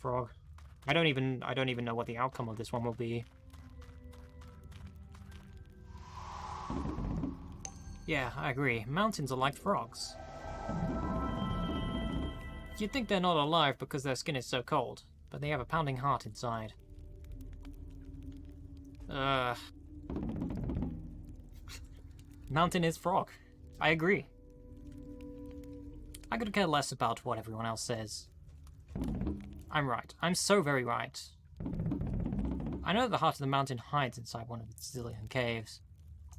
Frog. I don't even know what the outcome of this one will be. Yeah, I agree. Mountains are like frogs. You'd think they're not alive because their skin is so cold, but they have a pounding heart inside. Mountain is frog. I agree. I could care less about what everyone else says. I'm right. I'm so very right. I know that the heart of the mountain hides inside one of its zillion caves.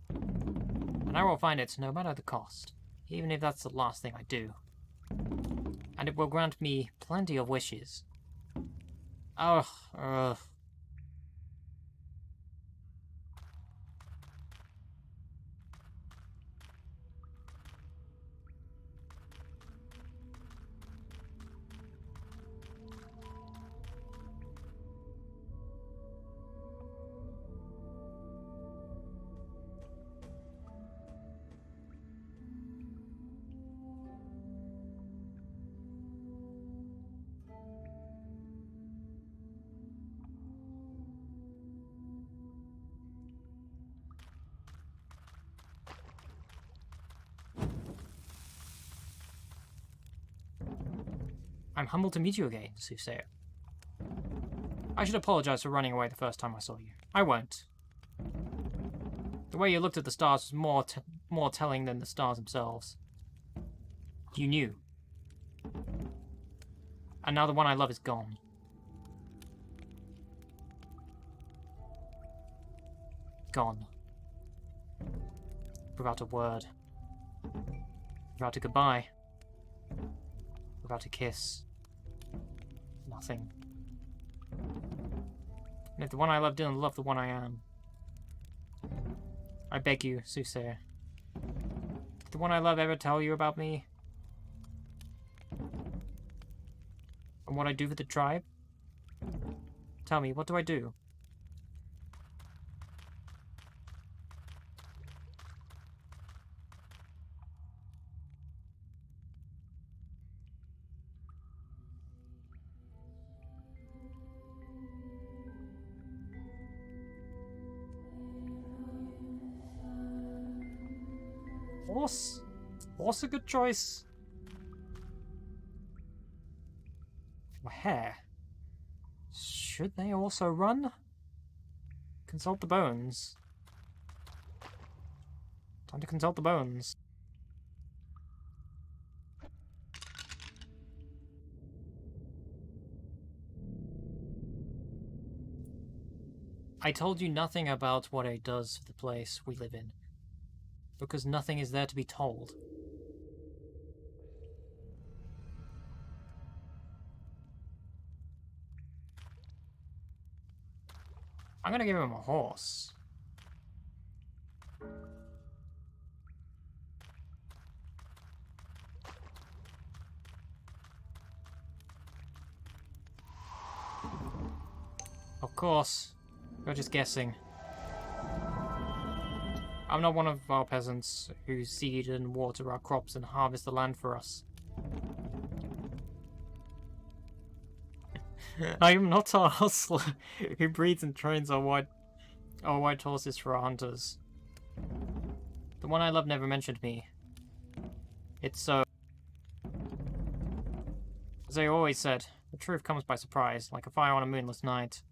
And I will find it no matter the cost, even if that's the last thing I do. And it will grant me plenty of wishes. Ugh. I'm humbled to meet you again, Soothsayer. I should apologize for running away the first time I saw you. I won't. The way you looked at the stars was more telling than the stars themselves. You knew. And now the one I love is gone. Gone. Without a word. Without a goodbye. Without a kiss. Nothing. And if the one I love didn't love the one I am, I beg you, Soothsayer, did the one I love ever tell you about me? And what I do for the tribe? Tell me, what do I do? Horse? Horse a good choice? For hare? Should they also run? Consult the bones. Time to consult the bones. I told you nothing about what it does for the place we live in, because nothing is there to be told. I'm gonna give him a horse. Of course, you're just guessing. I'm not one of our peasants who seed and water our crops and harvest the land for us. I am not a hustler who breeds and trains our white horses for our hunters. The one I love never mentioned me. It's so... As I always said, the truth comes by surprise, like a fire on a moonless night.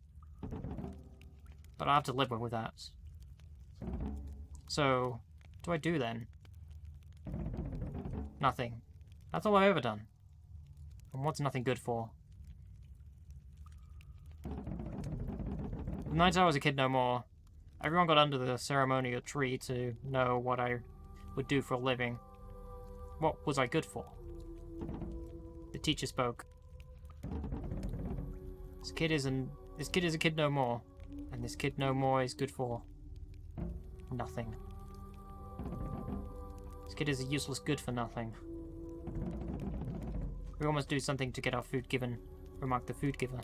But I have to live with that. So, what do I do then? Nothing. That's all I've ever done. And what's nothing good for? The night I was a kid no more, everyone got under the ceremonial tree to know what I would do for a living. What was I good for? The teacher spoke. This kid is a kid no more, and this kid no more is good for nothing. This kid is a useless good for nothing. We all must do something to get our food given, remarked the food giver.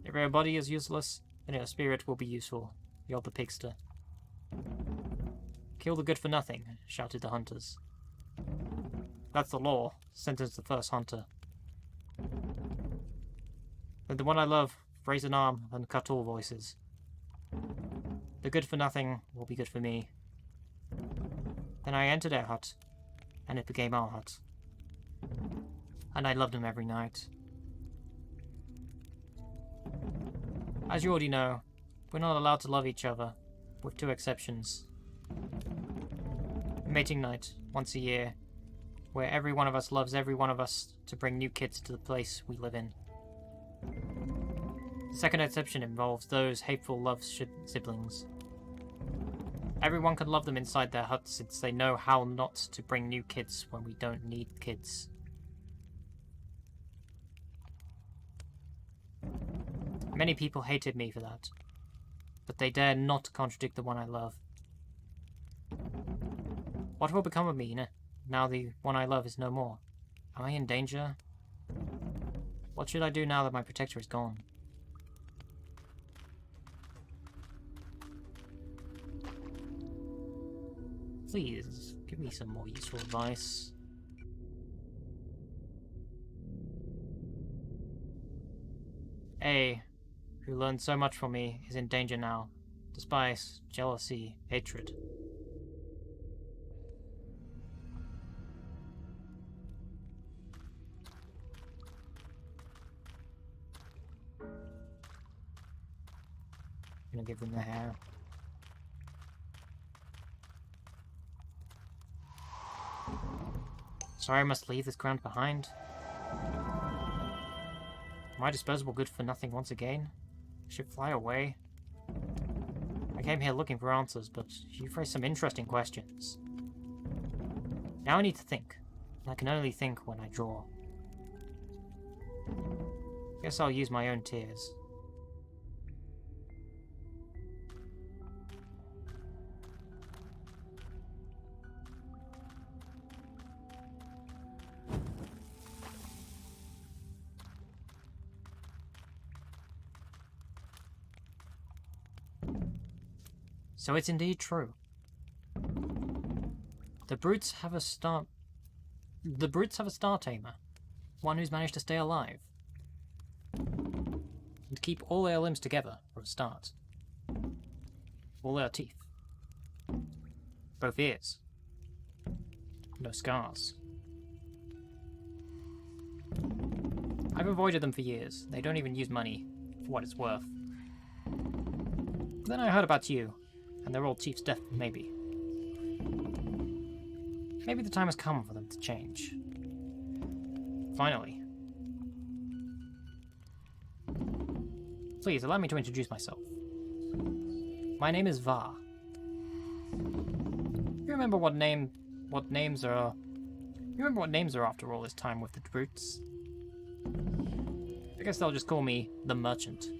If your body is useless, then your spirit will be useful, yelled the pigster. Kill the good for nothing, shouted the hunters. That's the law, sentenced the first hunter. Then the one I love raised an arm and cut all voices. The good for nothing will be good for me. Then I entered our hut, and it became our hut. And I loved him every night. As you already know, we're not allowed to love each other, with two exceptions. Mating night, once a year, where every one of us loves every one of us to bring new kids to the place we live in. The second exception involves those hateful love siblings. Everyone can love them inside their hut since they know how not to bring new kids when we don't need kids. Many people hated me for that, but they dare not contradict the one I love. What will become of me now the one I love is no more? Am I in danger? What should I do now that my protector is gone? Please, give me some more useful advice. A, who learned so much from me, is in danger now. Despite jealousy, hatred. gonna give them the hair. Sorry I must leave this ground behind. My disposable good for nothing once again? I should fly away. I came here looking for answers, but you've raised some interesting questions. Now I need to think. I can only think when I draw. Guess I'll use my own tears. So it's indeed true. The brutes have a star tamer. One who's managed to stay alive. And keep all their limbs together, for a start. All their teeth. Both ears. No scars. I've avoided them for years. They don't even use money, for what it's worth. Then I heard about you, and their old chief's death, maybe. Maybe the time has come for them to change. Finally. Please, allow me to introduce myself. My name is Va. You remember what names are... You remember what names are after all this time with the brutes? I guess they'll just call me the Merchant.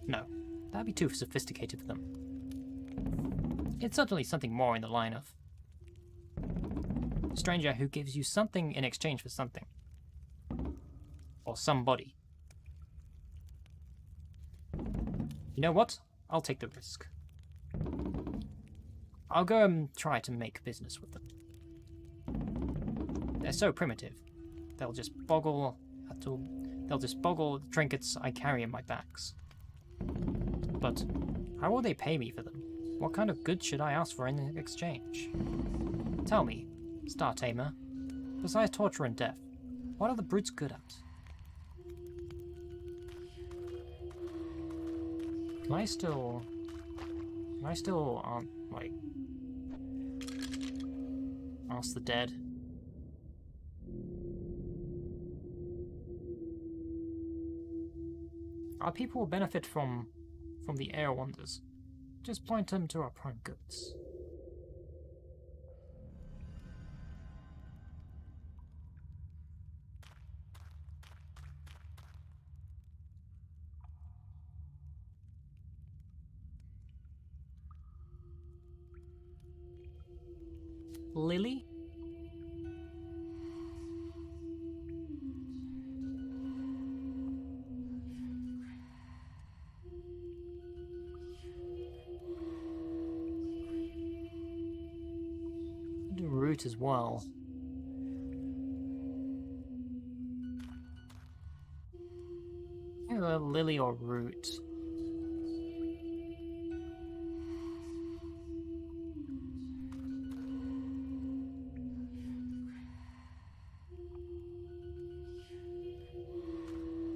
No, that'd be too sophisticated for them. It's certainly something more in the line of a stranger who gives you something in exchange for something. Or somebody. You know what? I'll take the risk. I'll go and try to make business with them. They're so primitive. They'll just boggle the trinkets I carry in my bags. But how will they pay me for them? What kind of goods should I ask for in exchange? Tell me, Star Tamer, besides torture and death, what are the brutes good at? Can I still, like, ask the dead? Our people will benefit from the air wonders. Just point them to our prime goods. Lily? Do root as well. Either Lily or root.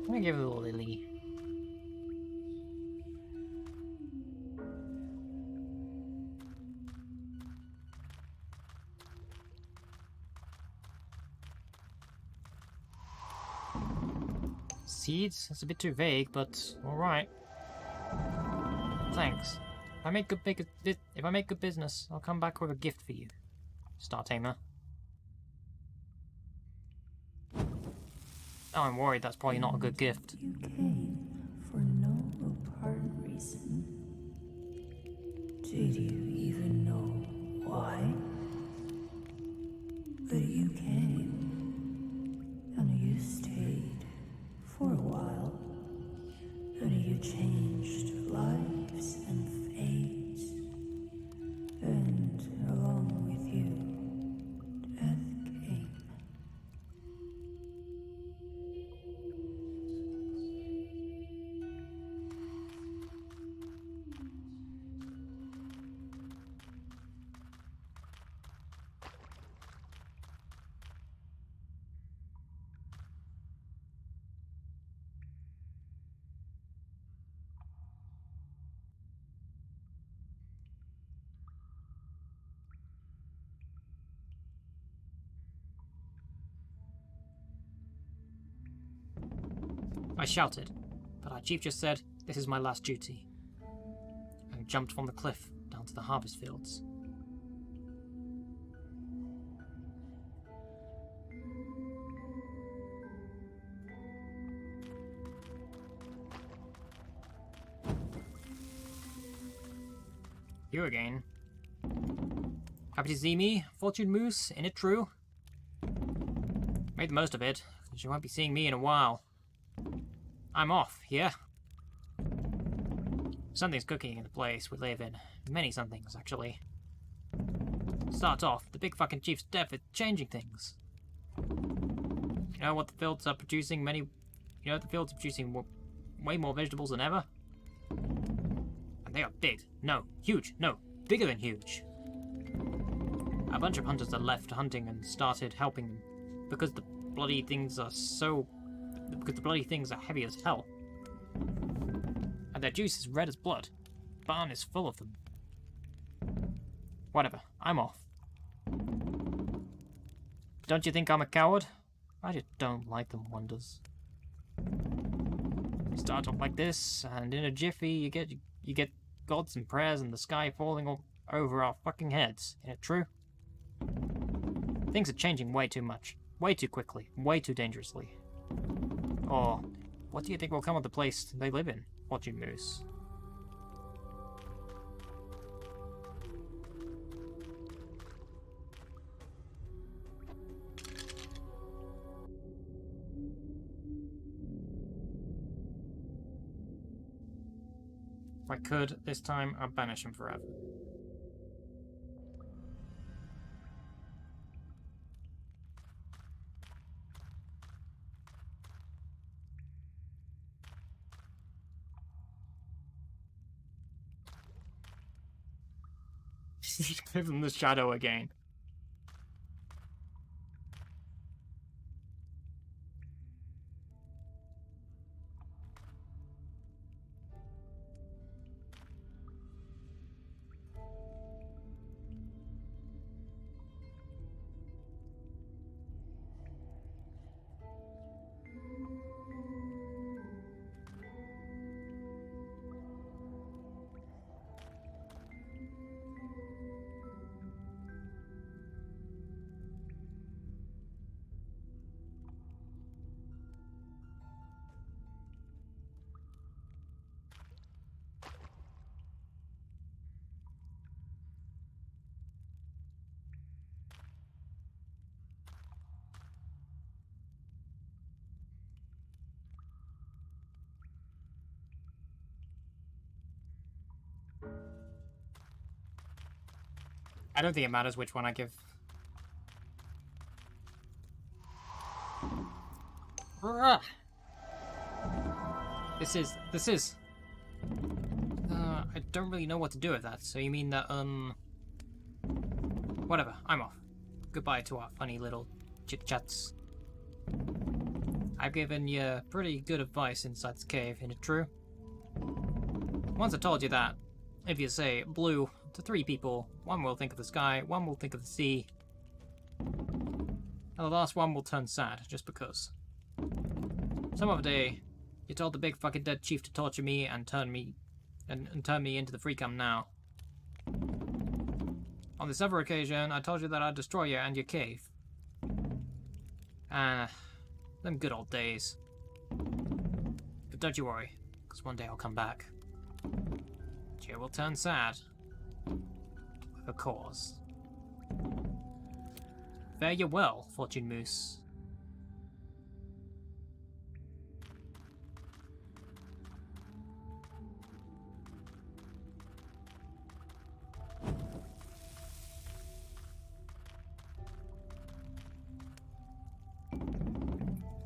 I'm gonna give it a Lily. Seeds? That's a bit too vague, but alright. Thanks. If I make good business, I'll come back with a gift for you, Star Tamer. Oh, I'm worried that's probably not a good gift. You came for no apparent reason. Did you even know why? But you came, and you stayed for a while, and you changed lives and fates, and along with you, death came. I shouted, but our chief just said, "This is my last duty," and jumped from the cliff down to the harvest fields. You again. Happy to see me, Fortune Moose, in it true? Made the most of it, because you won't be seeing me in a while. I'm off, yeah? Something's cooking in the place we live in. Many somethings, actually. Starts off, the big fucking chief's death at changing things. You know what the fields are producing way more vegetables than ever? And they are big. No, huge. No, bigger than huge. A bunch of hunters are left hunting and started helping them because the bloody things are heavy as hell. And their juice is red as blood. The barn is full of them. Whatever, I'm off. Don't you think I'm a coward? I just don't like them wonders. You start off like this, and in a jiffy you get gods and prayers and the sky falling all over our fucking heads. Isn't it true? Things are changing way too much. Way too quickly. Way too dangerously. Or, what do you think will come of the place they live in, Fortune Moose? If I could, this time I'd banish him forever. Give him the shadow again. I don't think it matters which one I give. This is. I don't really know what to do with that. So you mean that, whatever, I'm off. Goodbye to our funny little chit-chats. I've given you pretty good advice inside this cave, isn't it true? Once I told you that, if you say blue to 3 people, one will think of the sky, one will think of the sea, and the last one will turn sad, just because. Some other day, you told the big fucking dead chief to torture me and turn me into the freak I'm now. On this other occasion, I told you that I'd destroy you and your cave. Them good old days. But don't you worry, because one day I'll come back. You will turn sad. With a cause. Fare you well, Fortune Moose.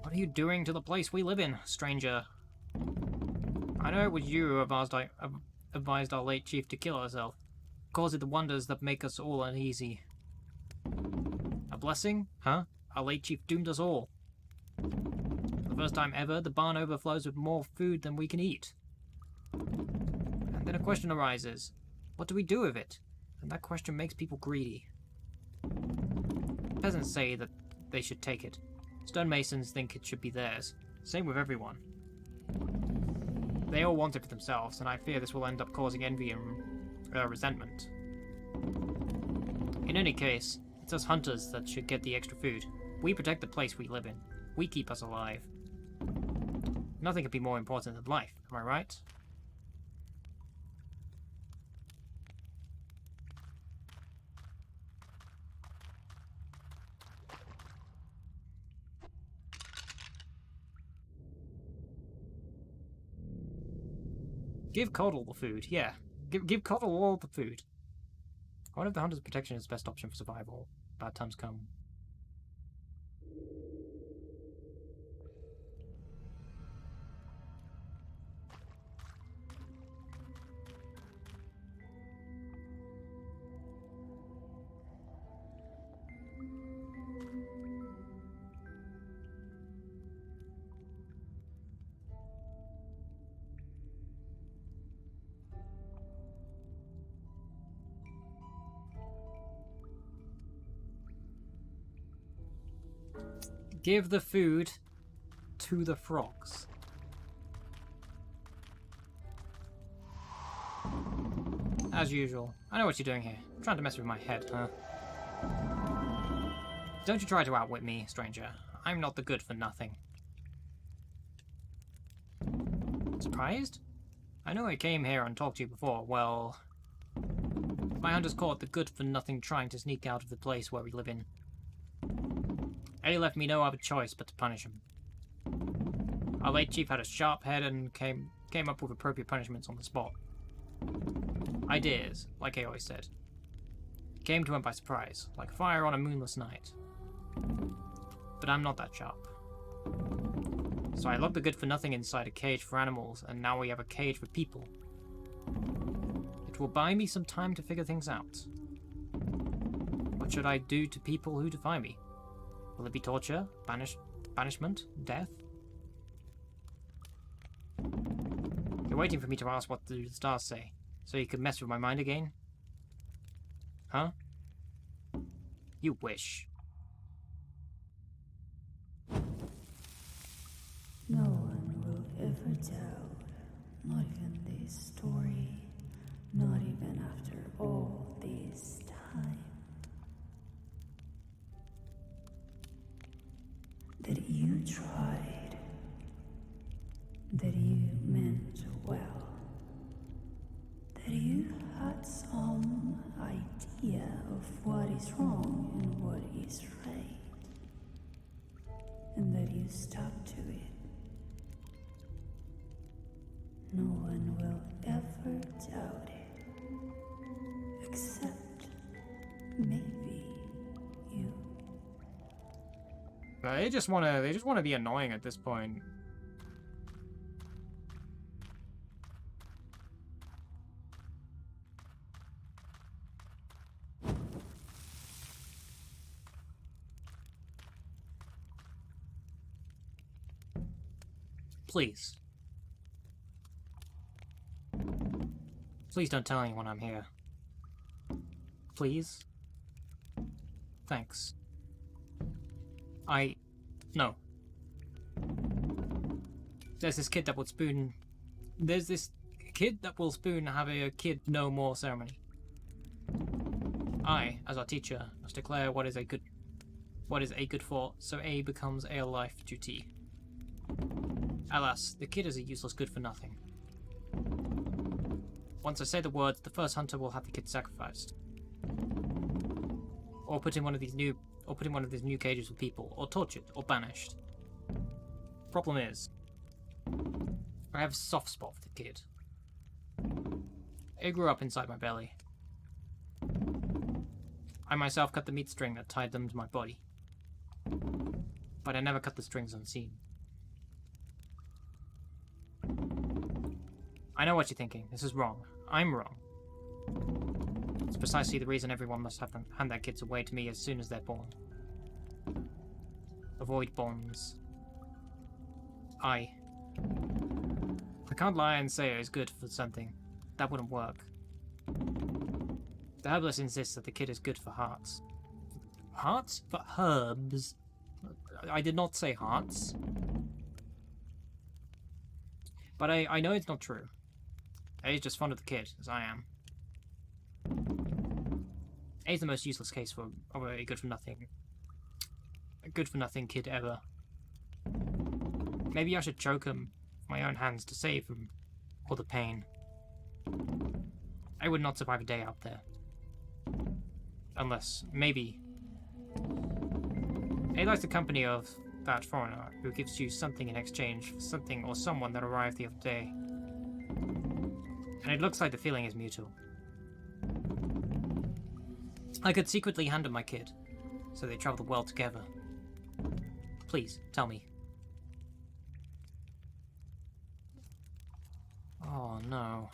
What are you doing to the place we live in, stranger? I know it was you who advised our late chief to kill herself, causing the wonders that make us all uneasy. A blessing? Huh? Our late chief doomed us all. For the first time ever, the barn overflows with more food than we can eat. And then a question arises. What do we do with it? And that question makes people greedy. Peasants say that they should take it. Stonemasons think it should be theirs. Same with everyone. They all want it for themselves, and I fear this will end up causing envy and resentment. In any case, it's us hunters that should get the extra food. We protect the place we live in. We keep us alive. Nothing could be more important than life, am I right? Give Coddle the food, yeah. Give Coddle all the food. I wonder if the hunter's protection is the best option for survival. Bad times come. Give the food to the frogs. As usual. I know what you're doing here. Trying to mess with my head, huh? Don't you try to outwit me, stranger. I'm not the good for nothing. Surprised? I know I came here and talked to you before. Well, my hunters caught the good for nothing trying to sneak out of the place where we live in. Eddie left me no other choice but to punish him. Our late chief had a sharp head and came up with appropriate punishments on the spot. Ideas, like I always said. Came to him by surprise, like fire on a moonless night. But I'm not that sharp. So I locked the good for nothing inside a cage for animals, and now we have a cage for people. It will buy me some time to figure things out. What should I do to people who defy me? Will it be torture? Banishment? Death? You're waiting for me to ask what the stars say, so you could mess with my mind again? Huh? You wish. No one will ever doubt, not even this story, not even after all this time, that you tried, that you meant well, that you had some idea of what is wrong and what is right, and that you stuck to it. No one will ever doubt it, except maybe you. They just wanna be annoying at this point. Please. Please don't tell anyone I'm here. Please? Thanks. No. There's this kid that will spoon... There's this kid that will spoon have a kid no more ceremony. I, as our teacher, must declare what is a good for, so A becomes a life duty. Alas, the kid is a useless good for nothing. Once I say the words, the first hunter will have the kid sacrificed. Or put in one of these new cages with people, or tortured, or banished. Problem is, I have a soft spot for the kid. It grew up inside my belly. I myself cut the meat string that tied them to my body. But I never cut the strings unseen. I know what you're thinking. This is wrong. I'm wrong. It's precisely the reason everyone must have them hand their kids away to me as soon as they're born. Avoid bonds. I can't lie and say it is good for something. That wouldn't work. The herbalist insists that the kid is good for hearts. Hearts? For herbs? I did not say hearts. But I know it's not true. A is just fond of the kid, as I am. A is the most useless case of a good-for-nothing kid ever. Maybe I should choke him with my own hands to save him all the pain. I would not survive a day out there. Unless, maybe... A likes the company of that foreigner who gives you something in exchange for something or someone that arrived the other day. And it looks like the feeling is mutual. I could secretly hand him my kid, so they travel the world together. Please, tell me. Oh no.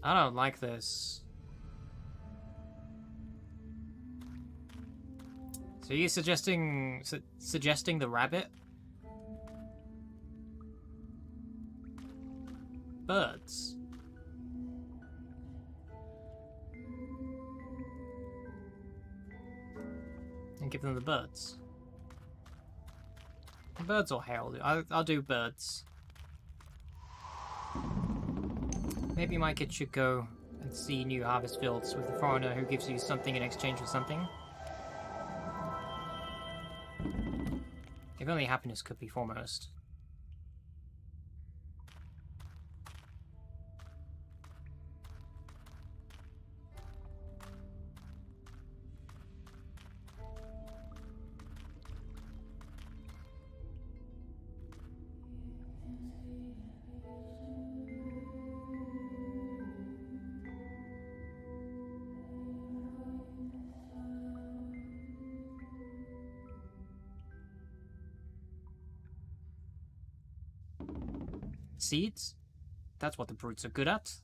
I don't like this. So you're suggesting the rabbit? Birds. And give them the birds. Birds or hail? I'll do birds. Maybe my kid should go and see new harvest fields with a foreigner who gives you something in exchange for something. If only happiness could be foremost. Seeds? That's what the brutes are good at.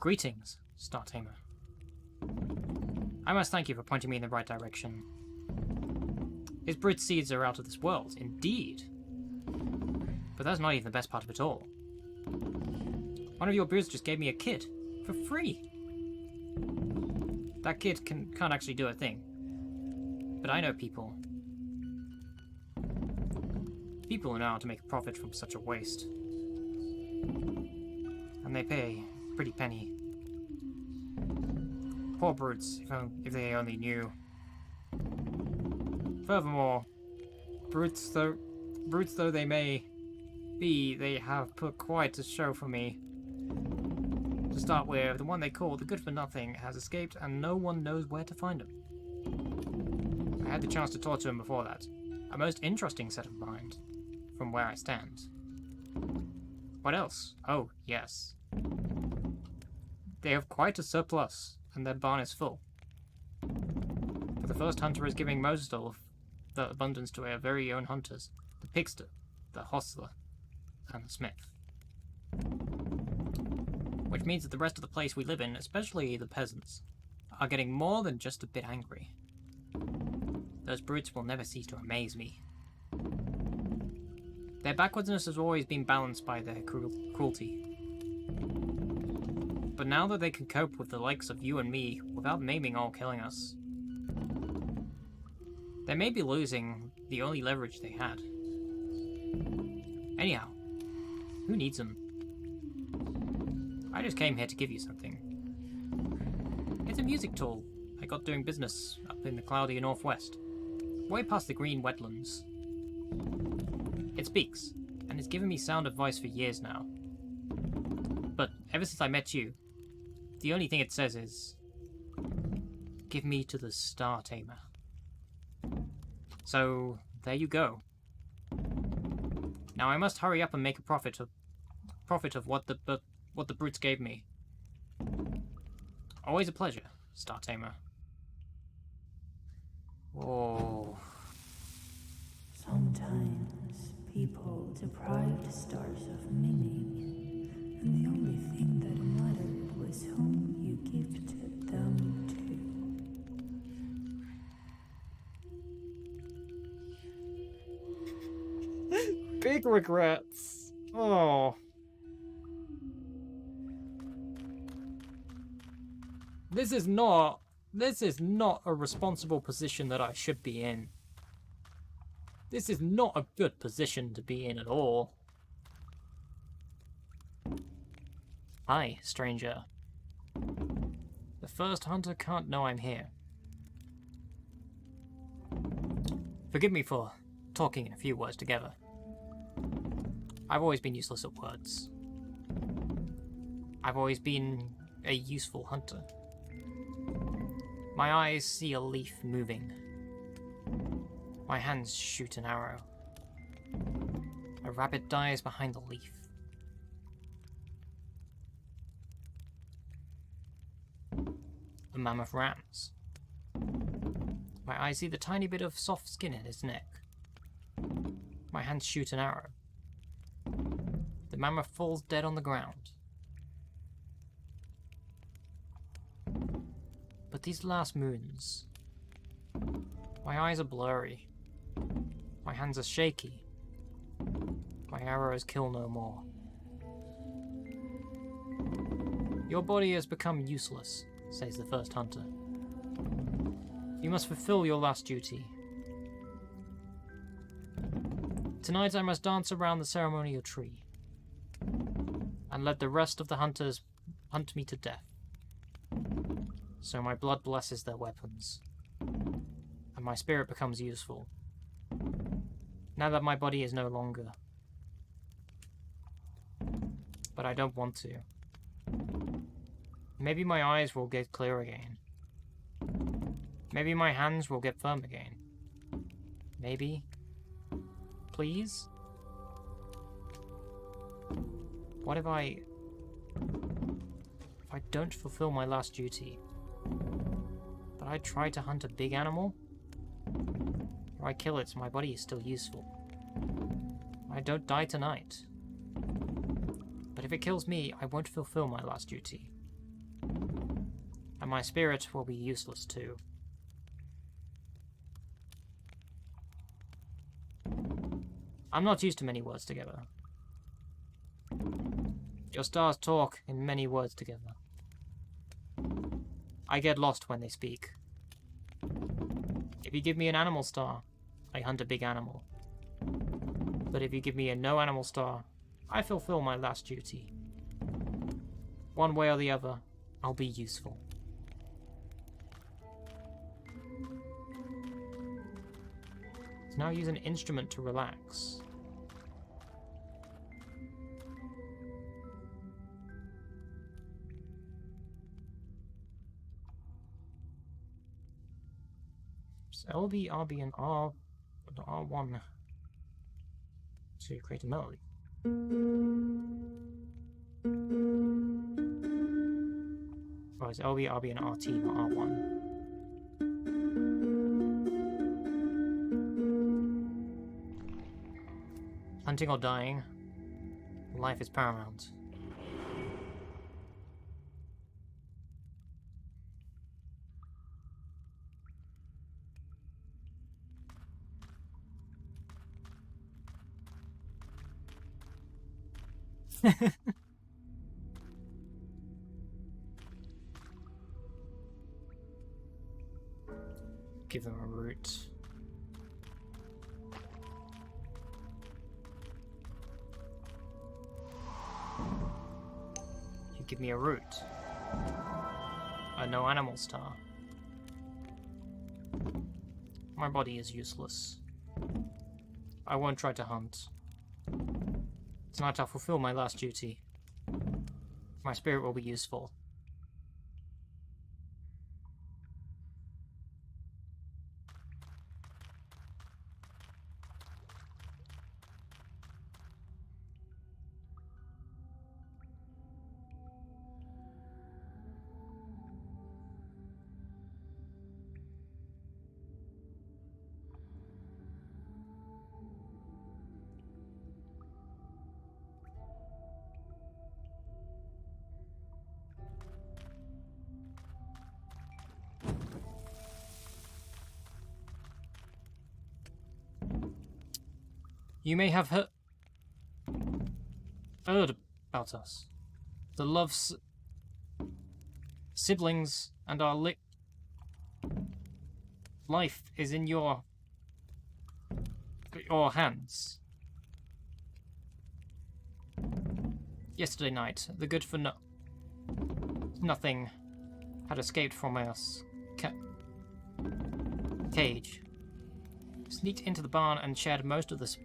Greetings, Star Tamer. I must thank you for pointing me in the right direction. His brute seeds are out of this world, indeed. But that's not even the best part of it all. One of your brutes just gave me a kid, for free. That kid can't actually do a thing. But I know people. People who know how to make a profit from such a waste. And they pay a pretty penny. Poor brutes, if they only knew. Furthermore, brutes though they may be, they have put quite a show for me. To start with, the one they call the good-for-nothing has escaped and no one knows where to find him. I had the chance to talk to him before that. A most interesting set of mind, from where I stand. What else? Oh, yes. They have quite a surplus, and their barn is full. But the first hunter is giving most of the abundance to our very own hunters. The pigster, the hostler, and the smith. Which means that the rest of the place we live in, especially the peasants, are getting more than just a bit angry. Those brutes will never cease to amaze me. Their backwardness has always been balanced by their cruelty. But now that they can cope with the likes of you and me without maiming or killing us, they may be losing the only leverage they had. Anyhow, who needs them? I just came here to give you something. It's a music tool I got doing business up in the cloudy northwest, way past the green wetlands. It speaks, and it's given me sound advice for years now. But ever since I met you, the only thing it says is, give me to the Star Tamer. So, there you go. Now I must hurry up and make a profit of what the brutes gave me. Always a pleasure, Star Tamer. Oh. Sometimes people deprived stars of meaning, and the only thing that mattered was whom you gifted them to. Big regrets. Oh. This is not a responsible position that I should be in. This is not a good position to be in at all. Hi, stranger. The first hunter can't know I'm here. Forgive me for talking in a few words together. I've always been useless at words. I've always been a useful hunter. My eyes see a leaf moving. My hands shoot an arrow. A rabbit dies behind the leaf. The mammoth rams. My eyes see the tiny bit of soft skin in his neck. My hands shoot an arrow. The mammoth falls dead on the ground. But these last moons, my eyes are blurry. My hands are shaky. My arrows kill no more. Your body has become useless, says the first hunter. You must fulfill your last duty. Tonight I must dance around the ceremonial tree and let the rest of the hunters hunt me to death. So my blood blesses their weapons, and my spirit becomes useful, now that my body is no longer. But I don't want to. Maybe my eyes will get clear again. Maybe my hands will get firm again. Maybe. Please? What if I don't fulfill my last duty? But I try to hunt a big animal? Or I kill it so my body is still useful. I don't die tonight. But if it kills me, I won't fulfill my last duty. And my spirit will be useless too. I'm not used to many words together. Your stars talk in many words together. I get lost when they speak. If you give me an animal star, I hunt a big animal. But if you give me a no animal star, I fulfill my last duty. One way or the other, I'll be useful. So now use an instrument to relax. LB, RB, and R1 to create a melody. Oh, it's LB, RB, and RT, not R1. Hunting or dying, life is paramount. Give them a root. You give me a root. A no animal star. My body is useless. I won't try to hunt. Tonight I'll fulfill my last duty. My spirit will be useful. You may have heard about us. The Love's siblings and our life is in your hands. Yesterday night, the good for nothing had escaped from us cage, sneaked into the barn and shared most of the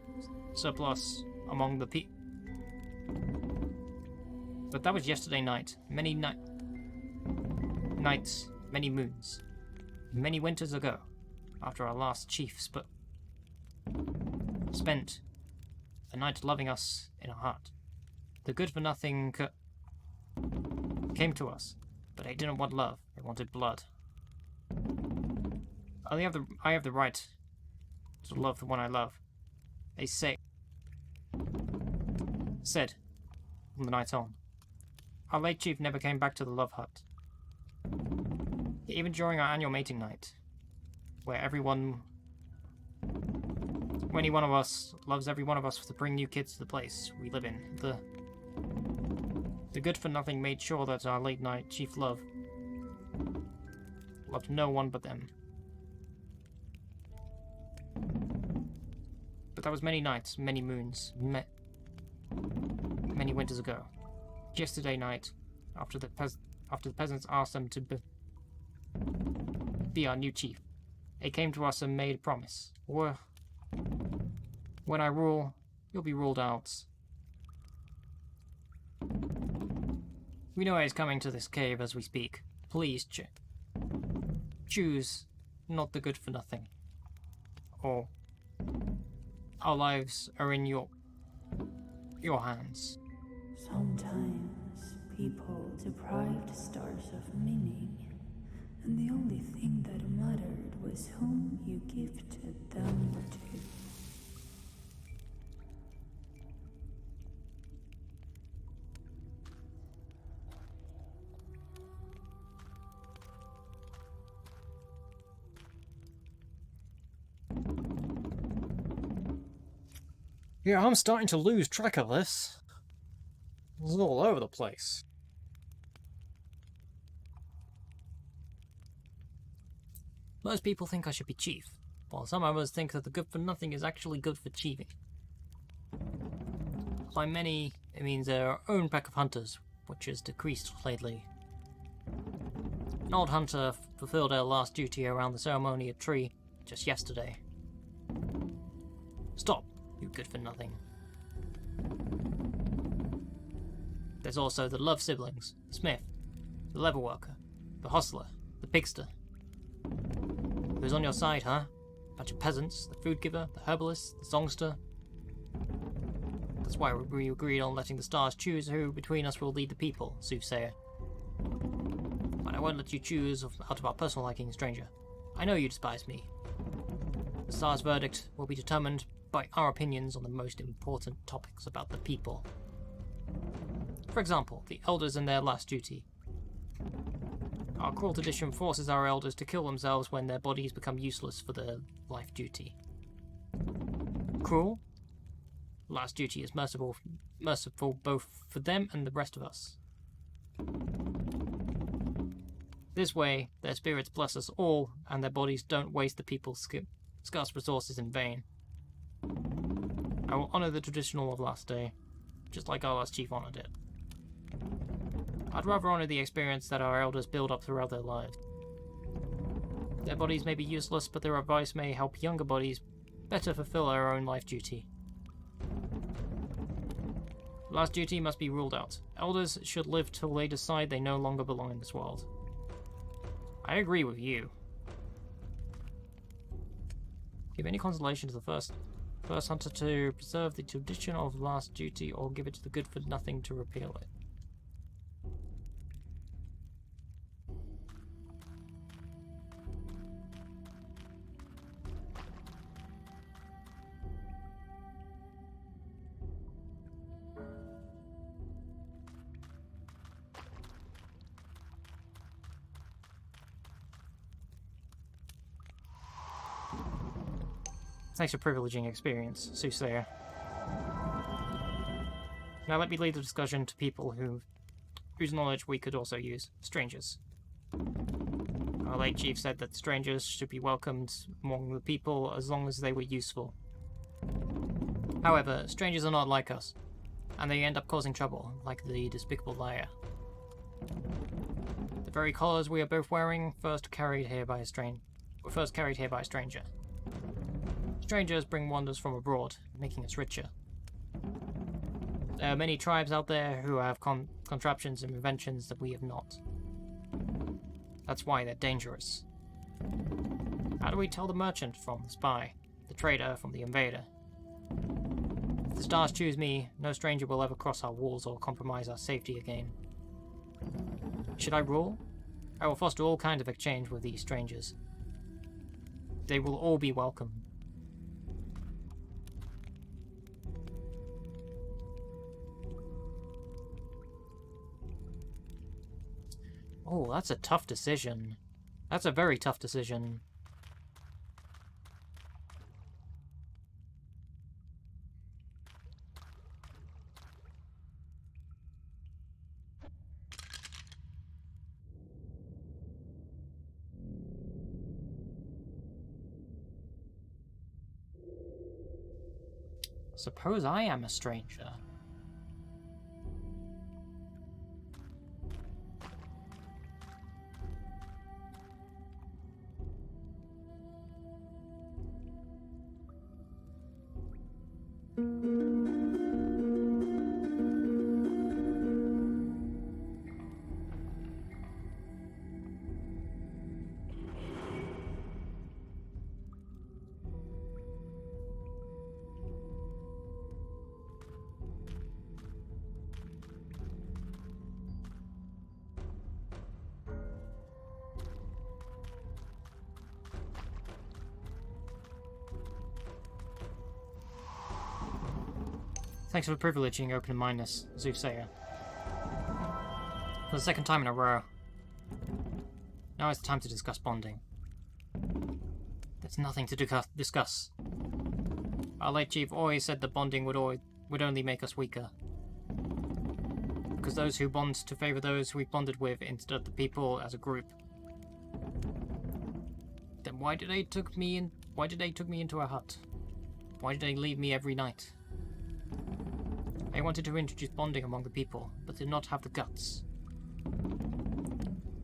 surplus among the people. But that was yesterday night. Many nights, many moons, many winters ago, after our last chief spent the night loving us in our heart. The good-for-nothing came to us, but they didn't want love. They wanted blood. I have the right to love the one I love. They said from the night on. Our late chief never came back to the love hut. Even during our annual mating night, where any one of us loves every one of us to bring new kids to the place we live in, the good-for-nothing made sure that our late night chief loved no one but them. But that was many nights, many moons, many winters ago. Yesterday night, after the peasants asked them to be our new chief, they came to us and made a promise. When I rule, you'll be ruled out. We know he's coming to this cave as we speak. Please choose not the good for nothing. Or our lives are in your hands. Sometimes people deprived stars of meaning, and the only thing that mattered was whom you gifted them to. Yeah, I'm starting to lose track of this. It's all over the place. Most people think I should be chief, while some others think that the good for nothing is actually good for chiefing. By many, it means their own pack of hunters, which has decreased lately. An old hunter fulfilled their last duty around the ceremonial tree just yesterday. Stop, you good for nothing. There's also the love siblings, the smith, the leather worker, the hostler, the pigster. Who's on your side, huh? Bunch of peasants, the food giver, the herbalist, the songster. That's why we agreed on letting the stars choose who between us will lead the people, soothsayer. But I won't let you choose out of our personal liking, stranger. I know you despise me. The stars' verdict will be determined by our opinions on the most important topics about the people. For example, the elders and their last duty. Our cruel tradition forces our elders to kill themselves when their bodies become useless for their life duty. Cruel? Last duty is merciful both for them and the rest of us. This way, their spirits bless us all, and their bodies don't waste the people's scarce resources in vain. I will honor the traditional of last day, just like our last chief honored it. I'd rather honor the experience that our elders build up throughout their lives. Their bodies may be useless, but their advice may help younger bodies better fulfill their own life duty. Last duty must be ruled out. Elders should live till they decide they no longer belong in this world. I agree with you. Give any consolation to the first hunter to preserve the tradition of last duty, or give it to the good for nothing to repeal it. Thanks for privileging experience, Soothsayer. Now let me lead the discussion to people whose knowledge we could also use. Strangers. Our late chief said that strangers should be welcomed among the people as long as they were useful. However, strangers are not like us, and they end up causing trouble, like the despicable liar. The very collars we are both wearing were first carried here by a stranger. Strangers bring wonders from abroad, making us richer. There are many tribes out there who have contraptions and inventions that we have not. That's why they're dangerous. How do we tell the merchant from the spy, the trader from the invader? If the stars choose me, no stranger will ever cross our walls or compromise our safety again. Should I rule? I will foster all kinds of exchange with these strangers. They will all be welcome. Oh, that's a tough decision. That's a very tough decision. Suppose I am a stranger. Thanks for privileging open-mindedness, Soothsayer. For the second time in a row. Now it's time to discuss bonding. There's nothing to discuss. Our late chief always said that bonding would only make us weaker. Because those who bond to favor those we bonded with instead of the people as a group. Then why did they took me into a hut? Why did they leave me every night? They wanted to introduce bonding among the people, but did not have the guts.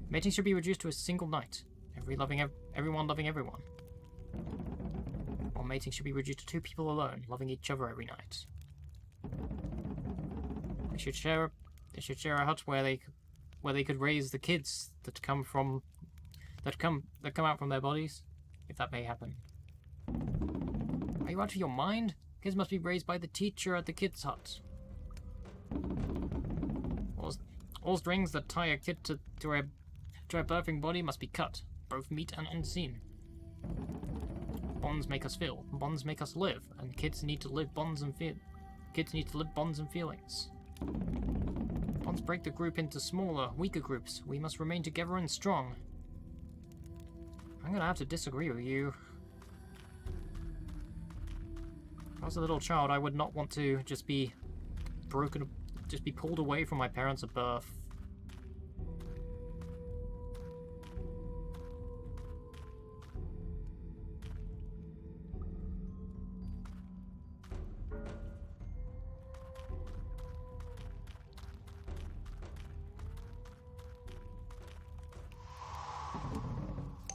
Mating should be reduced to a single night, everyone loving everyone. Or mating should be reduced to two people alone, loving each other every night. They should share a hut where they could raise the kids that come out from their bodies, if that may happen. Are you out of your mind? Kids must be raised by the teacher at the kids' hut. All strings that tie a kid to a birthing body must be cut, both meet and unseen. Bonds make us feel, bonds make us live, and kids need to live bonds and feelings. Bonds break the group into smaller, weaker groups. We must remain together and strong. I'm gonna have to disagree with you. If I was a little child, I would not want to just be pulled away from my parents at birth.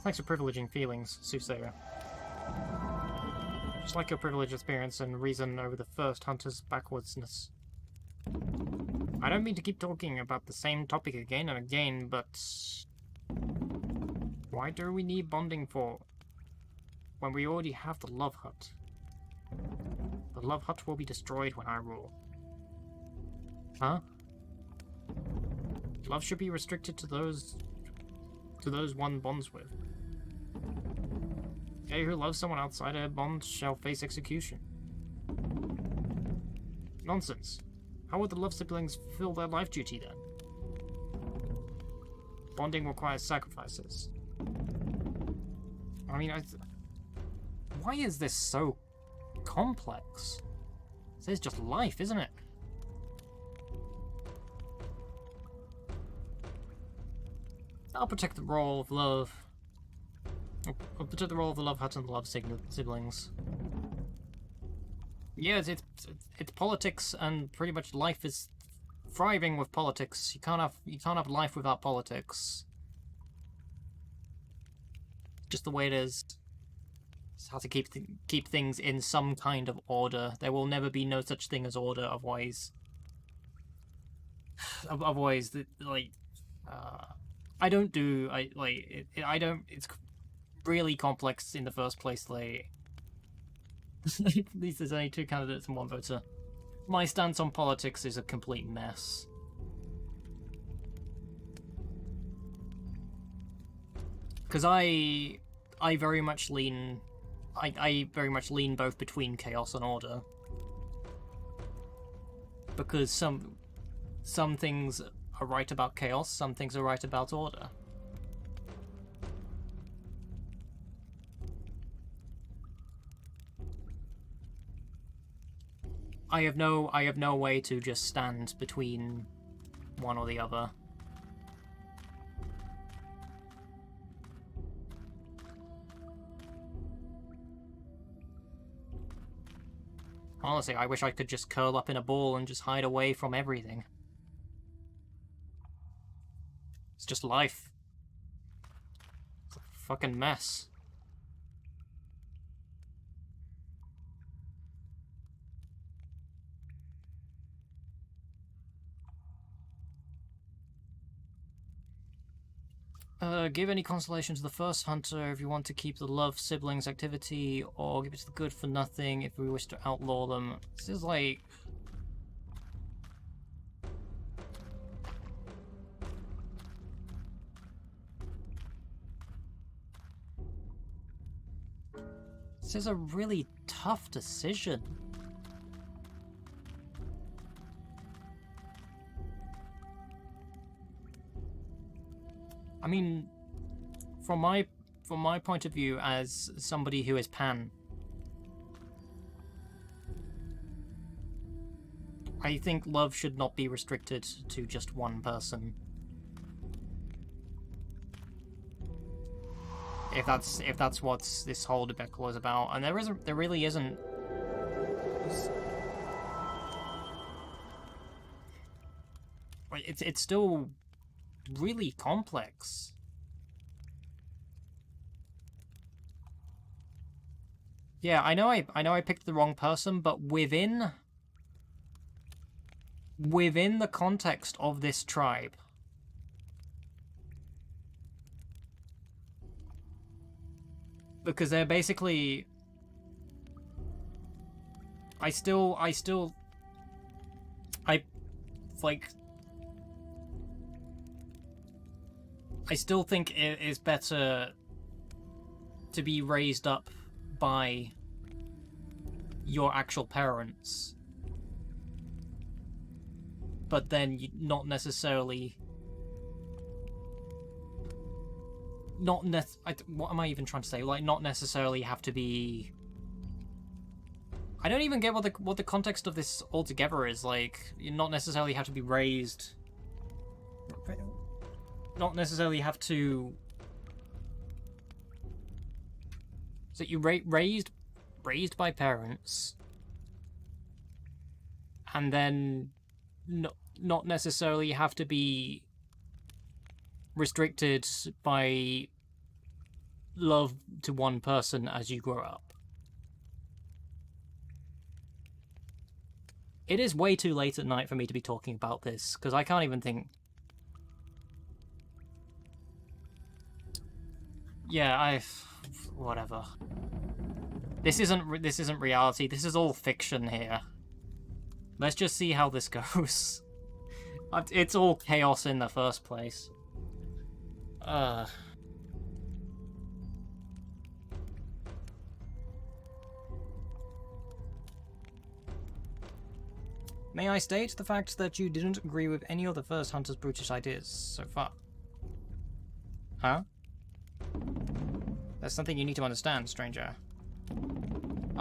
Thanks for privileging feelings, Soothsayer. Just like your privileged experience and reason over the first hunter's backwardsness. I don't mean to keep talking about the same topic again and again, but why do we need bonding for when we already have the love hut? The love hut will be destroyed when I rule. Huh? Love should be restricted to those one bonds with. They who love someone outside their bond shall face execution. Nonsense. How would the love siblings fulfill their life duty then? Bonding requires sacrifices. I mean, why is this so complex. This is just life, isn't it? I'll protect the role of love. I'll protect the role of the love hut and the love siblings. Yeah, it's politics, and pretty much life is thriving with politics. You can't have life without politics. Just the way it is. It's how to keep things in some kind of order. There will never be no such thing as order. Otherwise, like, I don't. It's really complex in the first place. Like, at least there's only 2 candidates and 1 voter. My stance on politics is a complete mess. Because I very much lean... I very much lean both between chaos and order. Because some things are right about chaos, some things are right about order. I have no way to just stand between one or the other. Honestly, I wish I could just curl up in a ball and just hide away from everything. It's just life. It's a fucking mess. Give any consolation to the first hunter if you want to keep the love siblings activity, or give it to the good for nothing if we wish to outlaw them. This is like... This is a really tough decision. I mean, from my point of view as somebody who is pan, I think love should not be restricted to just one person. If that's what this whole debacle is about, and there really isn't. It's still really complex. Yeah, I know I picked the wrong person, but within the context of this tribe, because they're basically, I still think it is better to be raised up by your actual parents, but then you not necessarily... what am I even trying to say? Like, not necessarily have to be... I don't even get what the context of this altogether is. Like, you not necessarily have to be raised... Not necessarily have to... So you raised by parents, and then not necessarily have to be restricted by love to one person as you grow up. It is way too late at night for me to be talking about this, because I can't even think... Yeah, whatever. This isn't reality. This is all fiction here. Let's just see how this goes. It's all chaos in the first place. May I state the fact that you didn't agree with any of the first hunter's brutish ideas so far? Huh? That's something you need to understand, stranger.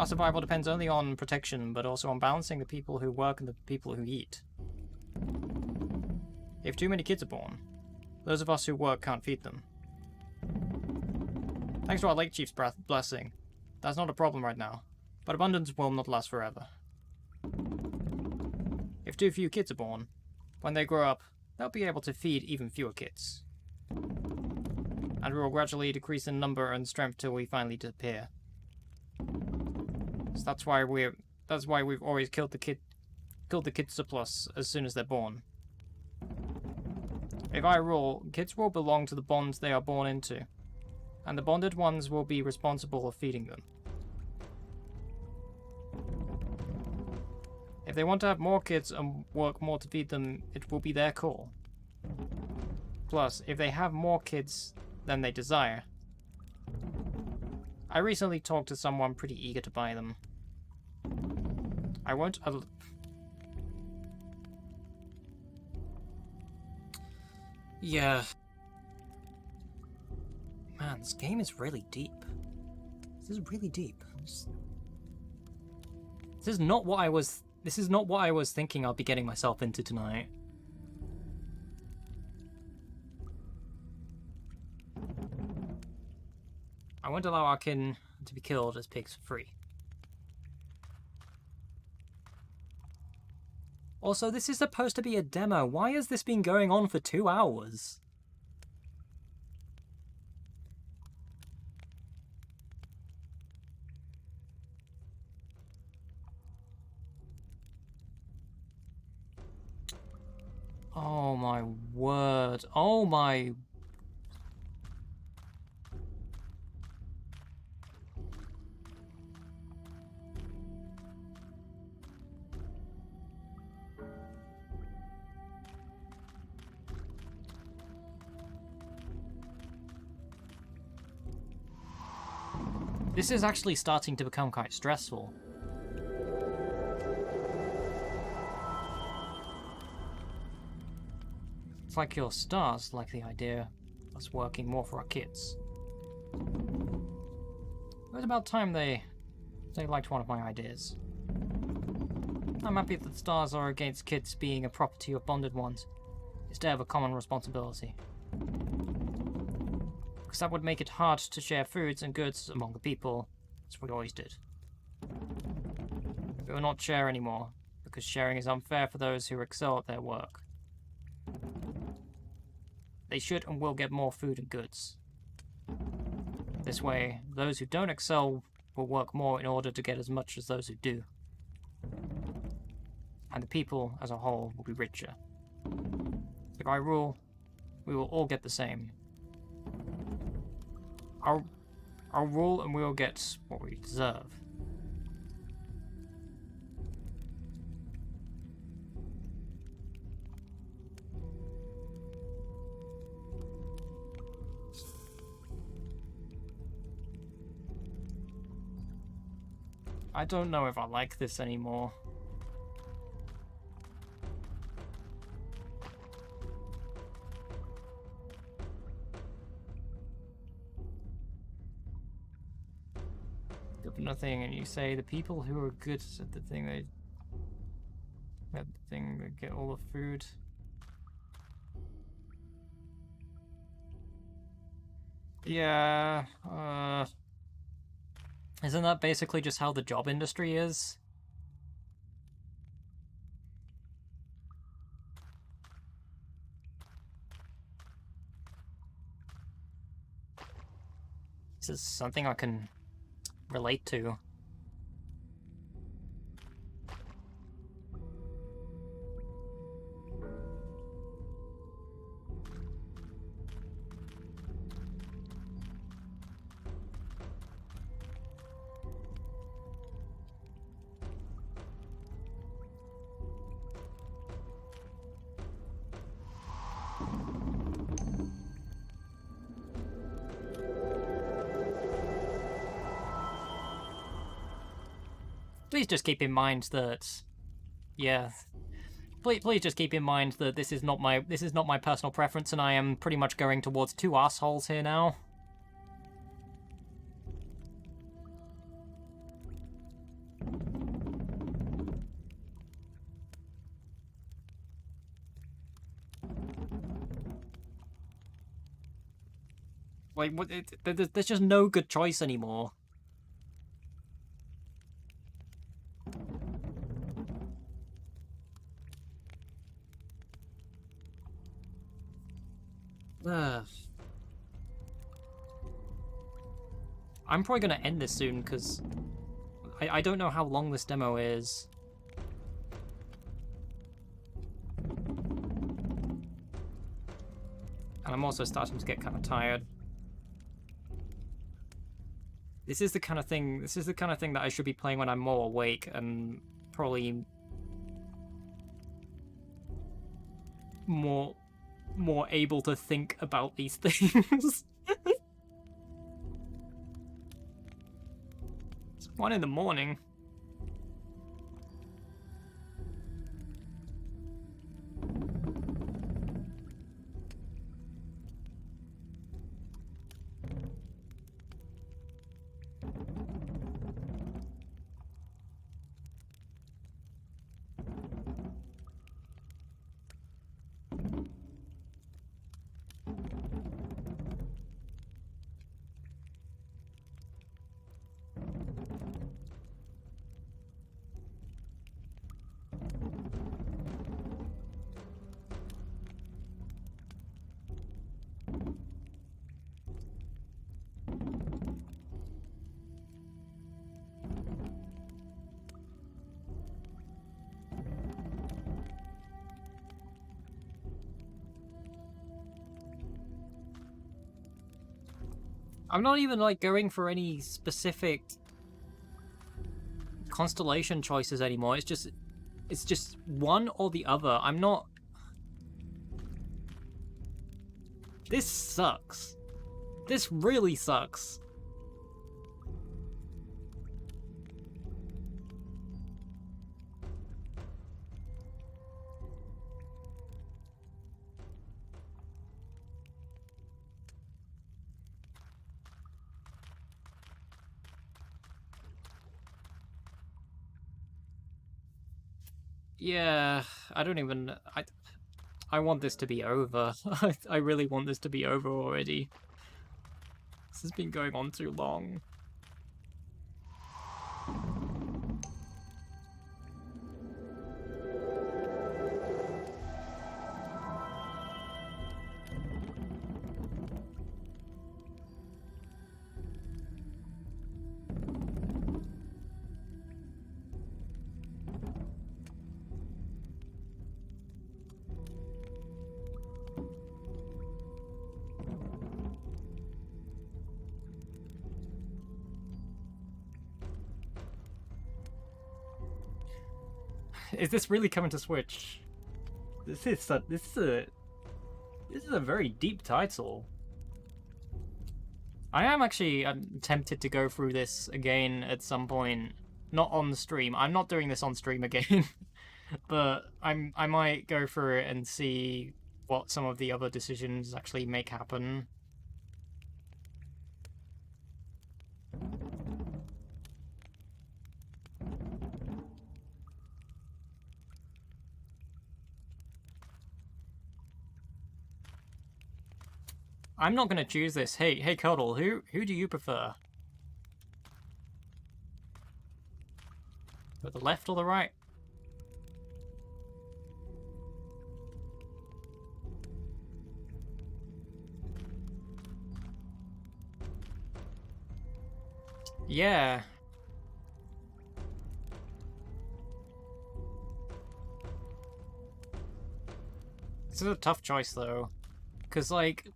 Our survival depends only on protection, but also on balancing the people who work and the people who eat. If too many kids are born, those of us who work can't feed them. Thanks to our late chief's blessing, that's not a problem right now, but abundance will not last forever. If too few kids are born, when they grow up, they'll be able to feed even fewer kids. And we will gradually decrease in number and strength till we finally disappear. So that's why we've always killed the kid surplus as soon as they're born. If I rule, kids will belong to the bonds they are born into, and the bonded ones will be responsible for feeding them. If they want to have more kids and work more to feed them, it will be their call. Plus, if they have more kids than they desire, I recently talked to someone pretty eager to buy them. I won't... Yeah. Man, this game is really deep. This is really deep. This is not what I was thinking I'll be getting myself into tonight. I won't allow our kin to be killed as pigs for free. Also, this is supposed to be a demo. Why has this been going on for 2 hours? Oh my word. Oh my... This is actually starting to become quite stressful. It's like your stars like the idea of us working more for our kids. It was about time they liked one of my ideas. I'm happy that the stars are against kids being a property of bonded ones, instead of a common responsibility. Because that would make it hard to share foods and goods among the people, as we always did. We will not share anymore, because sharing is unfair for those who excel at their work. They should and will get more food and goods. This way, those who don't excel will work more in order to get as much as those who do. And the people, as a whole, will be richer. If I rule, we will all get the same. I'll rule and we will get what we deserve. I don't know if I like this anymore. Good for nothing, and you say the people who are good at the thing they get all the food. Yeah, isn't that basically just how the job industry is? This is something I can relate to. Please just keep in mind that, yeah. Please just keep in mind that this is not my personal preference, and I am pretty much going towards two assholes here now. Like, there's just no good choice anymore. Ugh. I'm probably gonna end this soon, because I don't know how long this demo is. And I'm also starting to get kind of tired. This is the kind of thing that I should be playing when I'm more awake and probably more able to think about these things. It's 1 in the morning. I'm not even, like, going for any specific constellation choices anymore. It's just one or the other. I'm not... This sucks. This really sucks. Yeah, I don't even... I want this to be over. I really want this to be over already. This has been going on too long. Is this really coming to Switch? This is a very deep title. I am actually tempted to go through this again at some point. Not on stream. I'm not doing this on stream again. But I might go through it and see what some of the other decisions actually make happen. I'm not gonna choose this. Hey, Cuddle, who do you prefer? The left or the right? Yeah. This is a tough choice though, because like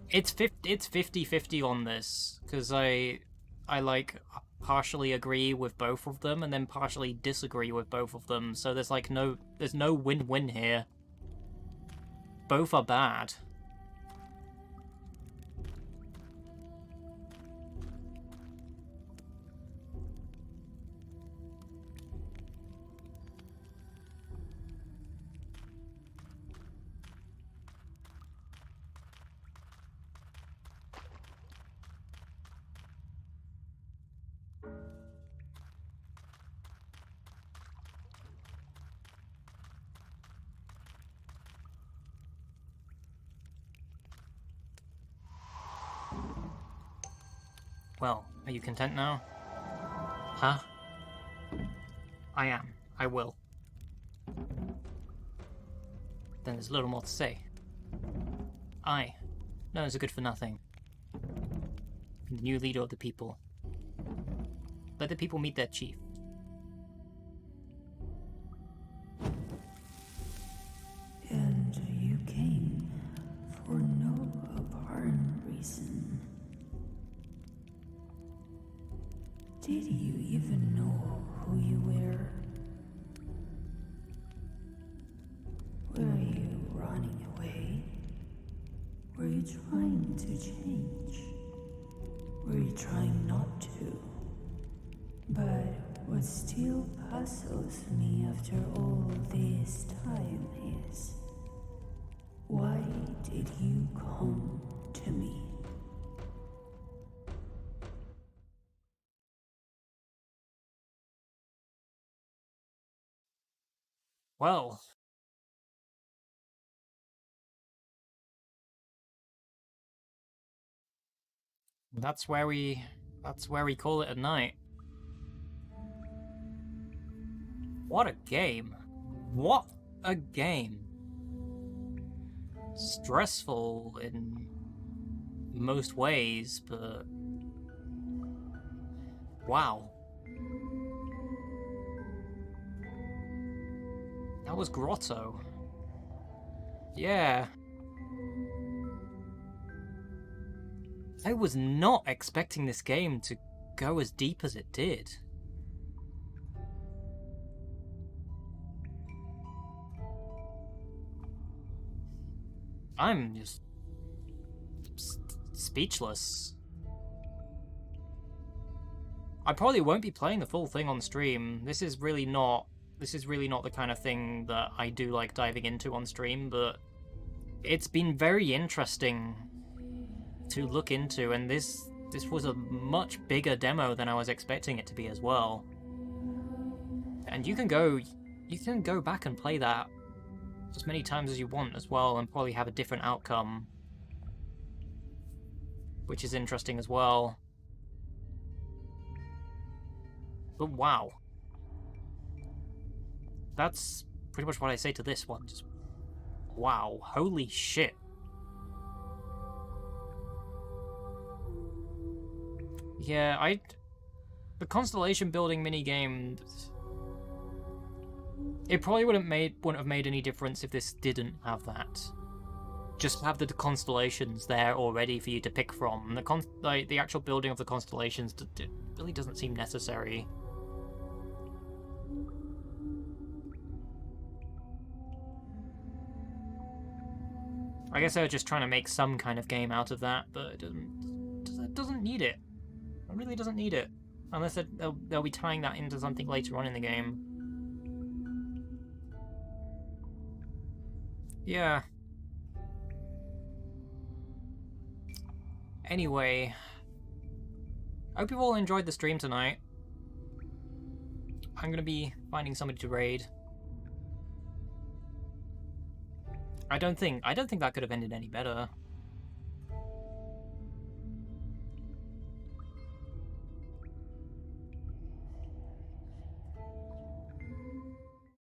it's 50-50 on this, because I like partially agree with both of them and then partially disagree with both of them. So there's like there's no win-win here. Both are bad. Well, are you content now? Huh? I am. I will. Then there's little more to say. I, known as a good for nothing, the new leader of the people. Let the people meet their chief. And you came for no apparent reason. Did you even know who you were? Were you running away? Were you trying to change? Were you trying not to? But what still puzzles me after all this time is, why did you come to me? Well, that's where we call it a night. What a game. What a game. Stressful in most ways, but wow. That was Grotto. Yeah. I was not expecting this game to go as deep as it did. I'm just speechless. I probably won't be playing the full thing on stream. This is really not the kind of thing that I do like diving into on stream, but it's been very interesting to look into, and this was a much bigger demo than I was expecting it to be as well. And you can go back and play that as many times as you want as well, and probably have a different outcome, which is interesting as well. But wow. That's pretty much what I say to this one. Just wow. Holy shit. Yeah, the constellation building minigame, it probably wouldn't have made any difference if this didn't have that. Just have the constellations there already for you to pick from. The actual building of the constellations it really doesn't seem necessary. I guess they were just trying to make some kind of game out of that, but it doesn't need it. It really doesn't need it. Unless they'll be tying that into something later on in the game. Yeah. Anyway. I hope you've all enjoyed the stream tonight. I'm gonna be finding somebody to raid. I don't think that could have ended any better.